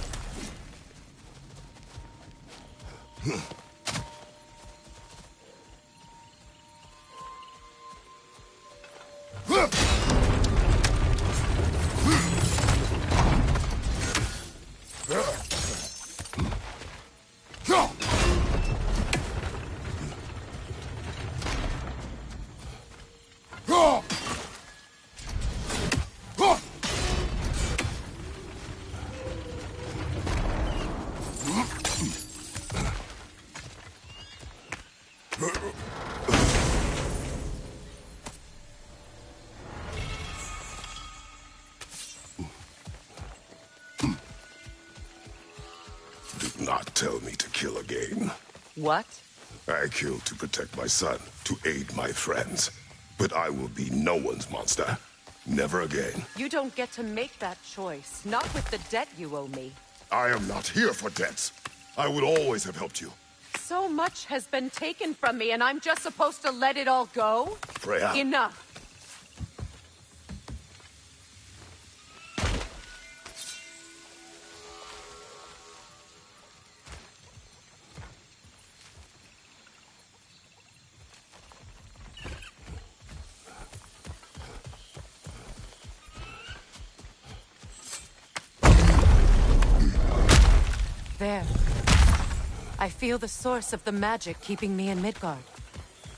Speaker 6: Do not tell me to kill again.
Speaker 5: What?
Speaker 6: I killed to protect my son, to aid my friends. But I will be no one's monster. Never again.
Speaker 5: You don't get to make that choice. Not with the debt you owe me.
Speaker 6: I am not here for debts. I would always have helped you.
Speaker 5: So much has been taken from me, and I'm just supposed to let it all go?
Speaker 6: Freya.
Speaker 5: Enough. There. I feel the source of the magic keeping me in Midgard.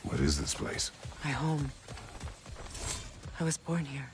Speaker 6: What is this place?
Speaker 5: My home. I was born here.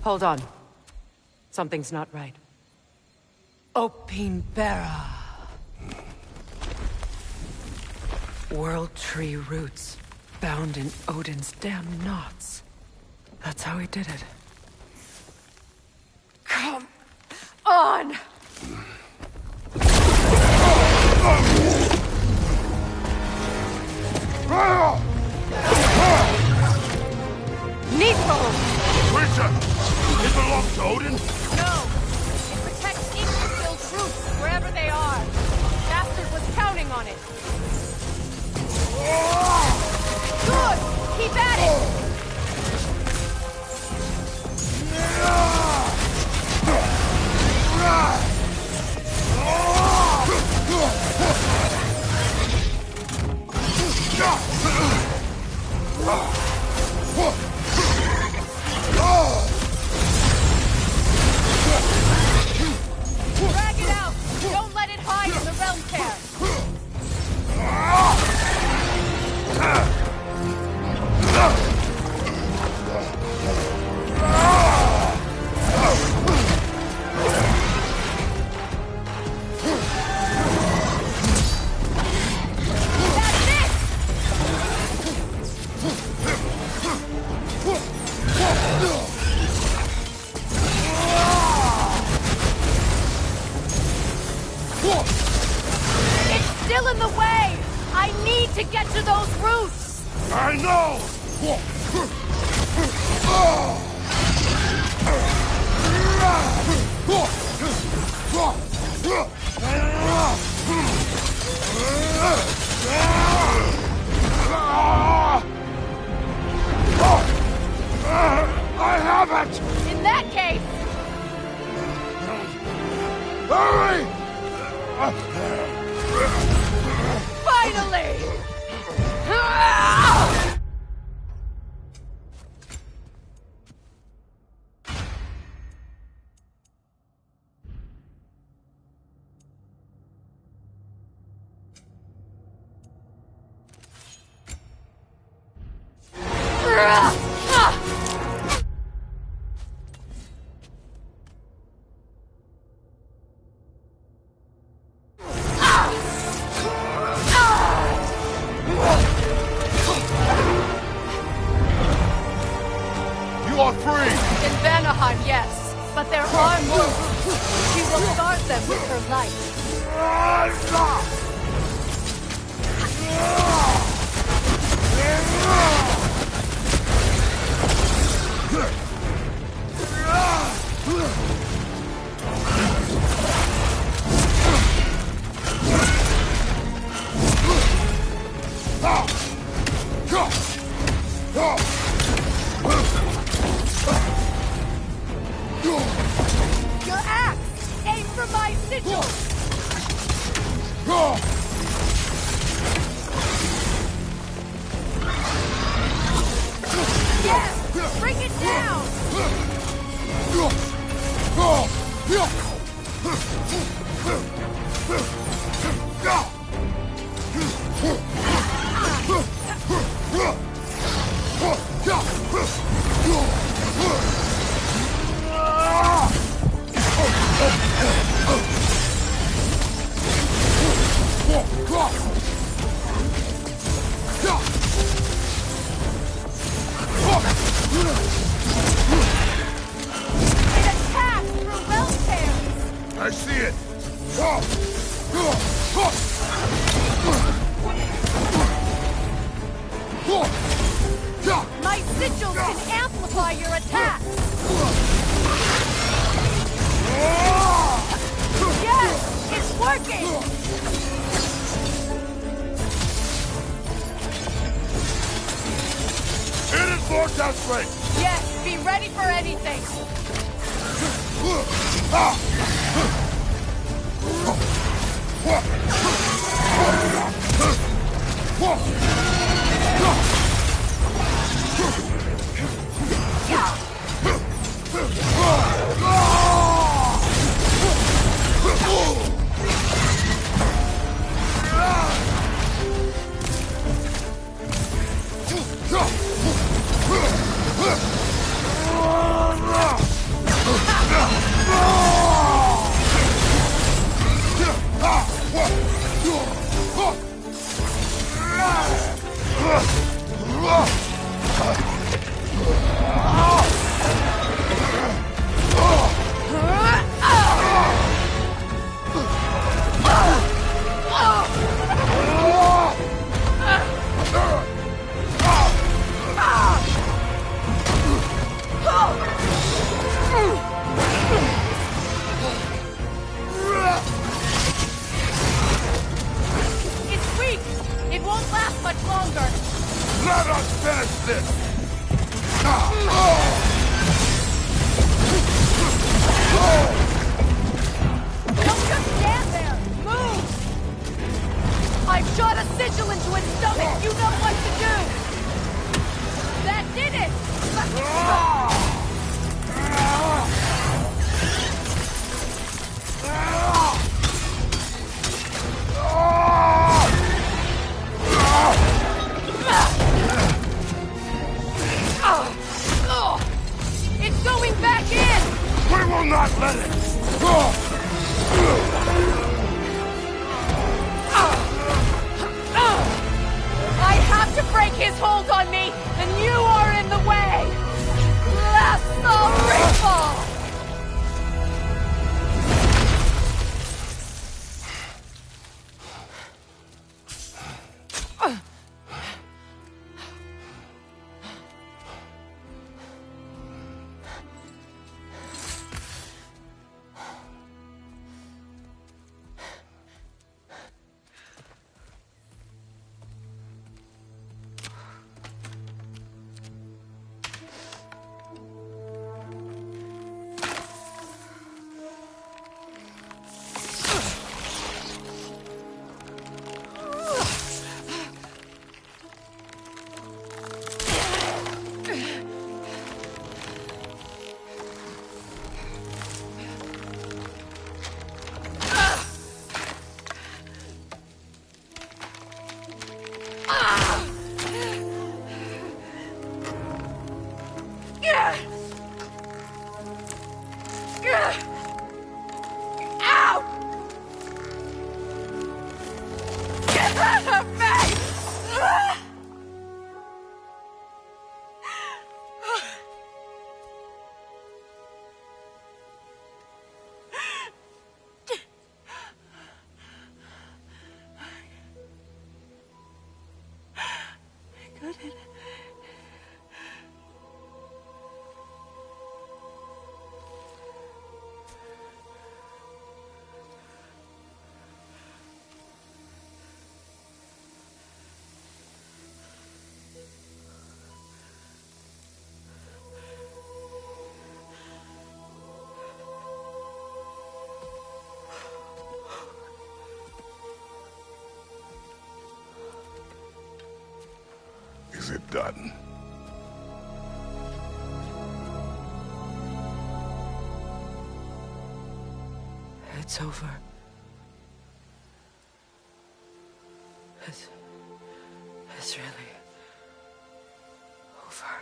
Speaker 4: Hold on. Something's not right. Opinbera. World Tree roots, bound in Odin's damn knots. That's how he did it. Come on! Needful!
Speaker 6: Creature! It belongs to Odin?
Speaker 5: No! It protects Yggdrasil's roots, wherever they are. Bastard was counting on it. Good! Keep at it! Drag it out! Don't let it hide in the realm tear! Still in the way! I need to get to those roots!
Speaker 6: I know! I have it!
Speaker 5: In that case...
Speaker 6: Hurry!
Speaker 5: Finally! In Vanaheim, yes. But there are more roots. She will guard them with her light. Your axe! Aim for my sigil! Yes! Bring it down!
Speaker 6: I see it!
Speaker 5: My sigil can amplify your attack! Yes! It's working!
Speaker 6: It is more desperate!
Speaker 5: Yes, be ready for anything!
Speaker 6: this!
Speaker 5: Don't just stand there! Move! I've shot a sigil into its stomach! You know what to do! That did it! It's going back in!
Speaker 6: We will not let it!
Speaker 5: I have to break his hold on me, and you are in the way! Lasso Ripple!
Speaker 6: Is it done?
Speaker 4: It's over. It's really over.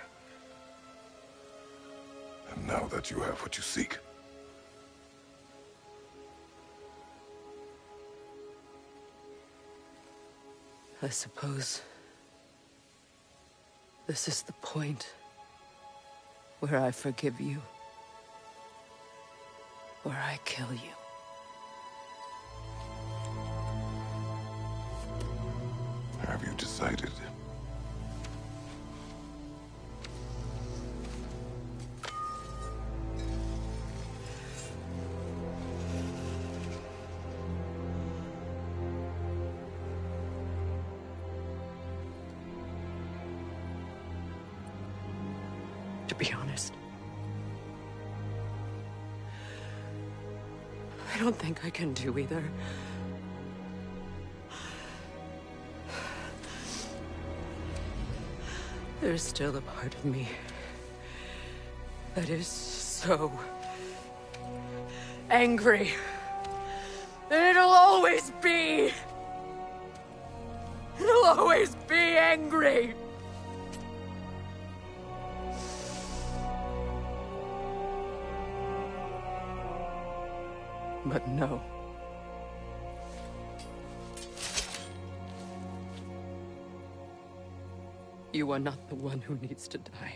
Speaker 6: And now that you have what you seek,
Speaker 4: I suppose this is the point where I forgive you, where I kill you.
Speaker 6: have you decided?
Speaker 4: To be honest, I don't think I can do either. There's still a part of me that is so angry that it'll always be angry. But no. You are not the one who needs to die.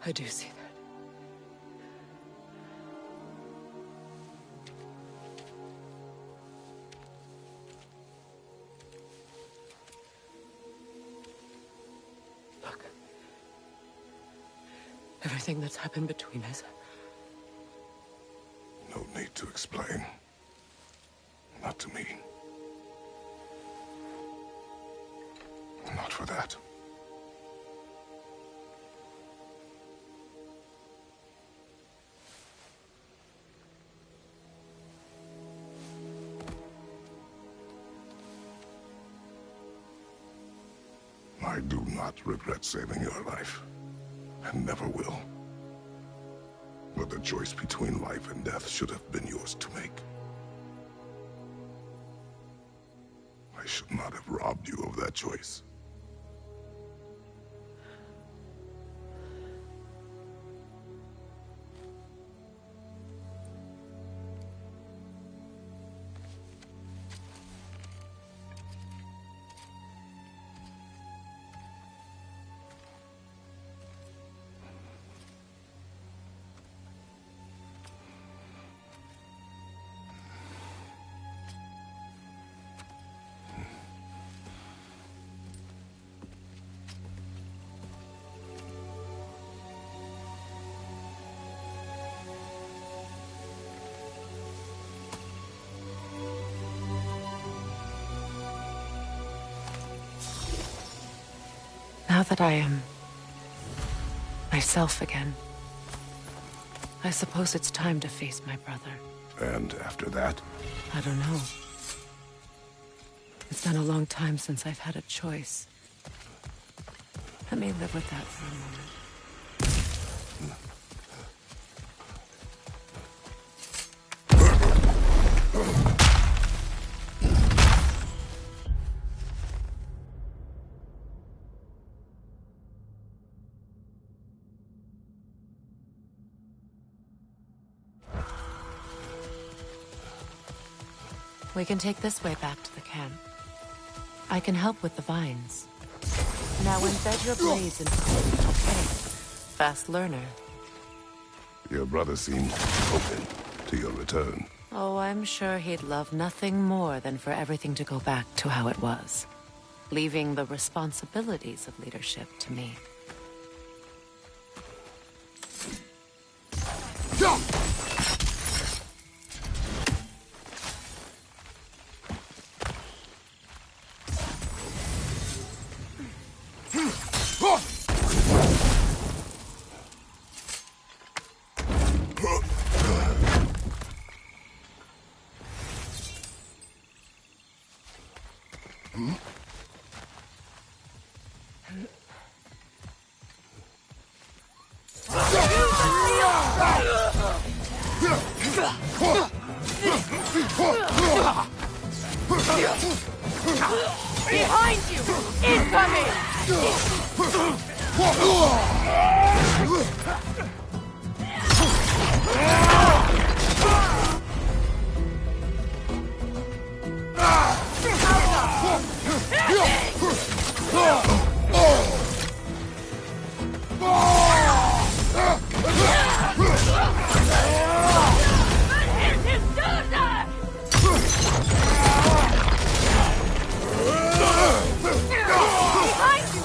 Speaker 4: I do see that. Look. Everything that's happened between us.
Speaker 6: No need to explain. Not to me. Not for that. I do not regret saving your life, and never will. But the choice between life and death should have been yours to make. I should not have robbed you of that choice.
Speaker 4: Now that I am myself again, I suppose it's time to face my brother.
Speaker 6: And after that?
Speaker 4: I don't know. It's been a long time since I've had a choice. Let me live with that for a moment. We can take this way back to the camp. I can help with the vines. Now embed your blades into it. Okay. Fast learner.
Speaker 6: Your brother seemed open to your return.
Speaker 4: Oh, I'm sure he'd love nothing more than for everything to go back to how it was, leaving the responsibilities of leadership to me.
Speaker 12: Behind you! Incoming!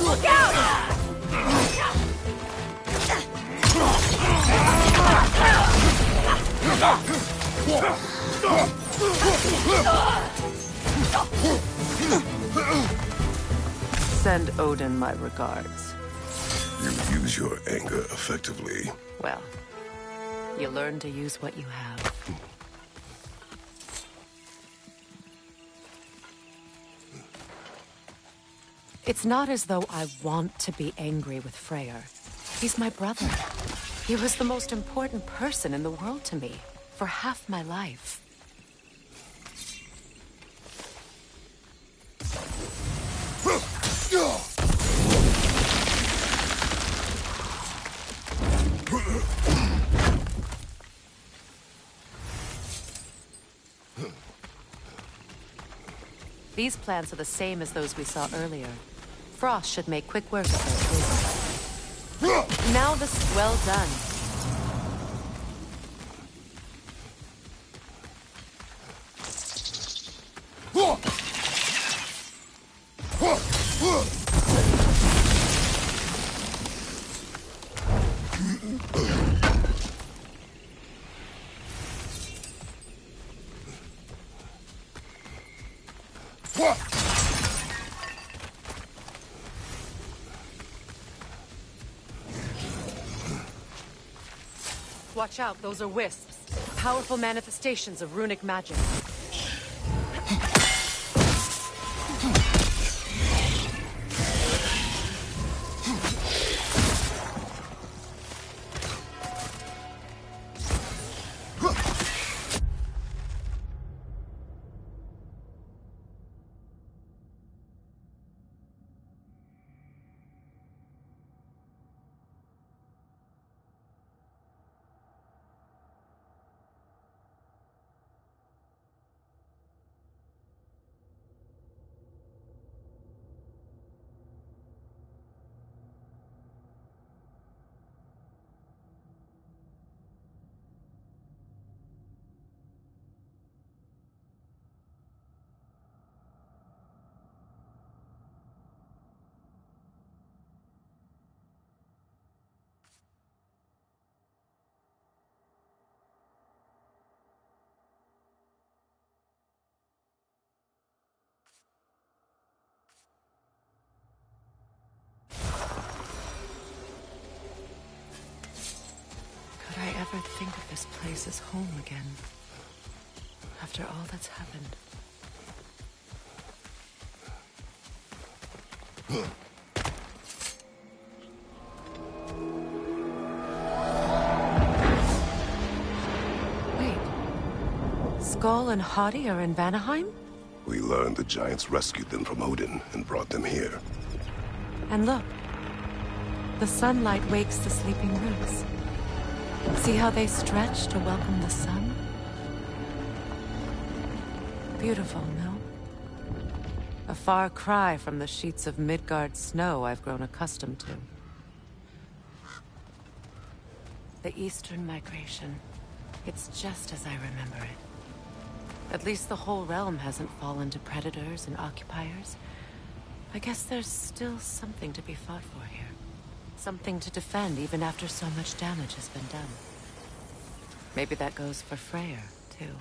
Speaker 12: Look out!
Speaker 4: Send Odin my regards.
Speaker 6: You use your anger effectively.
Speaker 4: Well, you learn to use what you have. It's not as though I want to be angry with Freyr. He's my brother. He was the most important person in the world to me for half my life. These plants are the same as those we saw earlier. Frost should make quick work of those. Now this well done.
Speaker 5: Watch out, those are wisps. Powerful manifestations of runic magic. Could I ever think of this place as home again? After all that's happened. Wait. Skull and Hadi are in Vanaheim?
Speaker 6: We learned the giants rescued them from Odin and brought them here.
Speaker 4: And look. The sunlight wakes the sleeping roots. See how they stretch to welcome the sun? Beautiful, no? A far cry from the sheets of Midgard snow I've grown accustomed to. The Eastern Migration. It's just as I remember it. At least the whole realm hasn't fallen to predators and occupiers. I guess there's still something to be fought for here. Something to defend even after so much damage has been done. Maybe that goes for Freyr, too.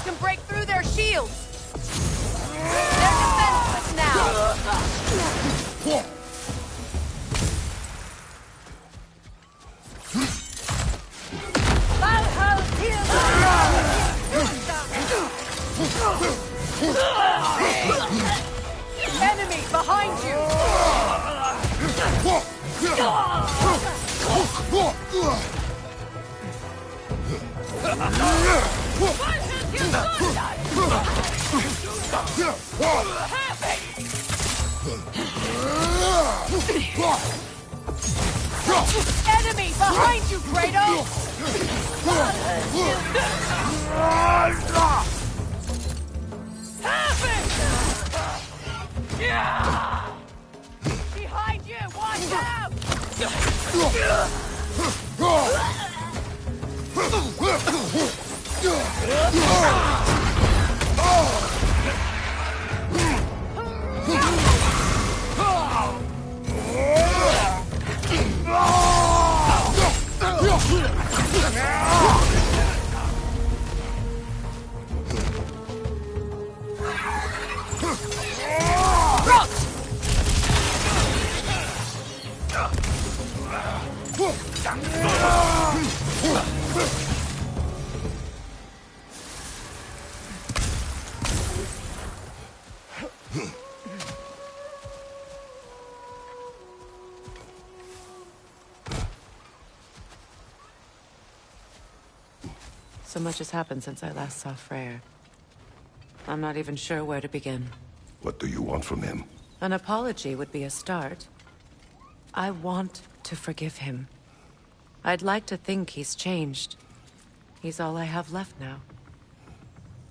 Speaker 5: Can break through their shields. They're defenseless now. Enemy behind you. Enemy behind you, Kratos! Behind you, watch out! So much has happened since I last saw Freyr. I'm not even sure where to begin.
Speaker 6: What do you want from him?
Speaker 4: An apology would be a start. I want to forgive him. I'd like to think he's changed. He's all I have left now.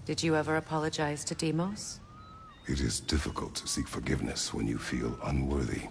Speaker 4: Did you ever apologize to Deimos?
Speaker 6: It is difficult to seek forgiveness when you feel unworthy.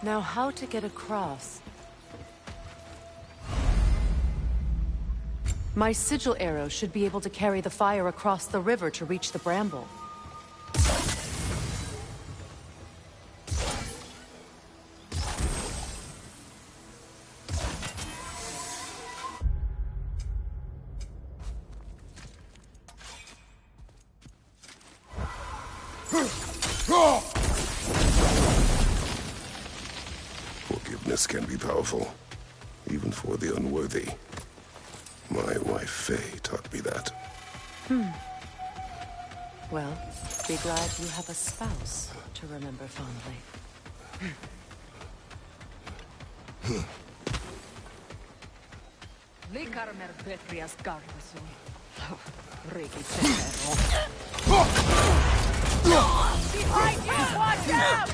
Speaker 4: Now, how to get across? My sigil arrow should be able to carry the fire across the river to reach the bramble.
Speaker 6: Forgiveness can be powerful, even for the unworthy. My wife, Faye, taught me that.
Speaker 4: Well, be glad you have a spouse to remember fondly.
Speaker 12: Behind you! Watch out!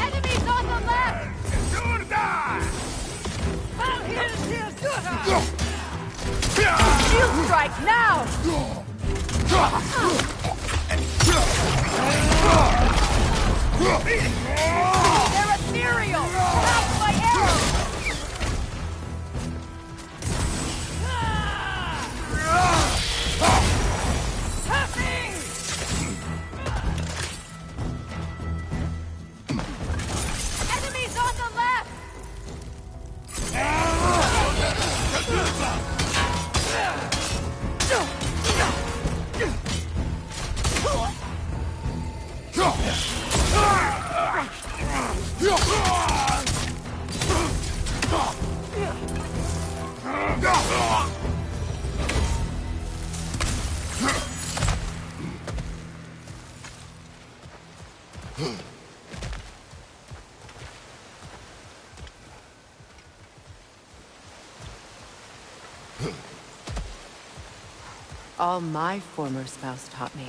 Speaker 17: Enemies on the left!
Speaker 12: Soon die!
Speaker 17: Out here to see us
Speaker 12: Shield strike now!
Speaker 17: They're ethereal! Out my arrows! Enemies on the left!
Speaker 4: All my former spouse taught me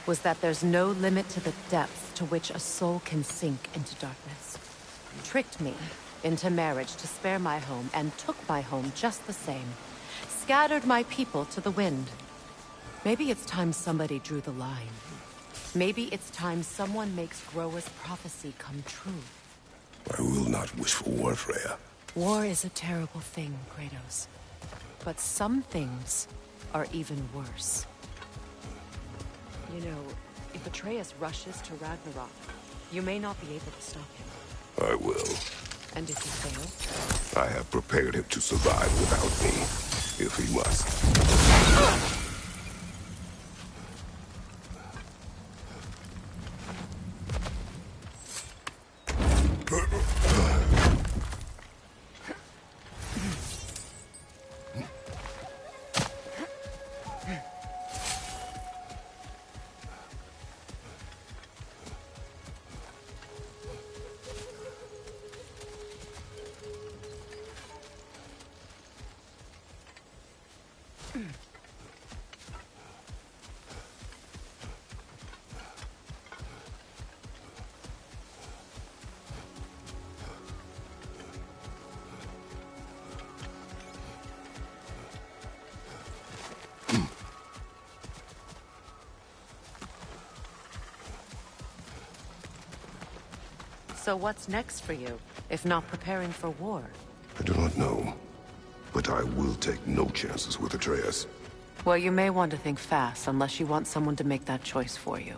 Speaker 4: was that there's no limit to the depth to which a soul can sink into darkness. Tricked me into marriage to spare my home and took my home just the same. Scattered my people to the wind. Maybe it's time somebody drew the line. Maybe it's time someone makes Groa's prophecy come true.
Speaker 6: I will not wish for war, Freya.
Speaker 4: War is a terrible thing, Kratos. But some things are even worse. You know, if Atreus rushes to Ragnarok, you may not be able to stop him.
Speaker 6: I will.
Speaker 4: And if you fail?
Speaker 6: I have prepared him to survive without me, if he must.
Speaker 4: So what's next for you, if not preparing for war?
Speaker 6: I do not know, but I will take no chances with Atreus.
Speaker 4: Well, you may want to think fast, unless you want someone to make that choice for you.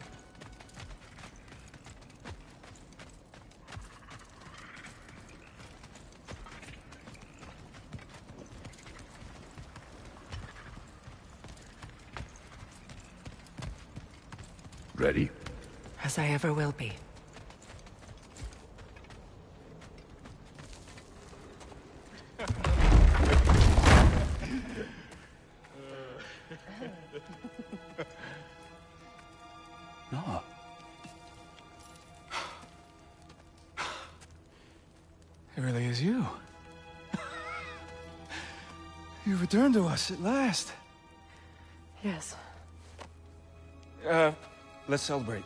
Speaker 6: Ready?
Speaker 4: As I ever will be.
Speaker 20: No. It really is you. You returned to us at last.
Speaker 4: Yes.
Speaker 20: Let's celebrate.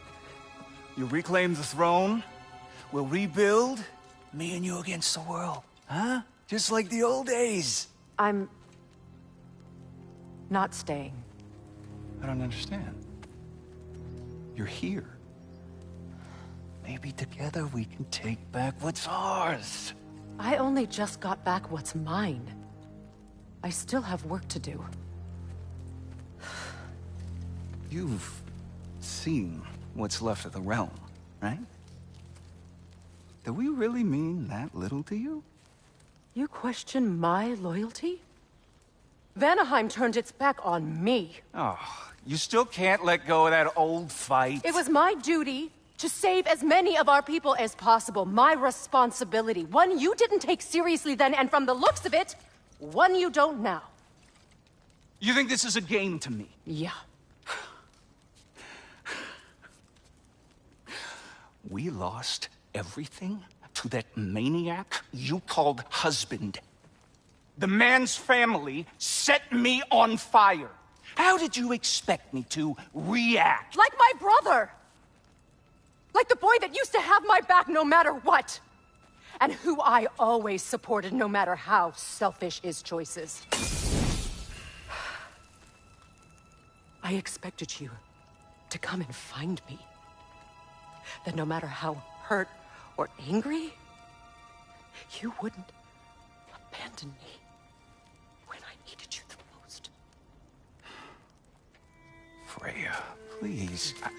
Speaker 20: You reclaim the throne. We'll rebuild. Me and you against the world. Huh? Just like the old days.
Speaker 4: I'm... not staying.
Speaker 20: I don't understand. You're here. Maybe together we can take back what's ours.
Speaker 4: I only just got back what's mine. I still have work to do.
Speaker 20: You've seen what's left of the realm, right? Do we really mean that little to you?
Speaker 4: You question my loyalty? Vanaheim turned its back on me.
Speaker 20: Oh, you still can't let go of that old fight?
Speaker 4: It was my duty to save as many of our people as possible. My responsibility. One you didn't take seriously then, and from the looks of it, one you don't now.
Speaker 20: You think this is a game to me?
Speaker 4: Yeah.
Speaker 20: We lost everything to that maniac you called husband. The man's family set me on fire. How did you expect me to react?
Speaker 4: Like my brother! Like the boy that used to have my back no matter what! And who I always supported no matter how selfish his choices. I expected you to come and find me. That no matter how hurt or angry, you wouldn't abandon me when I needed you the most.
Speaker 20: Freya, please. I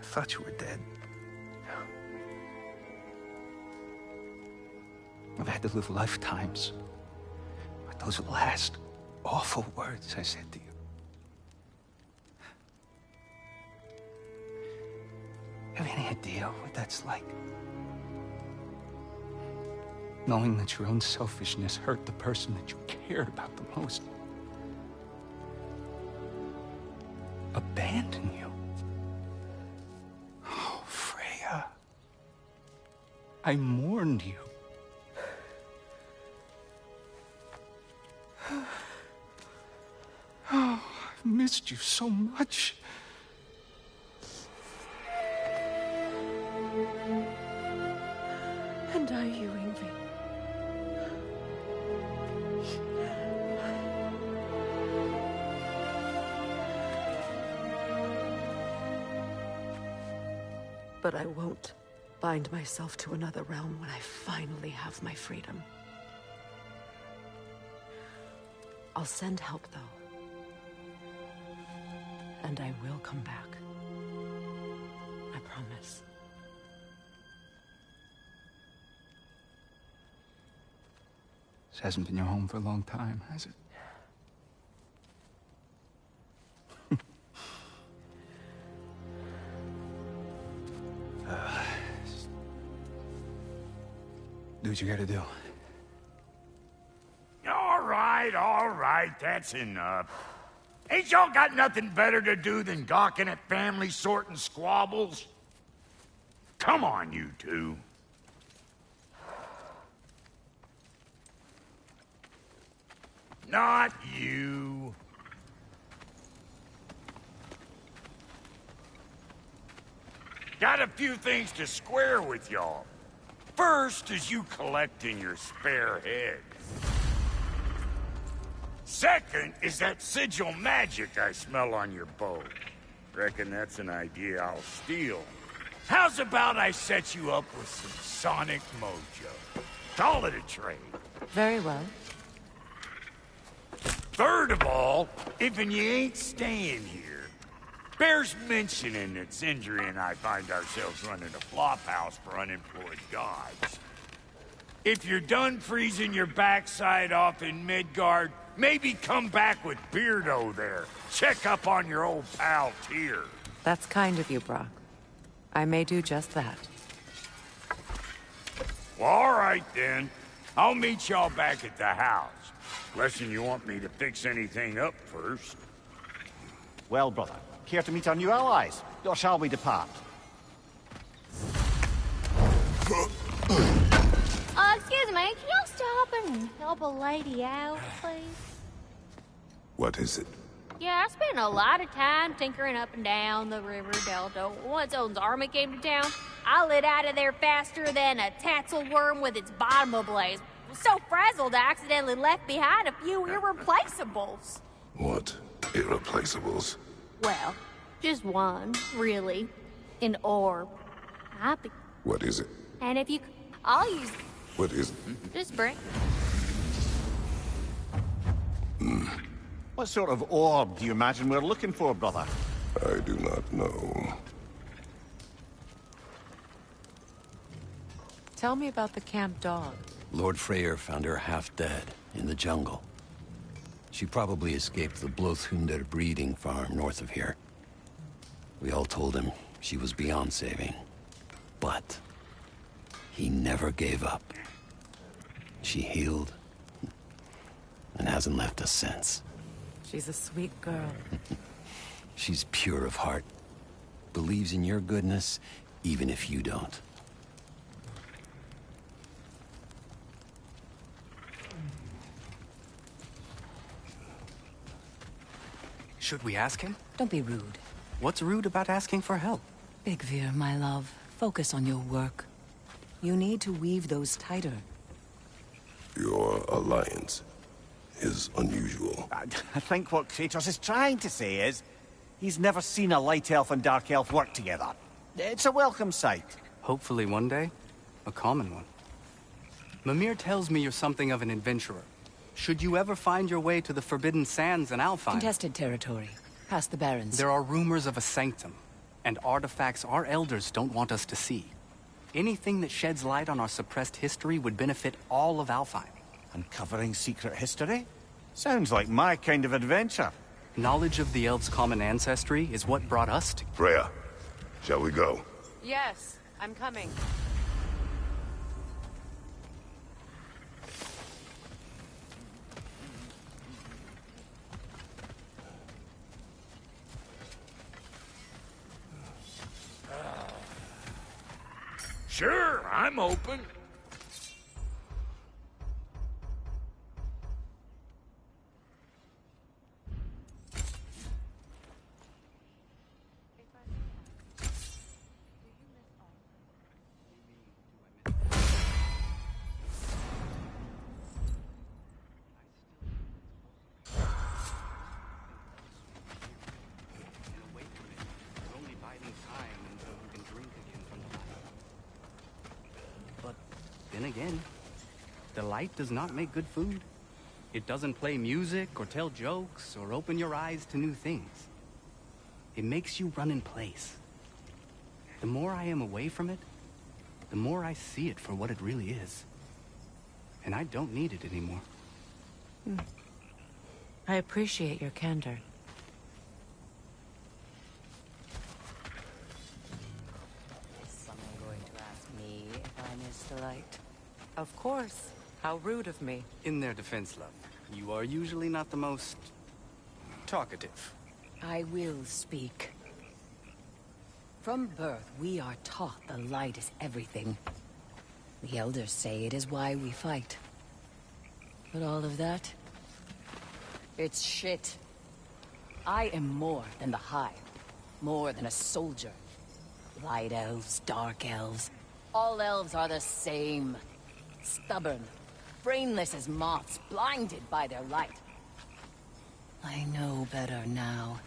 Speaker 20: thought you were dead. I've had to live lifetimes with those last awful words I said to you. Have any idea what that's like? Knowing that your own selfishness hurt the person that you cared about the most. Abandon you. Oh, Freya. I mourned you. Oh, I've missed you so much.
Speaker 4: And are you, Ingrid? But I won't bind myself to another realm when I finally have my freedom. I'll send help, though. And I will come back. I promise.
Speaker 20: This hasn't been your home for a long time, has it? Do what you gotta do.
Speaker 9: All right, that's enough. Ain't y'all got nothing better to do than gawking at family sorting squabbles? Come on, you two. Not you. Got a few things to square with y'all. First is you collecting your spare heads. Second is that sigil magic I smell on your bow. Reckon that's an idea I'll steal. How's about I set you up with some sonic mojo? Call it a trade.
Speaker 4: Very well.
Speaker 9: Third of all, if you ain't staying here, bears mentioning that Sindri and I find ourselves running a flop house for unemployed gods. If you're done freezing your backside off in Midgard, maybe come back with Beardo there. Check up on your old pal Tyr.
Speaker 4: That's kind of you, Brock. I may do just that.
Speaker 9: Well, all right then. I'll meet y'all back at the house. Unless you want me to fix anything up first.
Speaker 8: Well, brother, care to meet our new allies? Or shall we depart?
Speaker 17: Excuse me, can y'all stop and help a lady out, please?
Speaker 6: What is it?
Speaker 17: Yeah, I spent a lot of time tinkering up and down the river delta. Once Odin's army came to town, I lit out of there faster than a tassel worm with its bottom ablaze. Was so frazzled I accidentally left behind a few irreplaceables.
Speaker 6: What irreplaceables?
Speaker 17: Well, just one, really. An orb.
Speaker 6: What is it?
Speaker 17: And if you... I'll use...
Speaker 6: What is it?
Speaker 17: Just bring...
Speaker 8: What sort of orb do you imagine we're looking for, brother?
Speaker 6: I do not know.
Speaker 4: Tell me about the camp dog.
Speaker 21: Lord Freyr found her half dead in the jungle. She probably escaped the Blothunder breeding farm north of here. We all told him she was beyond saving. But he never gave up. She healed and hasn't left us since.
Speaker 4: She's a sweet girl.
Speaker 21: She's pure of heart. Believes in your goodness, even if you don't.
Speaker 13: Should we ask him?
Speaker 22: Don't be rude.
Speaker 13: What's rude about asking for help?
Speaker 22: Big Veer, my love, focus on your work. You need to weave those tighter.
Speaker 6: Your alliance is unusual.
Speaker 8: I think what Kratos is trying to say is, he's never seen a light elf and dark elf work together. It's a welcome sight.
Speaker 13: Hopefully one day, a common one. Mimir tells me you're something of an adventurer. Should you ever find your way to the Forbidden Sands in Alfheim...
Speaker 22: Contested territory. Past the Barrens.
Speaker 13: There are rumors of a sanctum, and artifacts our elders don't want us to see. Anything that sheds light on our suppressed history would benefit all of Alfheim.
Speaker 8: Uncovering secret history? Sounds like my kind of adventure.
Speaker 13: Knowledge of the elves' common ancestry is what brought us to...
Speaker 6: Freya, shall we go?
Speaker 4: Yes, I'm coming.
Speaker 9: Sure, I'm open.
Speaker 13: Then again, the light does not make good food. It doesn't play music or tell jokes or open your eyes to new things. It makes you run in place. The more I am away from it, the more I see it for what it really is. And I don't need it anymore.
Speaker 4: I appreciate your candor.
Speaker 22: Is someone going to ask me if I miss the light?
Speaker 4: Of course. How rude of me.
Speaker 13: In their defense, love, you are usually not the most... talkative.
Speaker 22: I will speak. From birth, we are taught the light is everything. The elders say it is why we fight. But all of that... it's shit. I am more than the Hive. More than a soldier. Light elves, dark elves. All elves are the same. Stubborn. Brainless as moths, blinded by their light. I know better now.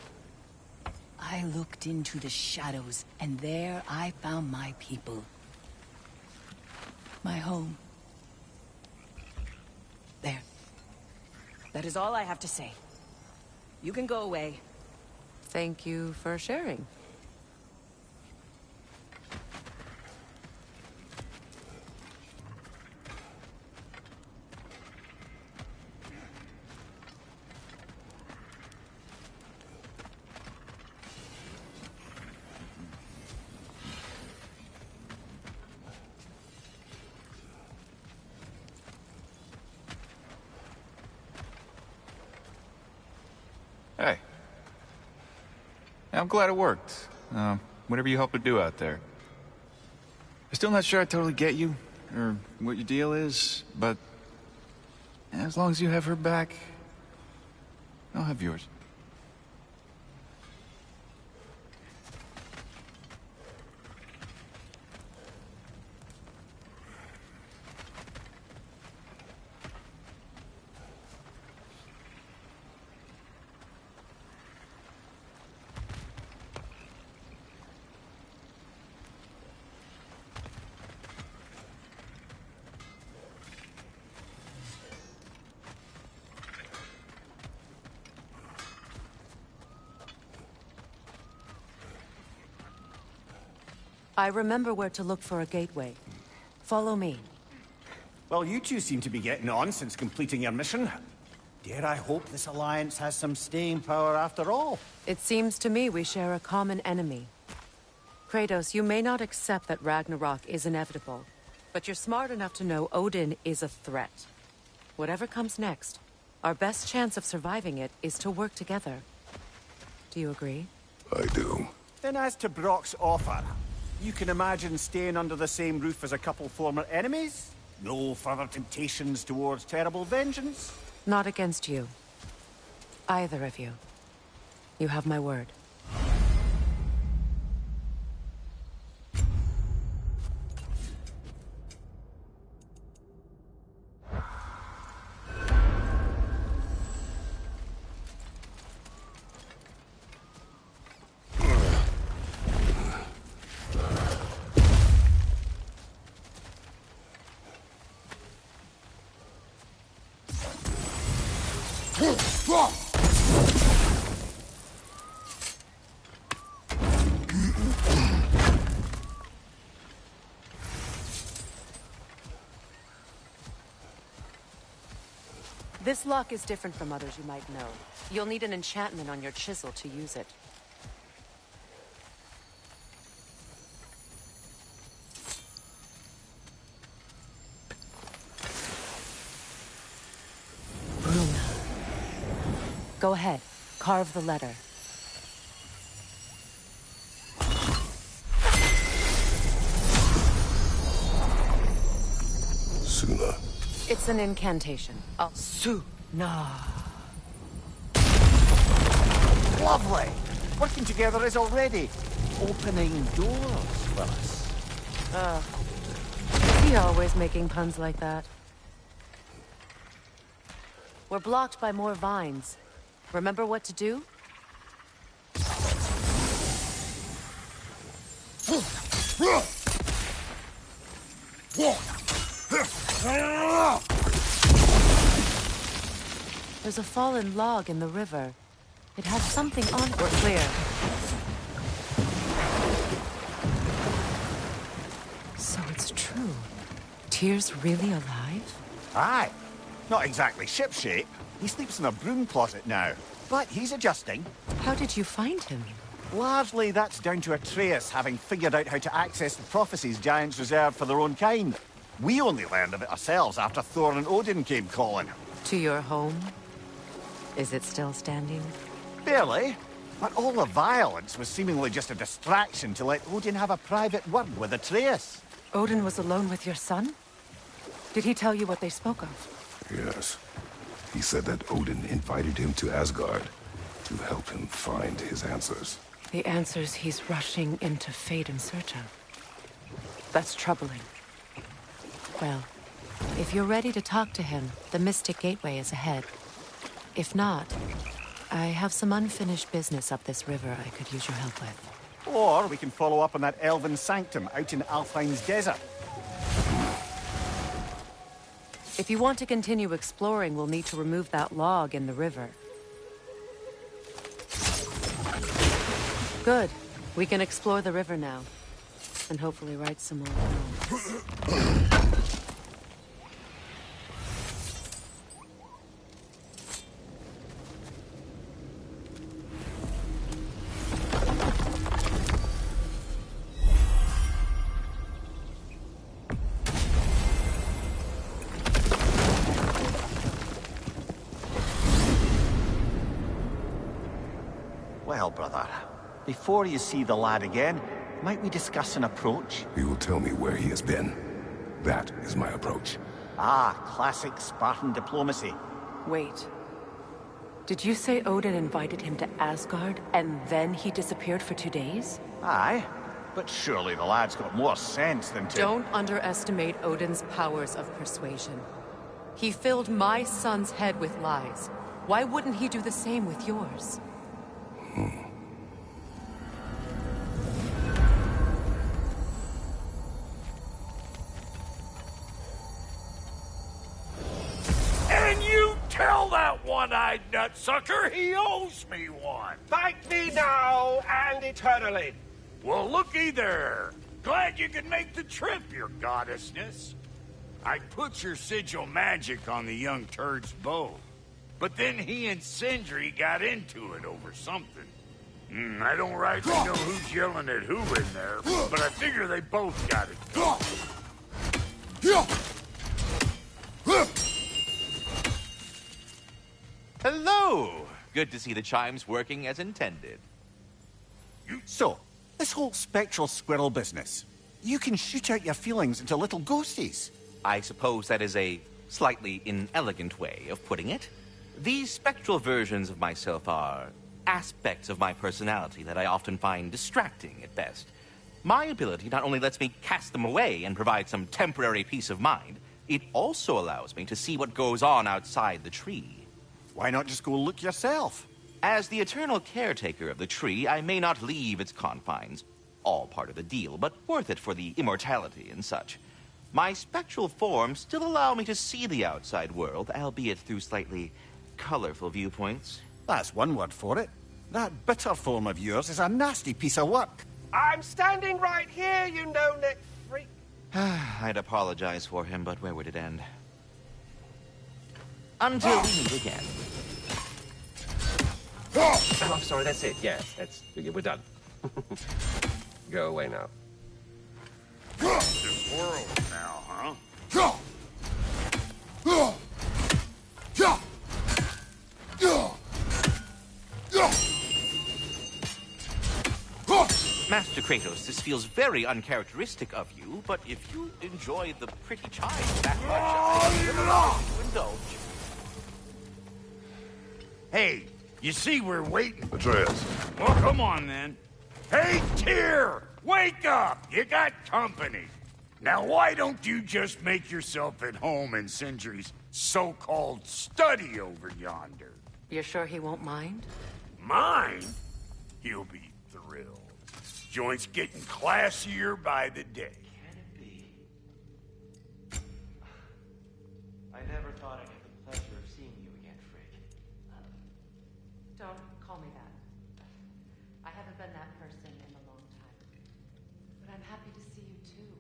Speaker 22: I looked into the shadows, and there I found my people. My home. There. That is all I have to say. You can go away.
Speaker 4: Thank you for sharing.
Speaker 20: I'm glad it worked. Whatever you hope to do out there. I'm still not sure I totally get you, or what your deal is, but as long as you have her back, I'll have yours.
Speaker 4: I remember where to look for a gateway. Follow me.
Speaker 8: Well, you two seem to be getting on since completing your mission. Dare I hope this alliance has some staying power after all?
Speaker 4: It seems to me we share a common enemy. Kratos, you may not accept that Ragnarok is inevitable, but you're smart enough to know Odin is a threat. Whatever comes next, our best chance of surviving it is to work together. Do you agree?
Speaker 6: I do.
Speaker 8: Then as to Brock's offer, you can imagine staying under the same roof as a couple former enemies? No further temptations towards terrible vengeance?
Speaker 4: Not against you. Either of you. You have my word. This lock is different from others you might know. You'll need an enchantment on your chisel to use it. Bruna. Go ahead. Carve the letter.
Speaker 6: Suna.
Speaker 4: It's an incantation.
Speaker 8: Suna. Lovely! Working together is already opening doors for us.
Speaker 4: He always making puns like that. We're blocked by more vines. Remember what to do? There's a fallen log in the river. It has something on it. We're clear. So it's true. Tyr's really alive?
Speaker 8: Aye. Not exactly shipshape. He sleeps in a broom closet now. But he's adjusting.
Speaker 4: How did you find him?
Speaker 8: Largely that's down to Atreus having figured out how to access the prophecies giants reserved for their own kind. We only learned of it ourselves after Thor and Odin came calling.
Speaker 4: To your home? Is it still standing?
Speaker 8: Barely. But all the violence was seemingly just a distraction to let Odin have a private word with Atreus.
Speaker 4: Odin was alone with your son? Did he tell you what they spoke of?
Speaker 6: Yes. He said that Odin invited him to Asgard to help him find his answers.
Speaker 4: The answers he's rushing into fate in search of. That's troubling. Well, if you're ready to talk to him, the Mystic Gateway is ahead. If not, I have some unfinished business up this river I could use your help with.
Speaker 8: Or we can follow up on that elven sanctum out in Alfheim's desert.
Speaker 4: If you want to continue exploring, we'll need to remove that log in the river. Good. We can explore the river now. And hopefully write some more poems.
Speaker 8: Well, brother, before you see the lad again, might we discuss an approach?
Speaker 6: He will tell me where he has been. That is my approach.
Speaker 8: Ah, classic Spartan diplomacy.
Speaker 4: Wait. Did you say Odin invited him to Asgard, and then he disappeared for 2 days?
Speaker 8: Aye, but surely the lad's got more sense than to...
Speaker 4: Don't underestimate Odin's powers of persuasion. He filled my son's head with lies. Why wouldn't he do the same with yours?
Speaker 9: And you tell that one-eyed nutsucker he owes me one.
Speaker 19: Thank me now and eternally.
Speaker 9: Well, looky there. Glad you could make the trip, your goddessness. I put your sigil magic on the young turd's bow. But then he and Sindri got into it over something. I don't rightly know who's yelling at who in there, but I figure they both got it.
Speaker 7: Hello! Good to see the chimes working as intended.
Speaker 8: So, this whole spectral squirrel business, you can shoot out your feelings into little ghosties.
Speaker 7: I suppose that is a slightly inelegant way of putting it. These spectral versions of myself are aspects of my personality that I often find distracting at best. My ability not only lets me cast them away and provide some temporary peace of mind, it also allows me to see what goes on outside the tree.
Speaker 8: Why not just go look yourself?
Speaker 7: As the eternal caretaker of the tree, I may not leave its confines. All part of the deal, but worth it for the immortality and such. My spectral forms still allow me to see the outside world, albeit through slightly colorful viewpoints.
Speaker 8: That's one word for it. That bitter form of yours is a nasty piece of work.
Speaker 19: I'm standing right here, you no-neck freak.
Speaker 7: I'd apologize for him, but where would it end? Until we meet again.
Speaker 19: Oh, I'm sorry, that's it. Yes, we're done. Go away now.
Speaker 9: This world now, huh?
Speaker 7: Master Kratos, this feels very uncharacteristic of you, but if you enjoy the pretty chimes that much, I'm allow you to indulge.
Speaker 9: Hey, you see we're waiting.
Speaker 6: Atreus.
Speaker 9: Well, come on then. Hey, Tyr! Wake up! You got company. Now, why don't you just make yourself at home in Sindri's so-called study over yonder?
Speaker 4: You're sure he won't mind?
Speaker 9: Mine? He'll be thrilled. Joint's getting classier by the day.
Speaker 1: Can it be? I never thought I'd have the pleasure of seeing you again, Frigg.
Speaker 4: Don't call me that. I haven't been that person in a long time. But I'm happy to see you too.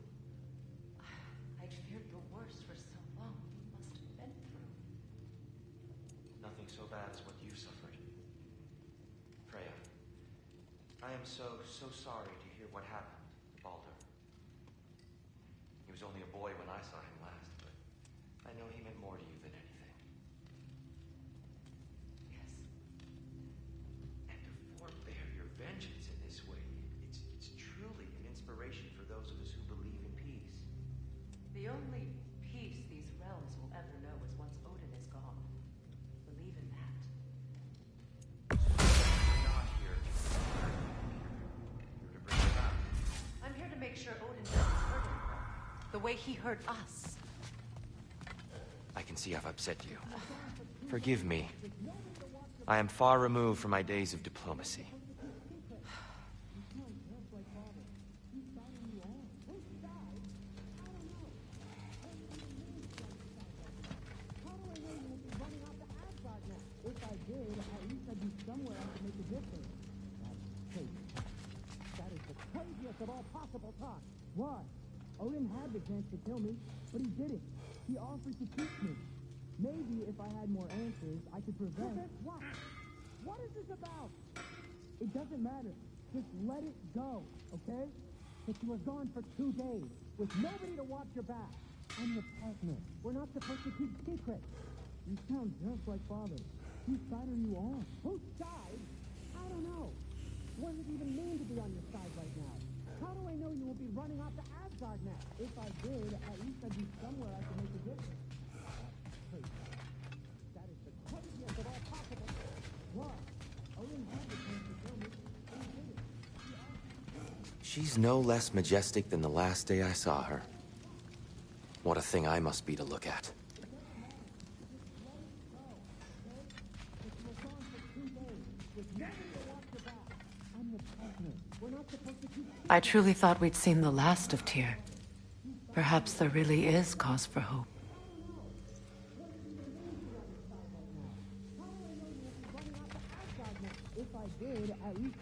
Speaker 4: I'd feared the worst for so long. You must have been through.
Speaker 1: Nothing so bad as what you suffered. Freya, I am so sorry to hear what happened to Baldur. He was only a boy when I saw him last, but I know he meant more to you than anything.
Speaker 4: Yes.
Speaker 1: And to forbear your vengeance in this way, it's truly an inspiration for those of us who believe in peace.
Speaker 4: The only peace these realms will ever know is once Odin is gone. Believe in that.
Speaker 1: I'm not here to bring it back.
Speaker 4: I'm here to make sure Odin doesn't hurt anyone. The way he hurt us.
Speaker 1: I can see I've upset you. Forgive me. I am far removed from my days of diplomacy.
Speaker 11: Of all possible talk. Why? Odin had the chance to kill me, but he didn't. He offered to teach me. Maybe if I had more answers, I could prevent... What? What is this about? It doesn't matter. Just let it go, okay? But you were gone for 2 days, with nobody to watch your back. I'm your partner. We're not supposed to keep secrets. You sound just like Father. Whose side are you on? Whose side? I don't know. What does it even mean to be on your side right now? How do I know you won't be running off to Asgard now? If I did, at least I'd be somewhere I could make a difference. That is the craziest of all possible. What? Odin had the chance to kill me, and he did it.
Speaker 3: She's no less majestic than the last day I saw her. What a thing I must be to look at.
Speaker 4: I truly thought we'd seen the last of Tyr. Perhaps there really is cause for hope.
Speaker 11: If I did, at least...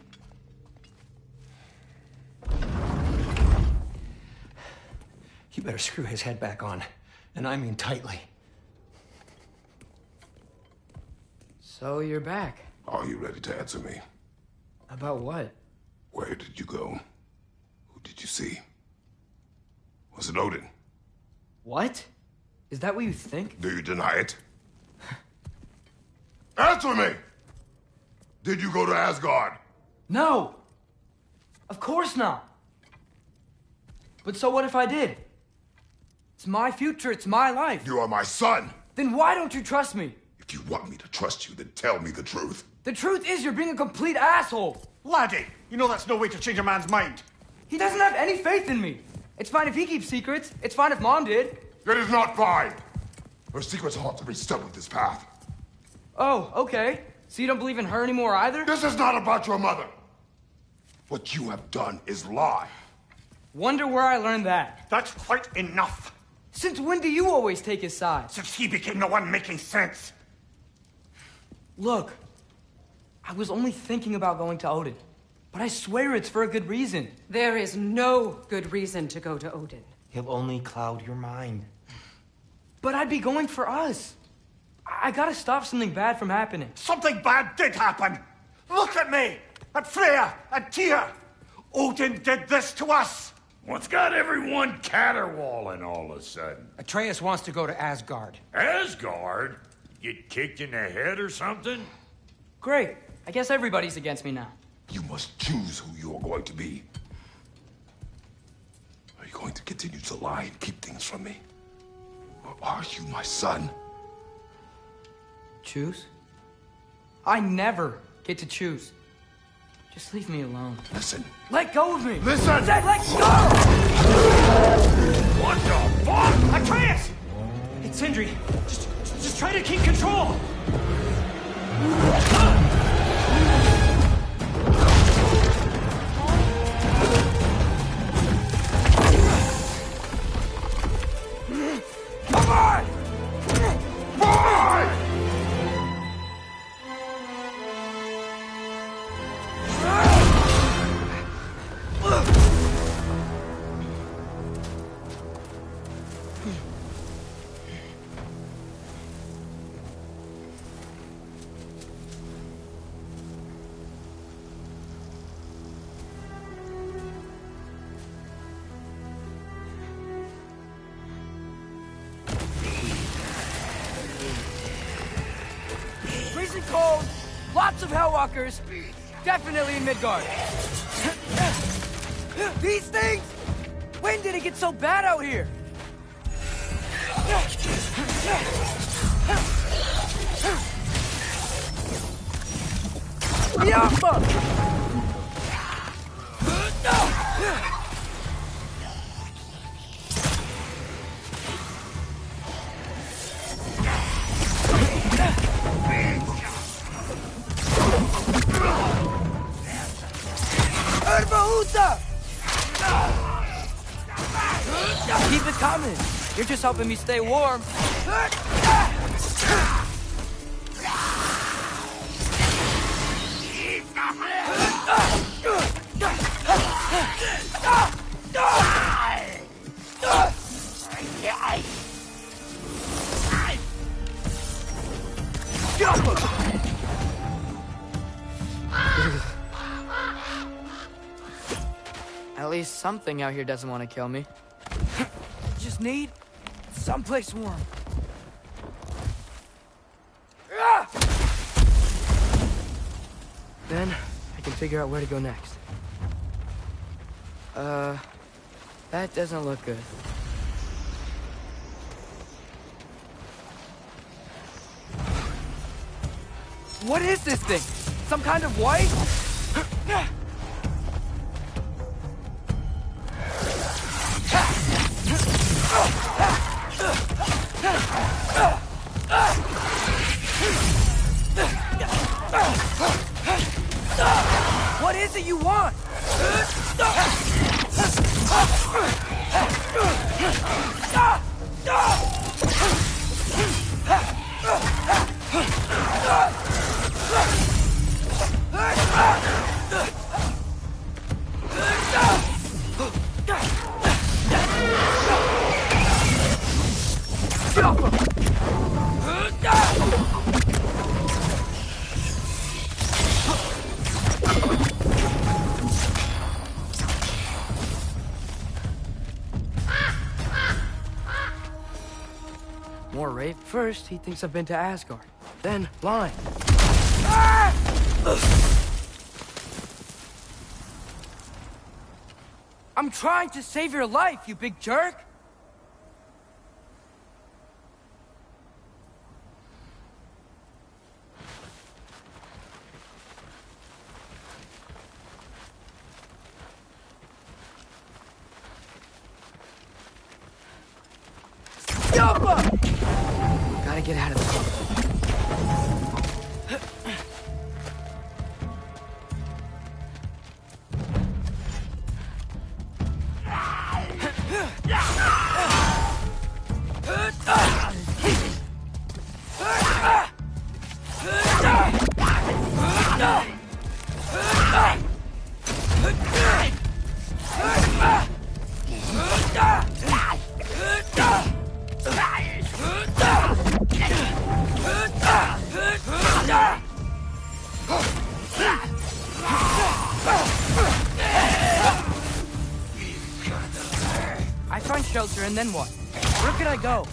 Speaker 1: You better screw his head back on, and I mean tightly.
Speaker 2: So you're back.
Speaker 6: Are you ready to answer me?
Speaker 2: About what?
Speaker 6: Where did you go? Who did you see? Was it Odin?
Speaker 2: What? Is that what you think?
Speaker 6: Do you deny it? Answer me! Did you go to Asgard?
Speaker 10: No! Of course not! But so what if I did? It's my future, it's my life.
Speaker 6: You are my son!
Speaker 10: Then why don't you trust me?
Speaker 6: If you want me to trust you, then tell me the truth.
Speaker 10: The truth is you're being a complete asshole!
Speaker 8: Laddie, you know that's no way to change a man's mind.
Speaker 10: He doesn't have any faith in me. It's fine if he keeps secrets. It's fine if Mom did.
Speaker 6: It is not fine! Her secrets ought to be stuck with this path.
Speaker 10: Oh, okay. So you don't believe in her anymore either?
Speaker 6: This is not about your mother. What you have done is lie.
Speaker 10: Wonder where I learned that.
Speaker 8: That's quite enough.
Speaker 10: Since when do you always take his side?
Speaker 8: Since he became the one making sense.
Speaker 10: Look, I was only thinking about going to Odin, but I swear it's for a good reason.
Speaker 14: There is no good reason to go to Odin.
Speaker 23: He'll only cloud your mind.
Speaker 10: But I'd be going for us. I gotta stop something bad from happening.
Speaker 8: Something bad did happen. Look at me, at Freya, at Tyr. Odin did this to us.
Speaker 9: What's got everyone caterwauling all of a sudden?
Speaker 1: Atreus wants to go to Asgard.
Speaker 9: Asgard? Get kicked in the head or something?
Speaker 10: Great. I guess everybody's against me now.
Speaker 6: You must choose who you are going to be. Are you going to continue to lie and keep things from me? Or are you my son?
Speaker 10: Choose? I never get to choose. Just leave me alone.
Speaker 6: Listen.
Speaker 10: Let go of me!
Speaker 6: Listen!
Speaker 10: I said let go!
Speaker 9: What the fuck?
Speaker 10: Atreus! It's Sindri. Just try to keep control!
Speaker 6: Come on! Boy!
Speaker 10: Freezing cold, lots of Hellwalkers, definitely in Midgard. These things? When did it get so bad out here? Keep it coming. You're just helping me stay warm. At least something out here doesn't want to kill me. Just need someplace warm. Then I
Speaker 2: can figure out where to go next. That doesn't look good. What is this thing? Some kind of white? What is it you want? More rape? First, he thinks I've been to Asgard. Then, blind. I'm trying to save your life, you big jerk! Gotta get out of the car. I find shelter and then what? Where can I go?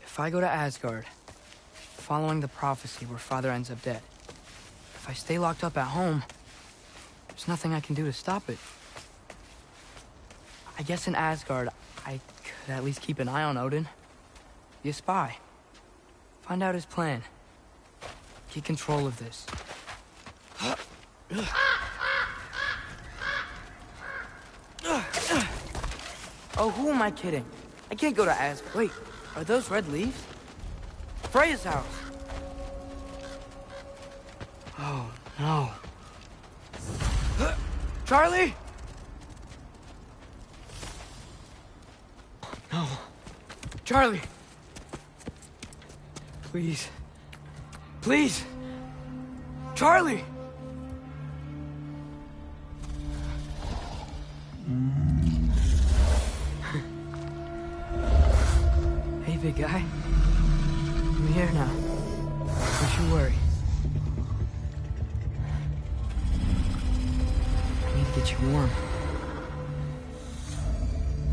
Speaker 2: If I go to Asgard, following the prophecy where Father ends up dead, if I stay locked up at home, there's nothing I can do to stop it. I guess in Asgard, I could at least keep an eye on Odin. Be a spy. Find out his plan. Get control of this. Oh, who am I kidding? I can't go to Asgard. Wait, are those red leaves? Freya's house. Oh, no. Charlie? No. Charlie. Please. Please. Charlie! Hey, big guy. I'm here now. Don't you worry. I need to get you warm.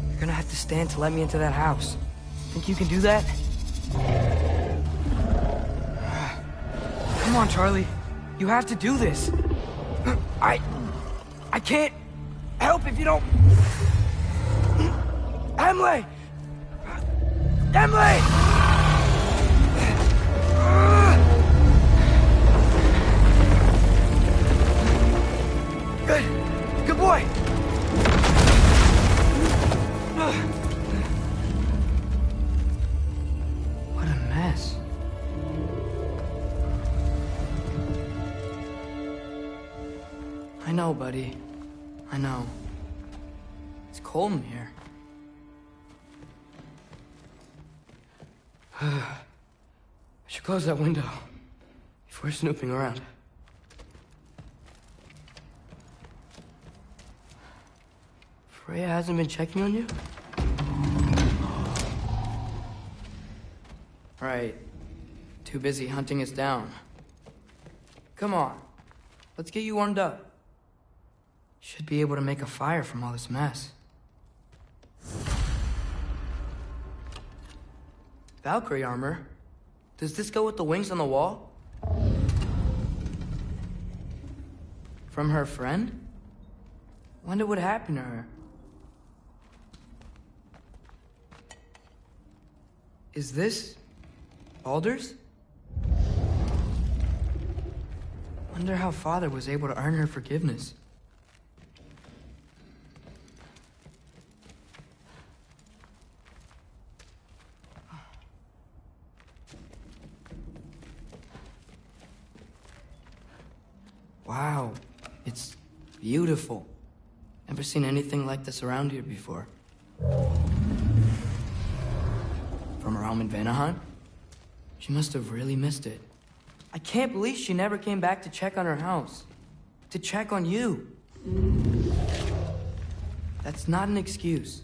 Speaker 2: You're gonna have to stand to let me into that house. Think you can do that? Come on, Charlie. You have to do this. I can't help if you don't... Emily! Emily! Good boy! What a mess. I know, buddy. I know. It's cold. cold in here. I should close that window before snooping around. Freya hasn't been checking on you? Right. Too busy hunting us down. Come on. Let's get you warmed up. Should be able to make a fire from all this mess. Valkyrie armor? Does this go with the wings on the wall? From her friend? Wonder what happened to her. Is this Baldur's? Wonder how Father was able to earn her forgiveness. Wow, it's beautiful. Never seen anything like this around here before. From her home in Vanaheim? She must have really missed it. I can't believe she never came back to check on her house. To check on you. That's not an excuse.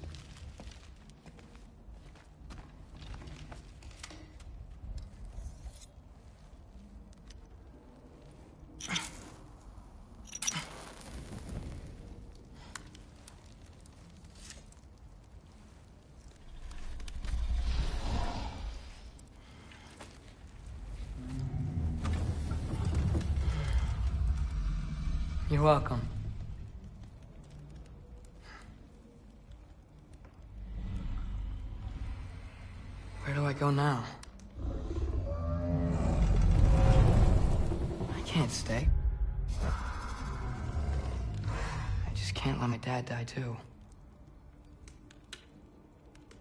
Speaker 2: You're welcome. Where do I go now? I can't stay. I just can't let my dad die too.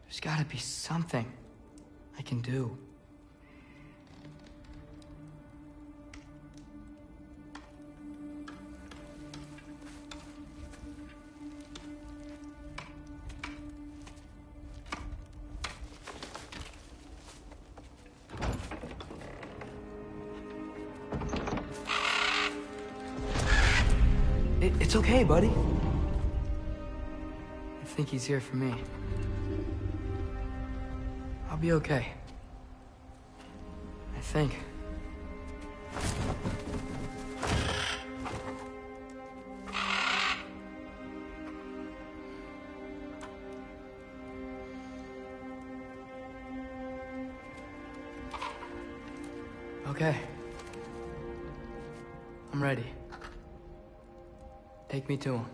Speaker 2: There's gotta be something I can do. It's okay, buddy. I think he's here for me. I'll be okay. I think. Okay. I'm ready. Take me to him.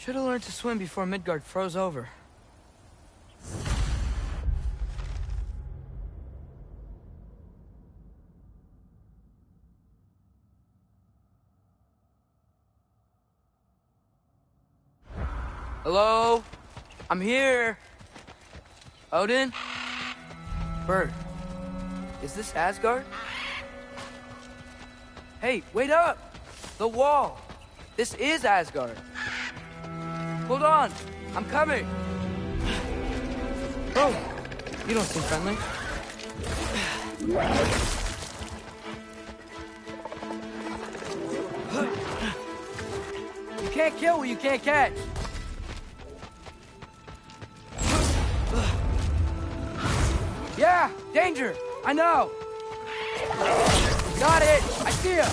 Speaker 2: Should have learned to swim before Midgard froze over. Hello? I'm here. Odin? Bird. Is this Asgard? Hey, wait up! The wall! This is Asgard! Hold on! I'm coming! Oh, you don't seem friendly. You can't kill what you can't catch. Yeah, danger! I know! Got it! I see ya!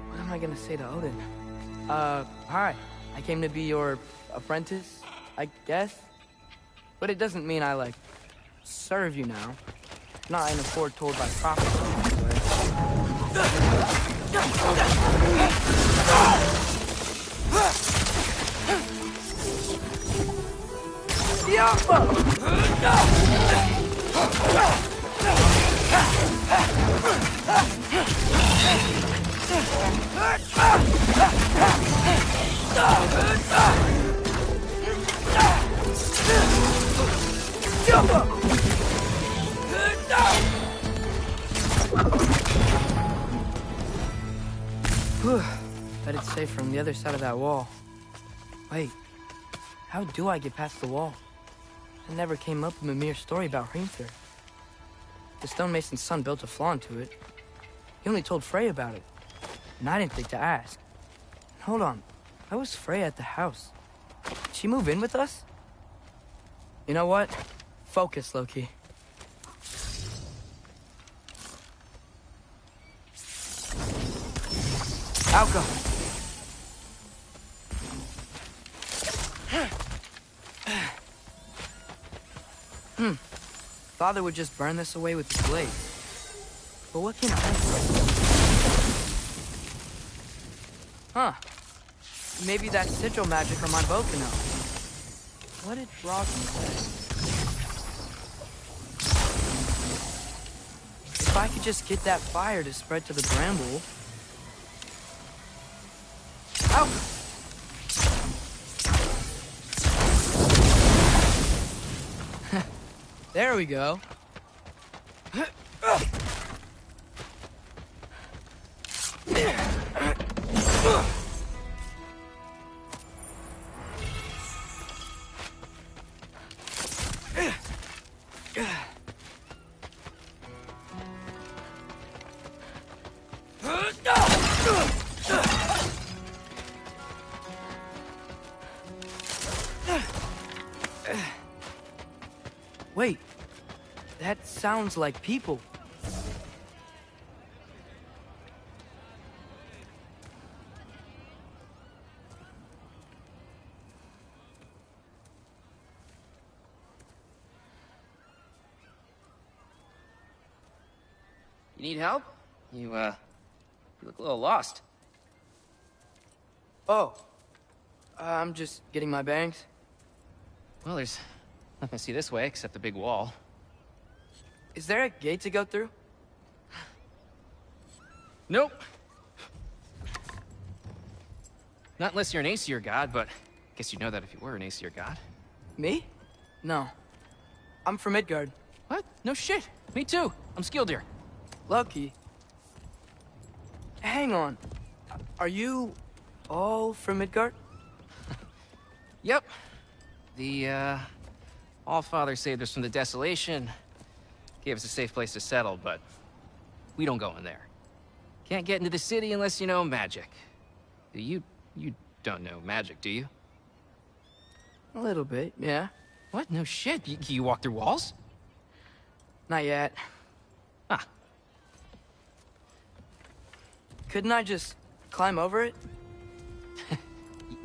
Speaker 2: What am I gonna say to Odin? Hi. I came to be your apprentice, I guess? But it doesn't mean I, like, serve you now. Not in a foretold by prophecy way. Bet it's safe from the other side of that wall. Wait, how do I get past the wall? It never came up in a mere story about Hrimthur. The stonemason's son built a flaw into it. He only told Frey about it, and I didn't think to ask. Hold on, how was Frey at the house? Did she move in with us? You know what? Focus, Loki. Alka! Father would just burn this away with his blade. But what can I do? Huh. Maybe that's sigil magic on my bow can help. What did Rock say? If I could just get that fire to spread to the bramble... Ow! There we go. Wait, that sounds like people.
Speaker 15: You need help? You look a little lost.
Speaker 2: Oh, I'm just getting my bangs.
Speaker 15: Well, there's nothing to see this way except the big wall.
Speaker 2: Is there a gate to go through?
Speaker 15: Nope. Not unless you're an Aesir god, but I guess you'd know that if you were an Aesir god.
Speaker 2: Me? No. I'm from Midgard.
Speaker 15: What? No shit. Me too. I'm Skildir.
Speaker 2: Lucky. Hang on. Are you all from Midgard?
Speaker 15: Yep. The, Allfather saved us from the desolation. Gave us a safe place to settle, but we don't go in there. Can't get into the city unless you know magic. You don't know magic, do you?
Speaker 2: A little bit, yeah.
Speaker 15: What? No shit. You walk through walls?
Speaker 2: Not yet.
Speaker 15: Ah.
Speaker 2: Couldn't I just climb over it?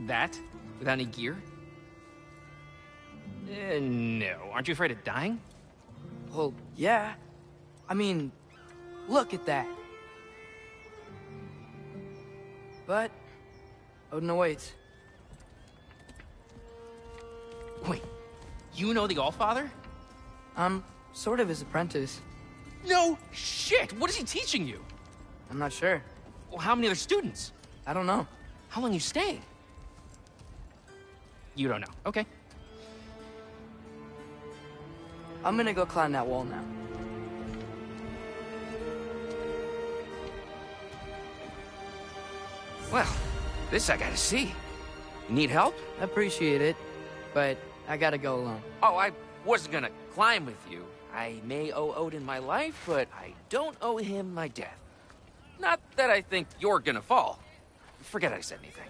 Speaker 15: That? Without any gear? No. Aren't you afraid of dying?
Speaker 2: Well, yeah. I mean, look at that. But Odin awaits.
Speaker 15: Wait, You know the Allfather?
Speaker 2: I'm sort of his apprentice.
Speaker 15: No shit! What is he teaching you?
Speaker 2: I'm not sure.
Speaker 15: Well, how many other students?
Speaker 2: I don't know.
Speaker 15: How long you staying? You don't know. Okay.
Speaker 2: I'm gonna go climb that wall now.
Speaker 15: Well, this I gotta see. You need help?
Speaker 2: Appreciate it, but I gotta go alone.
Speaker 15: Oh, I wasn't gonna climb with you. I may owe Odin my life, but I don't owe him my death. Not that I think you're gonna fall. Forget I said anything.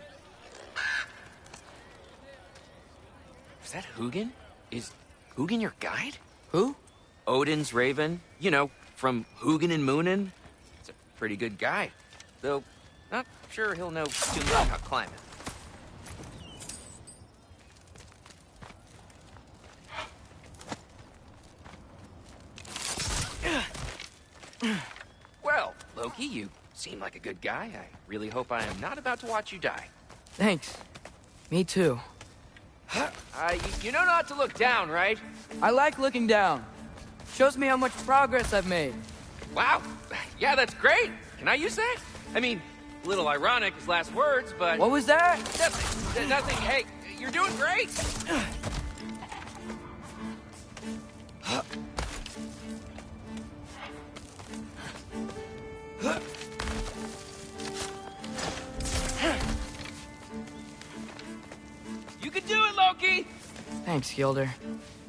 Speaker 15: Is that Hugin? Is Hugin your guide?
Speaker 2: Who?
Speaker 15: Odin's Raven. You know, from Hugin and Moonin. He's a pretty good guy. Though, not sure he'll know too much about climbing. Well, Loki, you seem like a good guy. I really hope I am not about to watch you die.
Speaker 2: Thanks. Me too.
Speaker 15: You know not to look down, right?
Speaker 2: I like looking down. Shows me how much progress I've made.
Speaker 15: Wow. Yeah, that's great. Can I use that? I mean, a little ironic his last words, but...
Speaker 2: What was that?
Speaker 15: Nothing. Nothing. Hey, you're doing great. You can do it, Loki!
Speaker 2: Thanks, Gilder.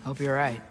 Speaker 2: Hope you're right.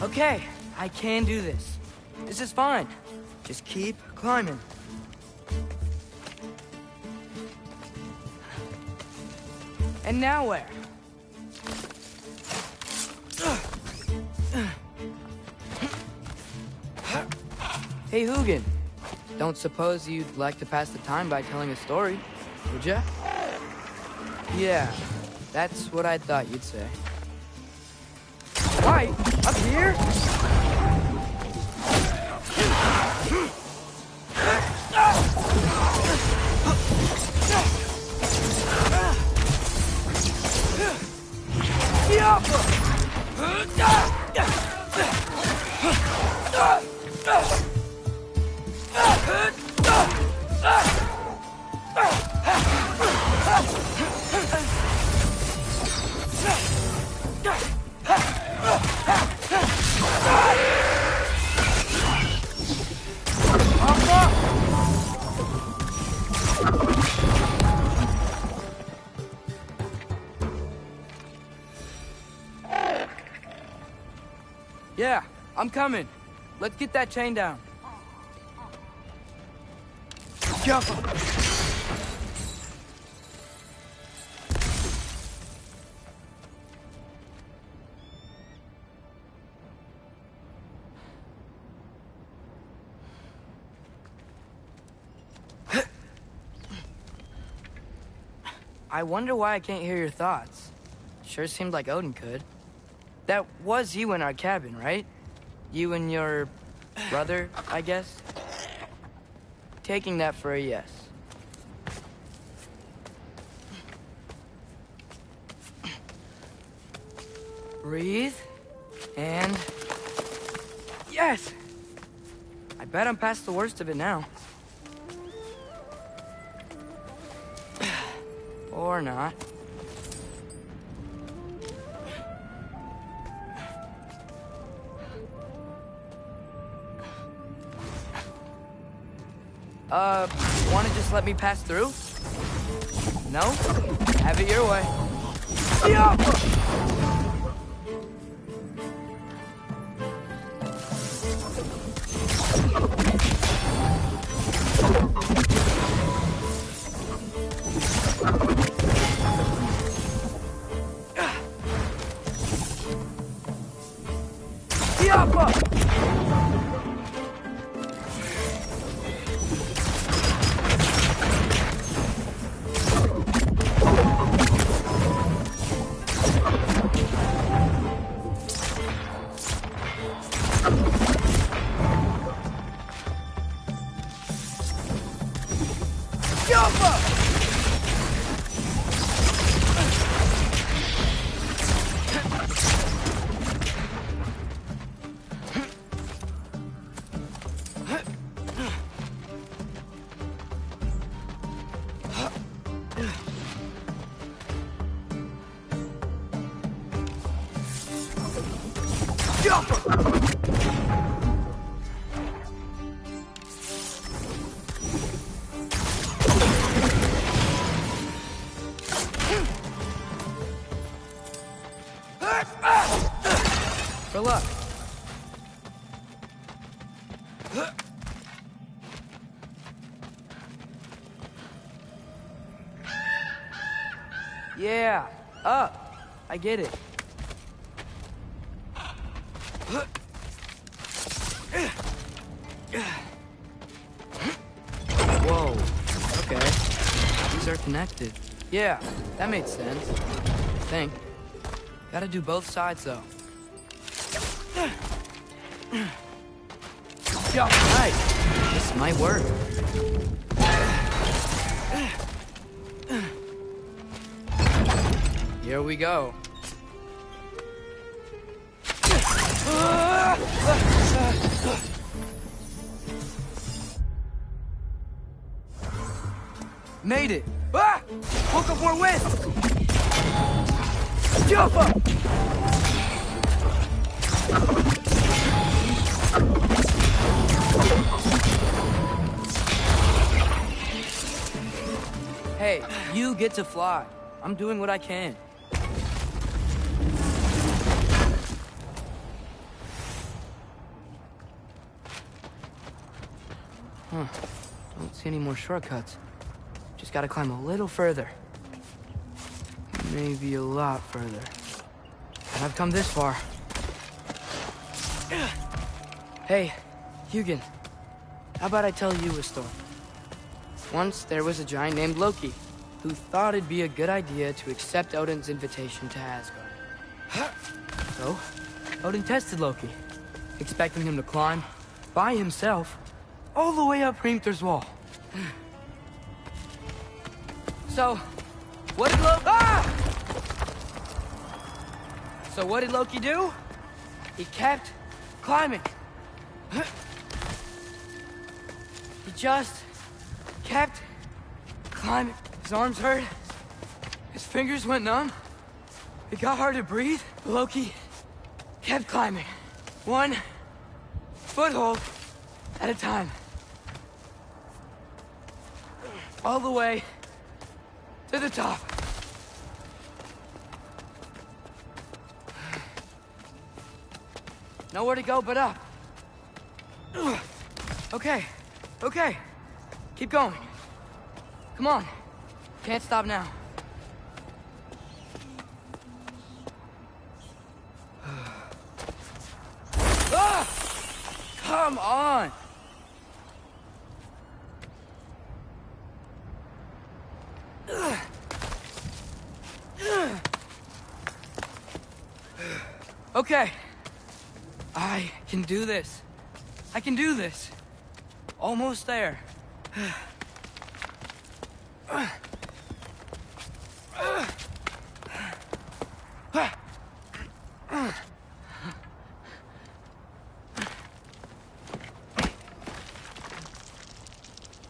Speaker 2: Okay, I can do this. This is fine. Just keep climbing. And now where? Hey, Hugin. Don't suppose you'd like to pass the time by telling a story, would ya? Yeah, that's what I thought you'd say. Why? Up here? Yeah, I'm coming. Let's get that chain down. Careful. I wonder why I can't hear your thoughts. Sure seemed like Odin could. That was you in our cabin, right? You and your brother, I guess? Taking that for a yes. Breathe, and... Yes! I bet I'm past the worst of it now. Or not. Wanna just let me pass through? No? Have it your way. Yeah! For luck. Yeah, up. I get it. Whoa. Okay. These are connected. Yeah, that made sense. I think. Gotta do both sides, though. Yo, nice. This might work. Here we go. Made it. Ah! Woke up more wind. Jump up. Hey, you get to fly. I'm doing what I can. Huh. Don't see any more shortcuts. Just gotta climb a little further. Maybe a lot further. But I've come this far. Hey, Hugin. How about I tell you a story? Once there was a giant named Loki, who thought it'd be a good idea to accept Odin's invitation to Asgard. So, Odin tested Loki, expecting him to climb, by himself, all the way up Hrimthur's wall. So, what did Loki... Ah! So what did Loki do? He kept climbing. He just kept climbing. His arms hurt. His fingers went numb. It got hard to breathe. Loki kept climbing. One foothold at a time. All the way to the top. Nowhere to go but up. Okay, okay. Keep going. Come on. Can't stop now. Ah! Come on! Okay. I can do this. I can do this. Almost there.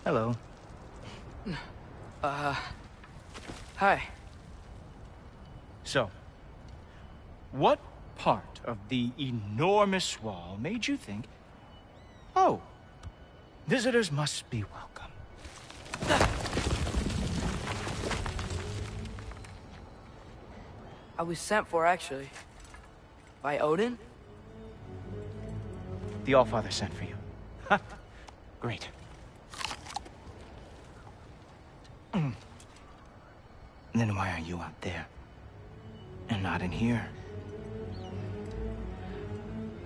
Speaker 20: Hello.
Speaker 2: Hi.
Speaker 20: So, what part of the enormous wall made you think, oh, visitors must be welcome?
Speaker 2: I was sent for, actually. By Odin?
Speaker 20: The Allfather sent for you. Ha! Great. Then why are you out there? And not in here?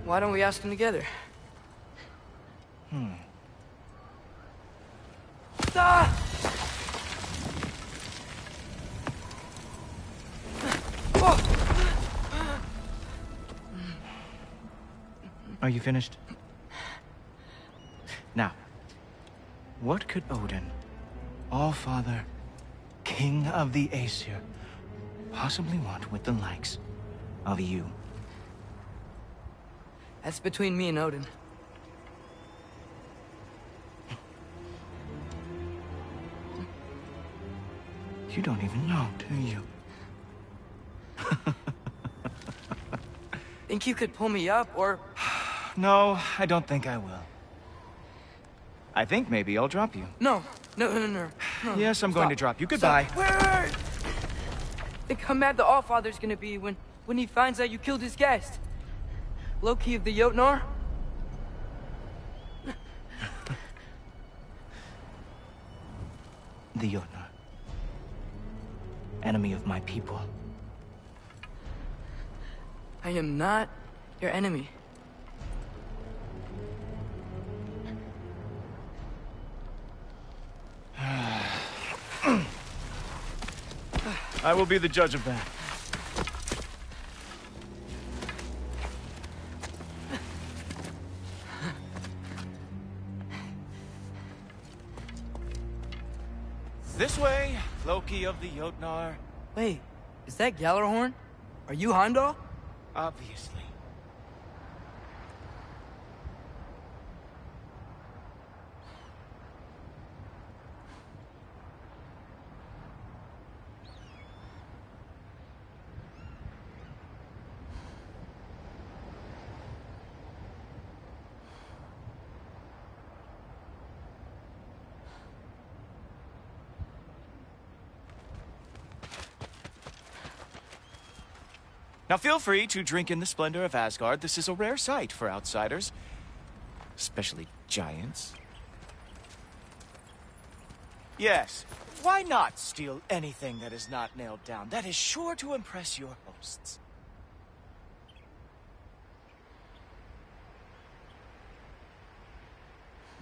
Speaker 2: Why don't we ask him together? Ah!
Speaker 20: Are you finished? Now, what could Odin
Speaker 5: All-Father, King of the Aesir, possibly want with the likes of you?
Speaker 2: That's between me and Odin.
Speaker 5: You don't even know, do you?
Speaker 2: Think you could pull me up, or...
Speaker 5: No, I don't think I will. I think maybe I'll drop you.
Speaker 2: No.
Speaker 5: Yes, I'm going to drop you. Goodbye.
Speaker 2: Stop. Wait. Think how mad the Allfather's gonna be when he finds out you killed his guest. Loki of the Jotnar?
Speaker 5: The Jotnar. Enemy of my people.
Speaker 2: I am not your enemy.
Speaker 5: I will be the judge of that. This way, Loki of the Jotnar.
Speaker 2: Wait, is that Gjallarhorn? Are you Heimdall?
Speaker 5: Obviously. Now feel free to drink in the splendor of Asgard. This is a rare sight for outsiders. Especially giants. Yes, why not steal anything that is not nailed down? That is sure to impress your hosts.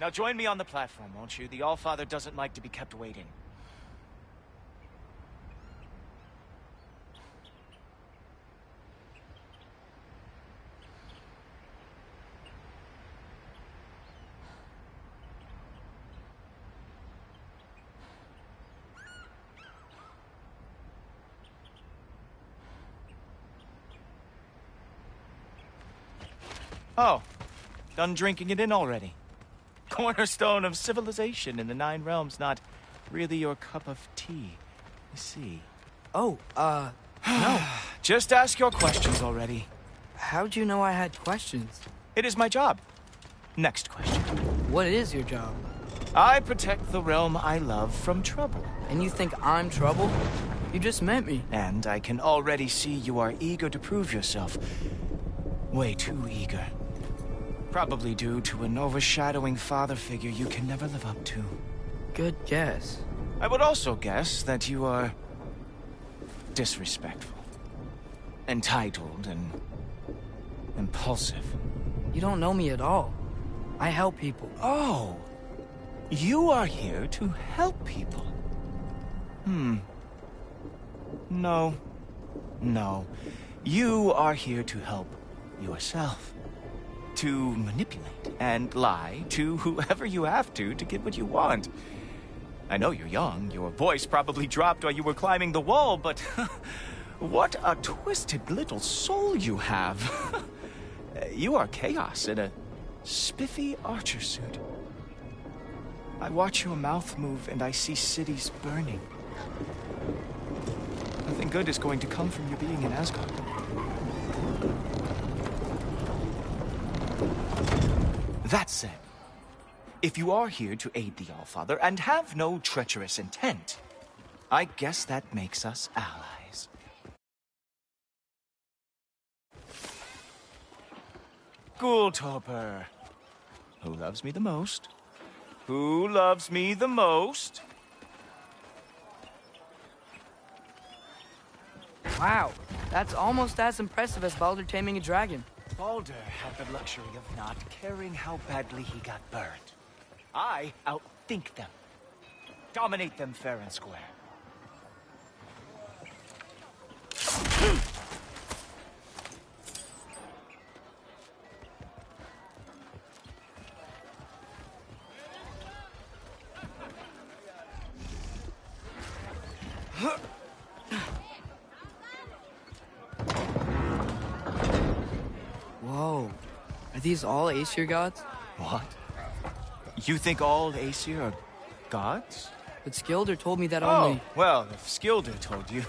Speaker 5: Now join me on the platform, won't you? The Allfather doesn't like to be kept waiting. Oh, done drinking it in already. Cornerstone of civilization in the Nine Realms, not really your cup of tea. I see.
Speaker 2: Oh, no.
Speaker 5: Just ask your questions already.
Speaker 2: How'd you know I had questions?
Speaker 5: It is my job. Next question.
Speaker 2: What is your job?
Speaker 5: I protect the realm I love from trouble.
Speaker 2: And you think I'm trouble? You just met me.
Speaker 5: And I can already see you are eager to prove yourself. Way too eager. Probably due to an overshadowing father figure you can never live up to.
Speaker 2: Good guess.
Speaker 5: I would also guess that you are disrespectful, entitled, and impulsive.
Speaker 2: You don't know me at all. I help people.
Speaker 5: Oh, you are here to help people. No. You are here to help yourself. To manipulate and lie to whoever you have to get what you want. I know you're young, your voice probably dropped while you were climbing the wall, but what a twisted little soul you have. You are chaos in a spiffy archer suit. I watch your mouth move and I see cities burning. Nothing good is going to come from you being in Asgard. That said, if you are here to aid the Allfather and have no treacherous intent, I guess that makes us allies. Gultoper. Who loves me the most? Who loves me the most?
Speaker 2: Wow, that's almost as impressive as Baldur taming a dragon.
Speaker 5: Baldur had the luxury of not caring how badly he got burned. I outthink them. Dominate them fair and square.
Speaker 2: Whoa. Are these all Aesir gods?
Speaker 5: What? You think all Aesir are gods?
Speaker 2: But Skilder told me that
Speaker 5: Oh,
Speaker 2: only...
Speaker 5: well, if Skilder told you,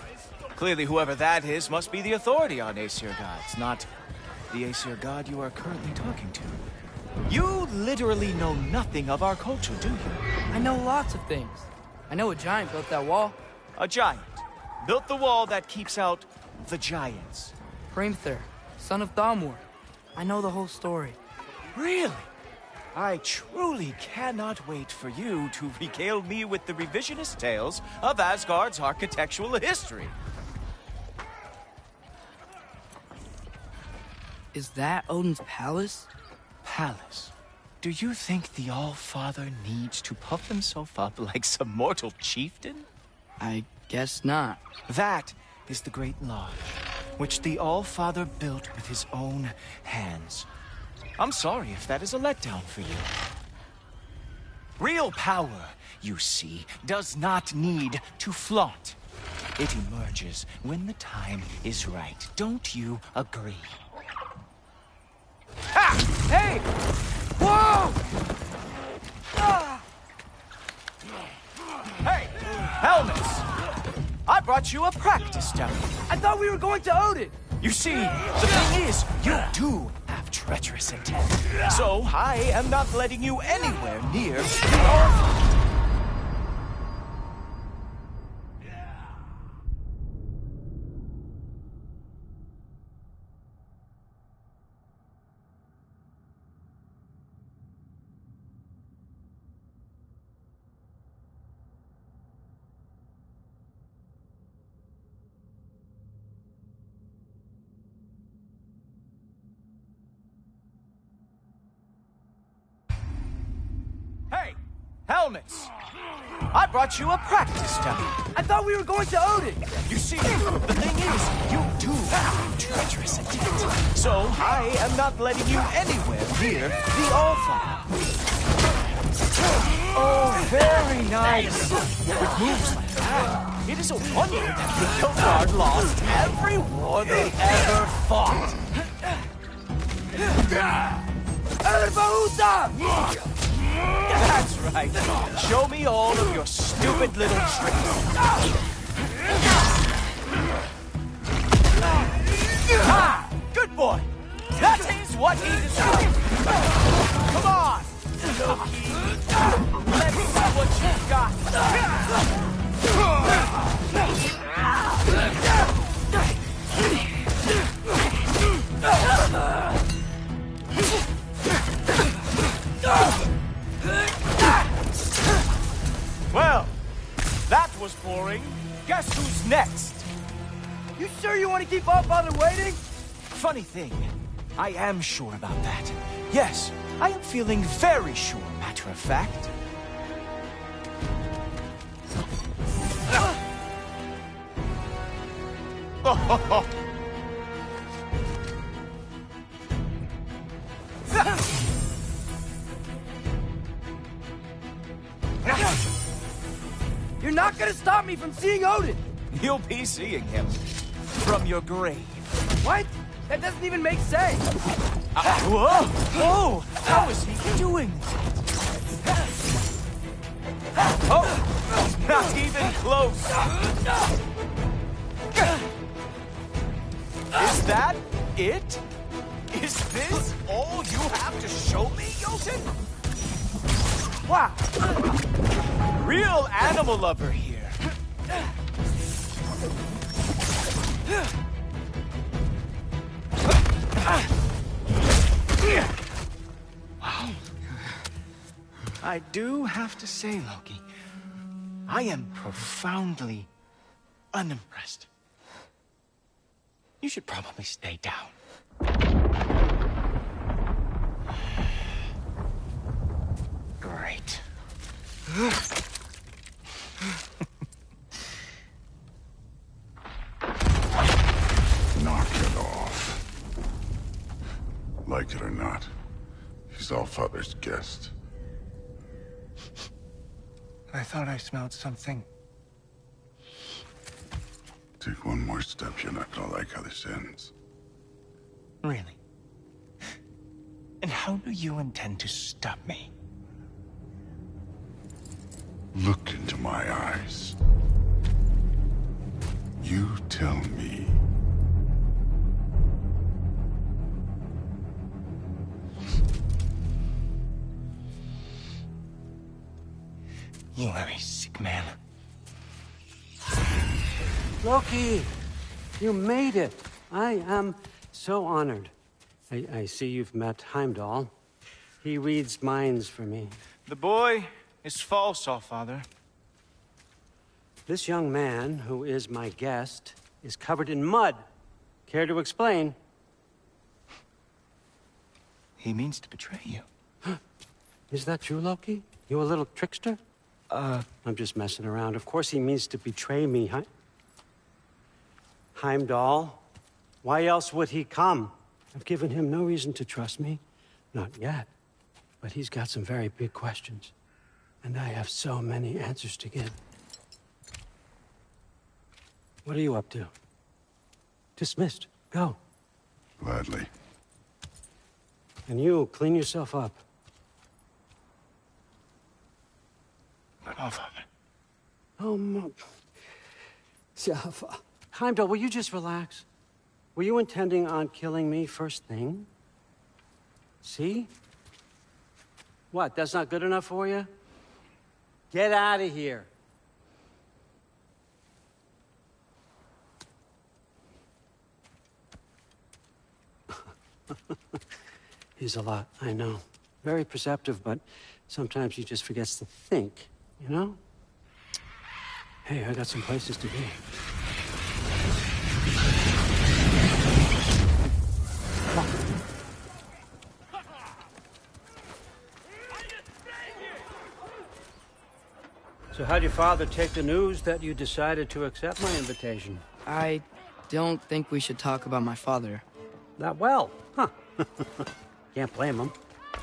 Speaker 5: clearly whoever that is must be the authority on Aesir gods, not the Aesir god you are currently talking to. You literally know nothing of our culture, do you?
Speaker 2: I know lots of things. I know a giant built that wall.
Speaker 5: A giant built the wall that keeps out the giants.
Speaker 2: Hrimthur, son of Thamur. I know the whole story.
Speaker 5: Really? I truly cannot wait for you to regale me with the revisionist tales of Asgard's architectural history.
Speaker 2: Is that Odin's palace?
Speaker 5: Palace? Do you think the All-Father needs to puff himself up like some mortal chieftain?
Speaker 2: I guess not.
Speaker 5: That is the Great Lodge, which the All-Father built with his own hands. I'm sorry if that is a letdown for you. Real power, you see, does not need to flaunt. It emerges when the time is right. Don't you agree? Ha! Hey! Whoa! Ah! Hey! Helmets! I brought you a practice dummy.
Speaker 10: I thought we were going to Odin!
Speaker 5: You see, the thing is, you do have treacherous intent. So I am not letting you anywhere near the All-Father. Hey! Helmets! I brought you a practice dummy.
Speaker 10: I thought we were going to Odin!
Speaker 5: You see, the thing is, you do have treacherous intent. So I am not letting you anywhere near the All-Father. Oh, very nice. With moves like that, it is a wonder that the Nilfgaard lost every war they ever fought. That's right. Show me all of your stupid little tricks. Ah! Good boy! That is what he deserves! Come on! Loki! Let's see what you've got! Well, that was boring. Guess who's next?
Speaker 10: You sure you want to keep All Father waiting?
Speaker 5: Funny thing, I am sure about that. Yes, I am feeling very sure, matter of fact.
Speaker 10: You're not gonna stop me from seeing Odin!
Speaker 5: You'll be seeing him from your grave.
Speaker 10: What? That doesn't even make sense!
Speaker 5: Whoa! Whoa! How is he doing that? Oh! Not even close! Is that it? Is this all you have to show me, Jotun?
Speaker 10: Wow!
Speaker 5: Real animal lover here. Wow. I do have to say, Loki, I am profoundly unimpressed. You should probably stay down. Great.
Speaker 6: Knock it off. Like it or not, he's Allfather's guest.
Speaker 5: I thought I smelled something
Speaker 12: Take one more step, you're not gonna like how this ends.
Speaker 5: Really? And how do you intend to stop me?
Speaker 12: Look into my eyes. You tell me.
Speaker 5: You are a sick man.
Speaker 16: Loki, you made it. I am so honored. I see you've met Heimdall. He reads minds for me.
Speaker 5: The boy is false, Allfather.
Speaker 16: This young man, who is my guest, is covered in mud. Care to explain?
Speaker 5: He means to betray you.
Speaker 16: Is that true, Loki? You a little trickster? I'm just messing around. Of course he means to betray me, Heimdall? Why else would he come? I've given him no reason to trust me. Not yet. But he's got some very big questions. And I have so many answers to give. What are you up to? Dismissed. Go.
Speaker 12: Gladly.
Speaker 16: And you, clean yourself up.
Speaker 5: But Allfather.
Speaker 16: Oh, Heimdall, will you just relax? Were you intending on killing me first thing? See? What, that's not good enough for you? Get out of here. He's a lot, I know. Very perceptive, but sometimes he just forgets to think, you know? Hey, I got some places to be. So how'd your father take the news that you decided to accept my invitation?
Speaker 2: I don't think we should talk about my father.
Speaker 16: Not well, huh? Can't blame him.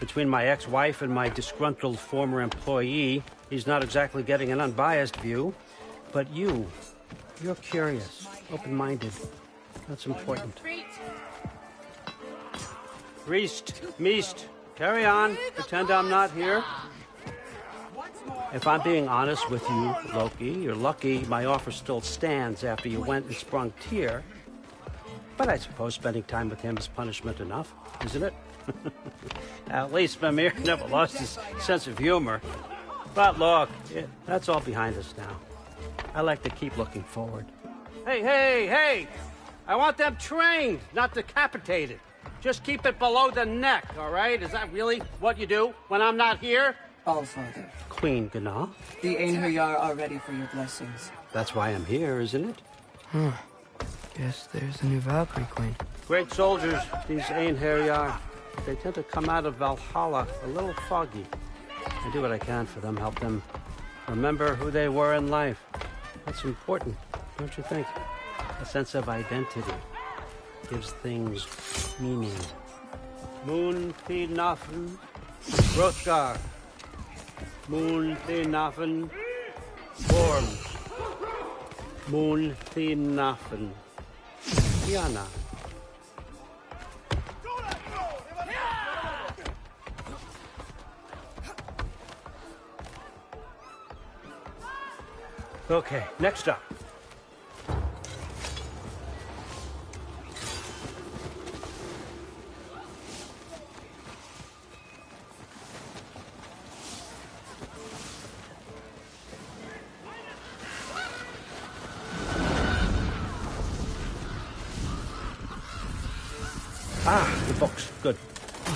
Speaker 16: Between my ex-wife and my disgruntled former employee, he's not exactly getting an unbiased view. But you're curious, open-minded. That's important. Priest, Meest, carry on. Pretend I'm not here. If I'm being honest with you, Loki, you're lucky my offer still stands after you went and sprung Tyr. But I suppose spending time with him is punishment enough, isn't it? At least Mimir never lost his sense of humor. But look, that's all behind us now. I like to keep looking forward. Hey! I want them trained, not decapitated. Just keep it below the neck, all right? Is that really what you do when I'm not here?
Speaker 18: Allfather.
Speaker 16: Queen Gná.
Speaker 18: The Einherjar are ready for your blessings.
Speaker 16: That's why I'm here, isn't it?
Speaker 2: Guess there's a new Valkyrie Queen.
Speaker 16: Great soldiers, these Einherjar. They tend to come out of Valhalla a little foggy. I do what I can for them, help them remember who they were in life. That's important, don't you think? A sense of identity gives things meaning. Moon Nafen, Hrothgar. Moon Nafen, Worms. Moon Nafen, Diana. Okay, next up. The books. Good.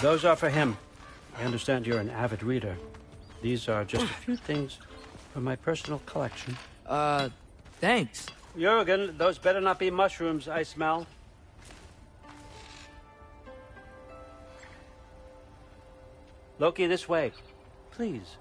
Speaker 16: Those are for him. I understand you're an avid reader. These are just a few things from my personal collection.
Speaker 2: Thanks.
Speaker 16: Jurgen, those better not be mushrooms I smell. Loki, this way. Please.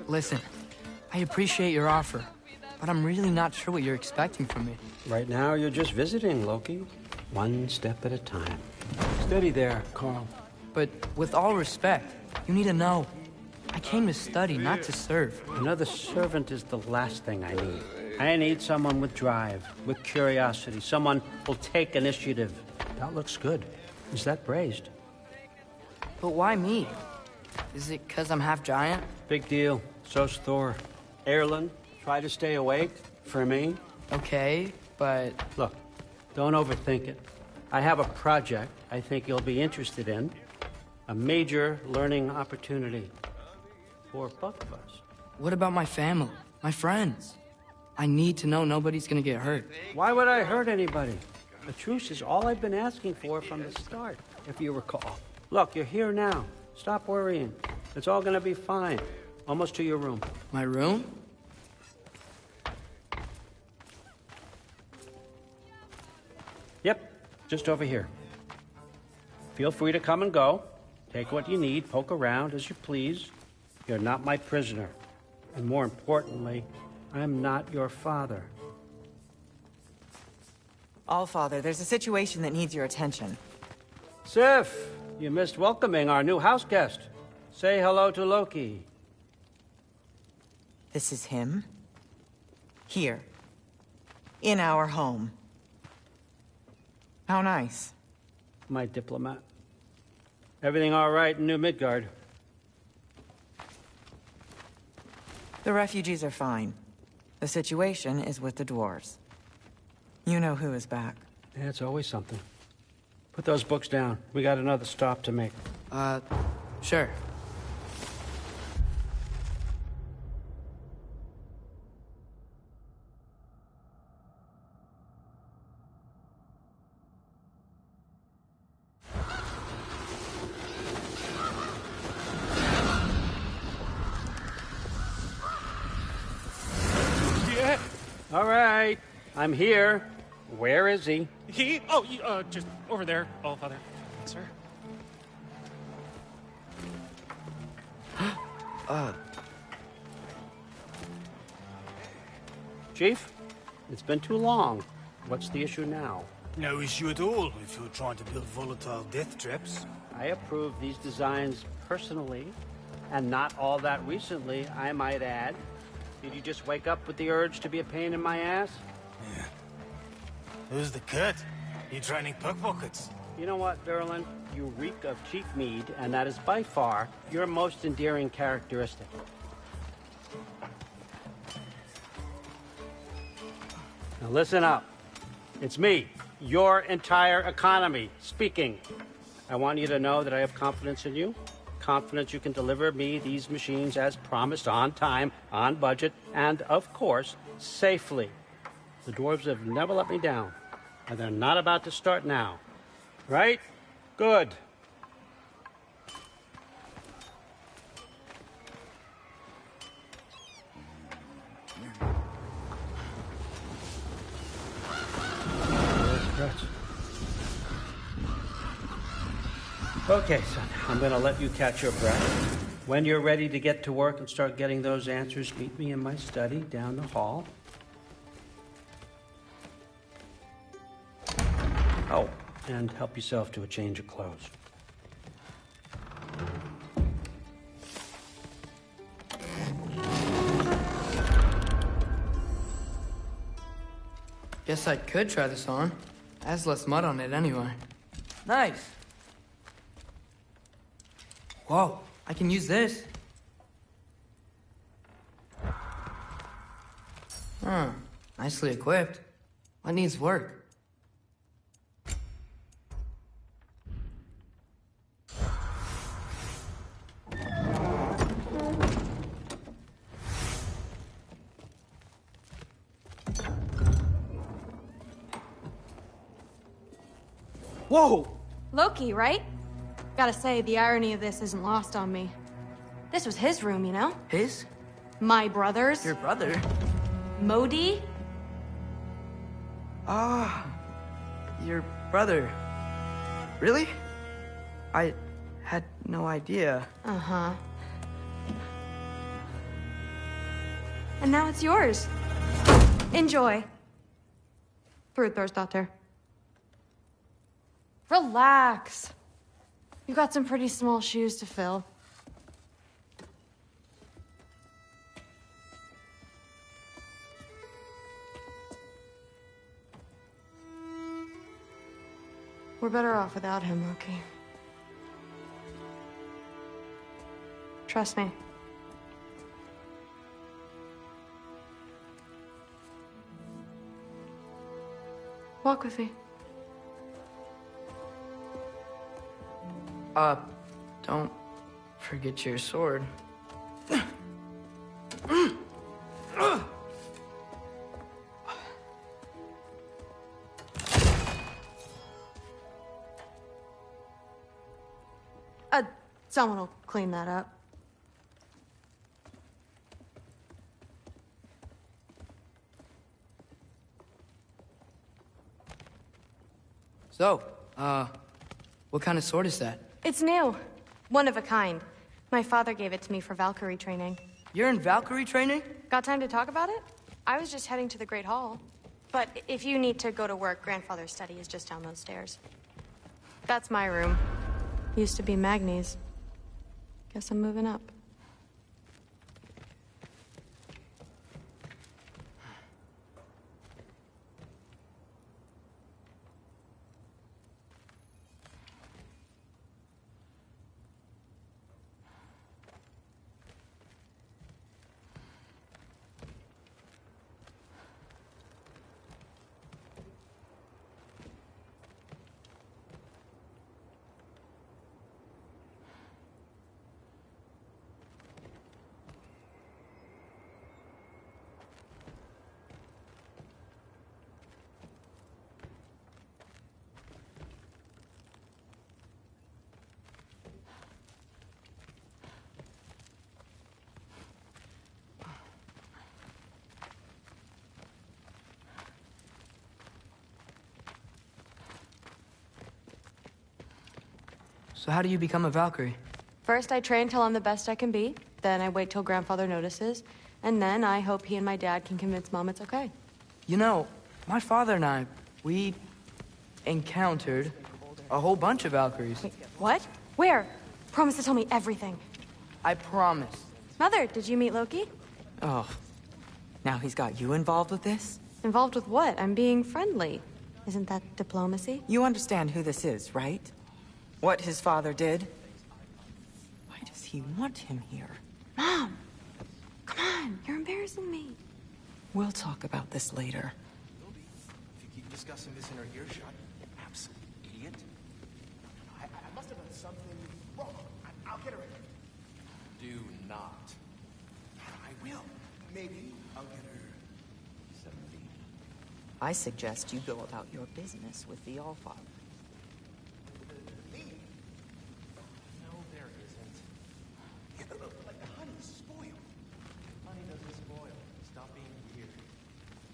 Speaker 2: Listen, I appreciate your offer, but I'm really not sure what you're expecting from me.
Speaker 16: Right now, you're just visiting, Loki. One step at a time. Steady there, Carl.
Speaker 2: But with all respect, you need to know. I came to study, not to serve.
Speaker 16: Another servant is the last thing I need. I need someone with drive, with curiosity, someone who'll take initiative. That looks good. Is that praised?
Speaker 2: But why me? Is it because I'm half giant?
Speaker 16: Big deal. So's Thor. Erlen, try to stay awake for me.
Speaker 2: Okay, but...
Speaker 16: Look, don't overthink it. I have a project I think you'll be interested in. A major learning opportunity. For both of us.
Speaker 2: What about my family? My friends? I need to know nobody's gonna get hurt.
Speaker 16: Why would I hurt anybody? A truce is all I've been asking for from the start, if you recall. Look, you're here now. Stop worrying. It's all gonna be fine. Almost to your room.
Speaker 2: My room?
Speaker 16: Yep, just over here. Feel free to come and go. Take what you need, poke around as you please. You're not my prisoner. And more importantly, I'm not your father.
Speaker 13: Allfather, there's a situation that needs your attention.
Speaker 16: Sif, you missed welcoming our new house guest. Say hello to Loki.
Speaker 13: This is him? Here. In our home. How nice.
Speaker 16: My diplomat. Everything all right in New Midgard?
Speaker 13: The refugees are fine. The situation is with the dwarves. You know who is back.
Speaker 16: Yeah, it's always something. Put those books down. We got another stop to make.
Speaker 2: Sure.
Speaker 16: All right, I'm here. Where is he?
Speaker 17: He? Oh, just over there, Allfather. Sir?
Speaker 16: Chief, it's been too long. What's the issue now?
Speaker 21: No issue at all if you're trying to build volatile death traps.
Speaker 16: I approve these designs personally, and not all that recently, I might add. Did you just wake up with the urge to be a pain in my ass?
Speaker 21: Yeah. Who's the cut? You training pickpockets?
Speaker 16: You know what, Erlen? You reek of cheap mead, and that is by far your most endearing characteristic. Now listen up. It's me, your entire economy, speaking. I want you to know that I have confidence in you. Confidence you can deliver me these machines as promised, on time, on budget, and, of course, safely. The dwarves have never let me down, and they're not about to start now. Right? Good. Okay, son, I'm gonna let you catch your breath. When you're ready to get to work and start getting those answers, meet me in my study down the hall. Oh, and help yourself to a change of clothes.
Speaker 2: Guess I could try this on. It has less mud on it anyway. Nice. Whoa, I can use this. Huh, nicely equipped. What needs work?
Speaker 16: Whoa!
Speaker 24: Loki, right? Gotta say, the irony of this isn't lost on me. This was his room, you know?
Speaker 2: His?
Speaker 24: My brother's.
Speaker 2: Your brother?
Speaker 24: Modi?
Speaker 2: Ah, your brother. Really? I had no idea.
Speaker 24: Uh-huh. and now it's yours. Enjoy. Daughter. Relax. You got some pretty small shoes to fill. We're better off without him, Loki. Trust me. Walk with me.
Speaker 2: Don't forget your sword.
Speaker 24: Someone will clean that up.
Speaker 2: So, what kind of sword is that?
Speaker 24: It's new. One of a kind. My father gave it to me for Valkyrie training.
Speaker 2: You're in Valkyrie training?
Speaker 24: Got time to talk about it? I was just heading to the Great Hall. But if you need to go to work, Grandfather's study is just down those stairs. That's my room. Used to be Magni's. Guess I'm moving up.
Speaker 2: So how do you become a Valkyrie?
Speaker 24: First, I train till I'm the best I can be. Then I wait till Grandfather notices. And then I hope he and my dad can convince Mom it's okay.
Speaker 2: You know, my father and I, we encountered a whole bunch of Valkyries.
Speaker 24: Wait, what? Where? Promise to tell me everything.
Speaker 2: I promise.
Speaker 24: Mother, did you meet Loki?
Speaker 13: Oh, now he's got you involved with this?
Speaker 24: Involved with what? I'm being friendly. Isn't that diplomacy?
Speaker 13: You understand who this is, right? What his father did? Why does he want him here?
Speaker 24: Mom! Come on, you're embarrassing me.
Speaker 13: We'll talk about this later.
Speaker 23: If you keep discussing this in her earshot, absolute idiot. I must have done something wrong. I'll get her in. Do not. I will. Maybe I'll get her something.
Speaker 13: I suggest you go about your business with the Allfather.
Speaker 23: No, there isn't. Like the honey's spoiled. Honey doesn't spoil. Stop being weird.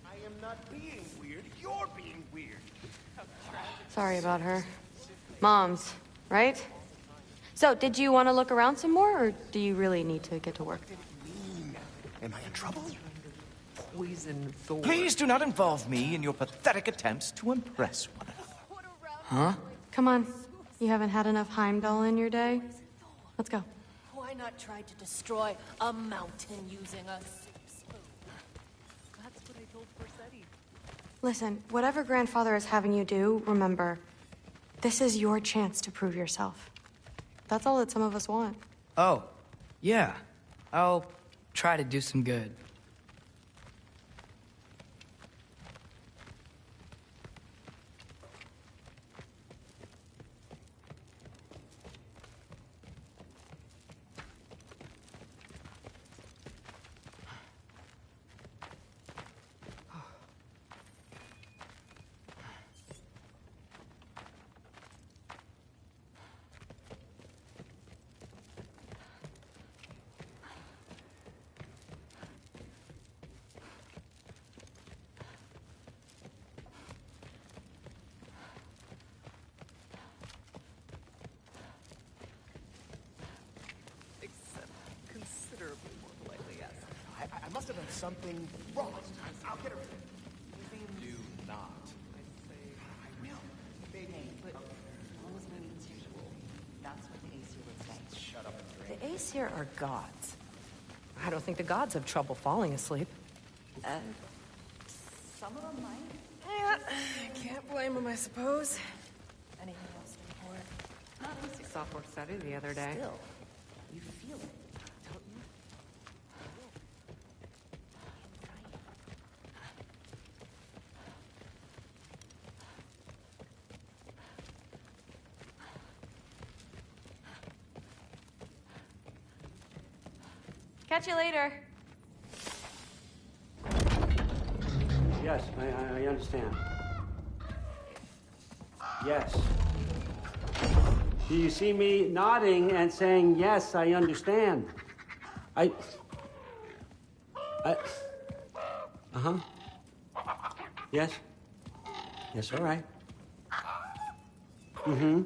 Speaker 23: I am not being weird. You're being weird.
Speaker 24: Sorry about her. Mom's, right? So, did you want to look around some more, or do you really need to get to work?
Speaker 23: Am I in trouble?
Speaker 5: Poison Thor. Please do not involve me in your pathetic attempts to impress one another.
Speaker 2: Huh?
Speaker 24: Come on. You haven't had enough Heimdall in your day? Let's go.
Speaker 3: Why not try to destroy a mountain using a spoon? That's what I told Corsetti.
Speaker 24: Listen, whatever Grandfather is having you do, remember, this is your chance to prove yourself. That's all that some of us want.
Speaker 2: Oh, yeah. I'll try to do some good.
Speaker 21: something wrong. I'll get her.
Speaker 23: Do not.
Speaker 21: I will.
Speaker 4: But almost my means usual. That's what the Aesir would say.
Speaker 23: Shut up and drink.
Speaker 14: The Aesir are gods. I don't think the gods have trouble falling asleep.
Speaker 4: Some of them might.
Speaker 14: Yeah, can't blame them, I suppose. Anything else to report?
Speaker 4: Not Aesir.
Speaker 14: Software study the other day.
Speaker 4: Still, you feel it, don't you?
Speaker 24: Catch you later.
Speaker 16: Yes, I understand. Yes. Do you see me nodding and saying, yes, I understand? Uh-huh. Yes? Yes, all right. Mm-hmm.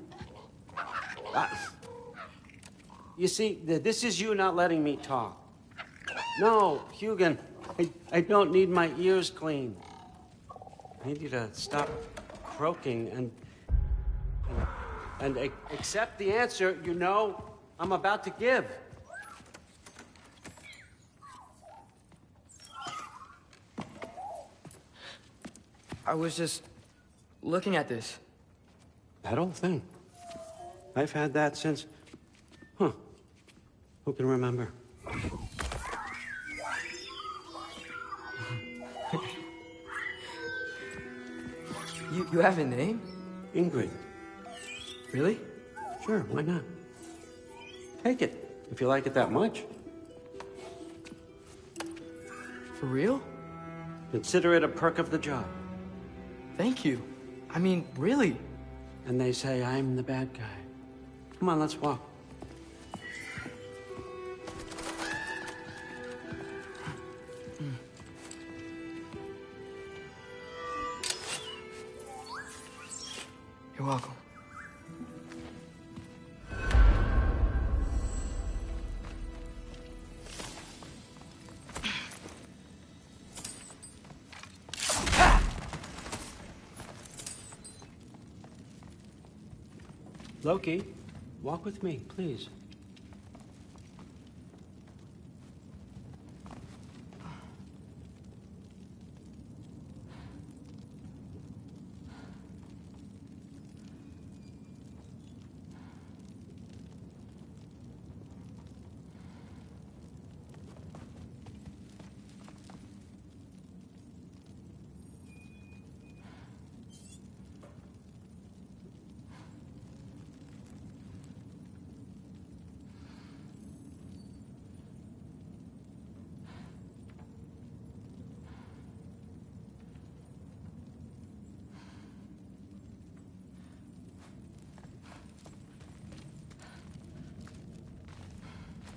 Speaker 16: You see, this is you not letting me talk. No, Hugin, I don't need my ears cleaned. I need you to stop croaking and accept the answer you know I'm about to give.
Speaker 2: I was just looking at this.
Speaker 16: That old thing. I've had that since... Huh. Who can remember?
Speaker 2: You have a name?
Speaker 16: Ingrid.
Speaker 2: Really?
Speaker 16: Sure, why not? Take it, if you like it that much.
Speaker 2: For real?
Speaker 16: Consider it a perk of the job.
Speaker 2: Thank you. I mean, really.
Speaker 16: And they say I'm the bad guy. Come on, let's walk.
Speaker 2: You're welcome.
Speaker 16: Loki, walk with me, please.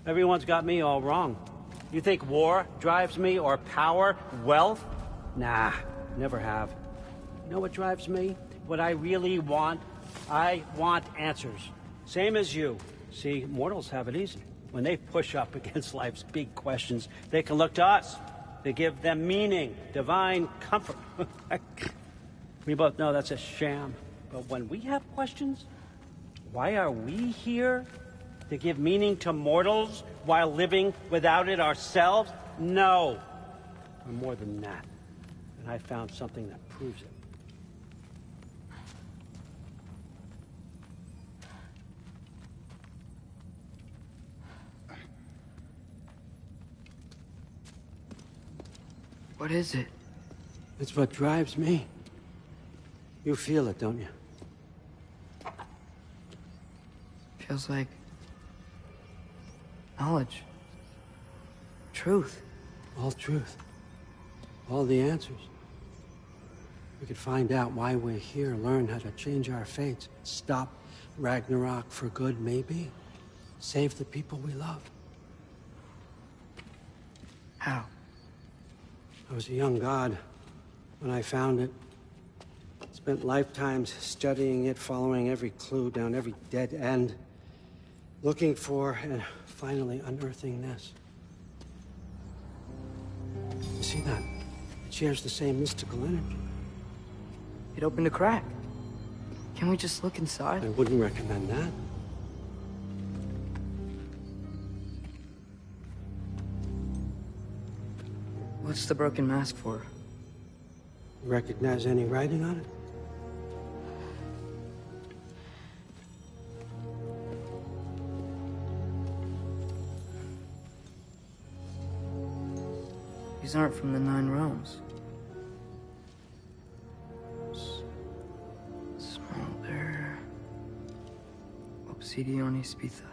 Speaker 16: Everyone's got me all wrong. You think war drives me, or power, wealth? Nah, never have. You know what drives me? What I really want? I want answers. Same as you. See, mortals have it easy. When they push up against life's big questions, they can look to us. They give them meaning, divine comfort. We both know that's a sham. But when we have questions, why are we here? To give meaning to mortals while living without it ourselves? No. We're more than that. And I found something that proves it.
Speaker 2: What is it?
Speaker 16: It's what drives me. You feel it, don't you?
Speaker 2: Feels like knowledge. Truth.
Speaker 16: All truth. All the answers. We could find out why we're here, learn how to change our fates, stop Ragnarok for good, maybe. Save the people we love.
Speaker 2: How?
Speaker 16: I was a young god when I found it. Spent lifetimes studying it, following every clue down every dead end, looking for and finally unearthing this. see that. It shares the same mystical energy.
Speaker 2: It opened a crack. Can we just look inside?
Speaker 16: I wouldn't recommend that.
Speaker 2: What's the broken mask for?
Speaker 16: You recognize any writing on it?
Speaker 2: These aren't from the Nine Realms. Small bear. Obsidian Spitha.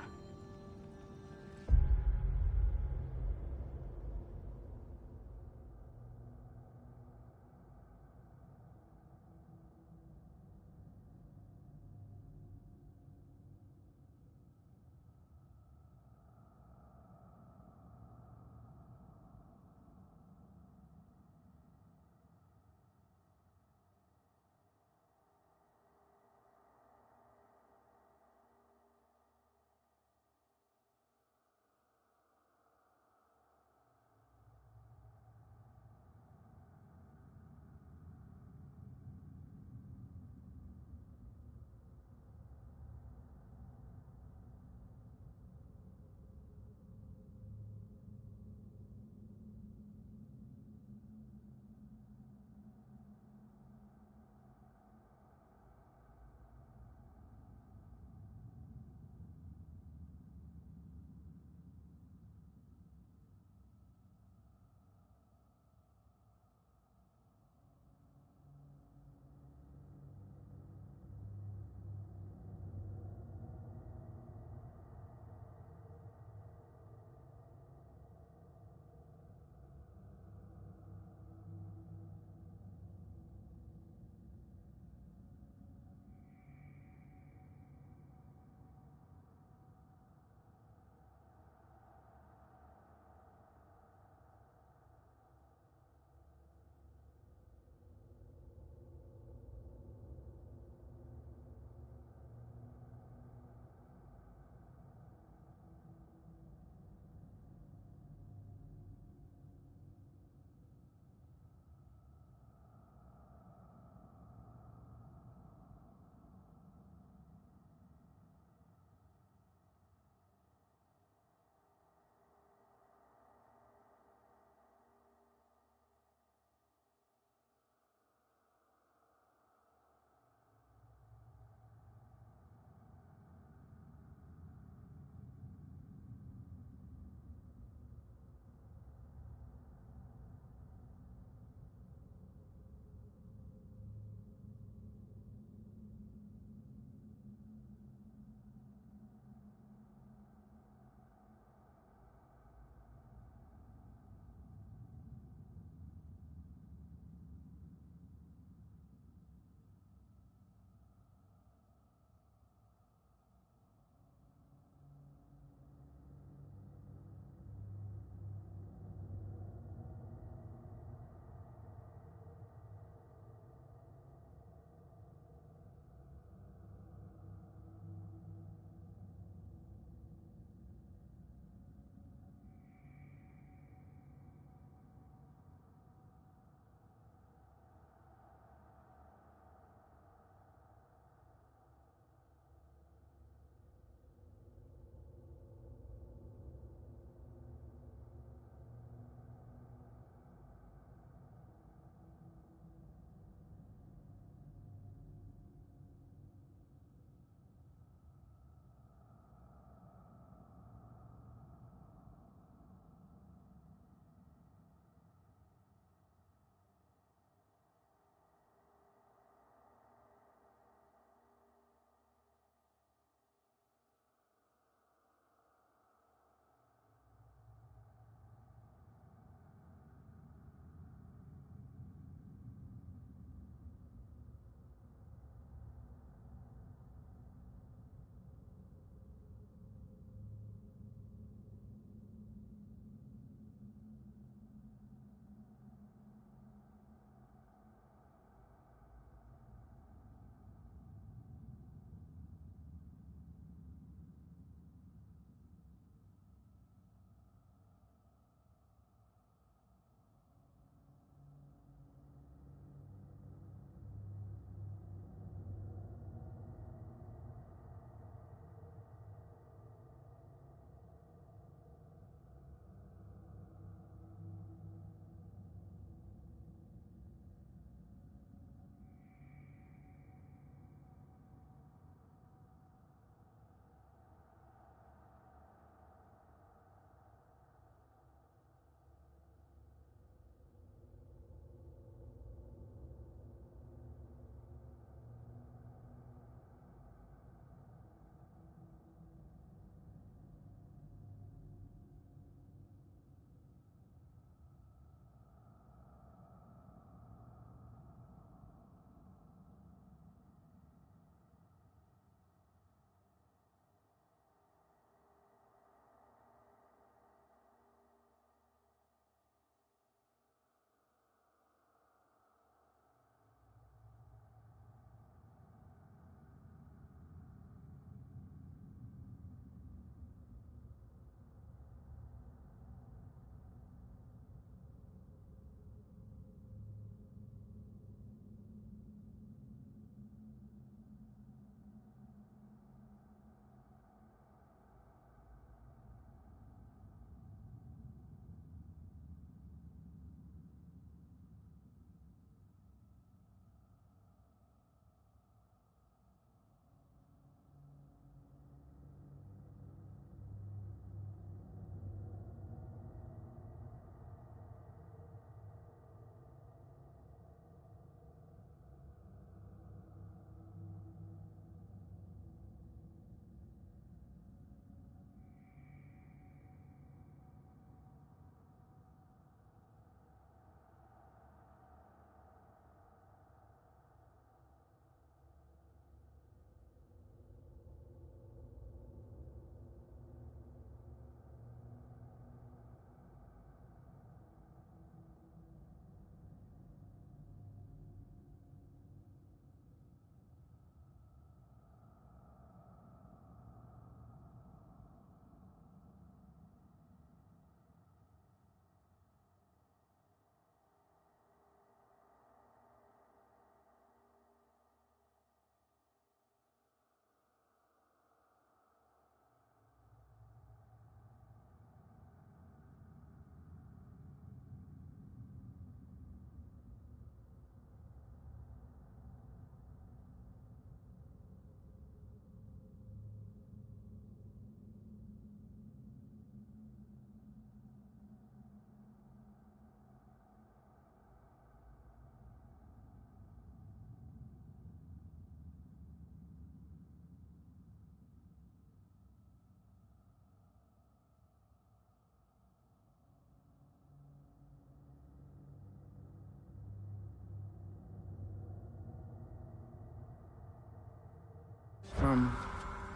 Speaker 2: from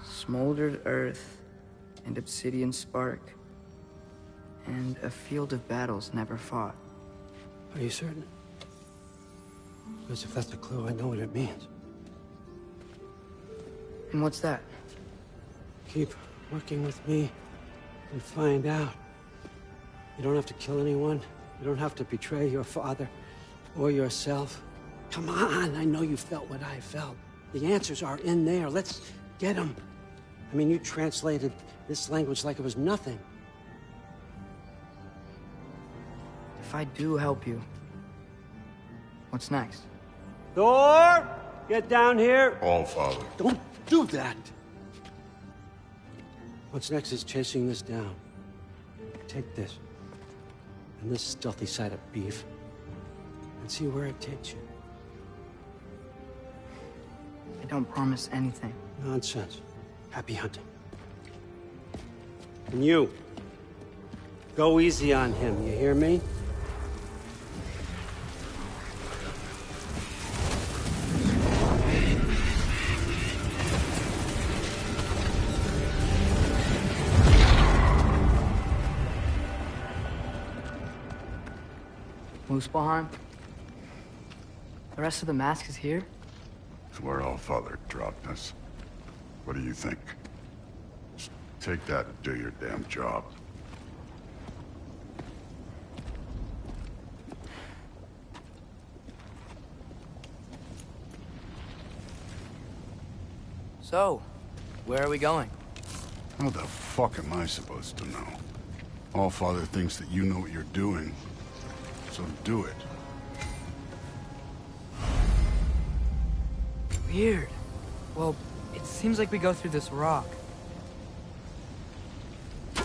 Speaker 2: smoldered earth and obsidian spark, and a field of battles never fought.
Speaker 16: Are you certain? Because if that's a clue, I know what it means.
Speaker 2: And what's that?
Speaker 16: Keep working with me and find out. You don't have to kill anyone. You don't have to betray your father or yourself. Come on, I know you felt what I felt. The answers are in there. Let's get them. I mean, you translated this language like it was nothing.
Speaker 2: If I do help you, what's next?
Speaker 16: Thor! Get down here!
Speaker 12: All Father.
Speaker 16: Don't do that! What's next is chasing this down. Take this, and this stealthy side of beef, and see where it takes you.
Speaker 2: I don't promise anything.
Speaker 16: Nonsense. Happy hunting. And you, go easy on him, you hear me?
Speaker 2: Muspelheim? The rest of the mask is here?
Speaker 12: It's where All Father dropped us. What do you think? Just take that and do your damn job.
Speaker 2: So, where are we going?
Speaker 12: How the fuck am I supposed to know? All Father thinks that you know what you're doing, so do it.
Speaker 2: Weird. Well, it seems like we go through this rock. We're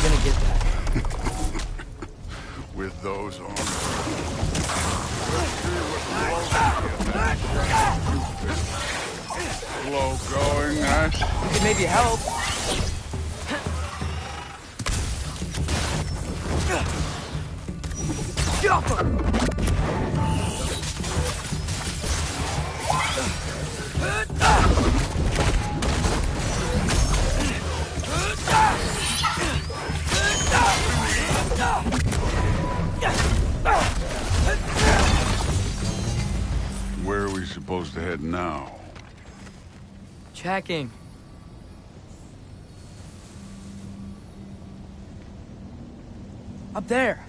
Speaker 2: gonna get that.
Speaker 12: With those arms. Slow going, Ash.
Speaker 2: We could maybe help. Get off her!
Speaker 12: Where are we supposed to head now?
Speaker 2: Checking. Up there.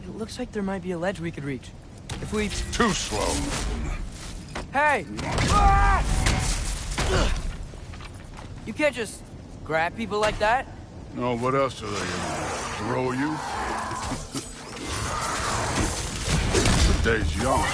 Speaker 2: It looks like there might be a ledge we could reach. If we...
Speaker 12: Too slow.
Speaker 2: Hey! You can't just grab people like that.
Speaker 12: No, what else are they gonna throw you? The day's young.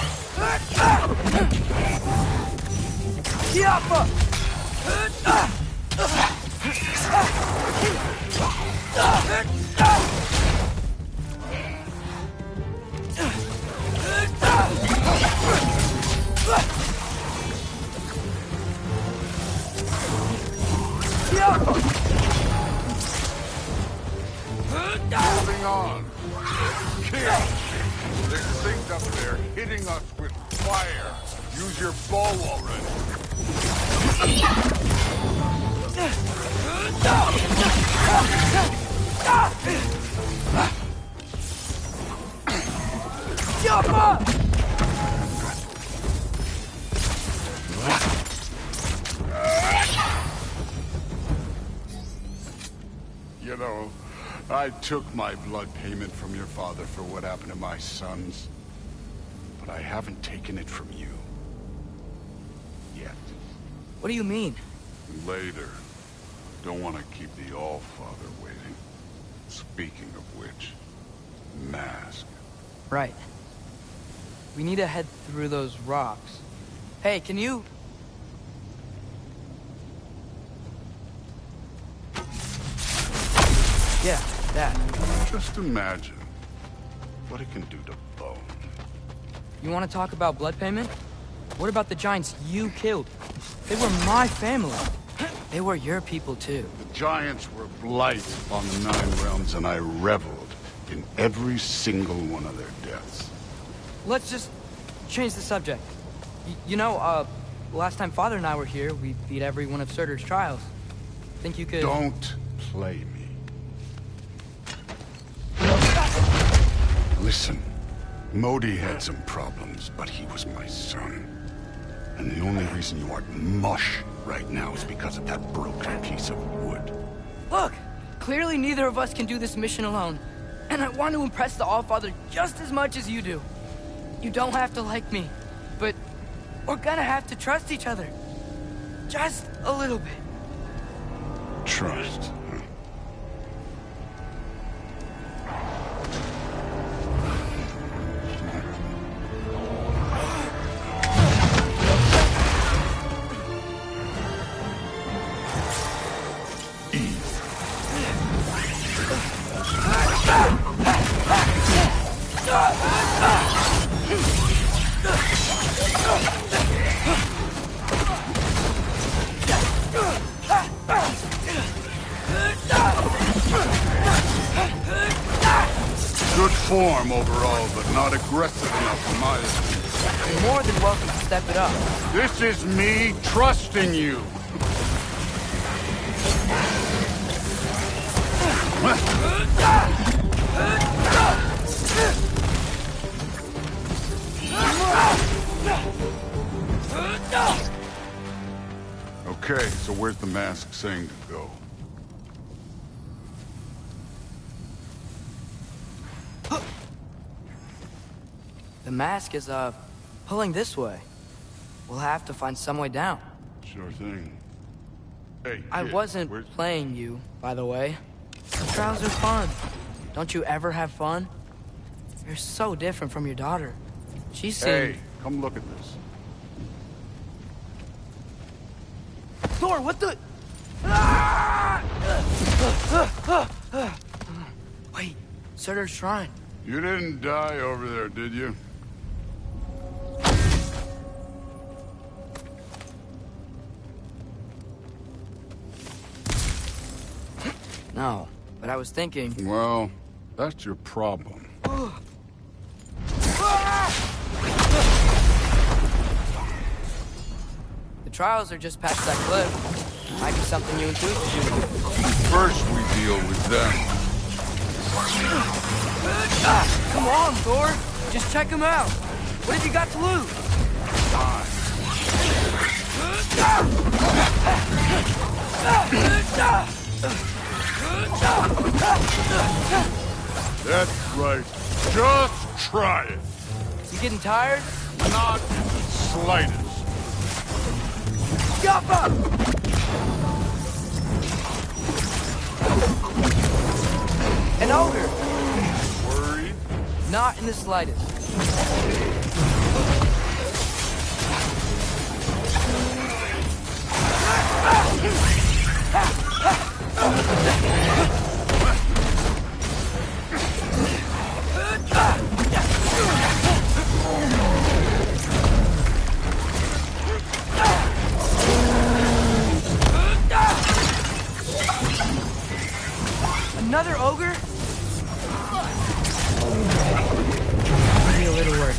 Speaker 12: Moving on. Kill. There's things up there hitting us with fire. Use your bow already. You know, I took my blood payment from your father for what happened to my sons. But I haven't taken it from you. Yet.
Speaker 2: What do you mean?
Speaker 12: Later. Don't want to keep the All-Father waiting. Speaking of which, mask.
Speaker 2: Right. We need to head through those rocks. Hey, can you... Yeah, that.
Speaker 12: Just imagine what it can do to bone.
Speaker 2: You want to talk about blood payment? What about the giants you killed? They were my family. They were your people, too.
Speaker 12: The giants were blight on the Nine Realms, and I reveled in every single one of their deaths.
Speaker 2: Let's just change the subject. the last time Father and I were here, we beat every one of Surtur's trials. Think you could...
Speaker 12: Don't play me. Listen, Modi had some problems, but he was my son. And the only reason you aren't mush right now is because of that broken piece of wood.
Speaker 2: Look! Clearly neither of us can do this mission alone. And I want to impress the Allfather just as much as you do. You don't have to like me, but we're gonna have to trust each other. Just a little bit.
Speaker 12: Trust, huh? Good form overall, but not aggressive enough in my opinion.
Speaker 2: You're more than welcome to step it up.
Speaker 12: This is me trusting you. Okay, so where's the mask saying to go?
Speaker 2: The mask is, pulling this way. We'll have to find some way down.
Speaker 12: Sure thing. Hey,
Speaker 2: I
Speaker 12: kid,
Speaker 2: wasn't playing you, by the way. Trials are fun. Don't you ever have fun? You're so different from your daughter. She seemed...
Speaker 12: Hey, come look at this.
Speaker 2: Thor, what the... Wait, Surtur's shrine.
Speaker 12: You didn't die over there, did you?
Speaker 2: No, but I was thinking...
Speaker 12: Well, that's your problem.
Speaker 2: The trials are just past that cliff. Might be something you and Tooth could do.
Speaker 12: First we deal with them.
Speaker 2: Come on, Thor. Just check him out. What have you got to lose?
Speaker 12: That's right. Just try it.
Speaker 2: You getting tired?
Speaker 12: Not slightest.
Speaker 2: Yappa! An ogre.
Speaker 12: Worried?
Speaker 2: Not in the slightest. Another ogre? Be a little worried.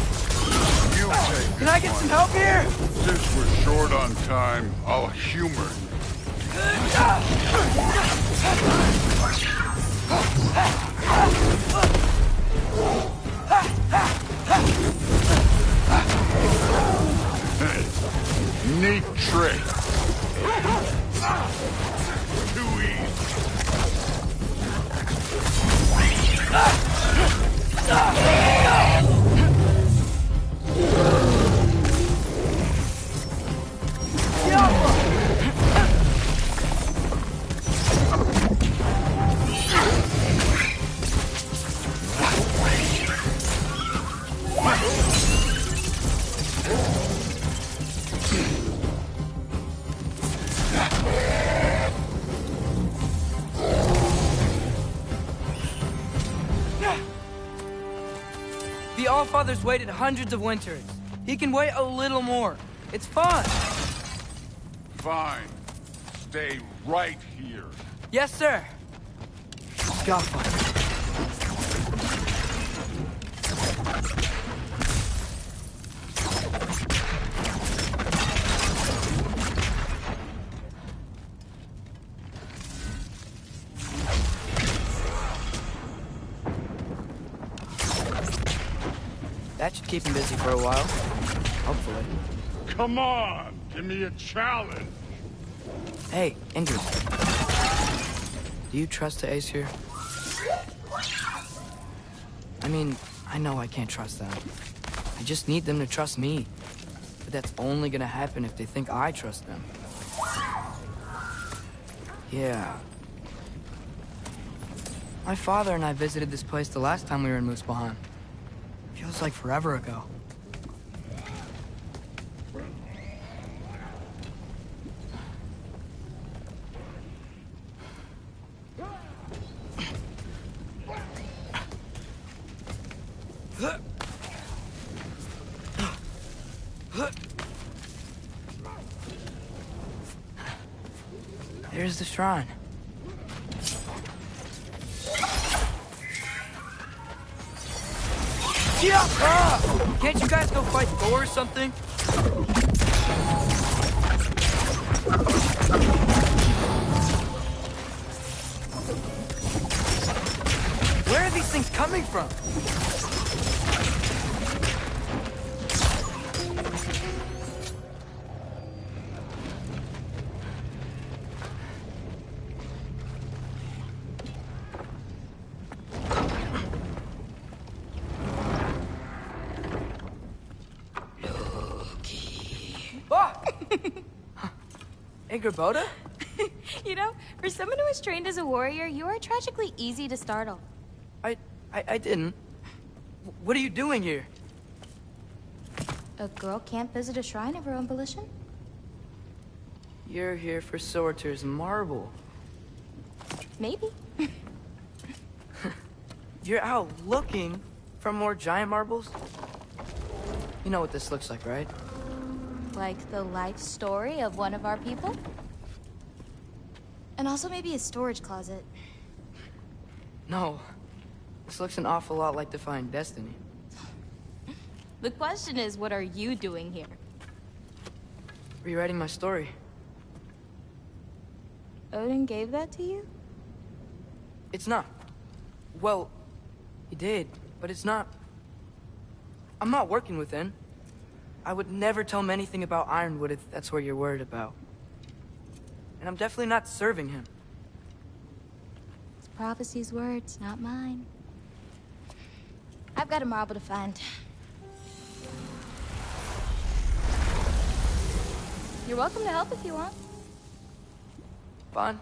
Speaker 12: You take
Speaker 2: Can I get some help here?
Speaker 12: Since we're short on time, I'll humor you. Hey, neat trick. Too easy.
Speaker 2: The Allfather's waited hundreds of winters. He can wait a little more. It's fun.
Speaker 12: Fine. Stay right here.
Speaker 2: Yes, sir. Godfather. That should keep him busy for a while. Hopefully.
Speaker 12: Come on, give me a challenge.
Speaker 2: Hey, Ingrid. Do you trust the Ace here? I mean, I know I can't trust them. I just need them to trust me. But that's only gonna happen if they think I trust them. Yeah. My father and I visited this place the last time we were in Muspelheim. Feels like forever ago. There's the shrine. Can't you guys go fight Thor or something? Where are these things coming from? Boda?
Speaker 24: You know, for someone who was trained as a warrior, you are tragically easy to startle.
Speaker 2: I didn't. What are you doing here?
Speaker 24: A girl can't visit a shrine of her own volition?
Speaker 2: You're here for Sorter's marble.
Speaker 24: Maybe.
Speaker 2: You're out looking for more giant marbles? You know what this looks like, right?
Speaker 24: Like the life story of one of our people? And also maybe a storage closet.
Speaker 2: No. This looks an awful lot like Defying Destiny.
Speaker 24: The question is, what are you doing here?
Speaker 2: Rewriting my story.
Speaker 24: Odin gave that to you?
Speaker 2: It's not. Well, he did, but it's not. I'm not working with him. I would never tell him anything about Ironwood if that's what you're worried about. And I'm definitely not serving him.
Speaker 24: It's prophecy's words, not mine. I've got a marble to find. You're welcome to help if you want.
Speaker 2: Fine.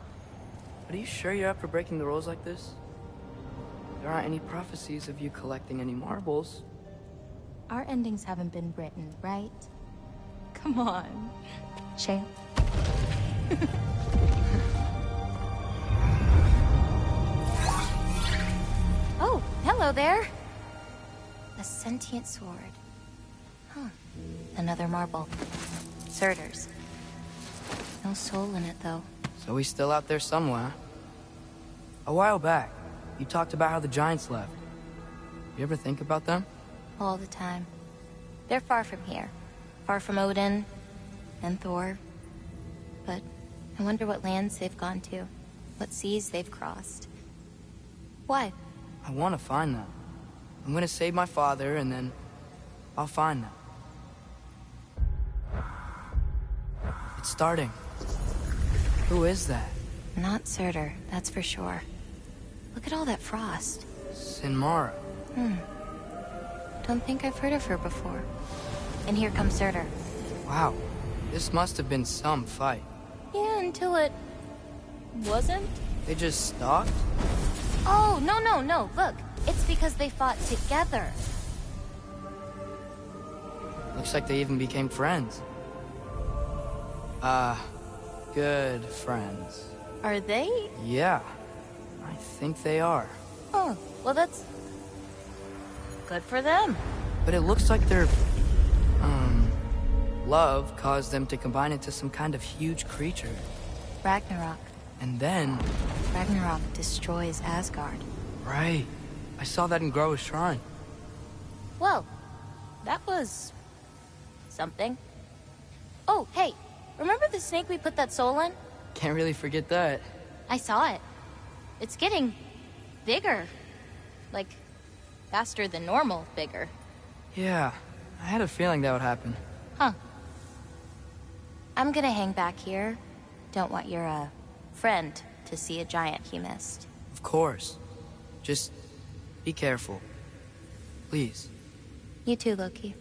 Speaker 2: But are you sure you're up for breaking the rules like this? There aren't any prophecies of you collecting any marbles.
Speaker 24: Our endings haven't been written, right? Come on, champ. Oh, hello there. A sentient sword. Huh. Another marble. Surtur's. No soul in it, though.
Speaker 2: So he's still out there somewhere. A while back, you talked about how the giants left. You ever think about them?
Speaker 24: All the time. They're far from here. Far from Odin and Thor. But I wonder what lands they've gone to. What seas they've crossed. Why?
Speaker 2: I want to find them. I'm gonna save my father, and then I'll find them. It's starting. Who is that?
Speaker 24: Not Surtur, that's for sure. Look at all that frost.
Speaker 2: Sinmara.
Speaker 24: Don't think I've heard of her before. And here comes Surtur.
Speaker 2: Wow. This must have been some fight.
Speaker 24: Yeah, until it... wasn't?
Speaker 2: They just stalked?
Speaker 24: Oh, no. Look, it's because they fought together.
Speaker 2: Looks like they even became friends. Good friends.
Speaker 24: Are they?
Speaker 2: Yeah, I think they are.
Speaker 24: Oh, well that's... good for them.
Speaker 2: But it looks like their... love caused them to combine into some kind of huge creature.
Speaker 24: Ragnarok.
Speaker 2: And then...
Speaker 24: Ragnarok destroys Asgard.
Speaker 2: Right. I saw that in GOW's shrine.
Speaker 24: Well, that was... something. Oh, hey, remember the snake we put that soul in?
Speaker 2: Can't really forget that.
Speaker 24: I saw it. It's getting... bigger. Like, faster than normal bigger.
Speaker 2: Yeah, I had a feeling that would happen.
Speaker 7: Huh. I'm gonna hang back here. Don't want your, friend to see a giant he missed.
Speaker 2: Of course. Just be careful. Please.
Speaker 7: You too, Loki.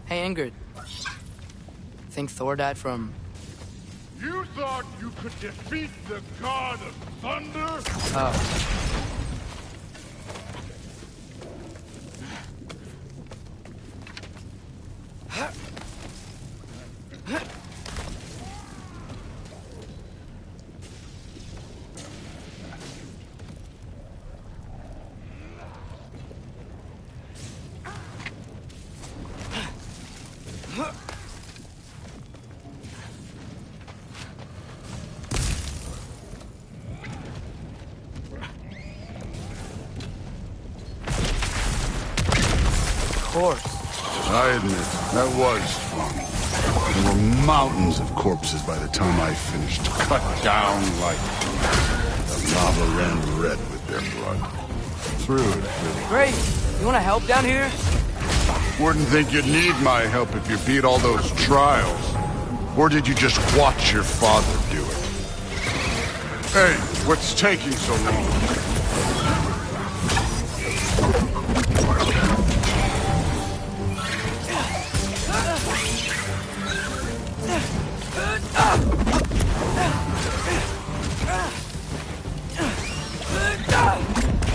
Speaker 2: Hey, Ingrid. Think Thor died from...
Speaker 12: You thought you could defeat the god of thunder?
Speaker 2: Oh.
Speaker 12: I admit, that was fun. There were mountains of corpses by the time I finished, cut down like... The lava ran red with their blood. Through it, really.
Speaker 2: Great! You wanna help down here?
Speaker 12: Wouldn't think you'd need my help if you beat all those trials. Or did you just watch your father do it? Hey, what's taking so long?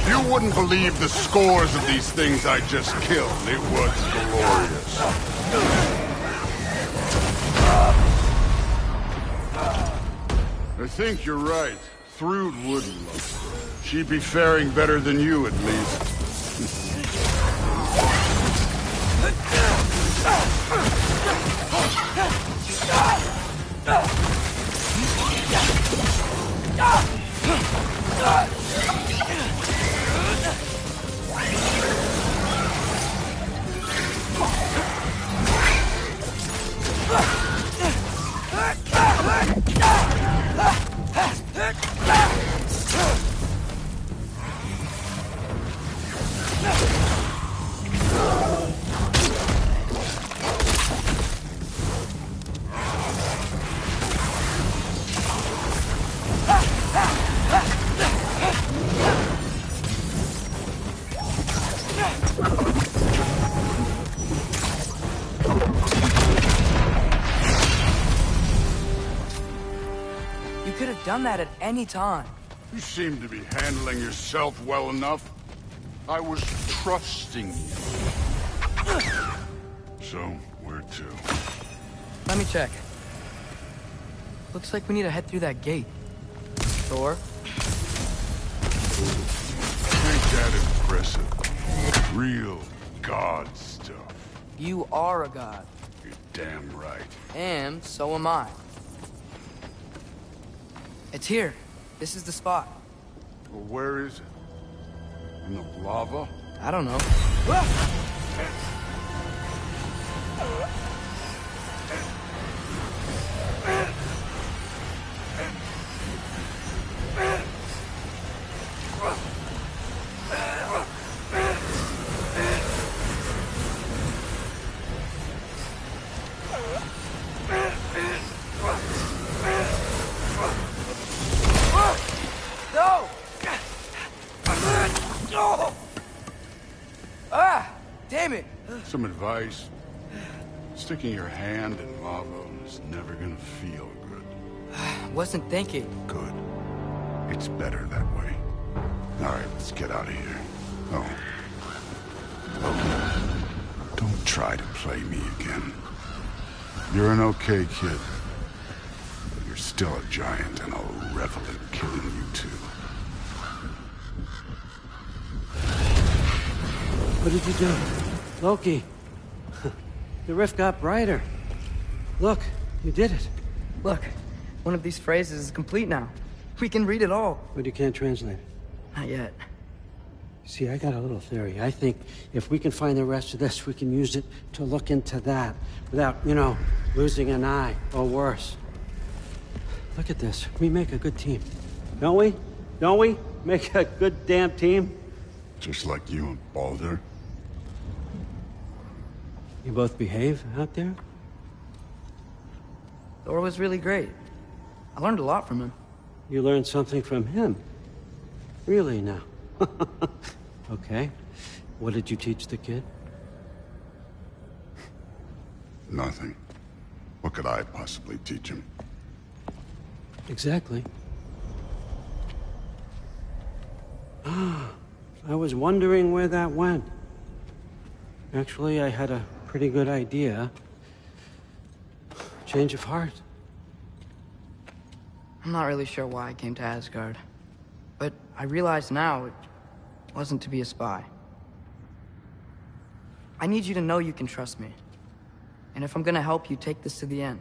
Speaker 12: You wouldn't believe the scores of these things I just killed. It was glorious. I think you're right. Thrud wouldn't love her. She'd be faring better than you, at least.
Speaker 2: You could have done that at any time.
Speaker 12: You seem to be handling yourself well enough. I was trusting you. So, where to?
Speaker 2: Let me check. Looks like we need to head through that gate. Thor?
Speaker 12: Ain't that impressive? Real god stuff.
Speaker 2: You are a god.
Speaker 12: You're damn right.
Speaker 2: And so am I. It's here. This is the spot.
Speaker 12: Well, where is it? In the lava?
Speaker 2: I don't know. No! Ah! Damn it!
Speaker 12: Some advice. Sticking your hand in lava is never gonna feel good.
Speaker 2: Wasn't thinking.
Speaker 12: Good. It's better that way. All right, let's get out of here. Oh. Okay. Don't try to play me again. You're an okay kid. But you're still a giant, and I'll revel in killing you too.
Speaker 16: What did you do? Loki. The rift got brighter. Look, you did it.
Speaker 2: Look, one of these phrases is complete now. We can read it all.
Speaker 16: But you can't translate.
Speaker 2: Not yet.
Speaker 16: See, I got a little theory. I think if we can find the rest of this, we can use it to look into that without, you know, losing an eye or worse. Look at this. We make a good team. Don't we? Don't we? Make a good damn team?
Speaker 12: Just like you and Baldur.
Speaker 16: You both behave out there?
Speaker 2: Thor was really great. I learned a lot from him.
Speaker 16: You learned something from him? Really now? Okay. What did you teach the kid?
Speaker 12: Nothing. What could I possibly teach him?
Speaker 16: Exactly. I was wondering where that went. Actually, I had a pretty good idea. Change of heart.
Speaker 2: I'm not really sure why I came to Asgard. But I realize now it wasn't to be a spy. I need you to know you can trust me. And if I'm gonna help you take this to the end,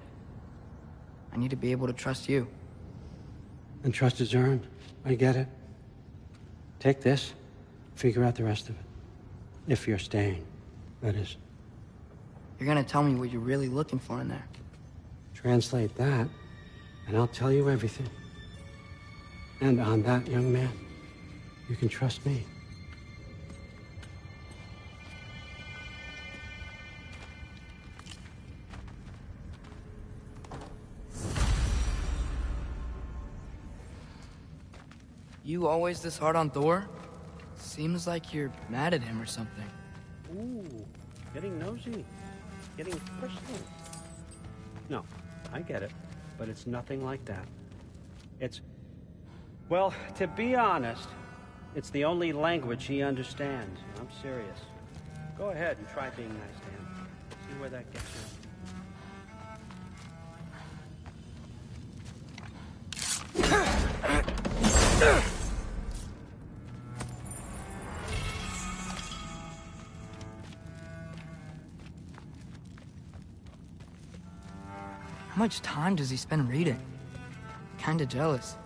Speaker 2: I need to be able to trust you.
Speaker 16: And trust is earned. I get it. Take this, figure out the rest of it. If you're staying, that is.
Speaker 2: You're gonna tell me what you're really looking for in there.
Speaker 16: Translate that, and I'll tell you everything. And on that, young man, you can trust me.
Speaker 2: You always this hard on Thor? Seems like you're mad at him or something.
Speaker 16: Ooh, getting nosy. Getting personal. No, I get it, but it's nothing like that. It's... Well, to be honest, it's the only language he understands. I'm serious. Go ahead and try being nice to him. See where that gets you.
Speaker 2: How much time does he spend reading? Kinda jealous.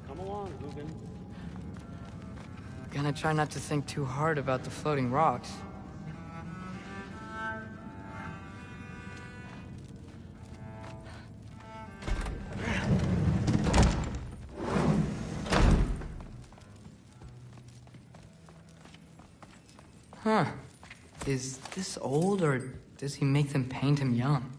Speaker 16: Come along, Hugin.
Speaker 2: Gonna try not to think too hard about the floating rocks. Huh. Is this old, or does he make them paint him young?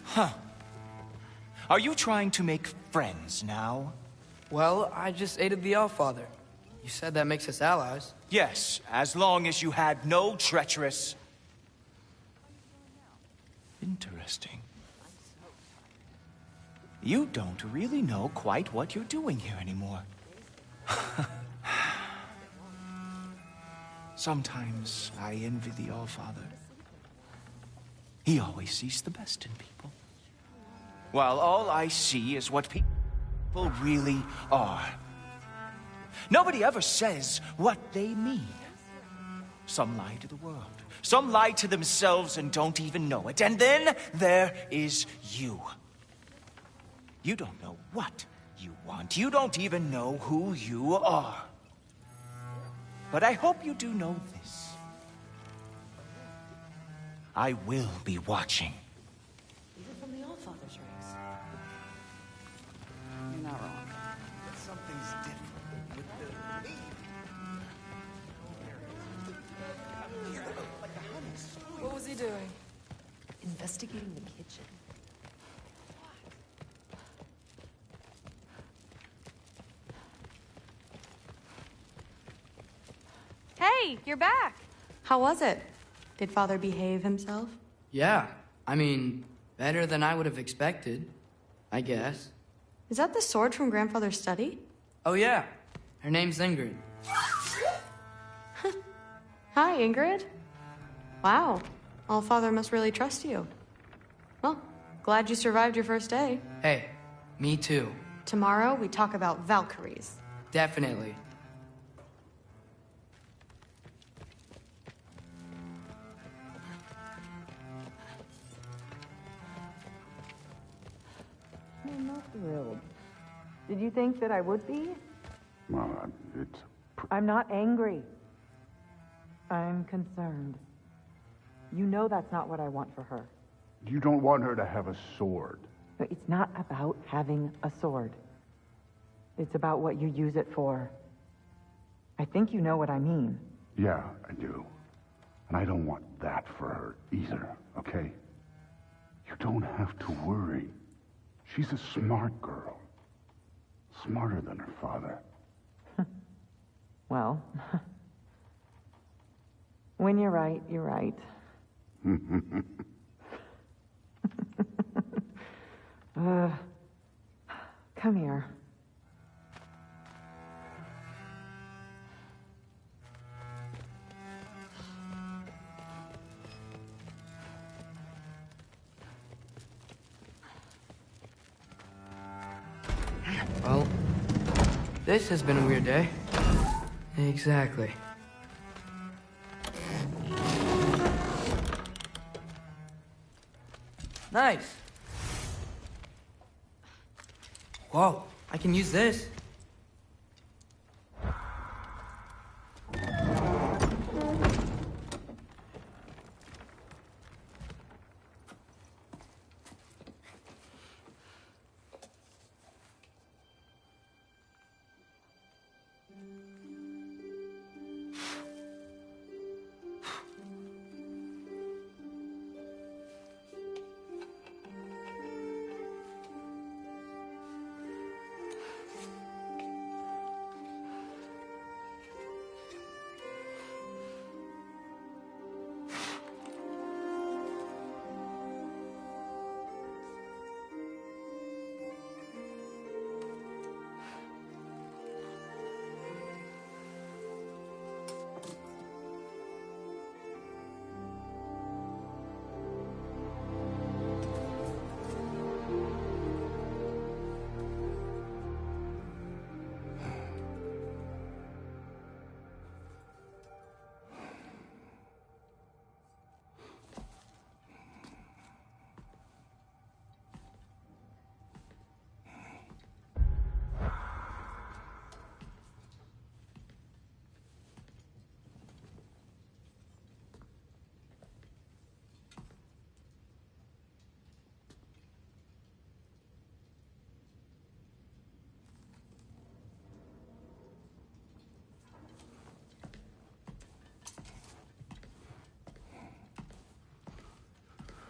Speaker 5: Huh. Are you trying to make friends now?
Speaker 2: Well, I just aided the Allfather. You said that makes us allies.
Speaker 5: Yes, as long as you had no treacherous... Interesting. You don't really know quite what you're doing here anymore. Sometimes I envy the Allfather. He always sees the best in people. While all I see is what people really are. Nobody ever says what they mean. Some lie to the world. Some lie to themselves and don't even know it. And then there is you. You don't know what you want. You don't even know who you are. But I hope you do know this. I will be watching.
Speaker 4: Even from the Allfather's race. You're not wrong.
Speaker 23: But something's different with the lead.
Speaker 14: What was he doing?
Speaker 4: Investigating the kitchen.
Speaker 24: Hey, you're back. How was it? Did Father behave himself?
Speaker 2: Yeah, I mean, better than I would have expected, I guess.
Speaker 24: Is that the sword from Grandfather's study?
Speaker 2: Oh yeah, her name's Ingrid.
Speaker 24: Hi, Ingrid. Wow, Allfather must really trust you. Well, glad you survived your first day.
Speaker 2: Hey, me too.
Speaker 24: Tomorrow, we talk about Valkyries.
Speaker 2: Definitely.
Speaker 13: I'm not thrilled. Did you think that I would be?
Speaker 12: Well, it's...
Speaker 13: I'm not angry. I'm concerned. You know that's not what I want for her.
Speaker 12: You don't want her to have a sword.
Speaker 13: No, it's not about having a sword. It's about what you use it for. I think you know what I mean.
Speaker 12: Yeah, I do. And I don't want that for her either, okay? You don't have to worry. She's a smart girl. Smarter than her father.
Speaker 13: Well, when you're right, you're right. Come here.
Speaker 2: Well, this has been a weird day. Exactly. Nice. Whoa, I can use this.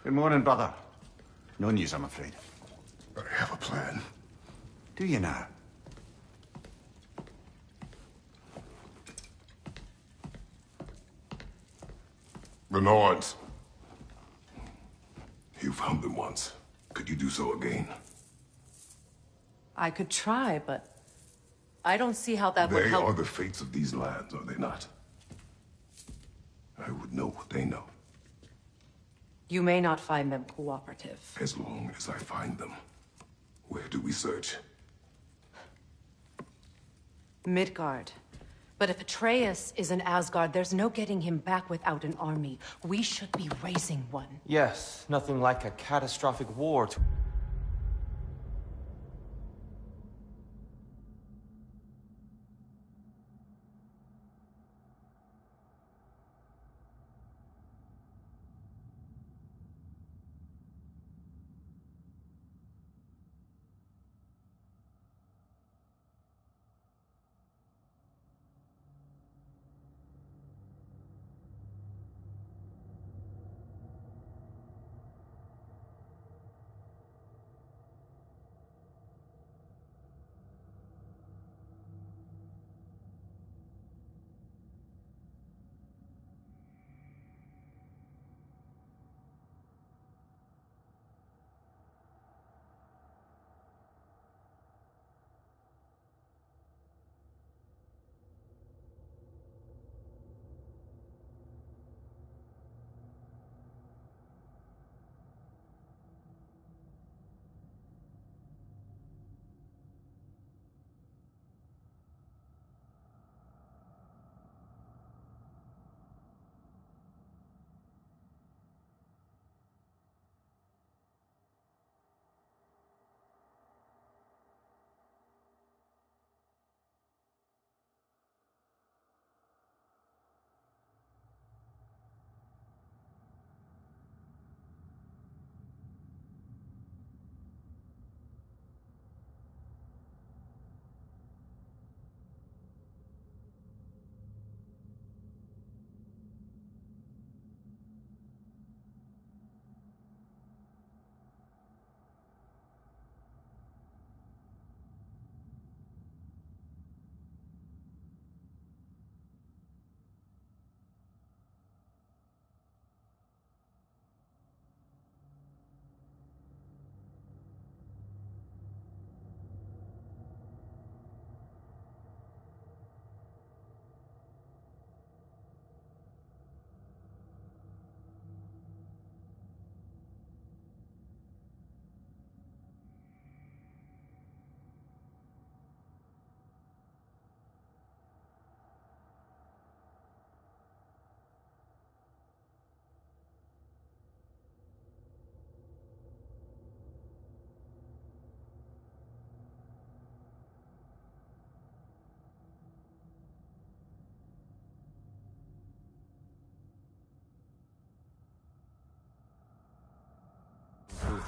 Speaker 12: Good morning, brother. No news, I'm afraid.
Speaker 6: I have a plan.
Speaker 12: Do you now?
Speaker 6: The Nords. You found them once. Could you do so again?
Speaker 4: I could try, but I don't see how that would
Speaker 6: They
Speaker 4: help.
Speaker 6: are the fates of these lands, are they not? I would know what they know.
Speaker 4: You may not find them cooperative.
Speaker 6: As long as I find them. Where do we search?
Speaker 4: Midgard. But if Atreus is in Asgard, there's no getting him back without an army. We should be raising one.
Speaker 8: Yes, nothing like a catastrophic war to...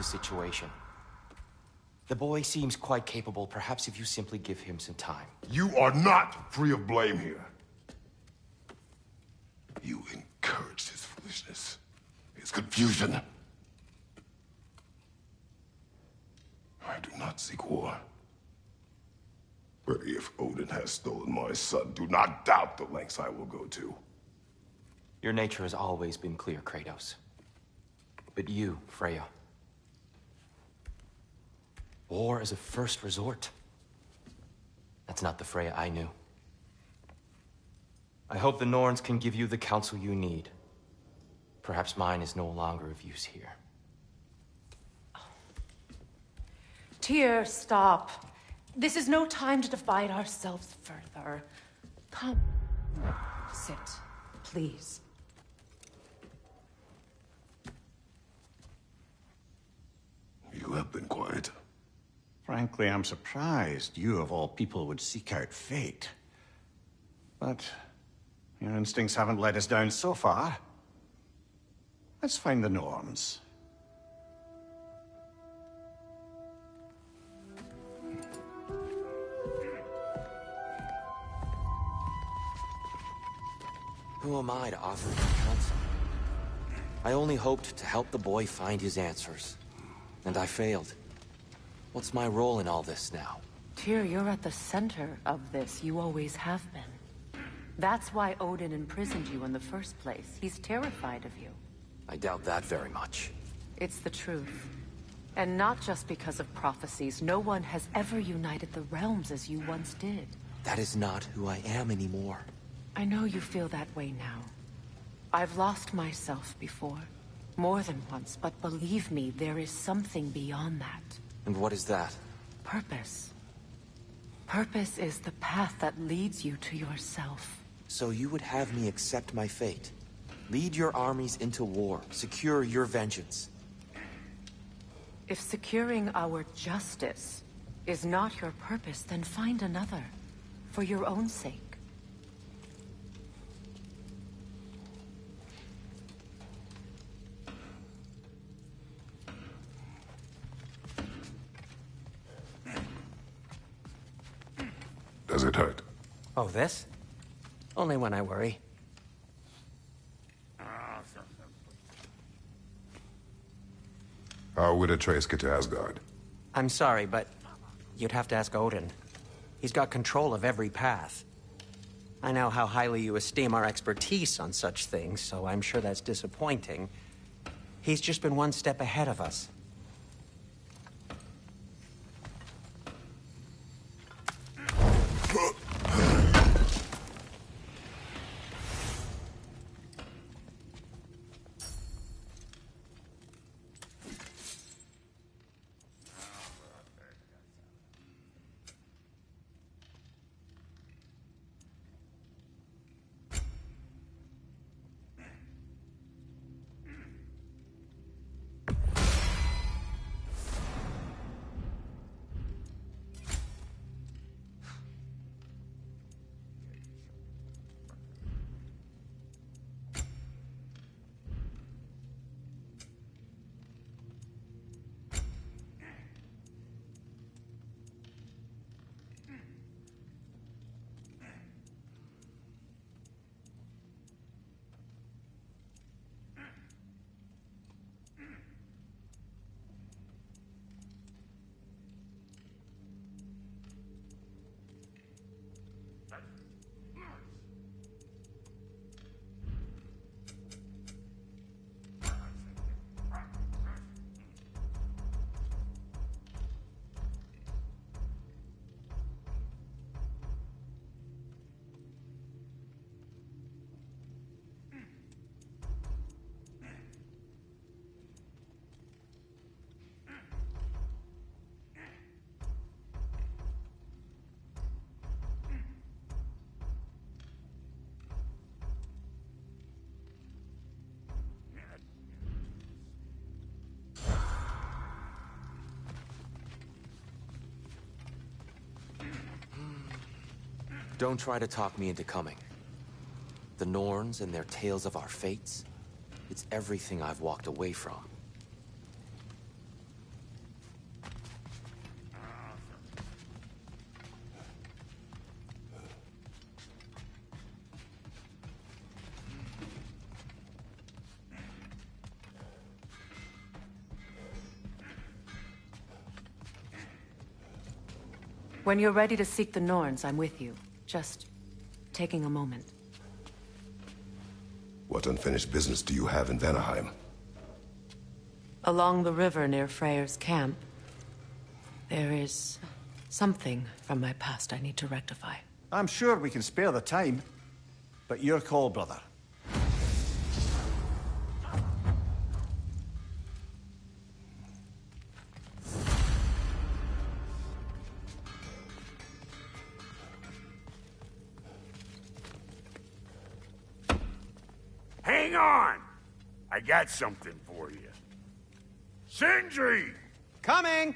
Speaker 8: the situation. The boy seems quite capable. Perhaps if you simply give him some time.
Speaker 6: You are not free of blame here. You encouraged his foolishness, his confusion. I do not seek war. But if Odin has stolen my son, do not doubt the lengths I will go to.
Speaker 8: Your nature has always been clear, Kratos. But you, Freya. War is a first resort. That's not the Freya I knew. I hope the Norns can give you the counsel you need. Perhaps mine is no longer of use here.
Speaker 4: Tyr, stop. This is no time to divide ourselves further. Come. Sit, please.
Speaker 6: You have been quiet.
Speaker 1: Frankly, I'm surprised you, of all people, would seek out fate. But your instincts haven't let us down so far. Let's find the Norns.
Speaker 8: Who am I to offer you counsel? I only hoped to help the boy find his answers. And I failed. What's my role in all this now?
Speaker 4: Tyr, you're at the center of this. You always have been. That's why Odin imprisoned you in the first place. He's terrified of you.
Speaker 8: I doubt that very much.
Speaker 4: It's the truth. And not just because of prophecies. No one has ever united the realms as you once did.
Speaker 8: That is not who I am anymore.
Speaker 4: I know you feel that way now. I've lost myself before. More than once, but believe me, there is something beyond that.
Speaker 8: And what is that?
Speaker 4: Purpose. Purpose is the path that leads you to yourself.
Speaker 8: So you would have me accept my fate? Lead your armies into war, secure your vengeance.
Speaker 4: If securing our justice is not your purpose, then find another. For your own sake.
Speaker 6: Does it hurt?
Speaker 11: Oh, this? Only when I worry.
Speaker 6: How would Atreus get to Asgard?
Speaker 11: I'm sorry, but you'd have to ask Odin. He's got control of every path. I know how highly you esteem our expertise on such things, so I'm sure that's disappointing. He's just been one step ahead of us.
Speaker 8: Don't try to talk me into coming. The Norns and their tales of our fates, it's everything I've walked away from.
Speaker 4: When you're ready to seek the Norns, I'm with you. Just taking a moment.
Speaker 6: What unfinished business do you have in Vanaheim?
Speaker 4: Along the river near Freyr's camp, there is something from my past I need to rectify.
Speaker 1: I'm sure we can spare the time, but your call, brother.
Speaker 9: Hang on! I got something for you. Sindri!
Speaker 1: Coming!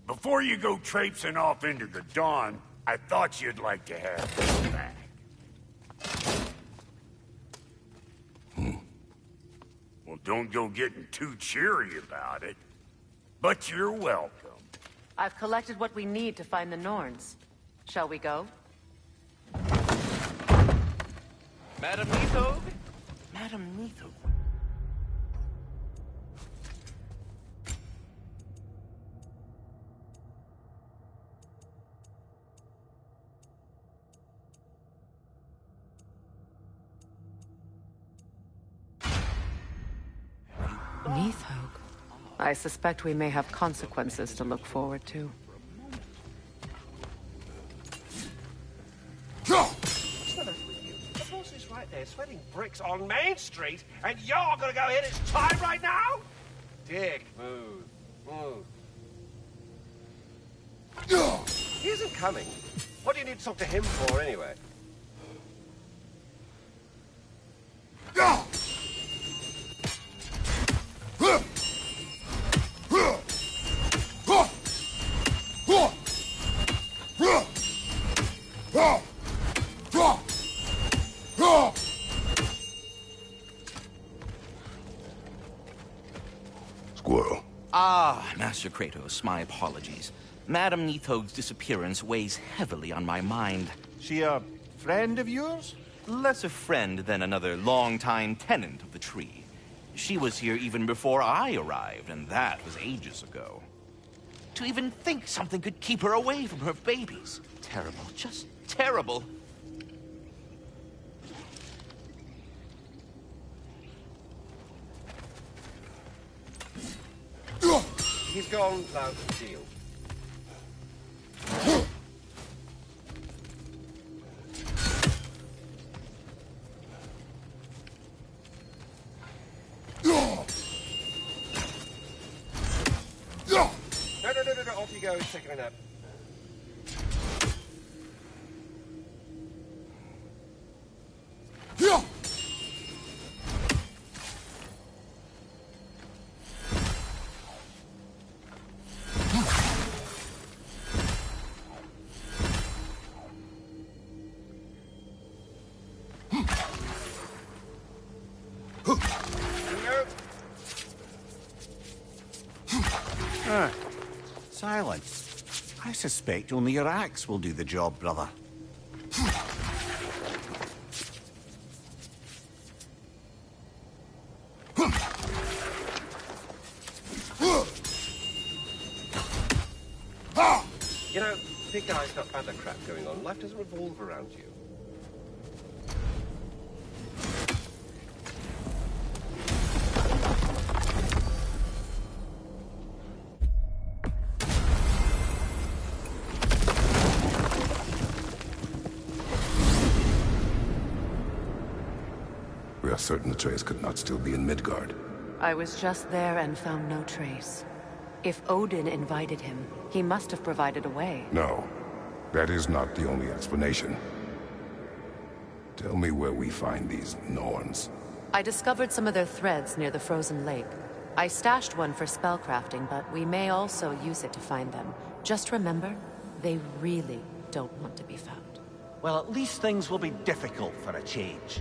Speaker 9: Before you go traipsing off into the dawn, I thought you'd like to have this back. Well, don't go getting too cheery about it. But you're welcome.
Speaker 4: I've collected what we need to find the Norns. Shall we go?
Speaker 8: Madam Nithog? Madam Nithog?
Speaker 4: Nithog. I suspect we may have consequences to look forward to.
Speaker 15: The boss is right there, sweating bricks on Main Street, and you're gonna go in its time right now? Dick, move. He isn't coming. What do you need to talk to him for, anyway?
Speaker 6: Squirrel.
Speaker 19: Ah, Master Kratos, my apologies. Madam Nithog's disappearance weighs heavily on my mind.
Speaker 1: She a friend of yours?
Speaker 19: Less a friend than another longtime tenant of the tree. She was here even before I arrived, and that was ages ago. To even think something could keep her away from her babies. Terrible, just terrible.
Speaker 15: He's gone without a deal. No, off you go, he's taking a nap.
Speaker 1: Silence. I suspect only your axe will do the job, brother.
Speaker 15: You know, big guy's got other crap going on. Life doesn't revolve around you.
Speaker 6: We are certain the trace could not still be in Midgard.
Speaker 4: I was just there and found no trace. If Odin invited him, he must have provided a way.
Speaker 6: No, that is not the only explanation. Tell me where we find these Norns.
Speaker 4: I discovered some of their threads near the frozen lake. I stashed one for spellcrafting, but we may also use it to find them. Just remember, they really don't want to be found.
Speaker 22: Well, at least things will be difficult for a change.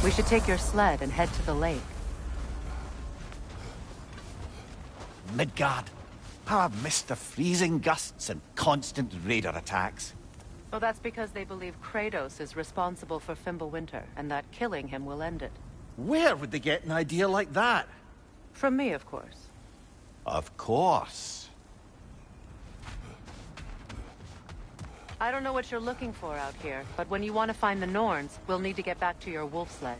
Speaker 4: We should take your sled and head to the lake.
Speaker 22: Midgard. How I've missed the freezing gusts and constant raider attacks.
Speaker 4: Well, that's because they believe Kratos is responsible for Fimbulwinter, and that killing him will end it.
Speaker 22: Where would they get an idea like that?
Speaker 4: From me, of course.
Speaker 22: Of course.
Speaker 4: I don't know what you're looking for out here, but when you want to find the Norns, we'll need to get back to your wolf sled.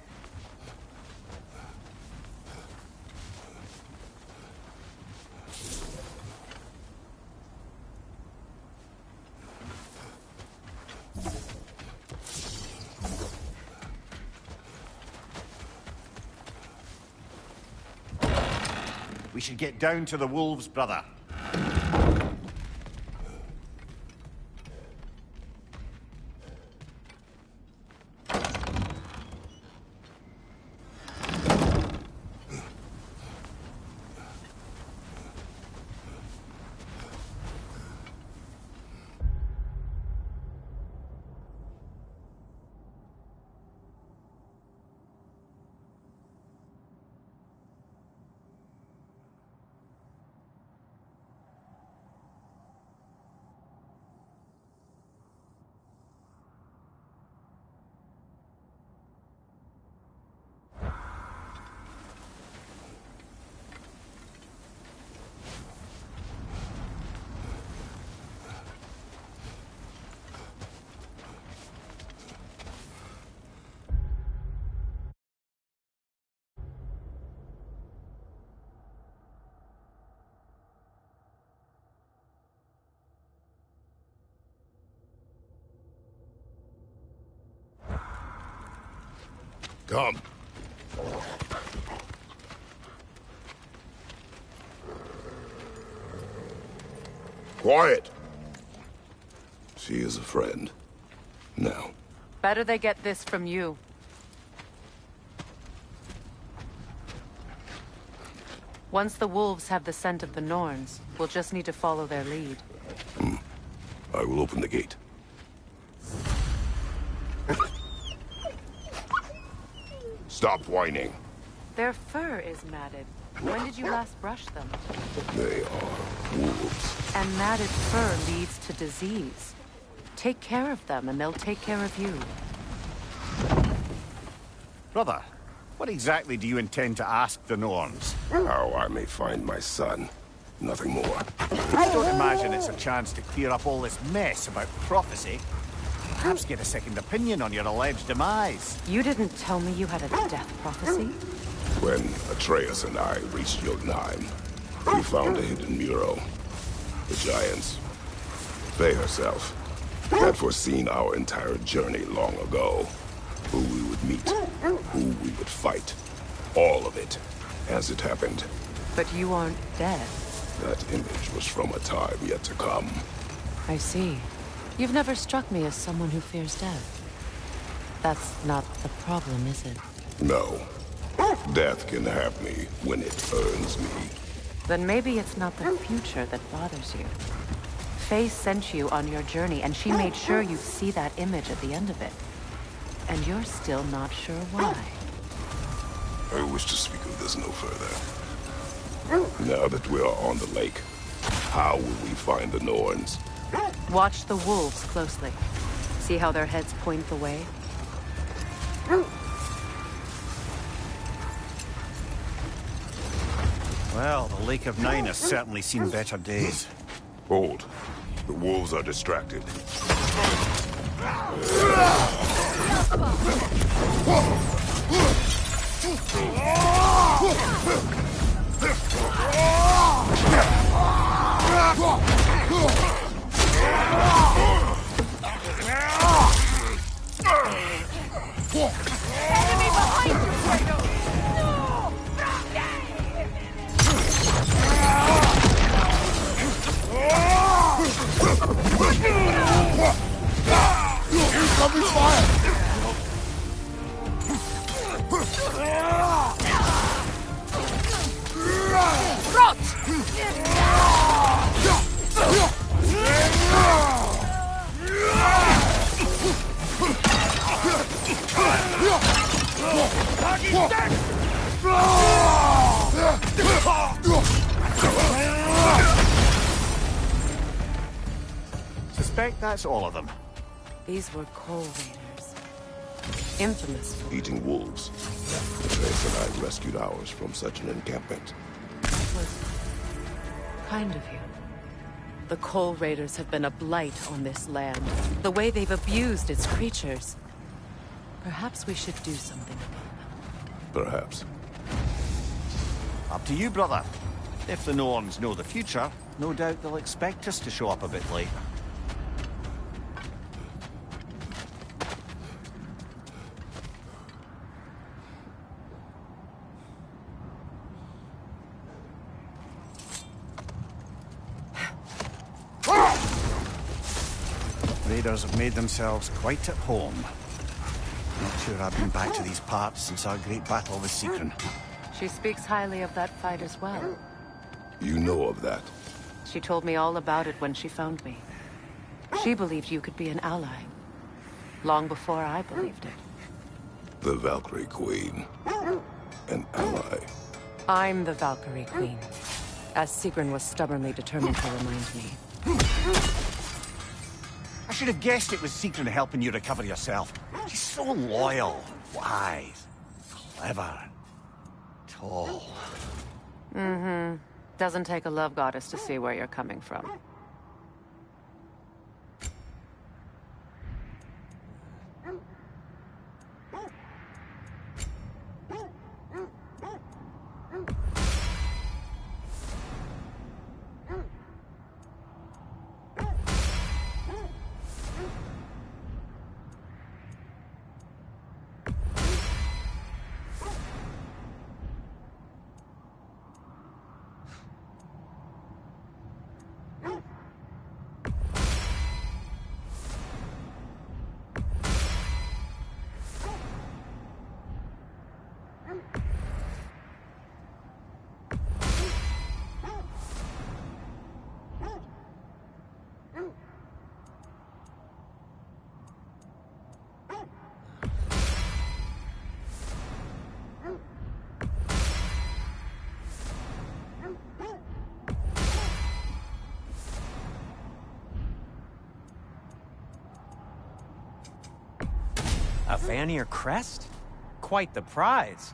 Speaker 22: We should get down to the wolves, brother.
Speaker 6: Come. Quiet. She is a friend. Now.
Speaker 4: Better they get this from you. Once the wolves have the scent of the Norns, we'll just need to follow their lead.
Speaker 6: I will open the gate. Stop whining.
Speaker 4: Their fur is matted. When did you last brush them?
Speaker 6: They are wolves.
Speaker 4: And matted fur leads to disease. Take care of them, and they'll take care of you.
Speaker 22: Brother, what exactly do you intend to ask the Norns?
Speaker 6: How I may find my son. Nothing more.
Speaker 22: I don't imagine it's a chance to clear up all this mess about prophecy. Perhaps get a second opinion on your alleged demise.
Speaker 4: You didn't tell me you had a death prophecy?
Speaker 6: When Atreus and I reached Jotunheim, we found a hidden mural. The Giants, Faye herself, had foreseen our entire journey long ago. Who we would meet, who we would fight. All of it, as it happened.
Speaker 4: But you aren't dead.
Speaker 6: That image was from a time yet to come.
Speaker 4: I see. You've never struck me as someone who fears death. That's not the problem, is it?
Speaker 6: No. Death can have me when it earns me.
Speaker 4: Then maybe it's not the future that bothers you. Faye sent you on your journey, and she made sure you'd see that image at the end of it. And you're still not sure why.
Speaker 6: I wish to speak of this no further. Now that we are on the lake, how will we find the Norns?
Speaker 4: Watch the wolves closely. See how their heads point the way?
Speaker 22: Well, the Lake of Nine has certainly seen better days.
Speaker 6: Hold. The wolves are distracted.
Speaker 3: Enemy behind you, Kratos!
Speaker 12: Incoming fire!
Speaker 3: Rot!
Speaker 1: Suspect that's all of them.
Speaker 4: These were coal raiders. Infamous for
Speaker 6: Eating wolves. Trace and I rescued ours from such an encampment.
Speaker 4: it was kind of you. The coal raiders have been a blight on this land. The way they've abused its creatures. Perhaps we should do something about them.
Speaker 6: Perhaps.
Speaker 1: Up to you, brother. If the Norns know the future, no doubt they'll expect us to show up a bit late. Raiders have made themselves quite at home. Not sure I've been back to these parts since our great battle with Secren.
Speaker 4: She speaks highly of that fight as well.
Speaker 6: You know of that?
Speaker 4: She told me all about it when she found me. She believed you could be an ally. Long before I believed it.
Speaker 6: The Valkyrie Queen. An ally.
Speaker 4: I'm the Valkyrie Queen. As Secren was stubbornly determined to remind me.
Speaker 1: I should have guessed it was Secren helping you recover yourself. She's so loyal, wise, clever, tall.
Speaker 4: Mm-hmm. Doesn't take a love goddess to see where you're coming from.
Speaker 11: A Vanir crest? Quite the prize.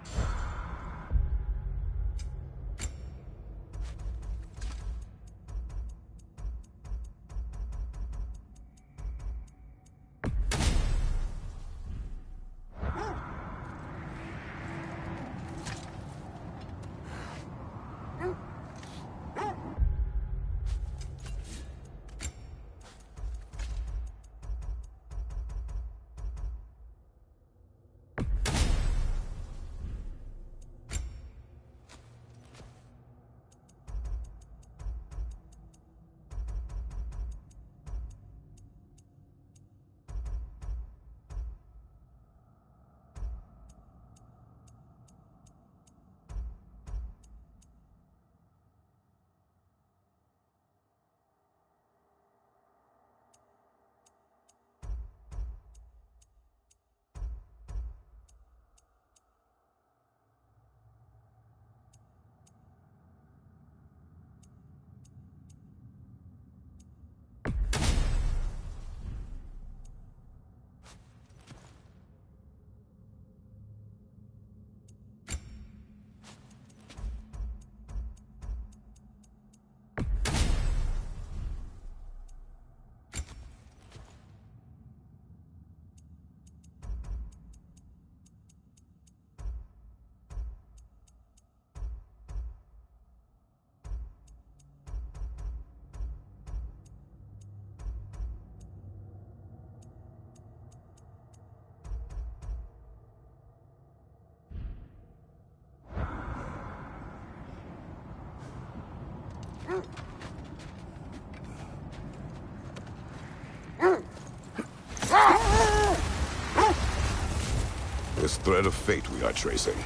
Speaker 6: This thread of fate we are tracing.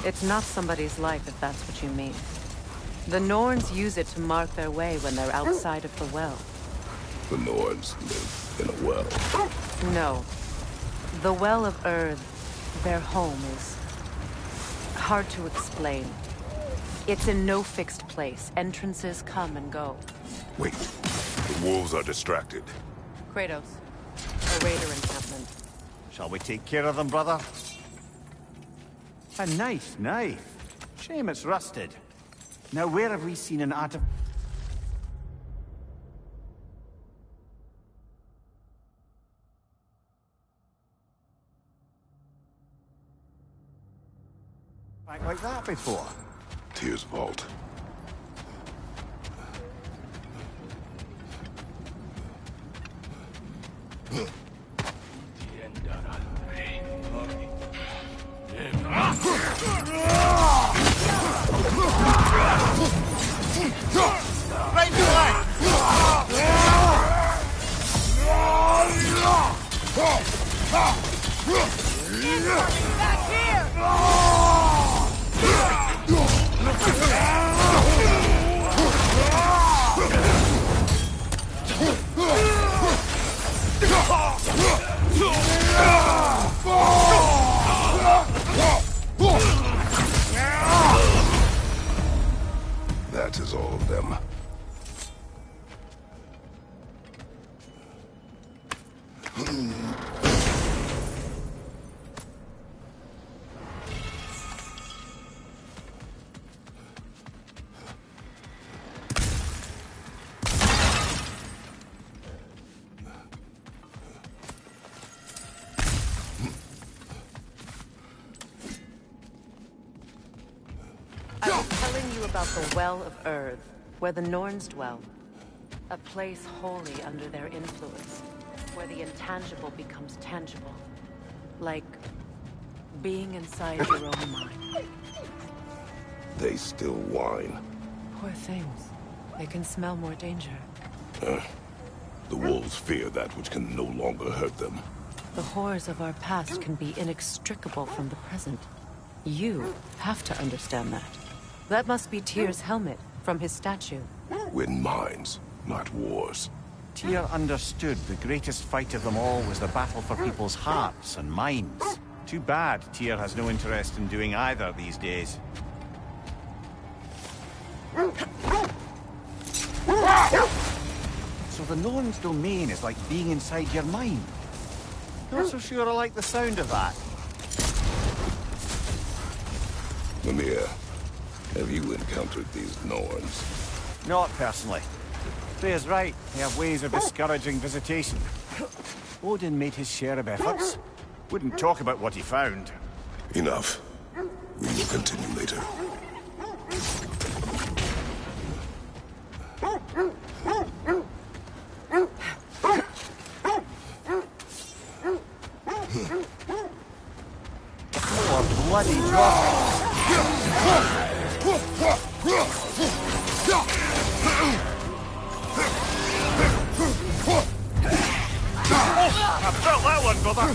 Speaker 4: It's not somebody's life, if that's what you mean. The Norns use it to mark their way when they're outside of the well.
Speaker 6: The Norns live in a well.
Speaker 4: No. The Well of Earth Their home is hard to explain. It's in no fixed place. Entrances come and go.
Speaker 6: Wait, the wolves are distracted.
Speaker 4: Kratos, a raider encampment.
Speaker 22: Shall we take care of them, brother? A nice knife. Shame it's rusted. Now where have we seen an artifact like that before?
Speaker 6: Tyr's vault.
Speaker 22: Right to
Speaker 3: Back here!
Speaker 6: That is all of them.
Speaker 4: I was telling you about the Well of Earth, where the Norns dwell. A place wholly under their influence, where the intangible becomes tangible. Like being inside your own mind.
Speaker 6: They still whine.
Speaker 4: Poor things. They can smell more danger.
Speaker 6: The wolves fear that which can no longer hurt them.
Speaker 4: The horrors of our past can be inextricable from the present. You have to understand that. That must be Tyr's helmet from his statue.
Speaker 6: Win minds, not wars.
Speaker 22: Tyr understood the greatest fight of them all was the battle for people's hearts and minds. Too bad Tyr has no interest in doing either these days. So the Norn's domain is like being inside your mind. Not so sure I like the sound of that.
Speaker 6: Mimir, have you encountered these Norns?
Speaker 22: Not personally. Freya's right. They have ways of discouraging visitation. Odin made his share of efforts. Wouldn't talk about what he found.
Speaker 6: Enough. We will continue later.
Speaker 22: More bloody droppings. I felt that one, brother.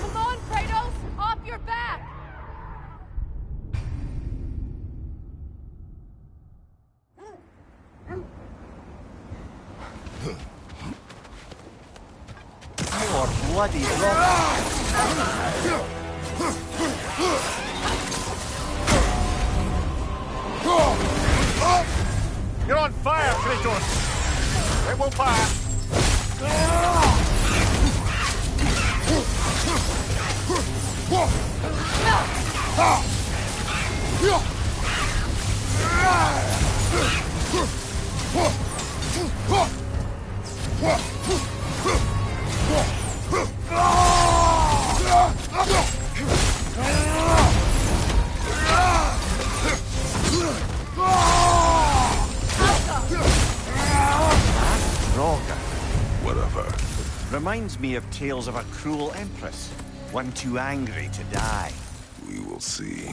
Speaker 3: Come on, Kratos! Off your back!
Speaker 22: More bloody droppings. You're on fire, Kratos! It won't pass! reminds me of tales of a cruel empress, one too angry to die.
Speaker 6: We will see.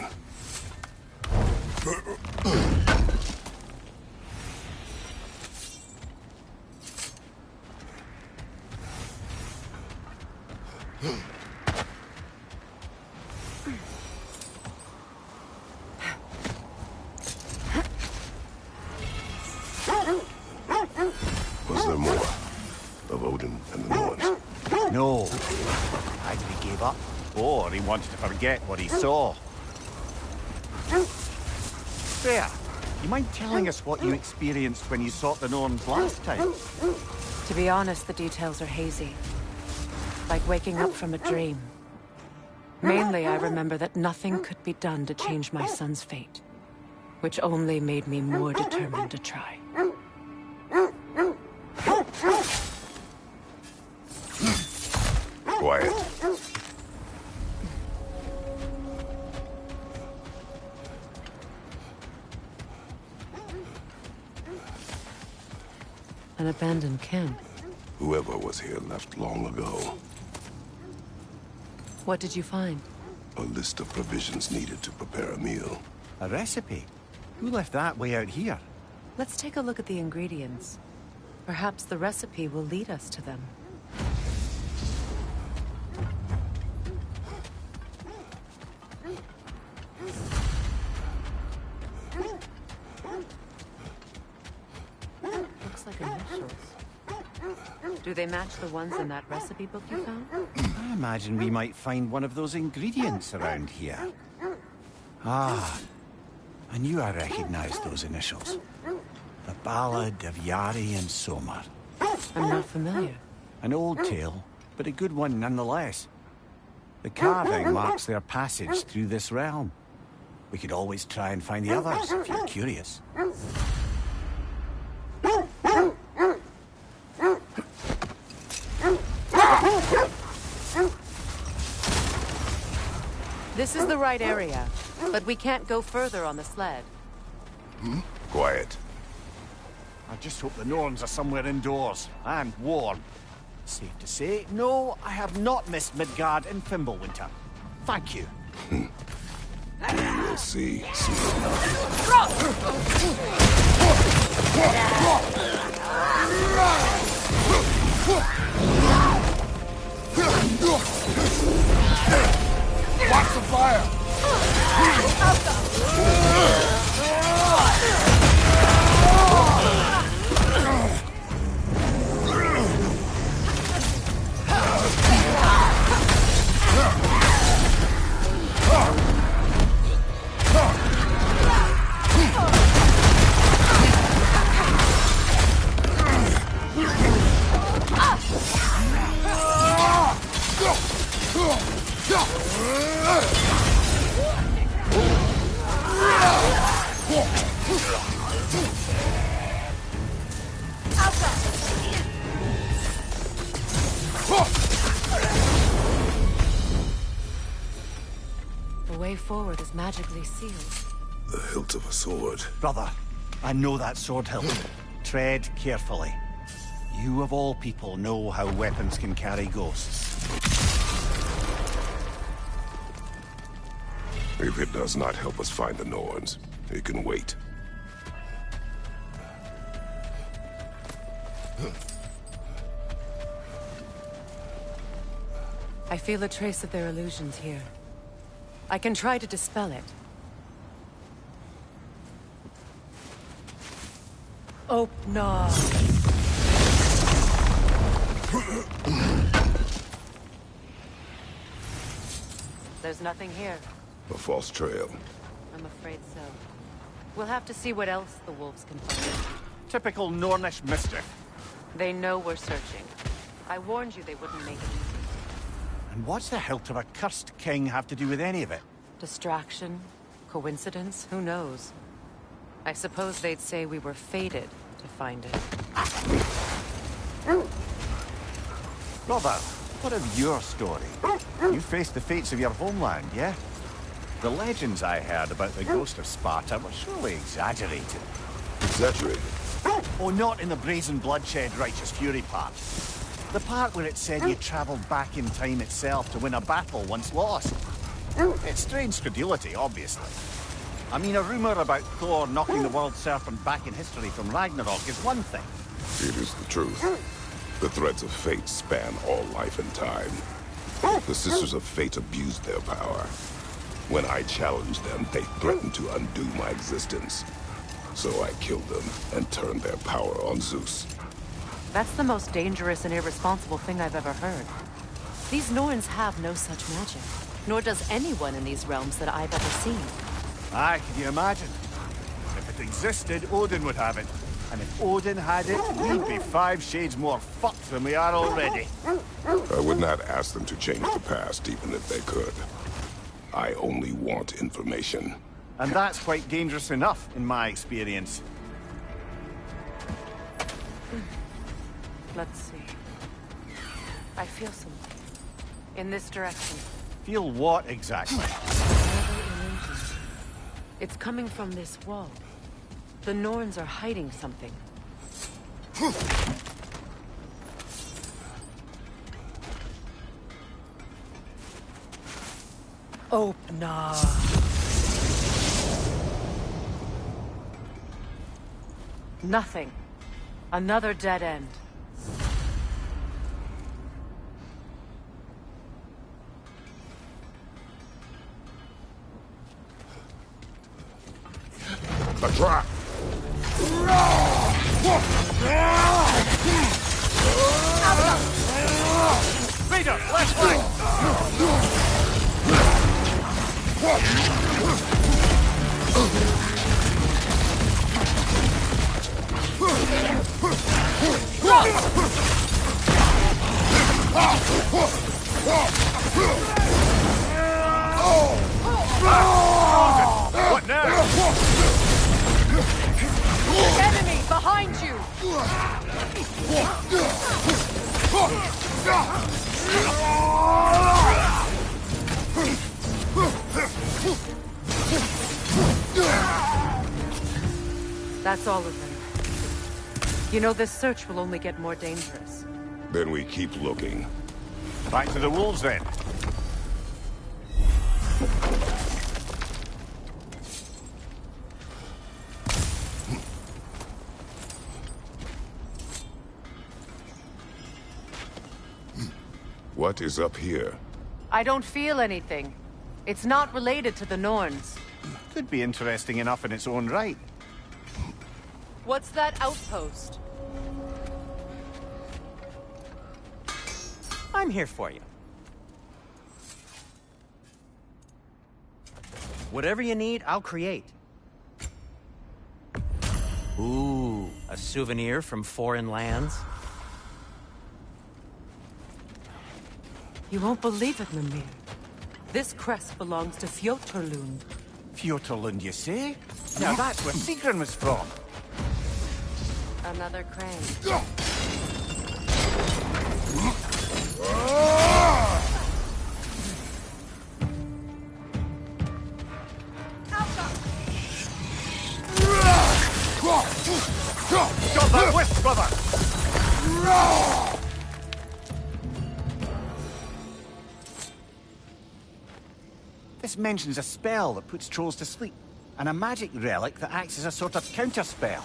Speaker 6: Was there more of Odin and the Norns?
Speaker 22: No. Either he gave up, or he wanted to forget what he saw. Freya, you mind telling us what you experienced when you sought the Norns last time?
Speaker 4: To be honest, the details are hazy. Like waking up from a dream. Mainly, I remember that nothing could be done to change my son's fate, which only made me more determined to try.
Speaker 6: Quiet.
Speaker 4: An abandoned camp.
Speaker 6: Whoever was here left long ago.
Speaker 4: What did you find?
Speaker 6: A list of provisions needed to prepare a meal.
Speaker 22: A recipe? Who left that way out here?
Speaker 4: Let's take a look at the ingredients. Perhaps the recipe will lead us to them. Looks like initials. Do they match the ones in that recipe book you found?
Speaker 22: I imagine we might find one of those ingredients around here. Ah, I knew I recognized those initials. The Ballad of Yari and Somar.
Speaker 4: I'm not familiar.
Speaker 22: An old tale, but a good one nonetheless. The carving marks their passage through this realm. We could always try and find the others, if you're curious.
Speaker 4: This is the right area, but we can't go further on the sled.
Speaker 6: Quiet.
Speaker 22: I just hope the Norns are somewhere indoors, and warm. Safe to say, no, I have not missed Midgard in Fimbulwinter. Thank you.
Speaker 6: We will see soon enough.
Speaker 12: Watch the fire!
Speaker 4: The way forward is magically sealed.
Speaker 6: The hilt of a sword.
Speaker 22: Brother, I know that sword hilt. Tread carefully. You of all people know how weapons can carry ghosts.
Speaker 6: If it does not help us find the Norns, it can wait.
Speaker 4: I feel a trace of their illusions here. I can try to dispel it. Oh, no. There's nothing here.
Speaker 6: A false trail.
Speaker 4: I'm afraid so. We'll have to see what else the wolves can find.
Speaker 22: Typical Nornish mischief.
Speaker 4: They know we're searching. I warned you they wouldn't make it easy.
Speaker 22: And what's the hilt of a cursed king have to do with any of it?
Speaker 4: Distraction? Coincidence? Who knows? I suppose they'd say we were fated to find it.
Speaker 22: Brother, what of your story? You faced the fates of your homeland, yeah? The legends I heard about the ghost of Sparta were surely exaggerated.
Speaker 6: Exaggerated?
Speaker 22: Oh, not in the brazen bloodshed righteous fury part. The part where it said you travelled back in time itself to win a battle once lost. It's strange credulity, obviously. I mean, a rumour about Thor knocking the world serpent back in history from Ragnarok is one thing.
Speaker 6: It is the truth. The threads of fate span all life and time. The Sisters of Fate abused their power. When I challenged them, they threatened to undo my existence. So I killed them and turned their power on Zeus.
Speaker 4: That's the most dangerous and irresponsible thing I've ever heard. These Norns have no such magic, nor does anyone in these realms that I've ever seen.
Speaker 22: Aye, can you imagine? If it existed, Odin would have it. And if Odin had it, we'd be 5 shades more fucked than we are already.
Speaker 6: I would not ask them to change the past, even if they could. I only want information.
Speaker 22: And that's quite dangerous enough, in my experience.
Speaker 4: Let's see. I feel something. In this direction.
Speaker 22: Feel what, exactly?
Speaker 4: It's coming from this wall. The Norns are hiding something. Oh, no. Nothing. Another dead end.
Speaker 6: A trap!
Speaker 22: Vader, left flank! What now?
Speaker 4: Enemy behind you! That's all of them. You know, this search will only get more dangerous.
Speaker 6: Then we keep looking.
Speaker 22: Back to the wolves, then.
Speaker 6: What is up here?
Speaker 4: I don't feel anything. It's not related to the Norns.
Speaker 22: Could be interesting enough in its own right.
Speaker 4: What's that outpost?
Speaker 11: I'm here for you. Whatever you need, I'll create. Ooh, a souvenir from foreign lands?
Speaker 4: You won't believe it, Mimir. This crest belongs to Fjoturlund.
Speaker 22: Fjoturlund, you say? Now that's where Sigrun was from.
Speaker 4: Another crane.
Speaker 22: Got that whisk, brother! This mentions a spell that puts trolls to sleep, and a magic relic that acts as a sort of counterspell.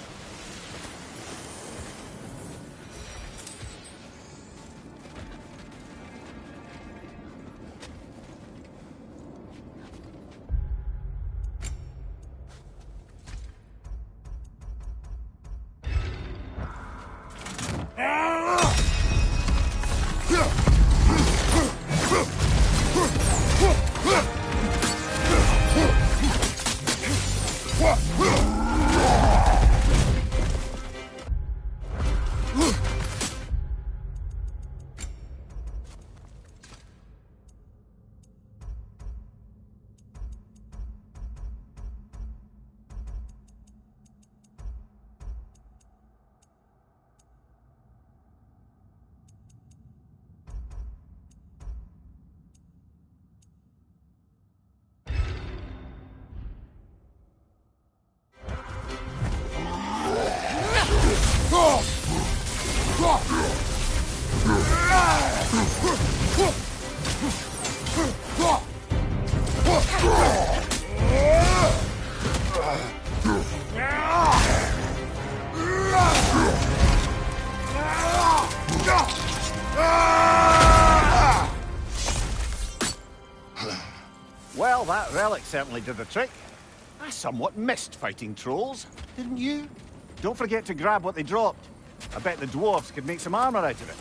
Speaker 22: Well, that relic certainly did the trick. I somewhat missed fighting trolls, didn't you? Don't forget to grab what they dropped. I bet the dwarves could make some armor out of it.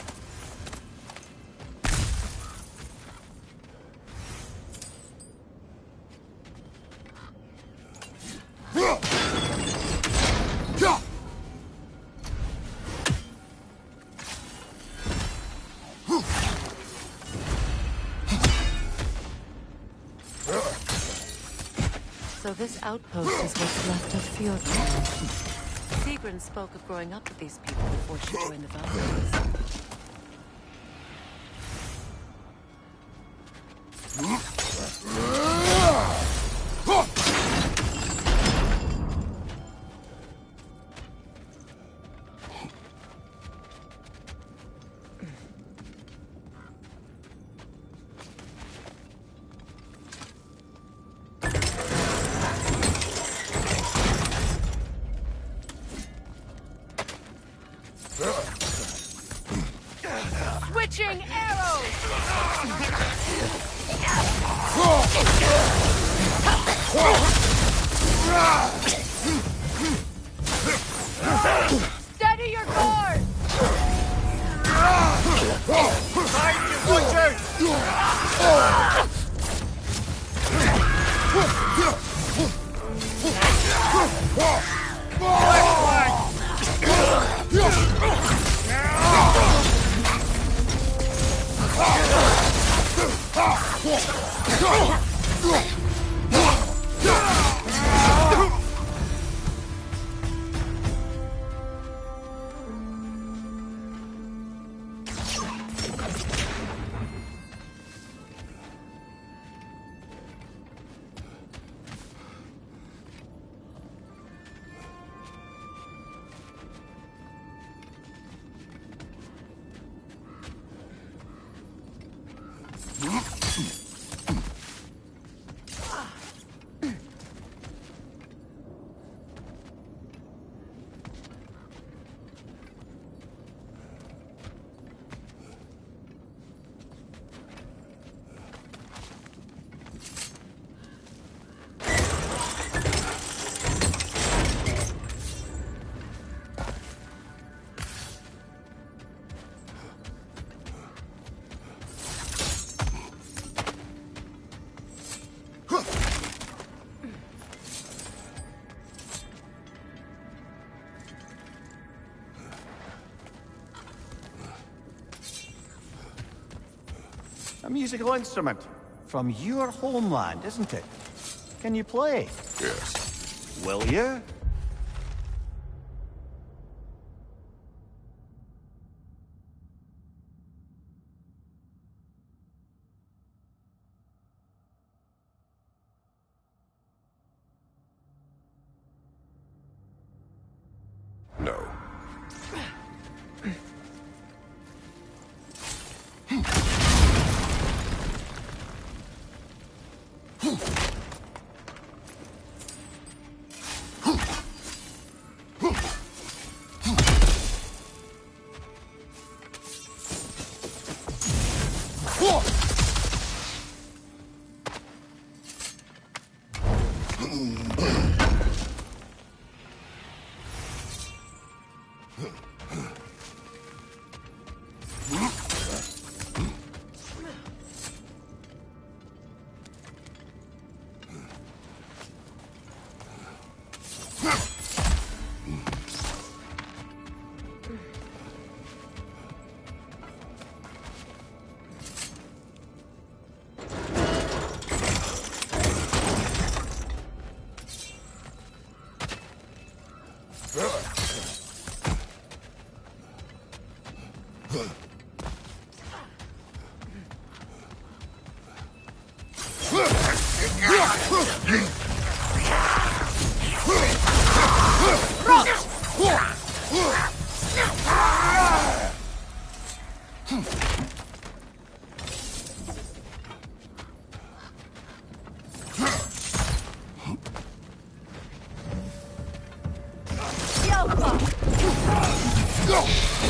Speaker 4: So this outpost is what's left of Fjordland. Sigrun spoke of growing up with these people before she joined the Valkyries.
Speaker 3: Switching arrows! Steady your guard!
Speaker 22: Watch out! A musical instrument from your homeland, isn't it? Can you play?
Speaker 6: Yes.
Speaker 22: Will you?
Speaker 6: No.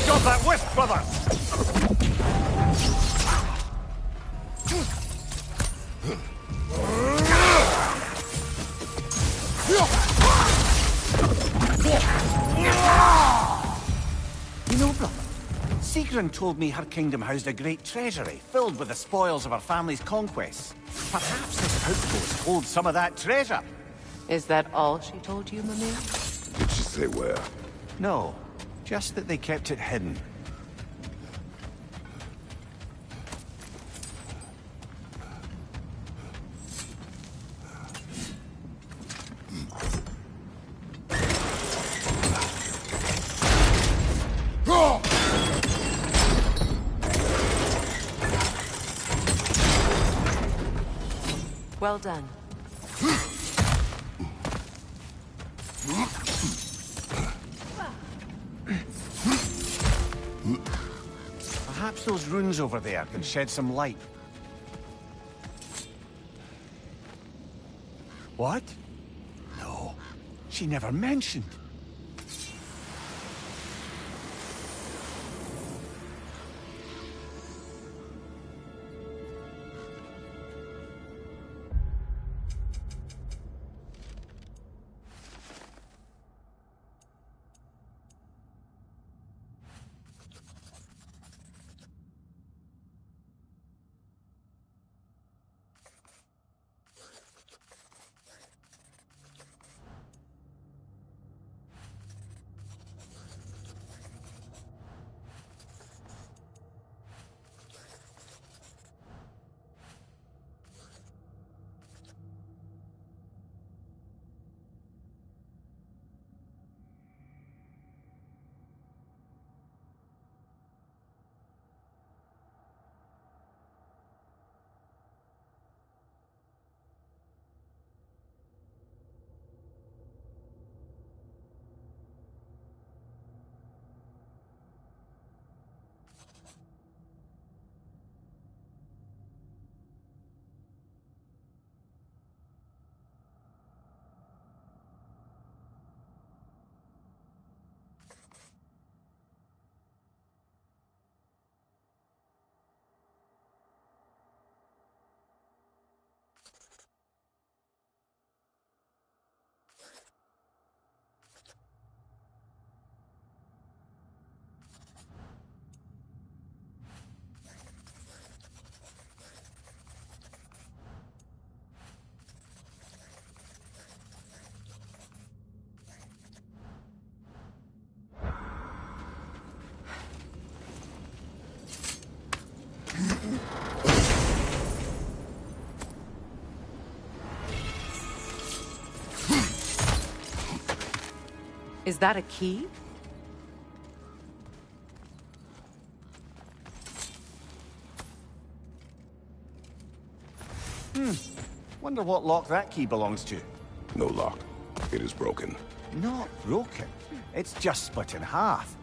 Speaker 1: Got that whisk, brother! You know, brother, Sigrun told me her kingdom housed a great treasury filled with the spoils of her family's conquests. Perhaps this outpost holds some of that treasure.
Speaker 4: Is that all she told you, Mimir?
Speaker 6: Did she say where?
Speaker 1: No, just that they kept it hidden.
Speaker 4: Well done.
Speaker 1: Perhaps those runes over there can shed some light. What? No, she never mentioned.
Speaker 4: Is that a key?
Speaker 1: Wonder what lock that key belongs to.
Speaker 6: No lock. It is broken.
Speaker 1: Not broken. It's just split in half.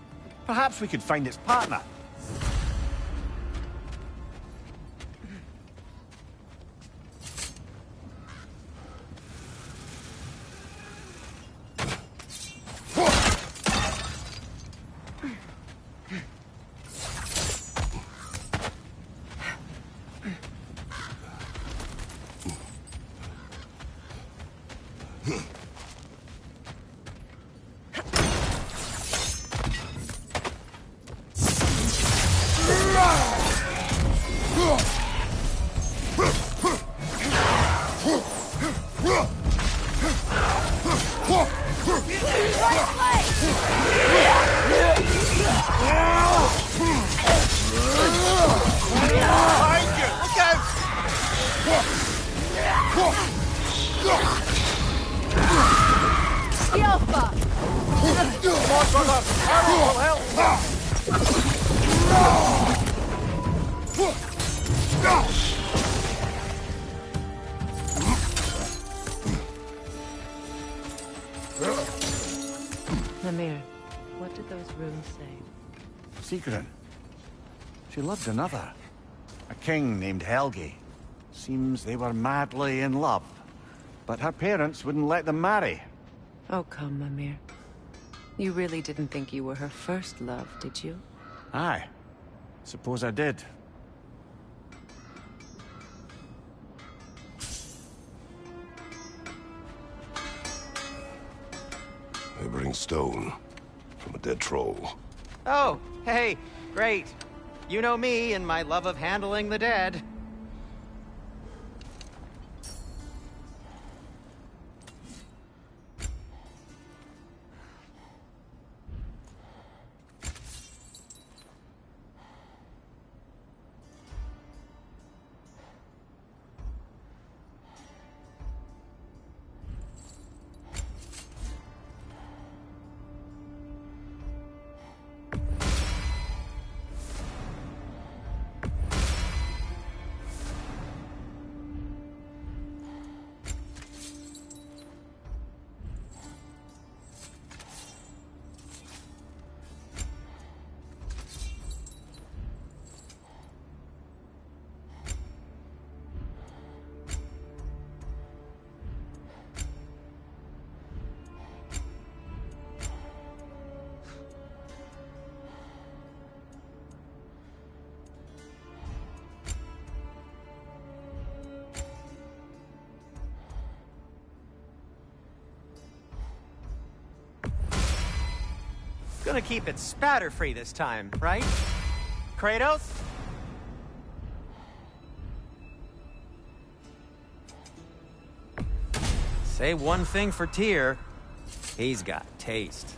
Speaker 1: Perhaps we could find its partner.
Speaker 4: Mimir, what did those runes say?
Speaker 1: Sigrun. She loved another. A king named Helgi. Seems they were madly in love.
Speaker 22: but her parents wouldn't let them marry.
Speaker 4: Oh, come, Mimir. You really didn't think you were her first love, did you?
Speaker 22: Aye. Suppose I did.
Speaker 6: They bring stone from a dead troll.
Speaker 11: Oh, hey, great. You know me and my love of handling the dead. Gonna keep it spatter-free this time, right? Kratos? Say one thing for Tyr, he's got taste.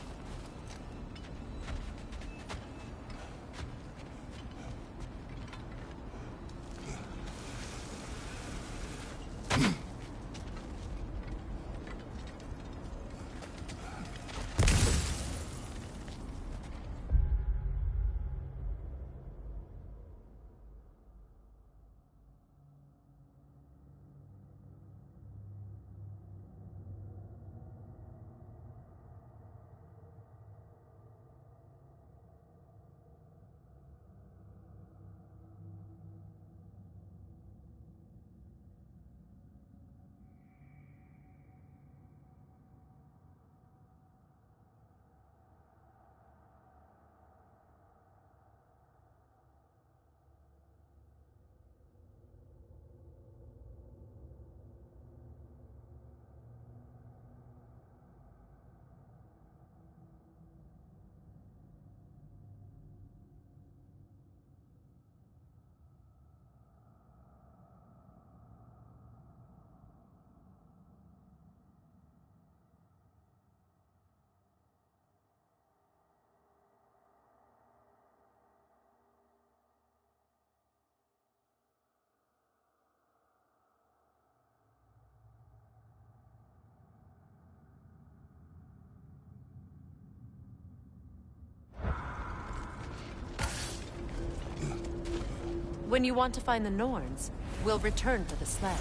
Speaker 4: When you want to find the Norns, we'll return to the sled.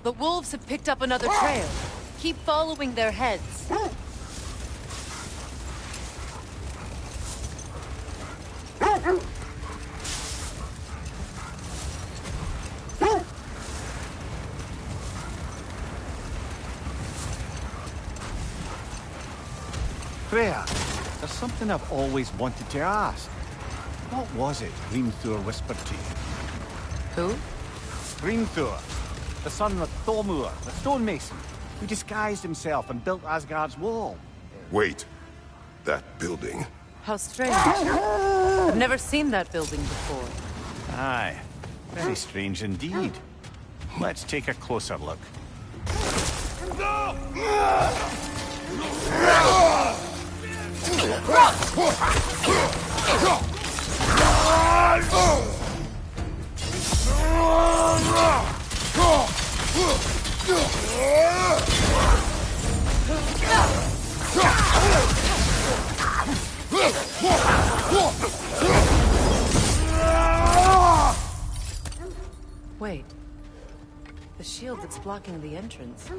Speaker 4: The wolves have picked up another trail. Keep following their heads.
Speaker 22: Freya, there's something I've always wanted to ask. What was it Hrimthur whispered to you?
Speaker 4: Who?
Speaker 22: Hrimthur, the son of Thormur, the stonemason, who disguised himself and built Asgard's wall.
Speaker 6: Wait. That building.
Speaker 4: How strange. I've never seen that building before.
Speaker 22: Aye. Very strange indeed. Let's take a closer look.
Speaker 4: Wait. The shield that's blocking the entrance.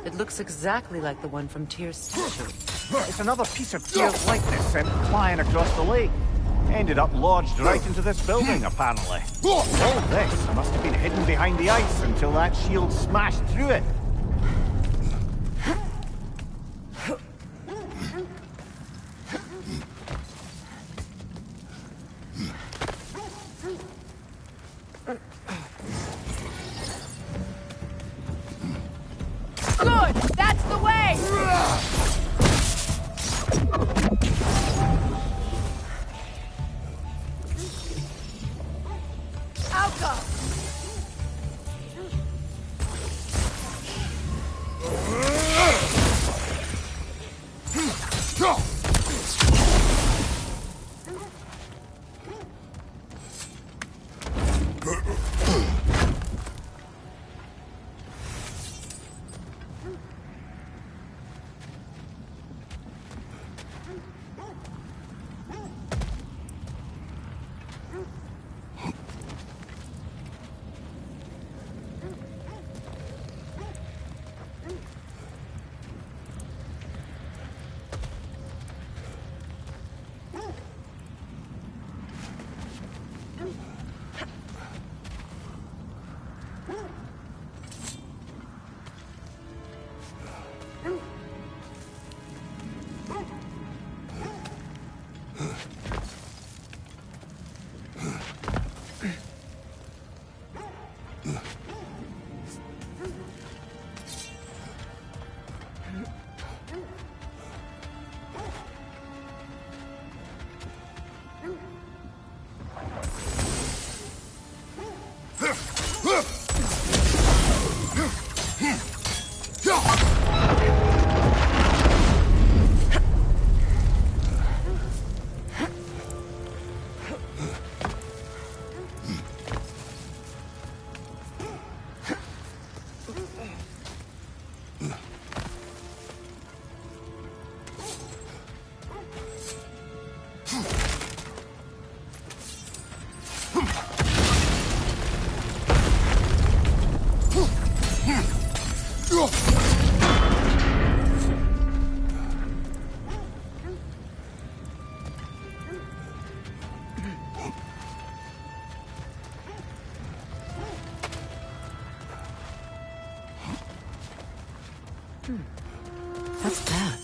Speaker 4: It looks exactly like the one from Tyr's statue.
Speaker 1: It's another piece of Tyr's likeness sent flying across the lake. Ended up lodged right into this building, apparently. All this must have been hidden behind the ice until that shield smashed through it.
Speaker 3: Good! That's the way! I'll go!
Speaker 4: What's that?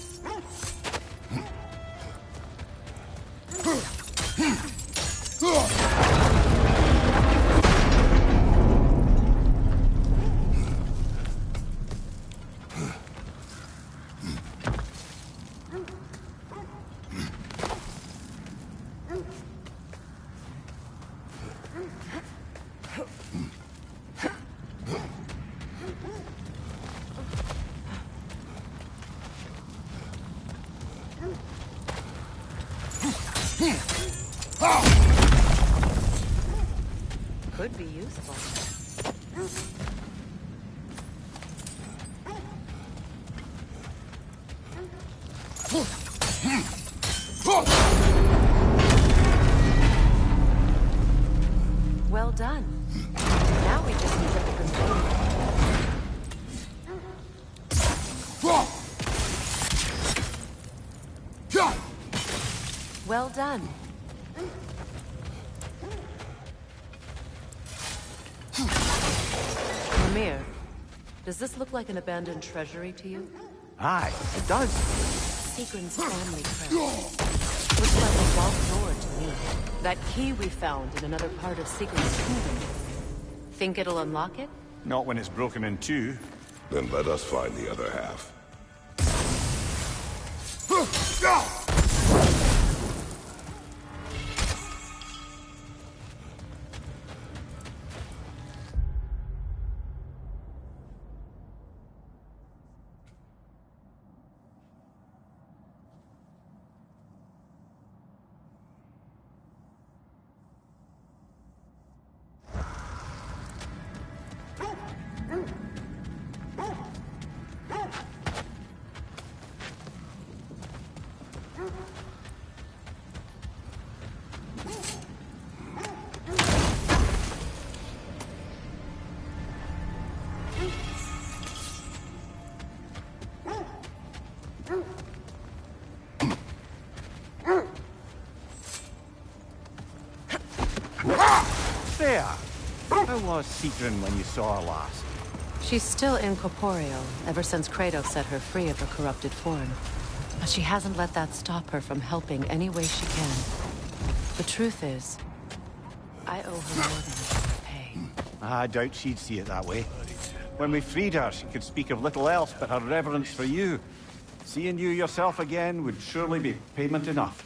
Speaker 4: Could be useful. Well done. Now we just need to open the door. Well done. Mimir, does this look like an abandoned treasury to you?
Speaker 1: Aye, it does.
Speaker 4: Seagrin's family crest. Looks like a vault door to me. That key we found in another part of Seagrin's kingdom. Think it'll unlock it?
Speaker 1: Not when it's broken in two.
Speaker 6: Then let us find the other half.
Speaker 22: Where was Sigrun when you saw her last?
Speaker 4: She's still incorporeal, ever since Kratos set her free of her corrupted form. But she hasn't let that stop her from helping any way she can. The truth is, I owe her more than I can pay.
Speaker 22: I doubt she'd see it that way. When we freed her, she could speak of little else but her reverence for you. Seeing you yourself again would surely be payment enough.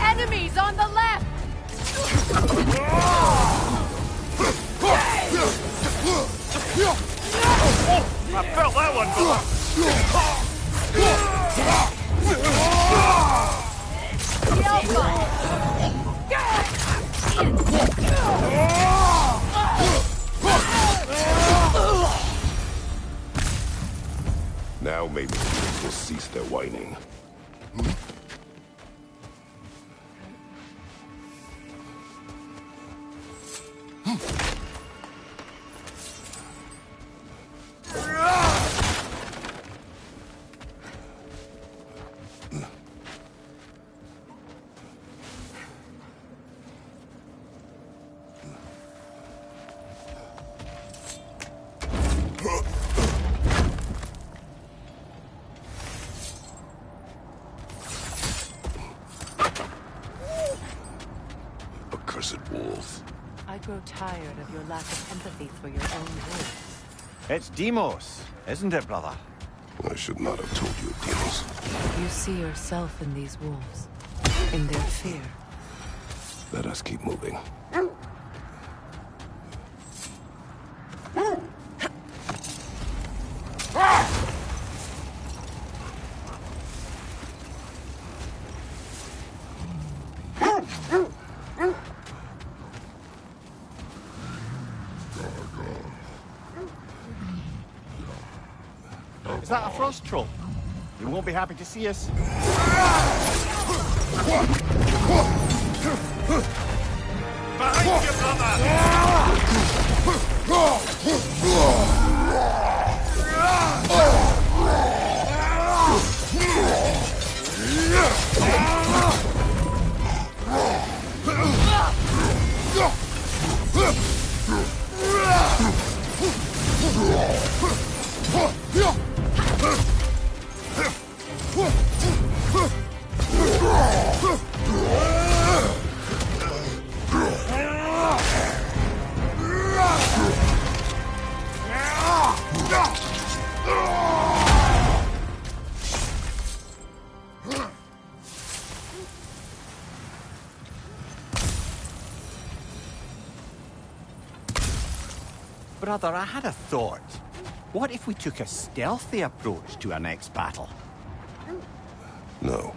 Speaker 3: Enemies on the left!
Speaker 9: I felt that one
Speaker 6: Now maybe will cease their whining. Accursed wolves.
Speaker 4: I grow tired of your lack of empathy for your own wolves.
Speaker 22: It's Deimos, isn't it, brother?
Speaker 6: I should not have told you, Deimos.
Speaker 4: You see yourself in these wolves, in their fear.
Speaker 6: Let us keep moving.
Speaker 22: Is that a frost troll? You won't be happy to see us.
Speaker 9: Behind you, brother!
Speaker 22: Brother, I had a thought. What if we took a stealthy approach to our next battle?
Speaker 6: No.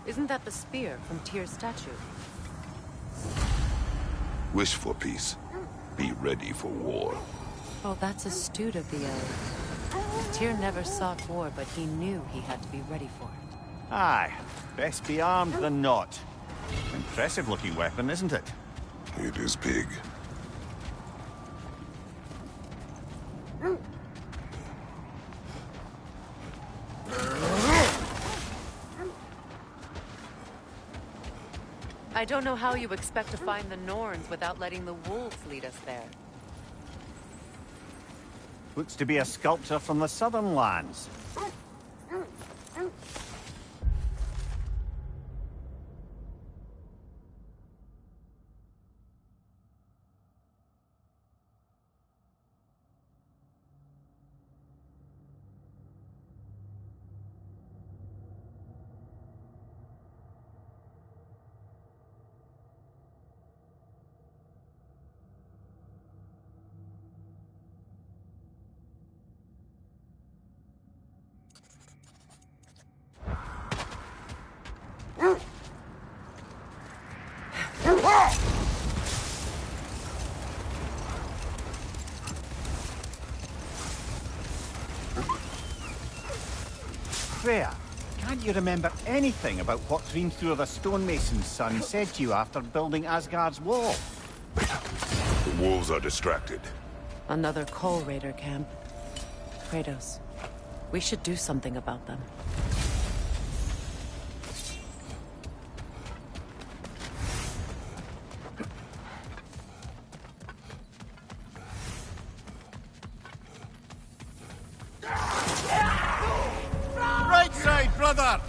Speaker 4: Isn't that the spear from Tyr's statue?
Speaker 6: Wish for peace. Be ready for war.
Speaker 4: Oh, that's astute of the elf. Tyr never sought war, but he knew he had to be ready for it.
Speaker 22: Aye, best be armed than not. Impressive looking weapon, isn't it?
Speaker 6: It is big.
Speaker 4: I don't know how you expect to find the Norns without letting the wolves lead us there.
Speaker 22: Looks to be a sculptor from the southern lands. Freya, can't you remember anything about what Hrimthur the stonemason's son said to you after building Asgard's wall?
Speaker 6: The wolves are distracted.
Speaker 4: Another Coal Raider camp. Kratos, we should do something about them.
Speaker 22: Right side, brother!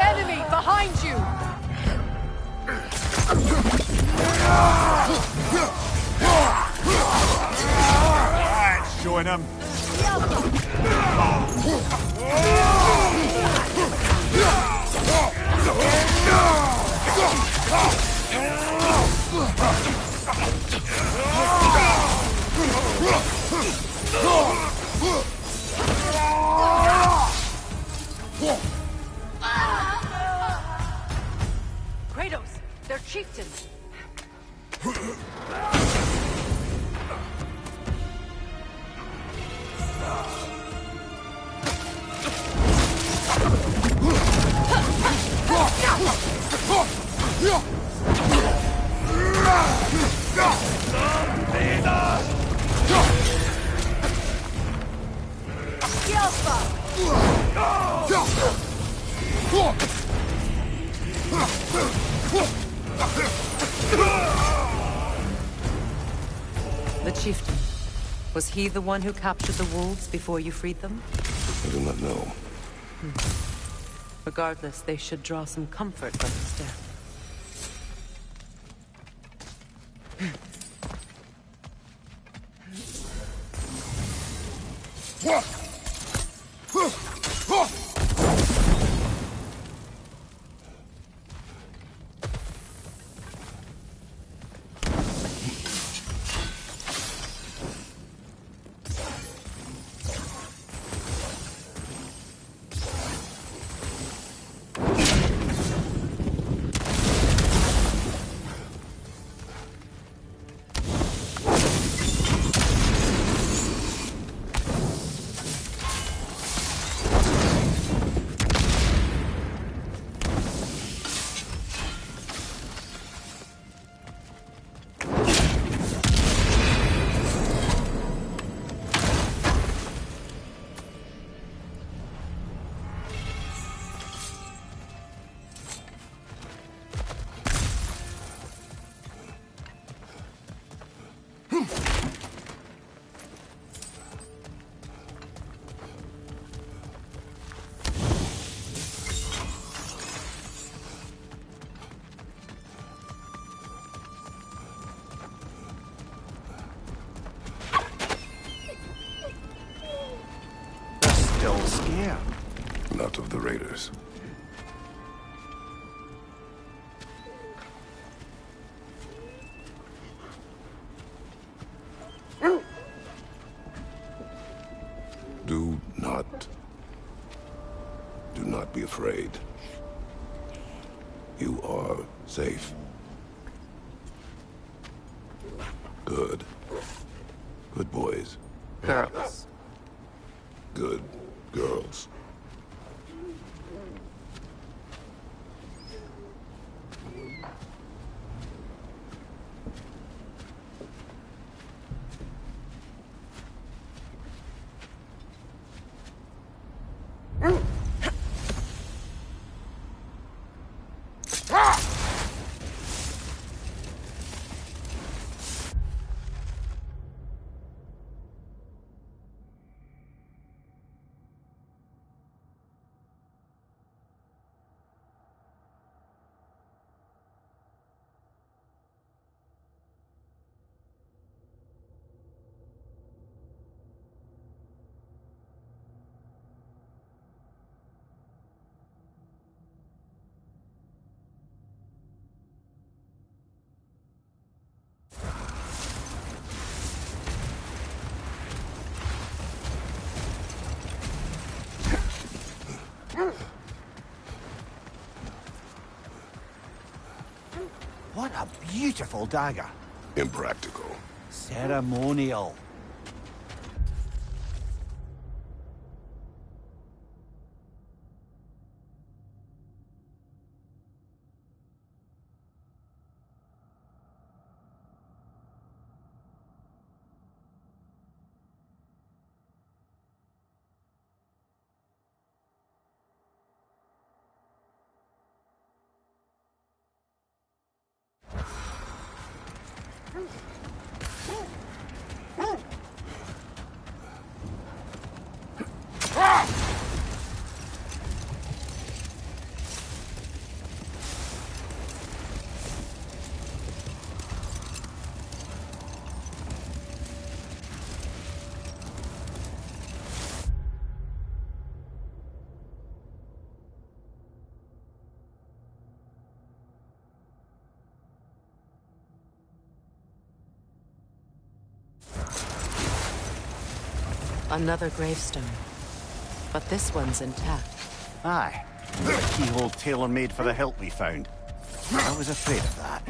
Speaker 14: Enemy behind you!
Speaker 22: That's showing him.
Speaker 4: Kratos, they're chieftains. The chieftain. Was he the one who captured the wolves before you freed them?
Speaker 6: I do not know.
Speaker 4: Regardless, they should draw some comfort from his death.
Speaker 22: Still scared.
Speaker 6: Not of the raiders. Do not be afraid. You are safe. Good. Good boys.
Speaker 4: Girls.
Speaker 6: Good girls.
Speaker 22: What a beautiful dagger.
Speaker 6: Impractical.
Speaker 22: Ceremonial.
Speaker 4: Another gravestone. But this one's intact.
Speaker 22: Aye. A keyhole tailor-made for the hilt we found. I was afraid of that.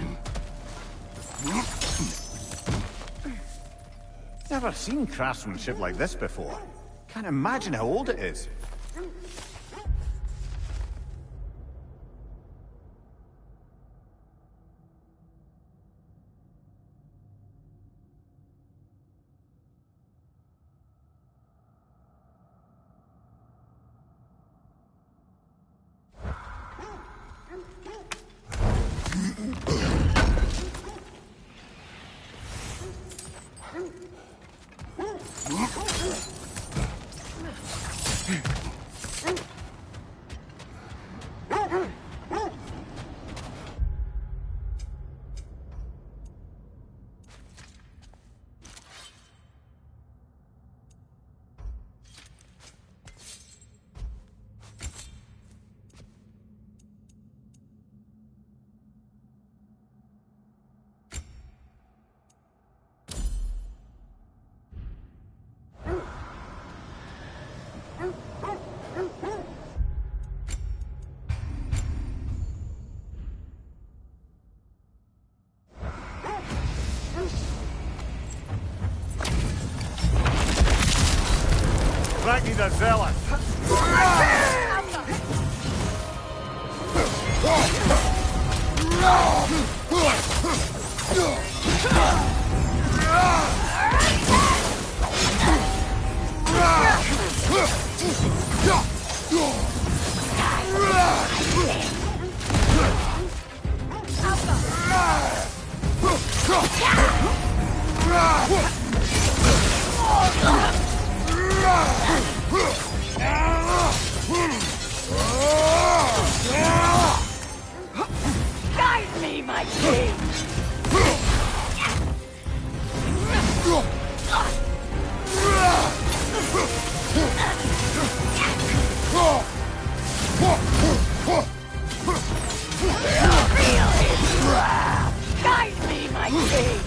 Speaker 22: Never seen craftsmanship like this before. Can't imagine how old it is. Ragnar the Zealot!
Speaker 3: Guide me, my king! Feel his wrath! Guide me, my king!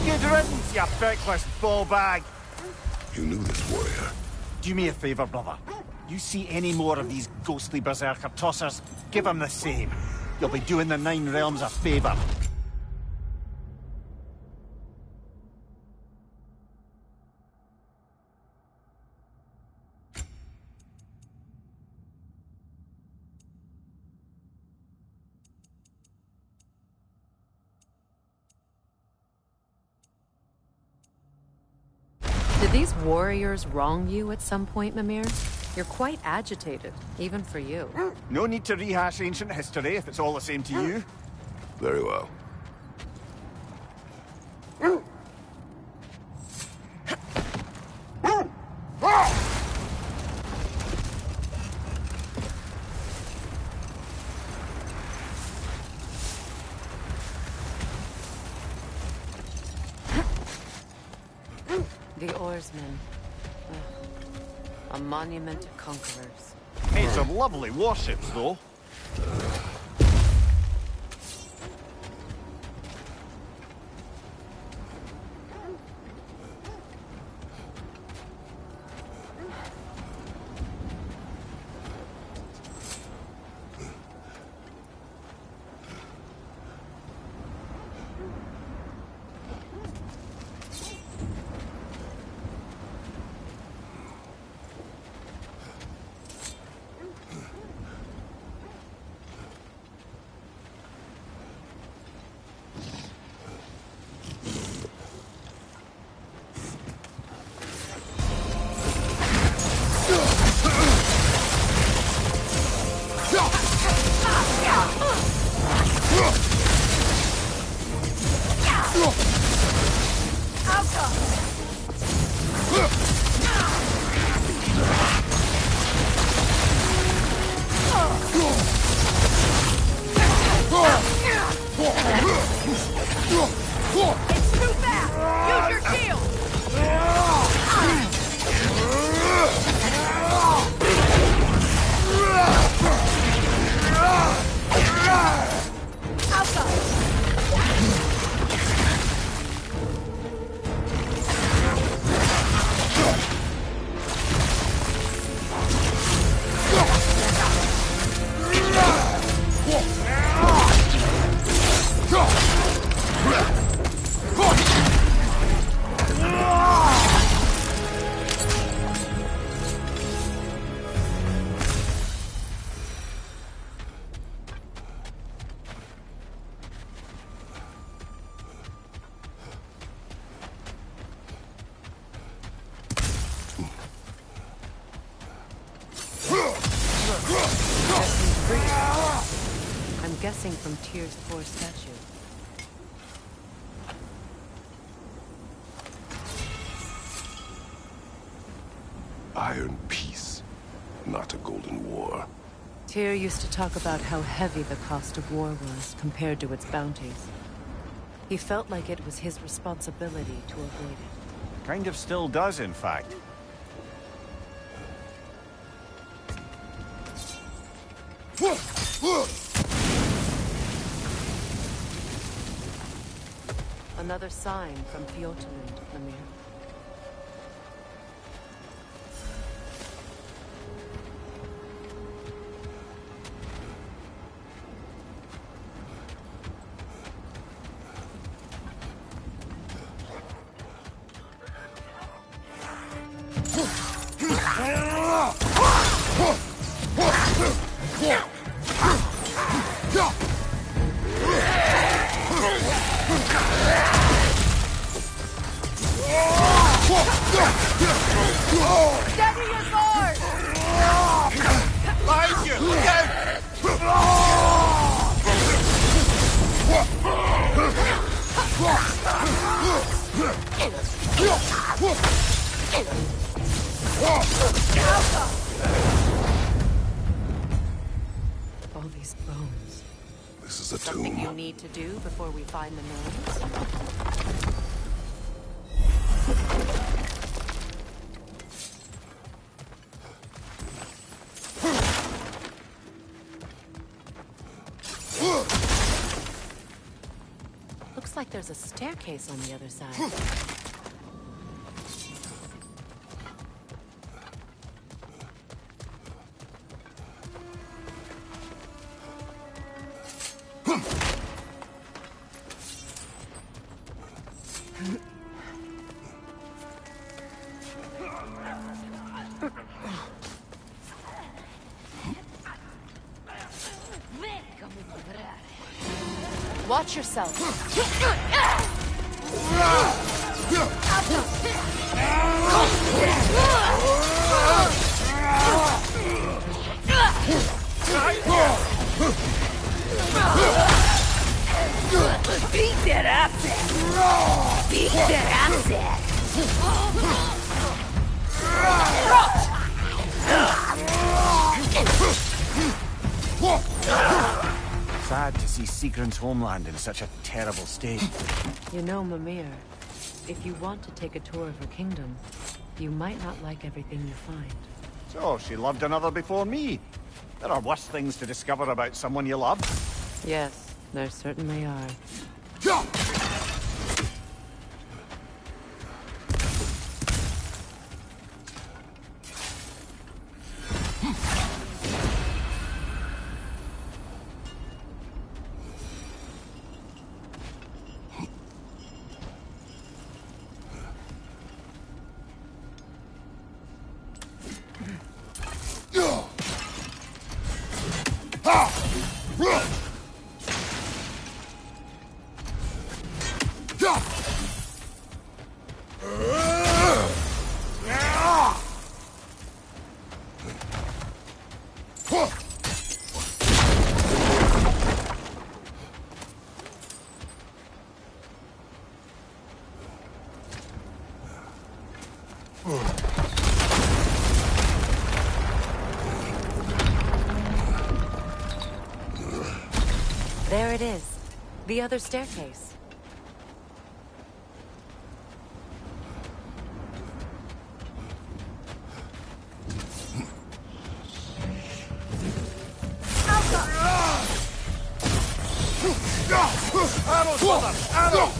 Speaker 22: Good riddance, you feckless ball bag!
Speaker 6: You knew this warrior.
Speaker 22: Do me a favor, brother. You see any more of these ghostly berserker tossers, give them the same. You'll be doing the Nine Realms a favor.
Speaker 4: Did these warriors wrong you at some point, Mimir? You're quite agitated, even for you.
Speaker 22: No need to rehash ancient history if it's all the same to you.
Speaker 6: Very well.
Speaker 4: The oarsmen. A monument to conquerors.
Speaker 1: Made some lovely warships, though.
Speaker 3: It's too fast! Use your shield!
Speaker 4: I'm guessing from Tyr's poor statue.
Speaker 6: Iron peace, not a golden war.
Speaker 4: Tyr used to talk about how heavy the cost of war was compared to its bounties. He felt like it was his responsibility to avoid it.
Speaker 22: Kind of still does, in fact.
Speaker 4: Another sign from Fjotunund, Mimir.
Speaker 3: Steady your sword!
Speaker 1: Behind you! Look out!
Speaker 4: All these bones.
Speaker 6: This is a
Speaker 4: Something
Speaker 6: tomb.
Speaker 4: you need to do before we find the gnomes? Looks like there's a staircase on the other side. Watch yourself.
Speaker 3: Beat that asset! Beat that
Speaker 22: Sad to see Sigrun's homeland in such a terrible state.
Speaker 4: You know, Mimir, If you want to take a tour of her kingdom, you might not like everything you find.
Speaker 1: So, she loved another before me. There are worse things to discover about someone you love.
Speaker 4: Yes, there certainly are. There it is. The other staircase.
Speaker 9: Arrows, brother! Arrows!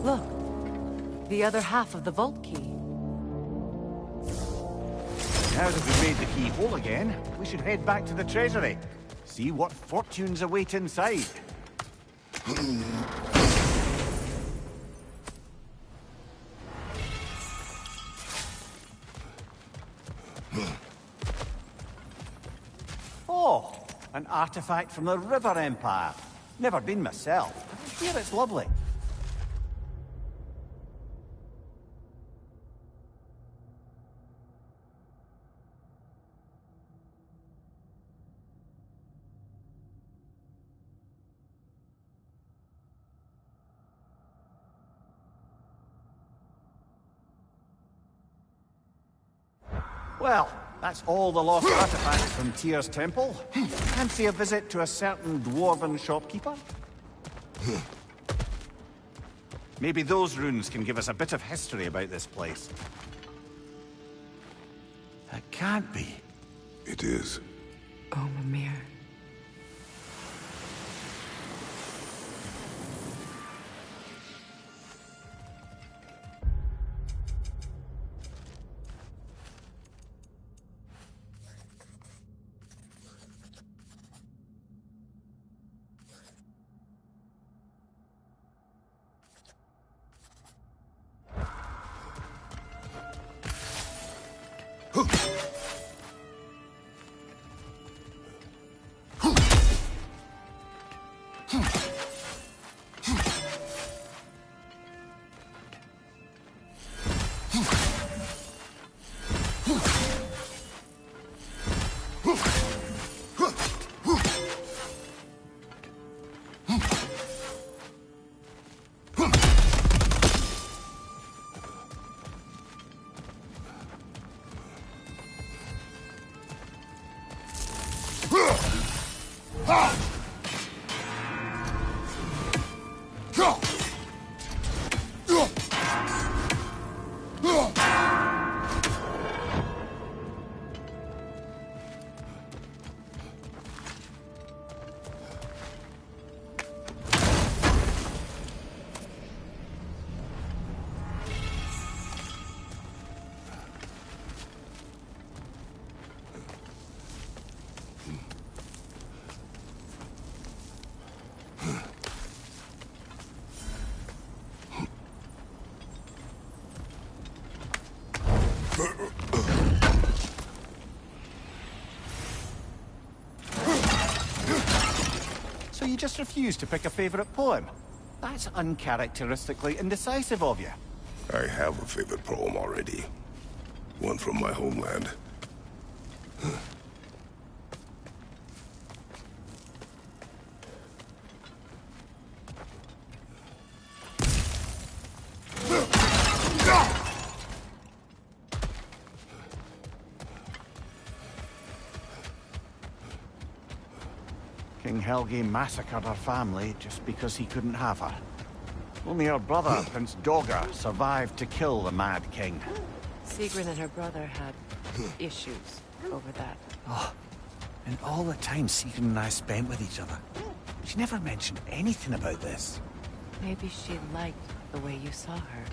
Speaker 4: Look. The other half of the vault key.
Speaker 1: Now that we've made the key whole again, we should head back to the treasury. See what fortunes await inside. Oh, an artifact from the River Empire. Never been myself. I hear it's lovely. Well, that's all the lost artifacts from Tyr's temple. Fancy a visit to a certain dwarven shopkeeper? Maybe those runes can give us a bit of history about this place. That can't be.
Speaker 6: It is.
Speaker 4: Oh, Mimir.
Speaker 1: So you just refuse to pick a favorite poem? That's uncharacteristically indecisive of you.
Speaker 6: I have a favorite poem already. One from my homeland.
Speaker 1: King Helgi massacred her family just because he couldn't have her. Only her brother, Prince Dogger, survived to kill the Mad King.
Speaker 4: Sigrun and her brother had issues over that.
Speaker 22: Oh, and all the time Sigrun and I spent with each other. She never mentioned anything about this.
Speaker 4: Maybe she liked the way you saw her.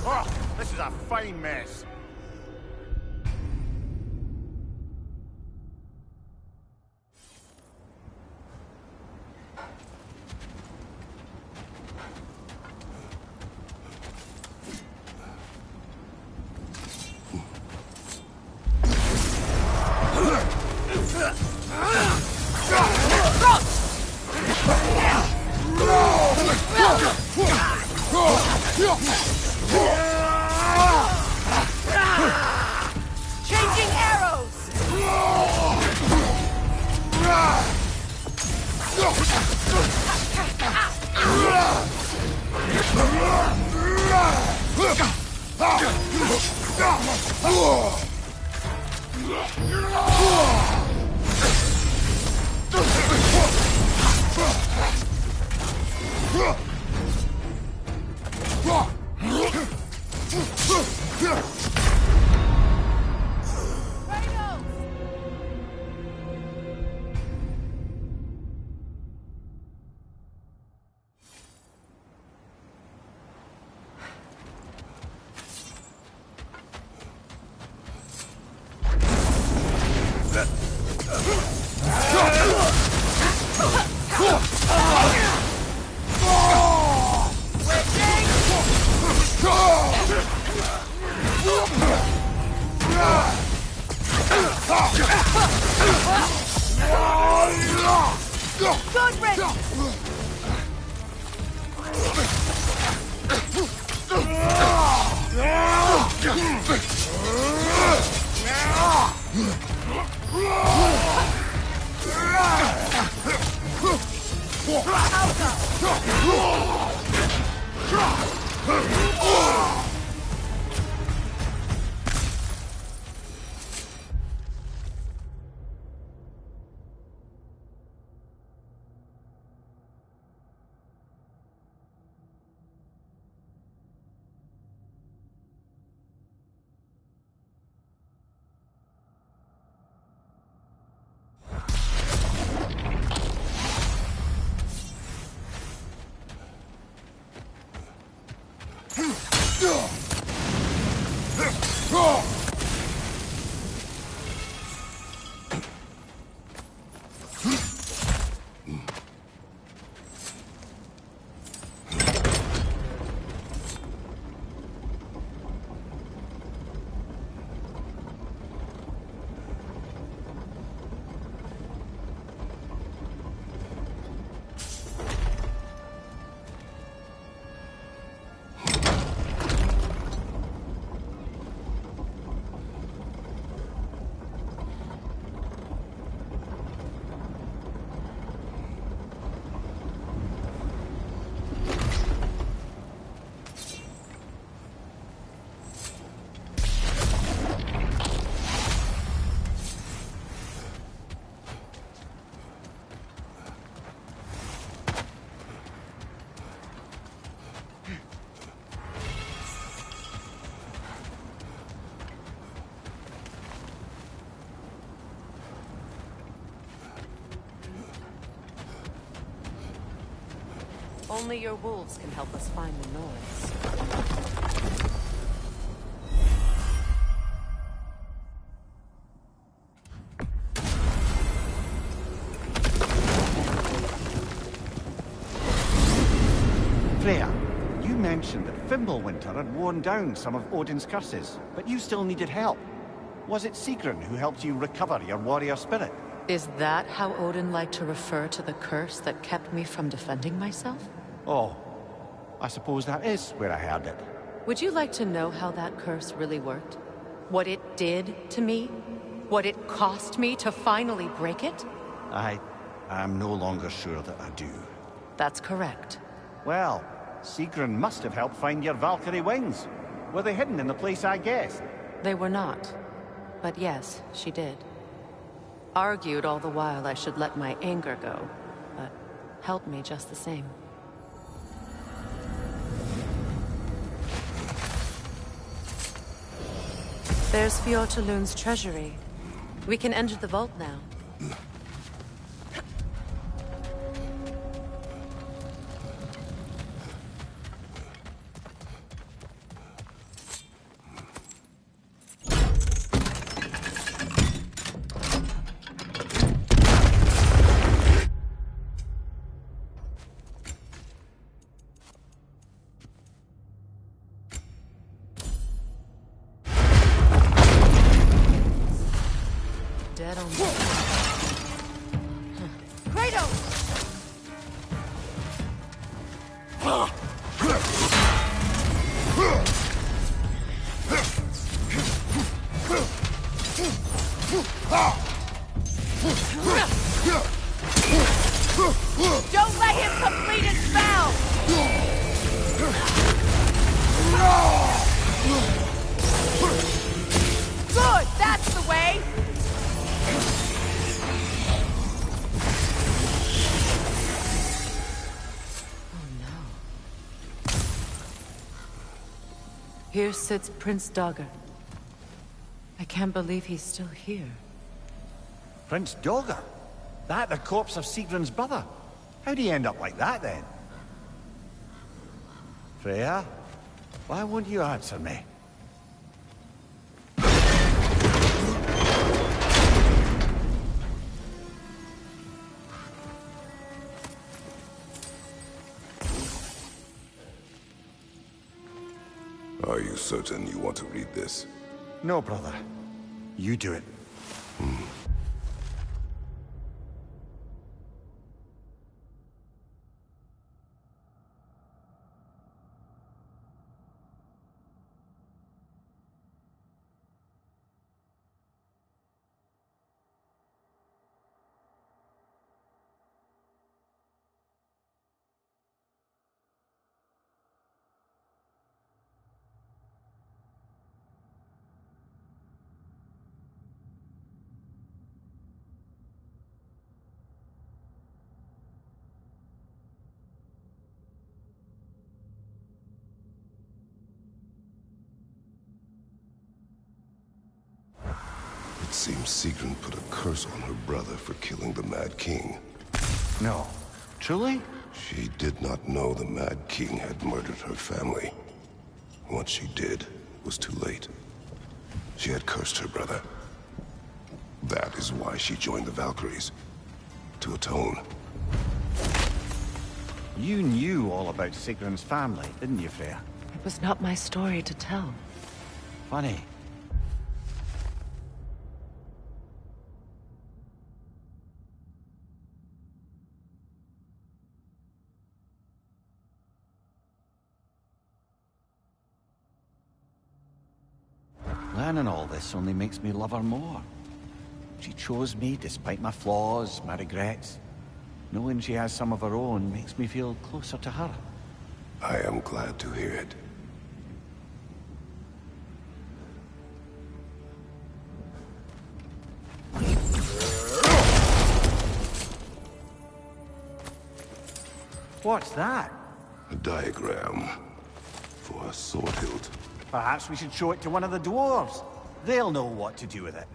Speaker 1: Oh, this is a fine mess.
Speaker 3: Changing arrows! Good riddance!
Speaker 4: Only your wolves can help us find the noise.
Speaker 22: Freya, you mentioned that Fimbulwinter had worn down some of Odin's curses, but you still needed help. Was it Sigrun who helped you recover your warrior spirit?
Speaker 4: Is that how Odin liked to refer to the curse that kept me from defending myself?
Speaker 22: Oh, I suppose that is where I heard it.
Speaker 4: Would you like to know how that curse really worked? What it did to me? What it cost me to finally break it?
Speaker 22: I'm no longer sure that I do.
Speaker 4: That's correct.
Speaker 22: Well, Sigrun must have helped find your Valkyrie wings. Were they hidden in the place I guessed?
Speaker 4: They were not. But yes, she did. Argued all the while I should let my anger go, but helped me just the same. There's Fjortulun's treasury. We can enter the vault now. Dead on me.
Speaker 3: Don't let him complete his spell! Good, that's the way!
Speaker 4: Here sits Prince Dagr. I can't believe he's still here.
Speaker 22: Prince Dagr? That the corpse of Sigrun's brother? How'd he end up like that, then? Freya? Why won't you answer me?
Speaker 6: Are you certain you want to read this?
Speaker 22: No, brother. You do it.
Speaker 6: It seems Sigrun put a curse on her brother for killing the Mad King.
Speaker 22: No. Truly?
Speaker 6: She did not know the Mad King had murdered her family. Once she did, it was too late. She had cursed her brother. That is why she joined the Valkyries. To atone.
Speaker 22: You knew all about Sigrun's family, didn't you, Freya?
Speaker 4: It was not my story to tell.
Speaker 22: Funny. Learning all this only makes me love her more. She chose me despite my flaws, my regrets. Knowing she has some of her own makes me feel closer to her.
Speaker 6: I am glad to hear it.
Speaker 22: What's that?
Speaker 6: A diagram for a sword hilt.
Speaker 22: Perhaps we should show it to one of the dwarves. They'll know what to do with it.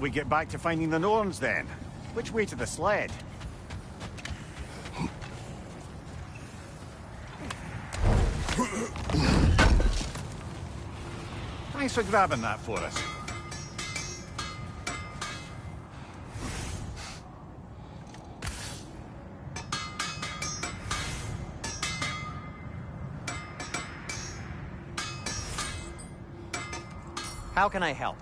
Speaker 1: Shall we get back to finding the Norns then? Which way to the sled? Thanks for grabbing that for us.
Speaker 11: How can I help?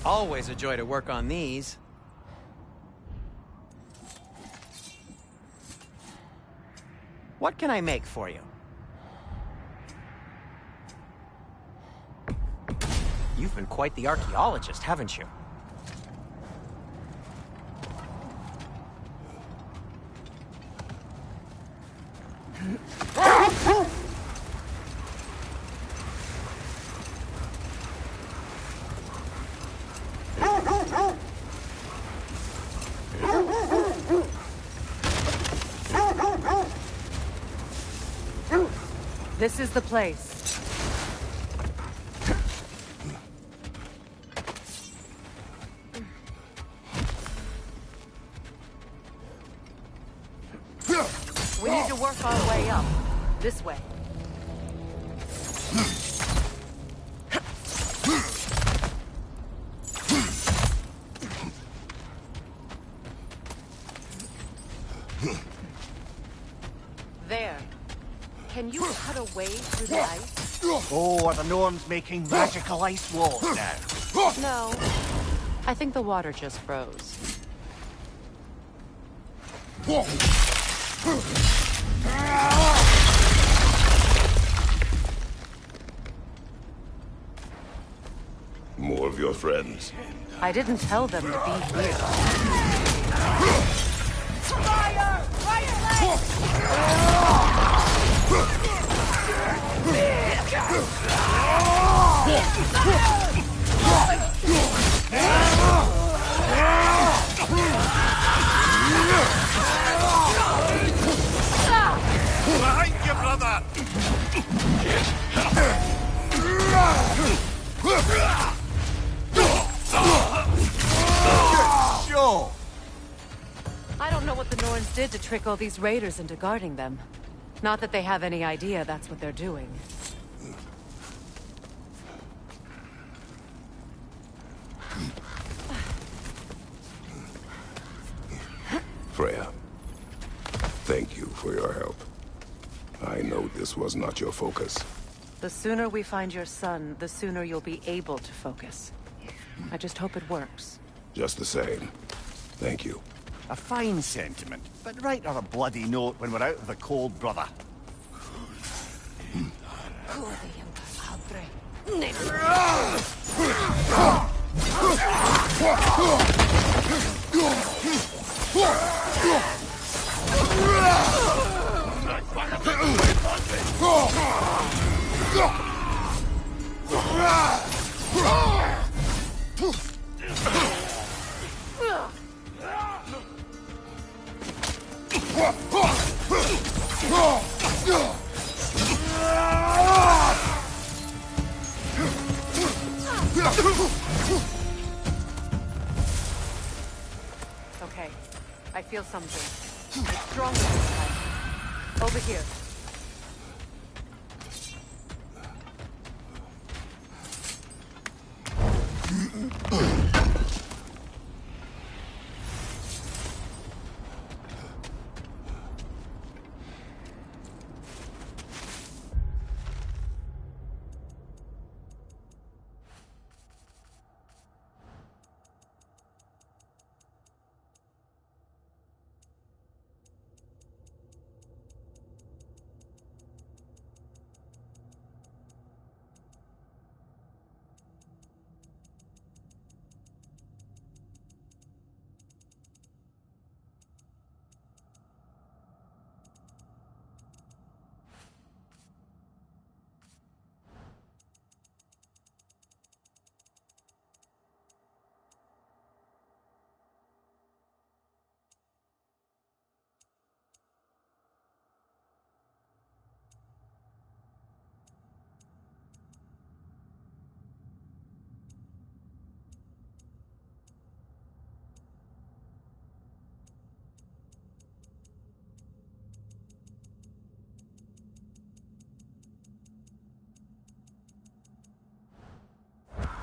Speaker 11: Always a joy to work on these. What can I make for you? You've been quite the archaeologist, haven't you?
Speaker 4: This is the place. We need to work our way up. This way. There. Can you cut a way through the ice?
Speaker 1: Oh, are the Norns making magical ice walls now?
Speaker 4: No. I think the water just froze.
Speaker 6: More of your friends.
Speaker 4: I didn't tell them to be here.
Speaker 3: Fire! Right
Speaker 9: Behind you, brother!
Speaker 1: Sure.
Speaker 4: I don't know what the Norns did to trick all these raiders into guarding them. Not that they have any idea that's what they're doing.
Speaker 6: Freya, thank you for your help. I know this was not your focus.
Speaker 4: The sooner we find your son, the sooner you'll be able to focus. I just hope it works.
Speaker 6: Just the same. Thank you.
Speaker 1: A fine sentiment, but write her a bloody note when we're out of the cold, brother.
Speaker 4: Okay, I feel something. It's stronger this time. Over here.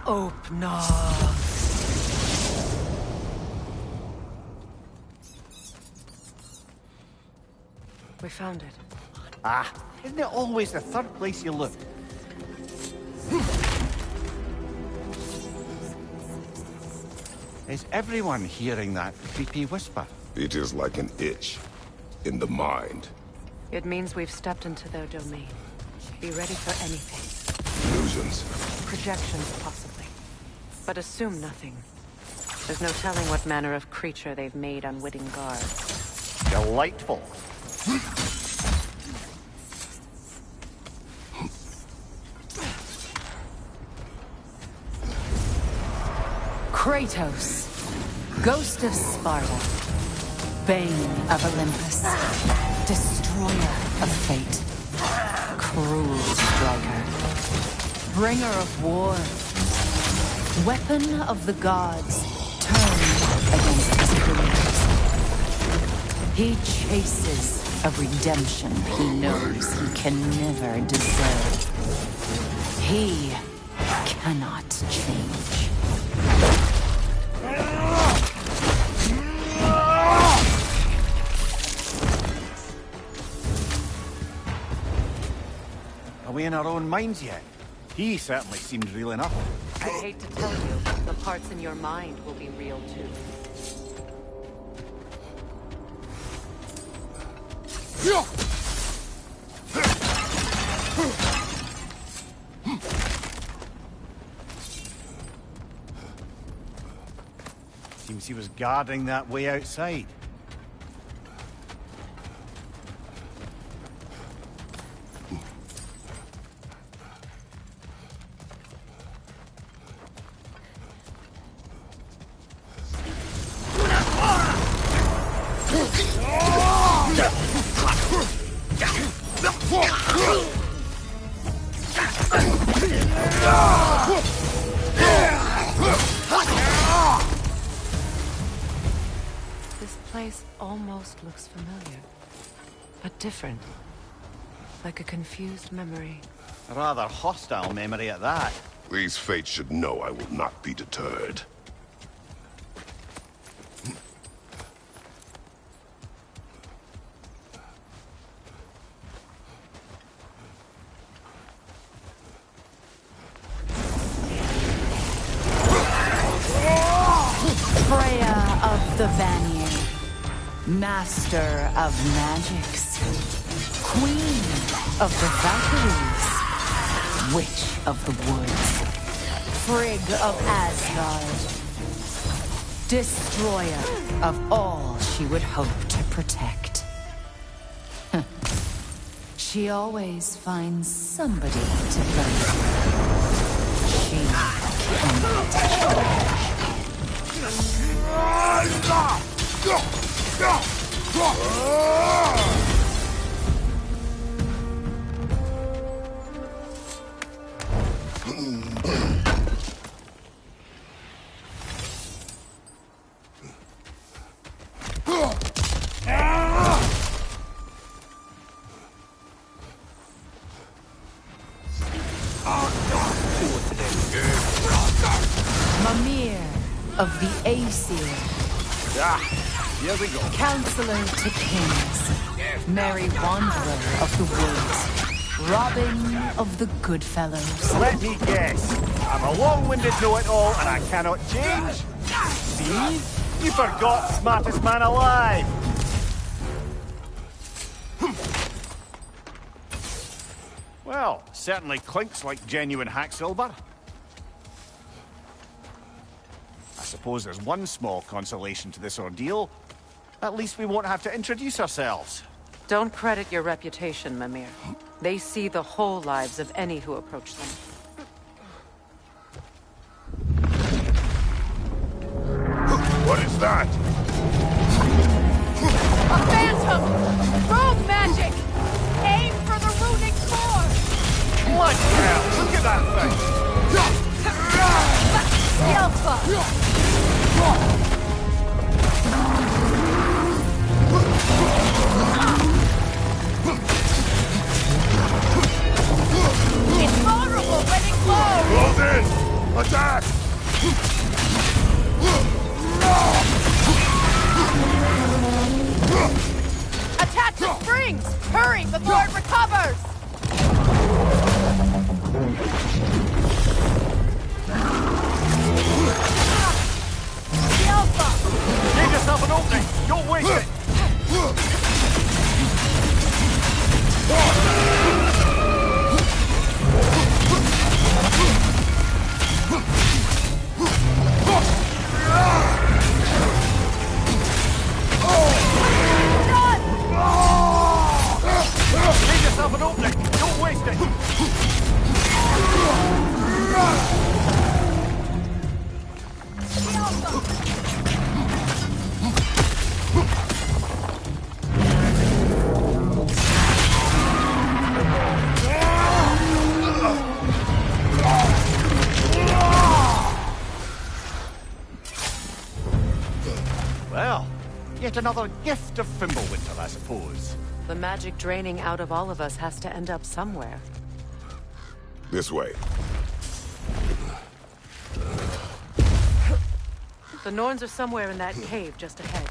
Speaker 4: Opener. We found it.
Speaker 22: Ah, isn't it always the third place you look? Is everyone hearing that creepy whisper?
Speaker 6: It is like an itch in the mind.
Speaker 4: It means we've stepped into their domain. Be ready for anything.
Speaker 6: Illusions.
Speaker 4: Projections, possibly. But assume nothing. There's no telling what manner of creature they've made unwitting guards.
Speaker 22: Delightful.
Speaker 4: Kratos, Ghost of Sparta, Bane of Olympus, Destroyer of Fate, Cruel Striker, Bringer of War, Weapon of the Gods, turned against his creators. He chases a redemption he knows he can never deserve. He cannot change.
Speaker 22: Are we in our own minds yet? He certainly seems real enough.
Speaker 4: I hate to tell you, the parts in your mind will be real too.
Speaker 22: Seems he was guarding that way outside.
Speaker 4: This place almost looks familiar, but different. Like a confused memory.
Speaker 22: A rather hostile memory at that.
Speaker 6: These fates should know I will not be deterred.
Speaker 4: Freya of the Vanir, Master of Magics, Queen of the Valkyries, Witch of the Woods, Frigg of Asgard, Destroyer of all she would hope to protect. She always finds somebody to burn. She cannot change. Mimir of the Aesir.
Speaker 22: Here we go.
Speaker 4: Counselor to kings, merry wanderer of the woods, Robin of the Goodfellows.
Speaker 22: Let me guess. I'm a long-winded know-it-all and I cannot change? See? You forgot smartest man alive. Well, certainly clinks like genuine hack silver. I suppose there's one small consolation to this ordeal. At least we won't have to introduce ourselves.
Speaker 4: Don't credit your reputation, Mimir. They see the whole lives of any who approach them.
Speaker 6: What is that?
Speaker 3: A phantom! Rogue magic! Aim for the runic core!
Speaker 22: Bloody hell! Look at that thing!
Speaker 3: Yelpa! It's vulnerable when it glows!
Speaker 6: Close in! Attack!
Speaker 3: rings! Hurry before it recovers! The Alpha!
Speaker 1: Give yourself an opening! Don't waste it! Give yourself an opening! Don't waste it! Well, yet another gift of Fimbulwinter, I suppose.
Speaker 4: The magic draining out of all of us has to end up somewhere.
Speaker 6: This way.
Speaker 4: The Norns are somewhere in that cave just ahead.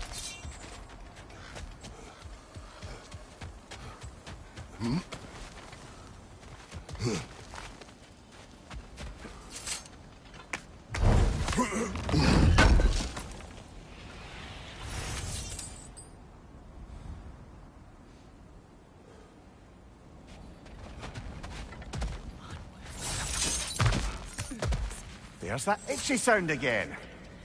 Speaker 1: There's that itchy sound again.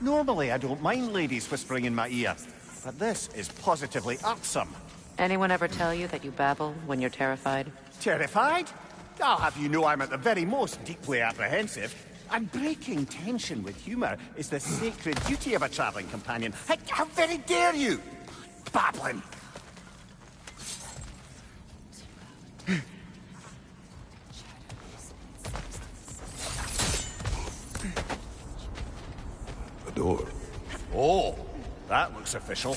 Speaker 1: Normally I don't mind ladies whispering in my ear, but this is positively irksome.
Speaker 4: Anyone ever tell you that you babble when you're terrified?
Speaker 1: Terrified? I'll have you know I'm at the very most deeply apprehensive. And breaking tension with humour is the sacred duty of a travelling companion. How very dare you! Babbling!
Speaker 6: A door.
Speaker 1: Oh, that looks official.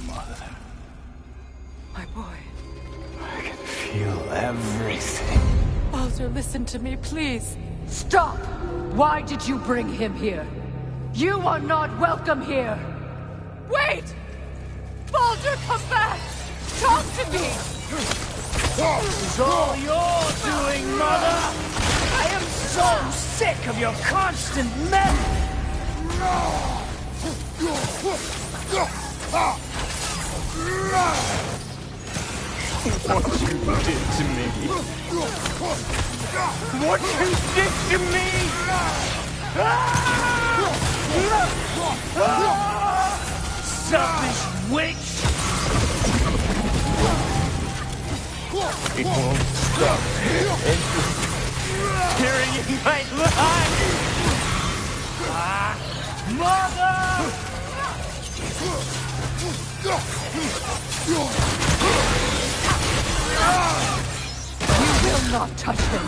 Speaker 22: Mother.
Speaker 4: My boy.
Speaker 22: I can feel everything.
Speaker 4: Baldur, listen to me, please.
Speaker 10: Stop! Why did you bring him here? You are not welcome here!
Speaker 3: Wait! Baldur, come back! Talk to me!
Speaker 21: It's all you're doing, Mother! I am so sick of your constant meddling!
Speaker 5: What you did to me!
Speaker 21: What you did to me! Selfish witch!
Speaker 5: It won't stop.
Speaker 21: Hearing in my life! Mother!
Speaker 10: You will not touch him!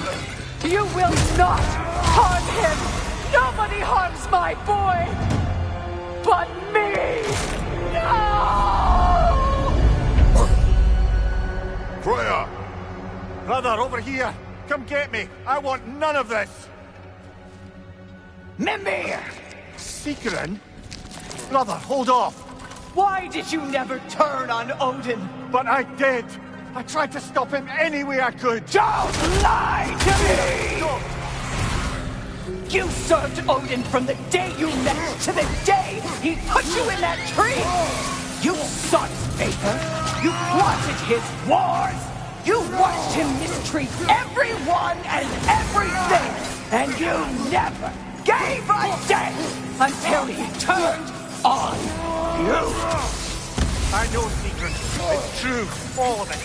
Speaker 10: You will not harm him! Nobody harms my boy! But me! No!
Speaker 1: Freya! Brother, over here! Come get me! I want none of this!
Speaker 21: Mimir!
Speaker 1: Secret? Brother, hold off!
Speaker 21: Why did you never turn on Odin?
Speaker 1: But I did! I tried to stop him any way I could!
Speaker 21: Don't lie to me! You served Odin from the day you met to the day he put you in that tree! You sought his favor! You plotted his wars! You watched him mistreat everyone and everything! And you never gave a damn until he turned on you!
Speaker 1: I know, Secret. It's true, all of it.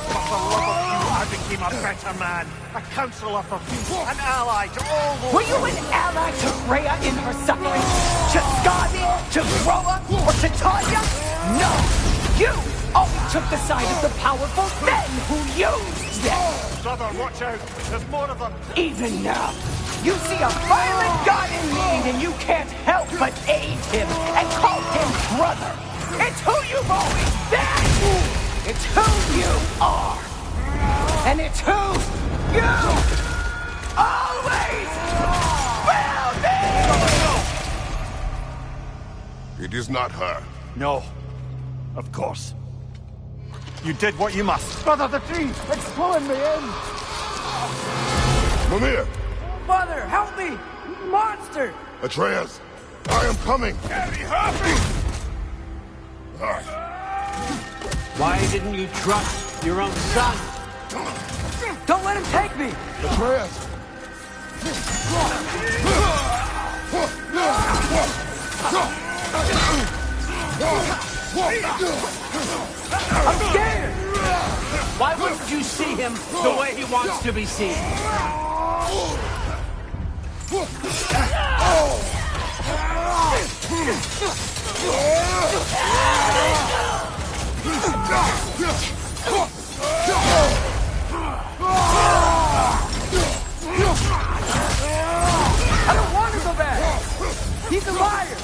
Speaker 1: But for love of you, I became a better man. A counselor for peace, an ally to all those...
Speaker 21: Were you an ally to Freya in her suffering? To Skadi? To Groa? Or to Tanya? No! You always took the side of the powerful men who used them!
Speaker 1: Brother, watch out. There's more of them.
Speaker 21: Even now, you see a violent god in need and you can't help but aid him and call him brother! It's who you've always been! It's who you are! And it's who you always will be!
Speaker 6: It is not her.
Speaker 1: No. Of course. You did what you must.
Speaker 21: Brother, the tree! It's pulling me in!
Speaker 6: Mimir!
Speaker 21: Mother, help me! Monster!
Speaker 6: Atreus! I am coming!
Speaker 9: Daddy, help me!
Speaker 16: Why didn't you trust your own son?
Speaker 21: Don't let him take me!
Speaker 6: Atreus!
Speaker 21: I'm scared!
Speaker 16: Why wouldn't you see him the way he wants to be seen?
Speaker 21: I don't want to go back! He's a liar!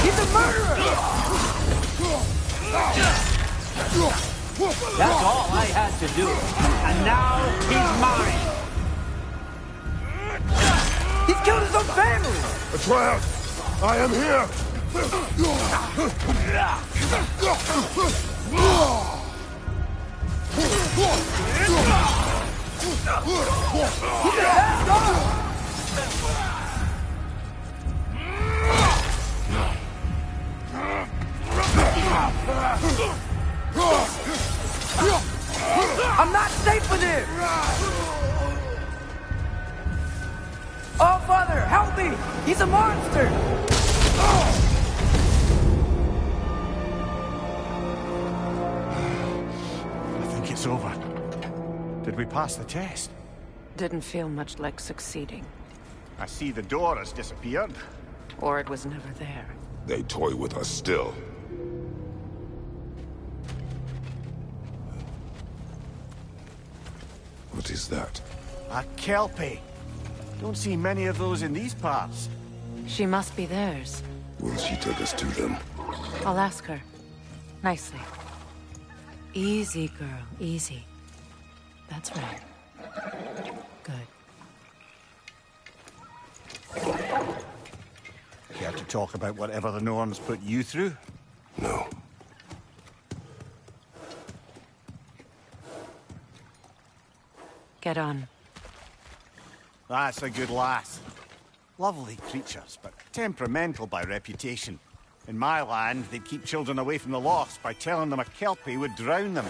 Speaker 21: He's a murderer!
Speaker 16: That's all I had to do. And now he's mine.
Speaker 21: He's killed his own family!
Speaker 6: Atreus! I am here!
Speaker 21: He's a bastard! I'm not safe with him! Oh, Father, help me! He's a monster!
Speaker 1: I think it's over. Did we pass the test?
Speaker 4: Didn't feel much like succeeding.
Speaker 1: I see the door has disappeared.
Speaker 4: Or it was never there.
Speaker 6: They toy with us still. What is that?
Speaker 1: A kelpie. Don't see many of those in these parts.
Speaker 4: She must be theirs.
Speaker 6: Will she take us to them?
Speaker 4: I'll ask her. Nicely. Easy, girl. Easy. That's right. Good.
Speaker 1: Care to talk about whatever the Norns put you through?
Speaker 6: No.
Speaker 4: Get on.
Speaker 1: That's a good lass. Lovely creatures, but temperamental by reputation. In my land, they'd keep children away from the lochs by telling them a kelpie would drown them.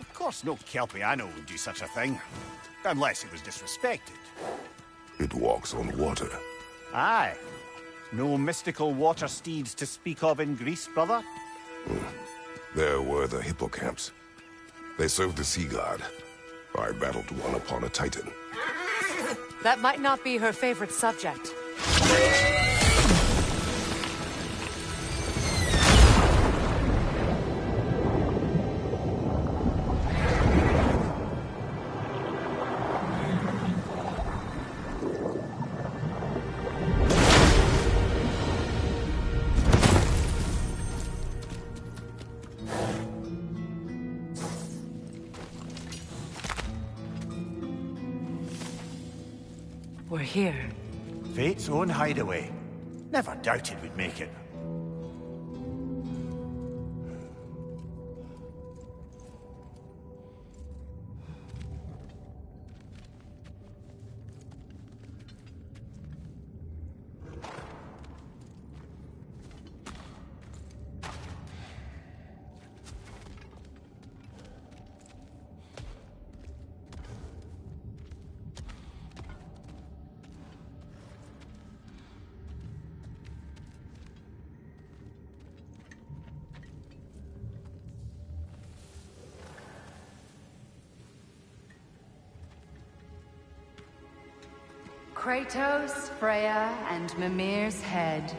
Speaker 1: Of course, no kelpie I know would do such a thing. Unless it was disrespected.
Speaker 6: It walks on water.
Speaker 1: Aye. No mystical water steeds to speak of in Greece, brother?
Speaker 6: There were the hippocamps. They served the sea god. I battled one upon a titan.
Speaker 4: That might not be her favorite subject. We're here.
Speaker 1: Fate's own hideaway. Never doubted we'd make it.
Speaker 7: Kratos, Freya, and Mimir's head.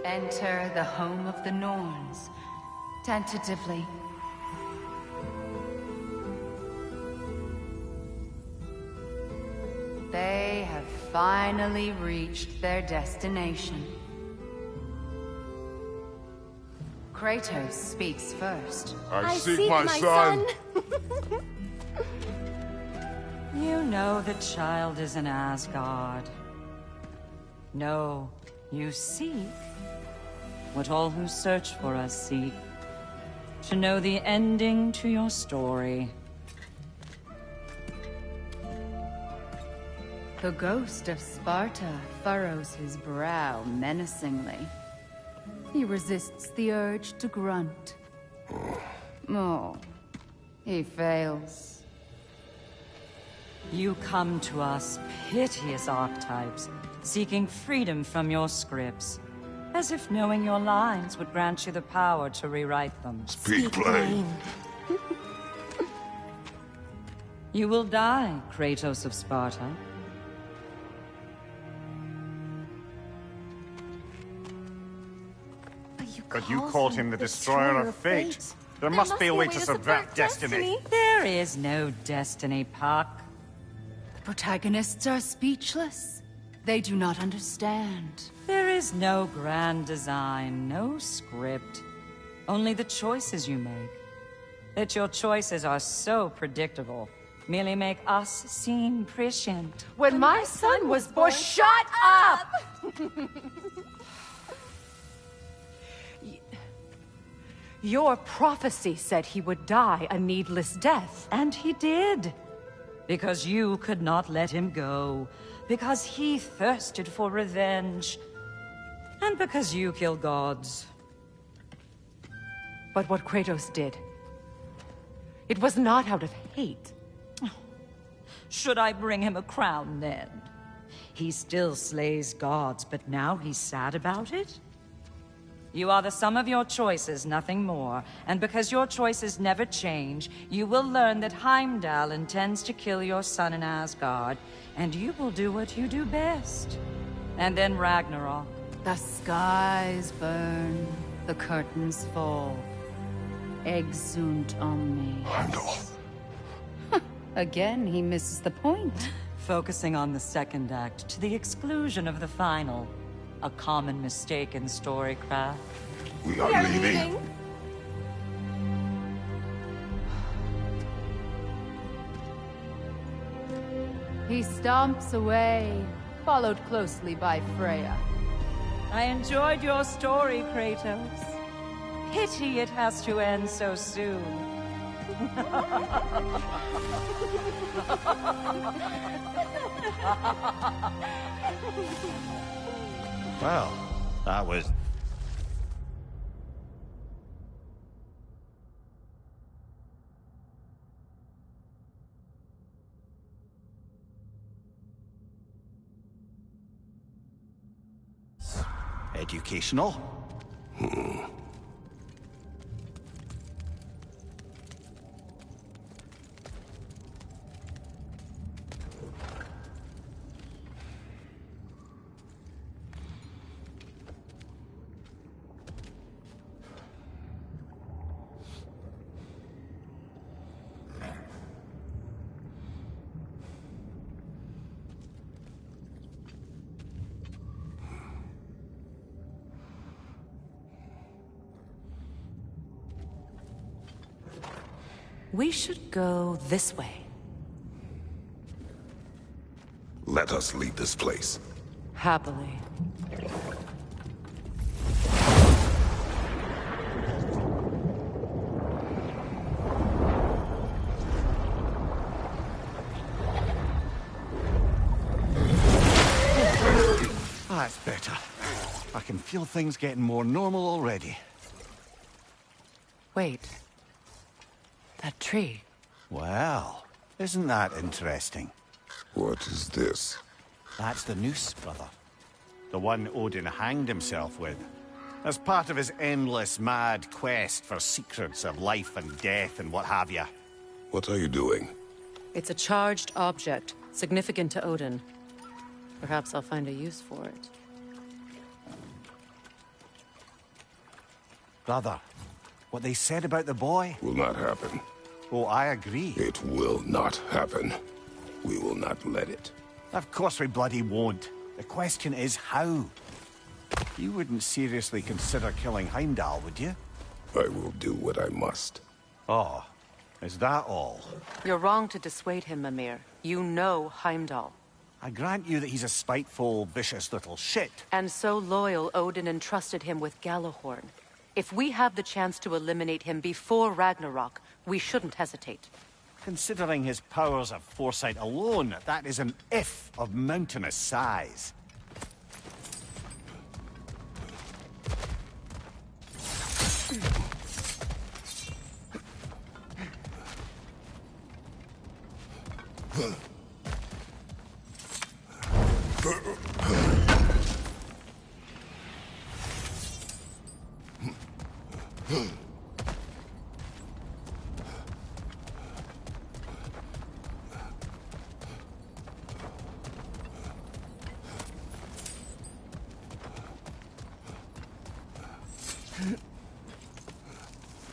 Speaker 7: Enter the home of the Norns, tentatively. They have finally reached their destination. Kratos speaks first.
Speaker 6: I seek my son.
Speaker 3: You
Speaker 17: know the child is in Asgard. No, you seek what all who search for us seek. To know the ending to your story.
Speaker 7: The ghost of Sparta furrows his brow menacingly. He resists the urge to grunt. Oh, he fails.
Speaker 17: You come to us, piteous archetypes, seeking freedom from your scripts. As if knowing your lines would grant you the power to rewrite them.
Speaker 6: Speak plain.
Speaker 17: You will die, Kratos of Sparta.
Speaker 1: But you called him the Destroyer of Fate. There must be a way to subvert destiny.
Speaker 17: There is no destiny, Puck.
Speaker 7: The protagonists are speechless. They do not understand.
Speaker 17: There is no grand design, no script. Only the choices you make. That your choices are so predictable merely make us seem prescient.
Speaker 10: When my son was born... Shut up! Your prophecy said he would die a needless death.
Speaker 17: And he did. Because you could not let him go. Because he thirsted for revenge. And because you kill gods.
Speaker 10: But what Kratos did, it was not out of hate.
Speaker 17: Should I bring him a crown then? He still slays gods, but now he's sad about it? You are the sum of your choices, nothing more. And because your choices never change, you will learn that Heimdall intends to kill your son in Asgard, and you will do what you do best. And then Ragnarok.
Speaker 7: The skies burn, the curtains fall. Exunt omni.
Speaker 6: Heimdall.
Speaker 7: Again, he misses the point.
Speaker 17: Focusing on the second act to the exclusion of the final. A common mistake in storycraft.
Speaker 6: We are leaving.
Speaker 7: He stomps away, followed closely by Freya.
Speaker 17: I enjoyed your story, Kratos. Pity it has to end so soon.
Speaker 1: Well, that was... educational?
Speaker 4: We should go this way.
Speaker 6: Let us leave this place.
Speaker 4: Happily.
Speaker 1: That's better. I can feel things getting more normal already.
Speaker 4: Wait. That tree.
Speaker 1: Well, isn't that interesting?
Speaker 6: What is this?
Speaker 1: That's the noose, brother. The one Odin hanged himself with. As part of his endless, mad quest for secrets of life and death and what have you.
Speaker 6: What are you doing?
Speaker 4: It's a charged object, significant to Odin. Perhaps I'll find a use for it.
Speaker 1: Brother, what they said about the boy?
Speaker 6: Will not happen.
Speaker 1: Oh, I agree.
Speaker 6: It will not happen. We will not let it.
Speaker 1: Of course we bloody won't. The question is how. You wouldn't seriously consider killing Heimdall, would you?
Speaker 6: I will do what I must.
Speaker 1: Oh,
Speaker 22: Is that all?
Speaker 4: You're wrong to dissuade him, Mimir. You know Heimdall.
Speaker 22: I grant you that he's a spiteful, vicious little shit.
Speaker 4: And so loyal, Odin entrusted him with Gjallarhorn. If we have the chance to eliminate him before Ragnarok, we shouldn't hesitate.
Speaker 22: Considering his powers of foresight alone, that is an if of mountainous size.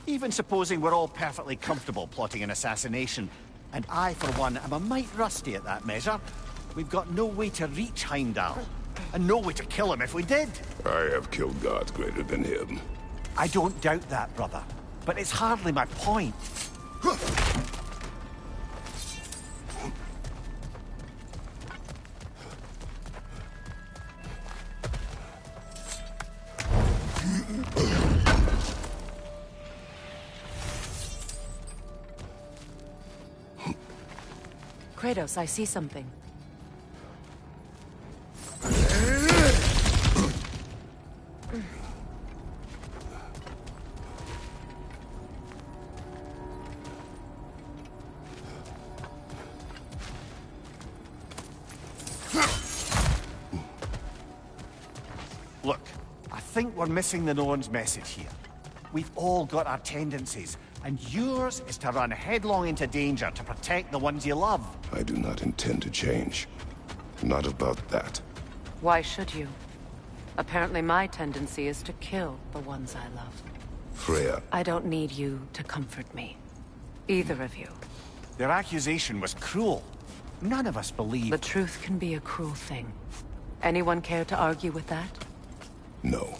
Speaker 22: Even supposing we're all perfectly comfortable plotting an assassination, and I, for one, am a mite rusty at that measure, we've got no way to reach Heimdall, and no way to kill him if we did.
Speaker 6: I have killed gods greater than him.
Speaker 22: I don't doubt that, brother, but it's hardly my point.
Speaker 4: Kratos, I see something.
Speaker 22: Look, I think we're missing the Norn's message here. We've all got our tendencies, and yours is to run headlong into danger to protect the ones you love.
Speaker 6: I do not intend to change. Not about that.
Speaker 4: Why should you? Apparently my tendency is to kill the ones I love.
Speaker 6: Freya.
Speaker 4: I don't need you to comfort me. Either of you.
Speaker 22: Their accusation was cruel. None of us believe...
Speaker 4: The truth can be a cruel thing. Anyone care to argue with that?
Speaker 6: No.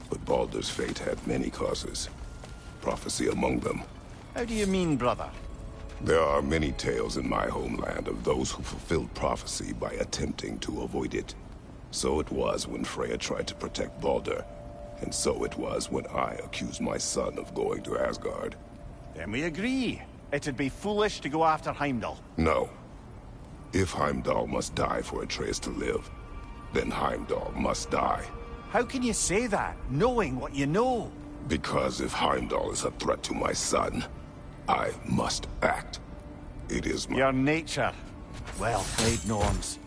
Speaker 6: But Baldur's fate had many causes. Prophecy among them.
Speaker 22: How do you mean, brother?
Speaker 6: There are many tales in my homeland of those who fulfilled prophecy by attempting to avoid it. So it was when Freya tried to protect Baldur. And so it was when I accused my son of going to Asgard.
Speaker 22: Then we agree. It'd be foolish to go after Heimdall.
Speaker 6: No. If Heimdall must die for Atreus to live, then Heimdall must die.
Speaker 22: How can you say that, knowing what you know?
Speaker 6: Because if Heimdall is a threat to my son, I must act. It is my...
Speaker 22: Your nature. Well played, Norns.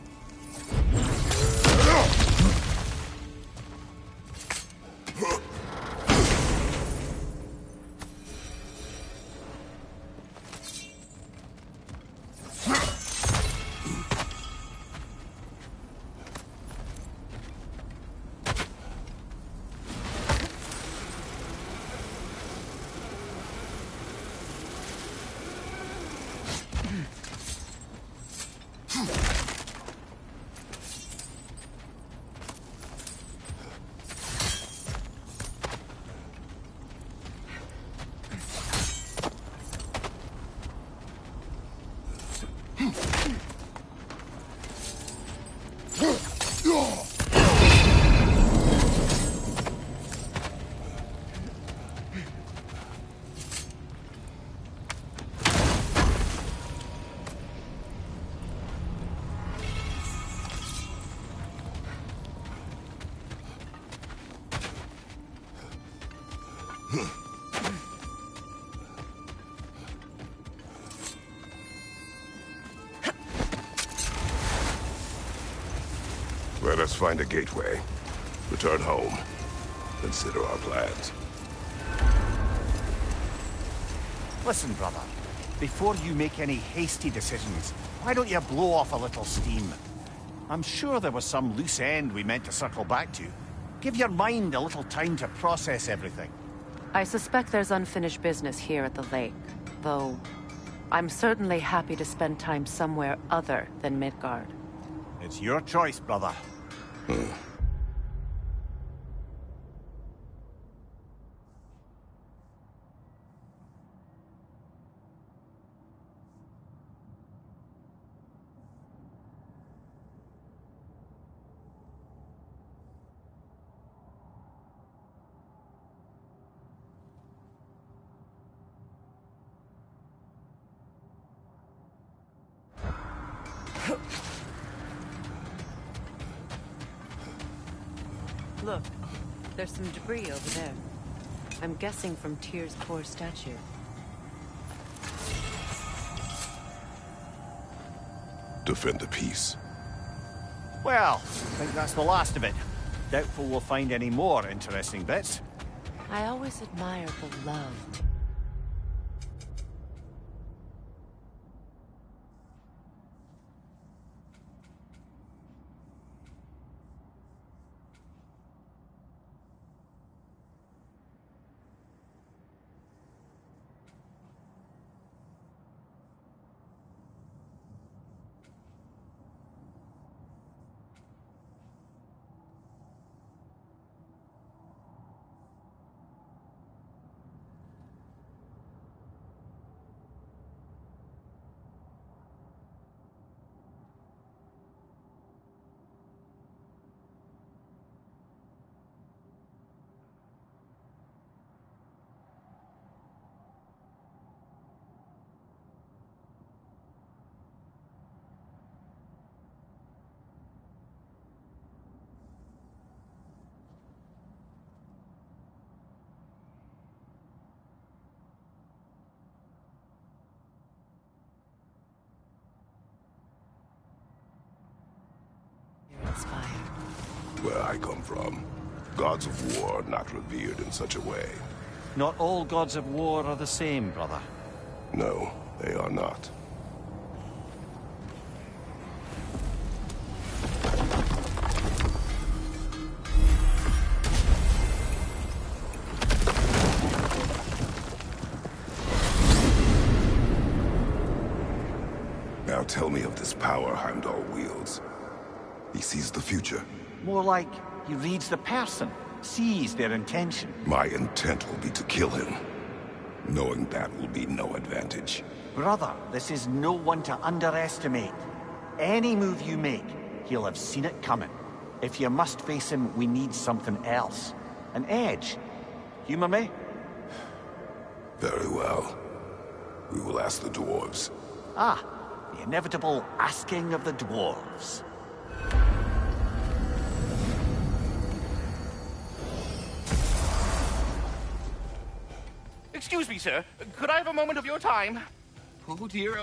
Speaker 6: Let us find a gateway. Return home. Consider our plans.
Speaker 22: Listen, brother. Before you make any hasty decisions, why don't you blow off a little steam? I'm sure there was some loose end we meant to circle back to. Give your mind a little time to process everything.
Speaker 4: I suspect there's unfinished business here at the lake, though I'm certainly happy to spend time somewhere other than Midgard.
Speaker 22: It's your choice, brother.
Speaker 4: Look, there's some debris over there. I'm guessing from Tyr's core statue.
Speaker 6: Defend the peace.
Speaker 22: Well, I think that's the last of it. Doubtful we'll find any more interesting bits.
Speaker 4: I always admired the love.
Speaker 6: Where I come from, gods of war are not revered in such a way.
Speaker 22: Not all gods of war are the same, brother.
Speaker 6: No, they are not. Now tell me of this power Heimdall wields. He sees the future.
Speaker 22: More like he reads the person, sees their intention.
Speaker 6: My intent will be to kill him. Knowing that will be no advantage.
Speaker 22: Brother, this is no one to underestimate. Any move you make, he'll have seen it coming. If you must face him, we need something else. An edge. Humor me?
Speaker 6: Very well. We will ask the dwarves.
Speaker 22: Ah, the inevitable asking of the dwarves.
Speaker 19: Excuse me, sir. Could I have a moment of your time? Oh dear,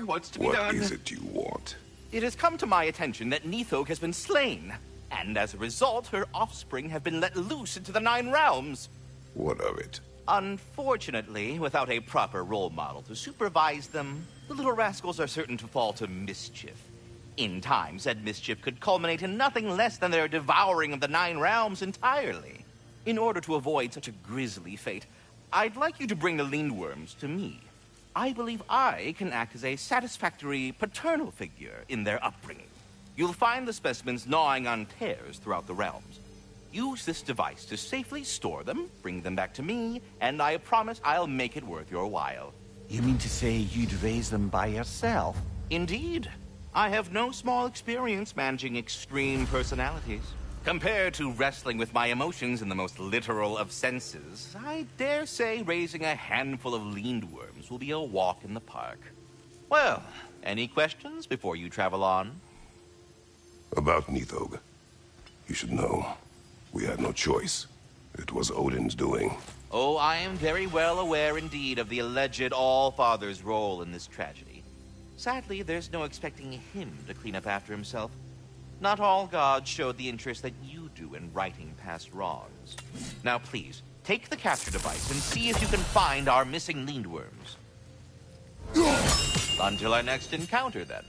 Speaker 19: what's to be done?
Speaker 6: What is it you want?
Speaker 19: It has come to my attention that Nithog has been slain, and as a result, her offspring have been let loose into the Nine Realms.
Speaker 6: What of it?
Speaker 19: Unfortunately, without a proper role model to supervise them, the little rascals are certain to fall to mischief. In time, said mischief could culminate in nothing less than their devouring of the Nine Realms entirely. In order to avoid such a grisly fate, I'd like you to bring the Lindworms to me. I believe I can act as a satisfactory paternal figure in their upbringing. You'll find the specimens gnawing on tears throughout the realms. Use this device to safely store them, bring them back to me, and I promise I'll make it worth your while.
Speaker 22: You mean to say you'd raise them by yourself?
Speaker 19: Indeed. I have no small experience managing extreme personalities. Compared to wrestling with my emotions in the most literal of senses, I dare say raising a handful of Lindworms will be a walk in the park. Well, any questions before you travel on?
Speaker 6: About Nithog. You should know, we had no choice. It was Odin's doing.
Speaker 19: Oh, I am very well aware indeed of the alleged All-Father's role in this tragedy. Sadly, there's no expecting him to clean up after himself. Not all gods showed the interest that you do in righting past wrongs. Now please, take the capture device and see if you can find our missing Lindworms. Until our next encounter, then.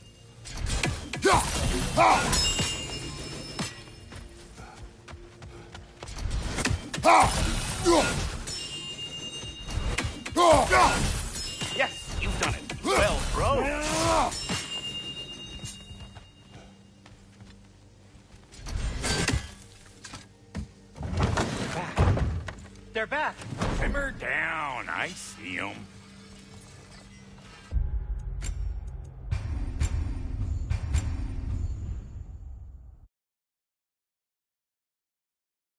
Speaker 19: Yes, you've done it. Well thrown.
Speaker 21: They're back.
Speaker 9: Simmer down. I see 'em.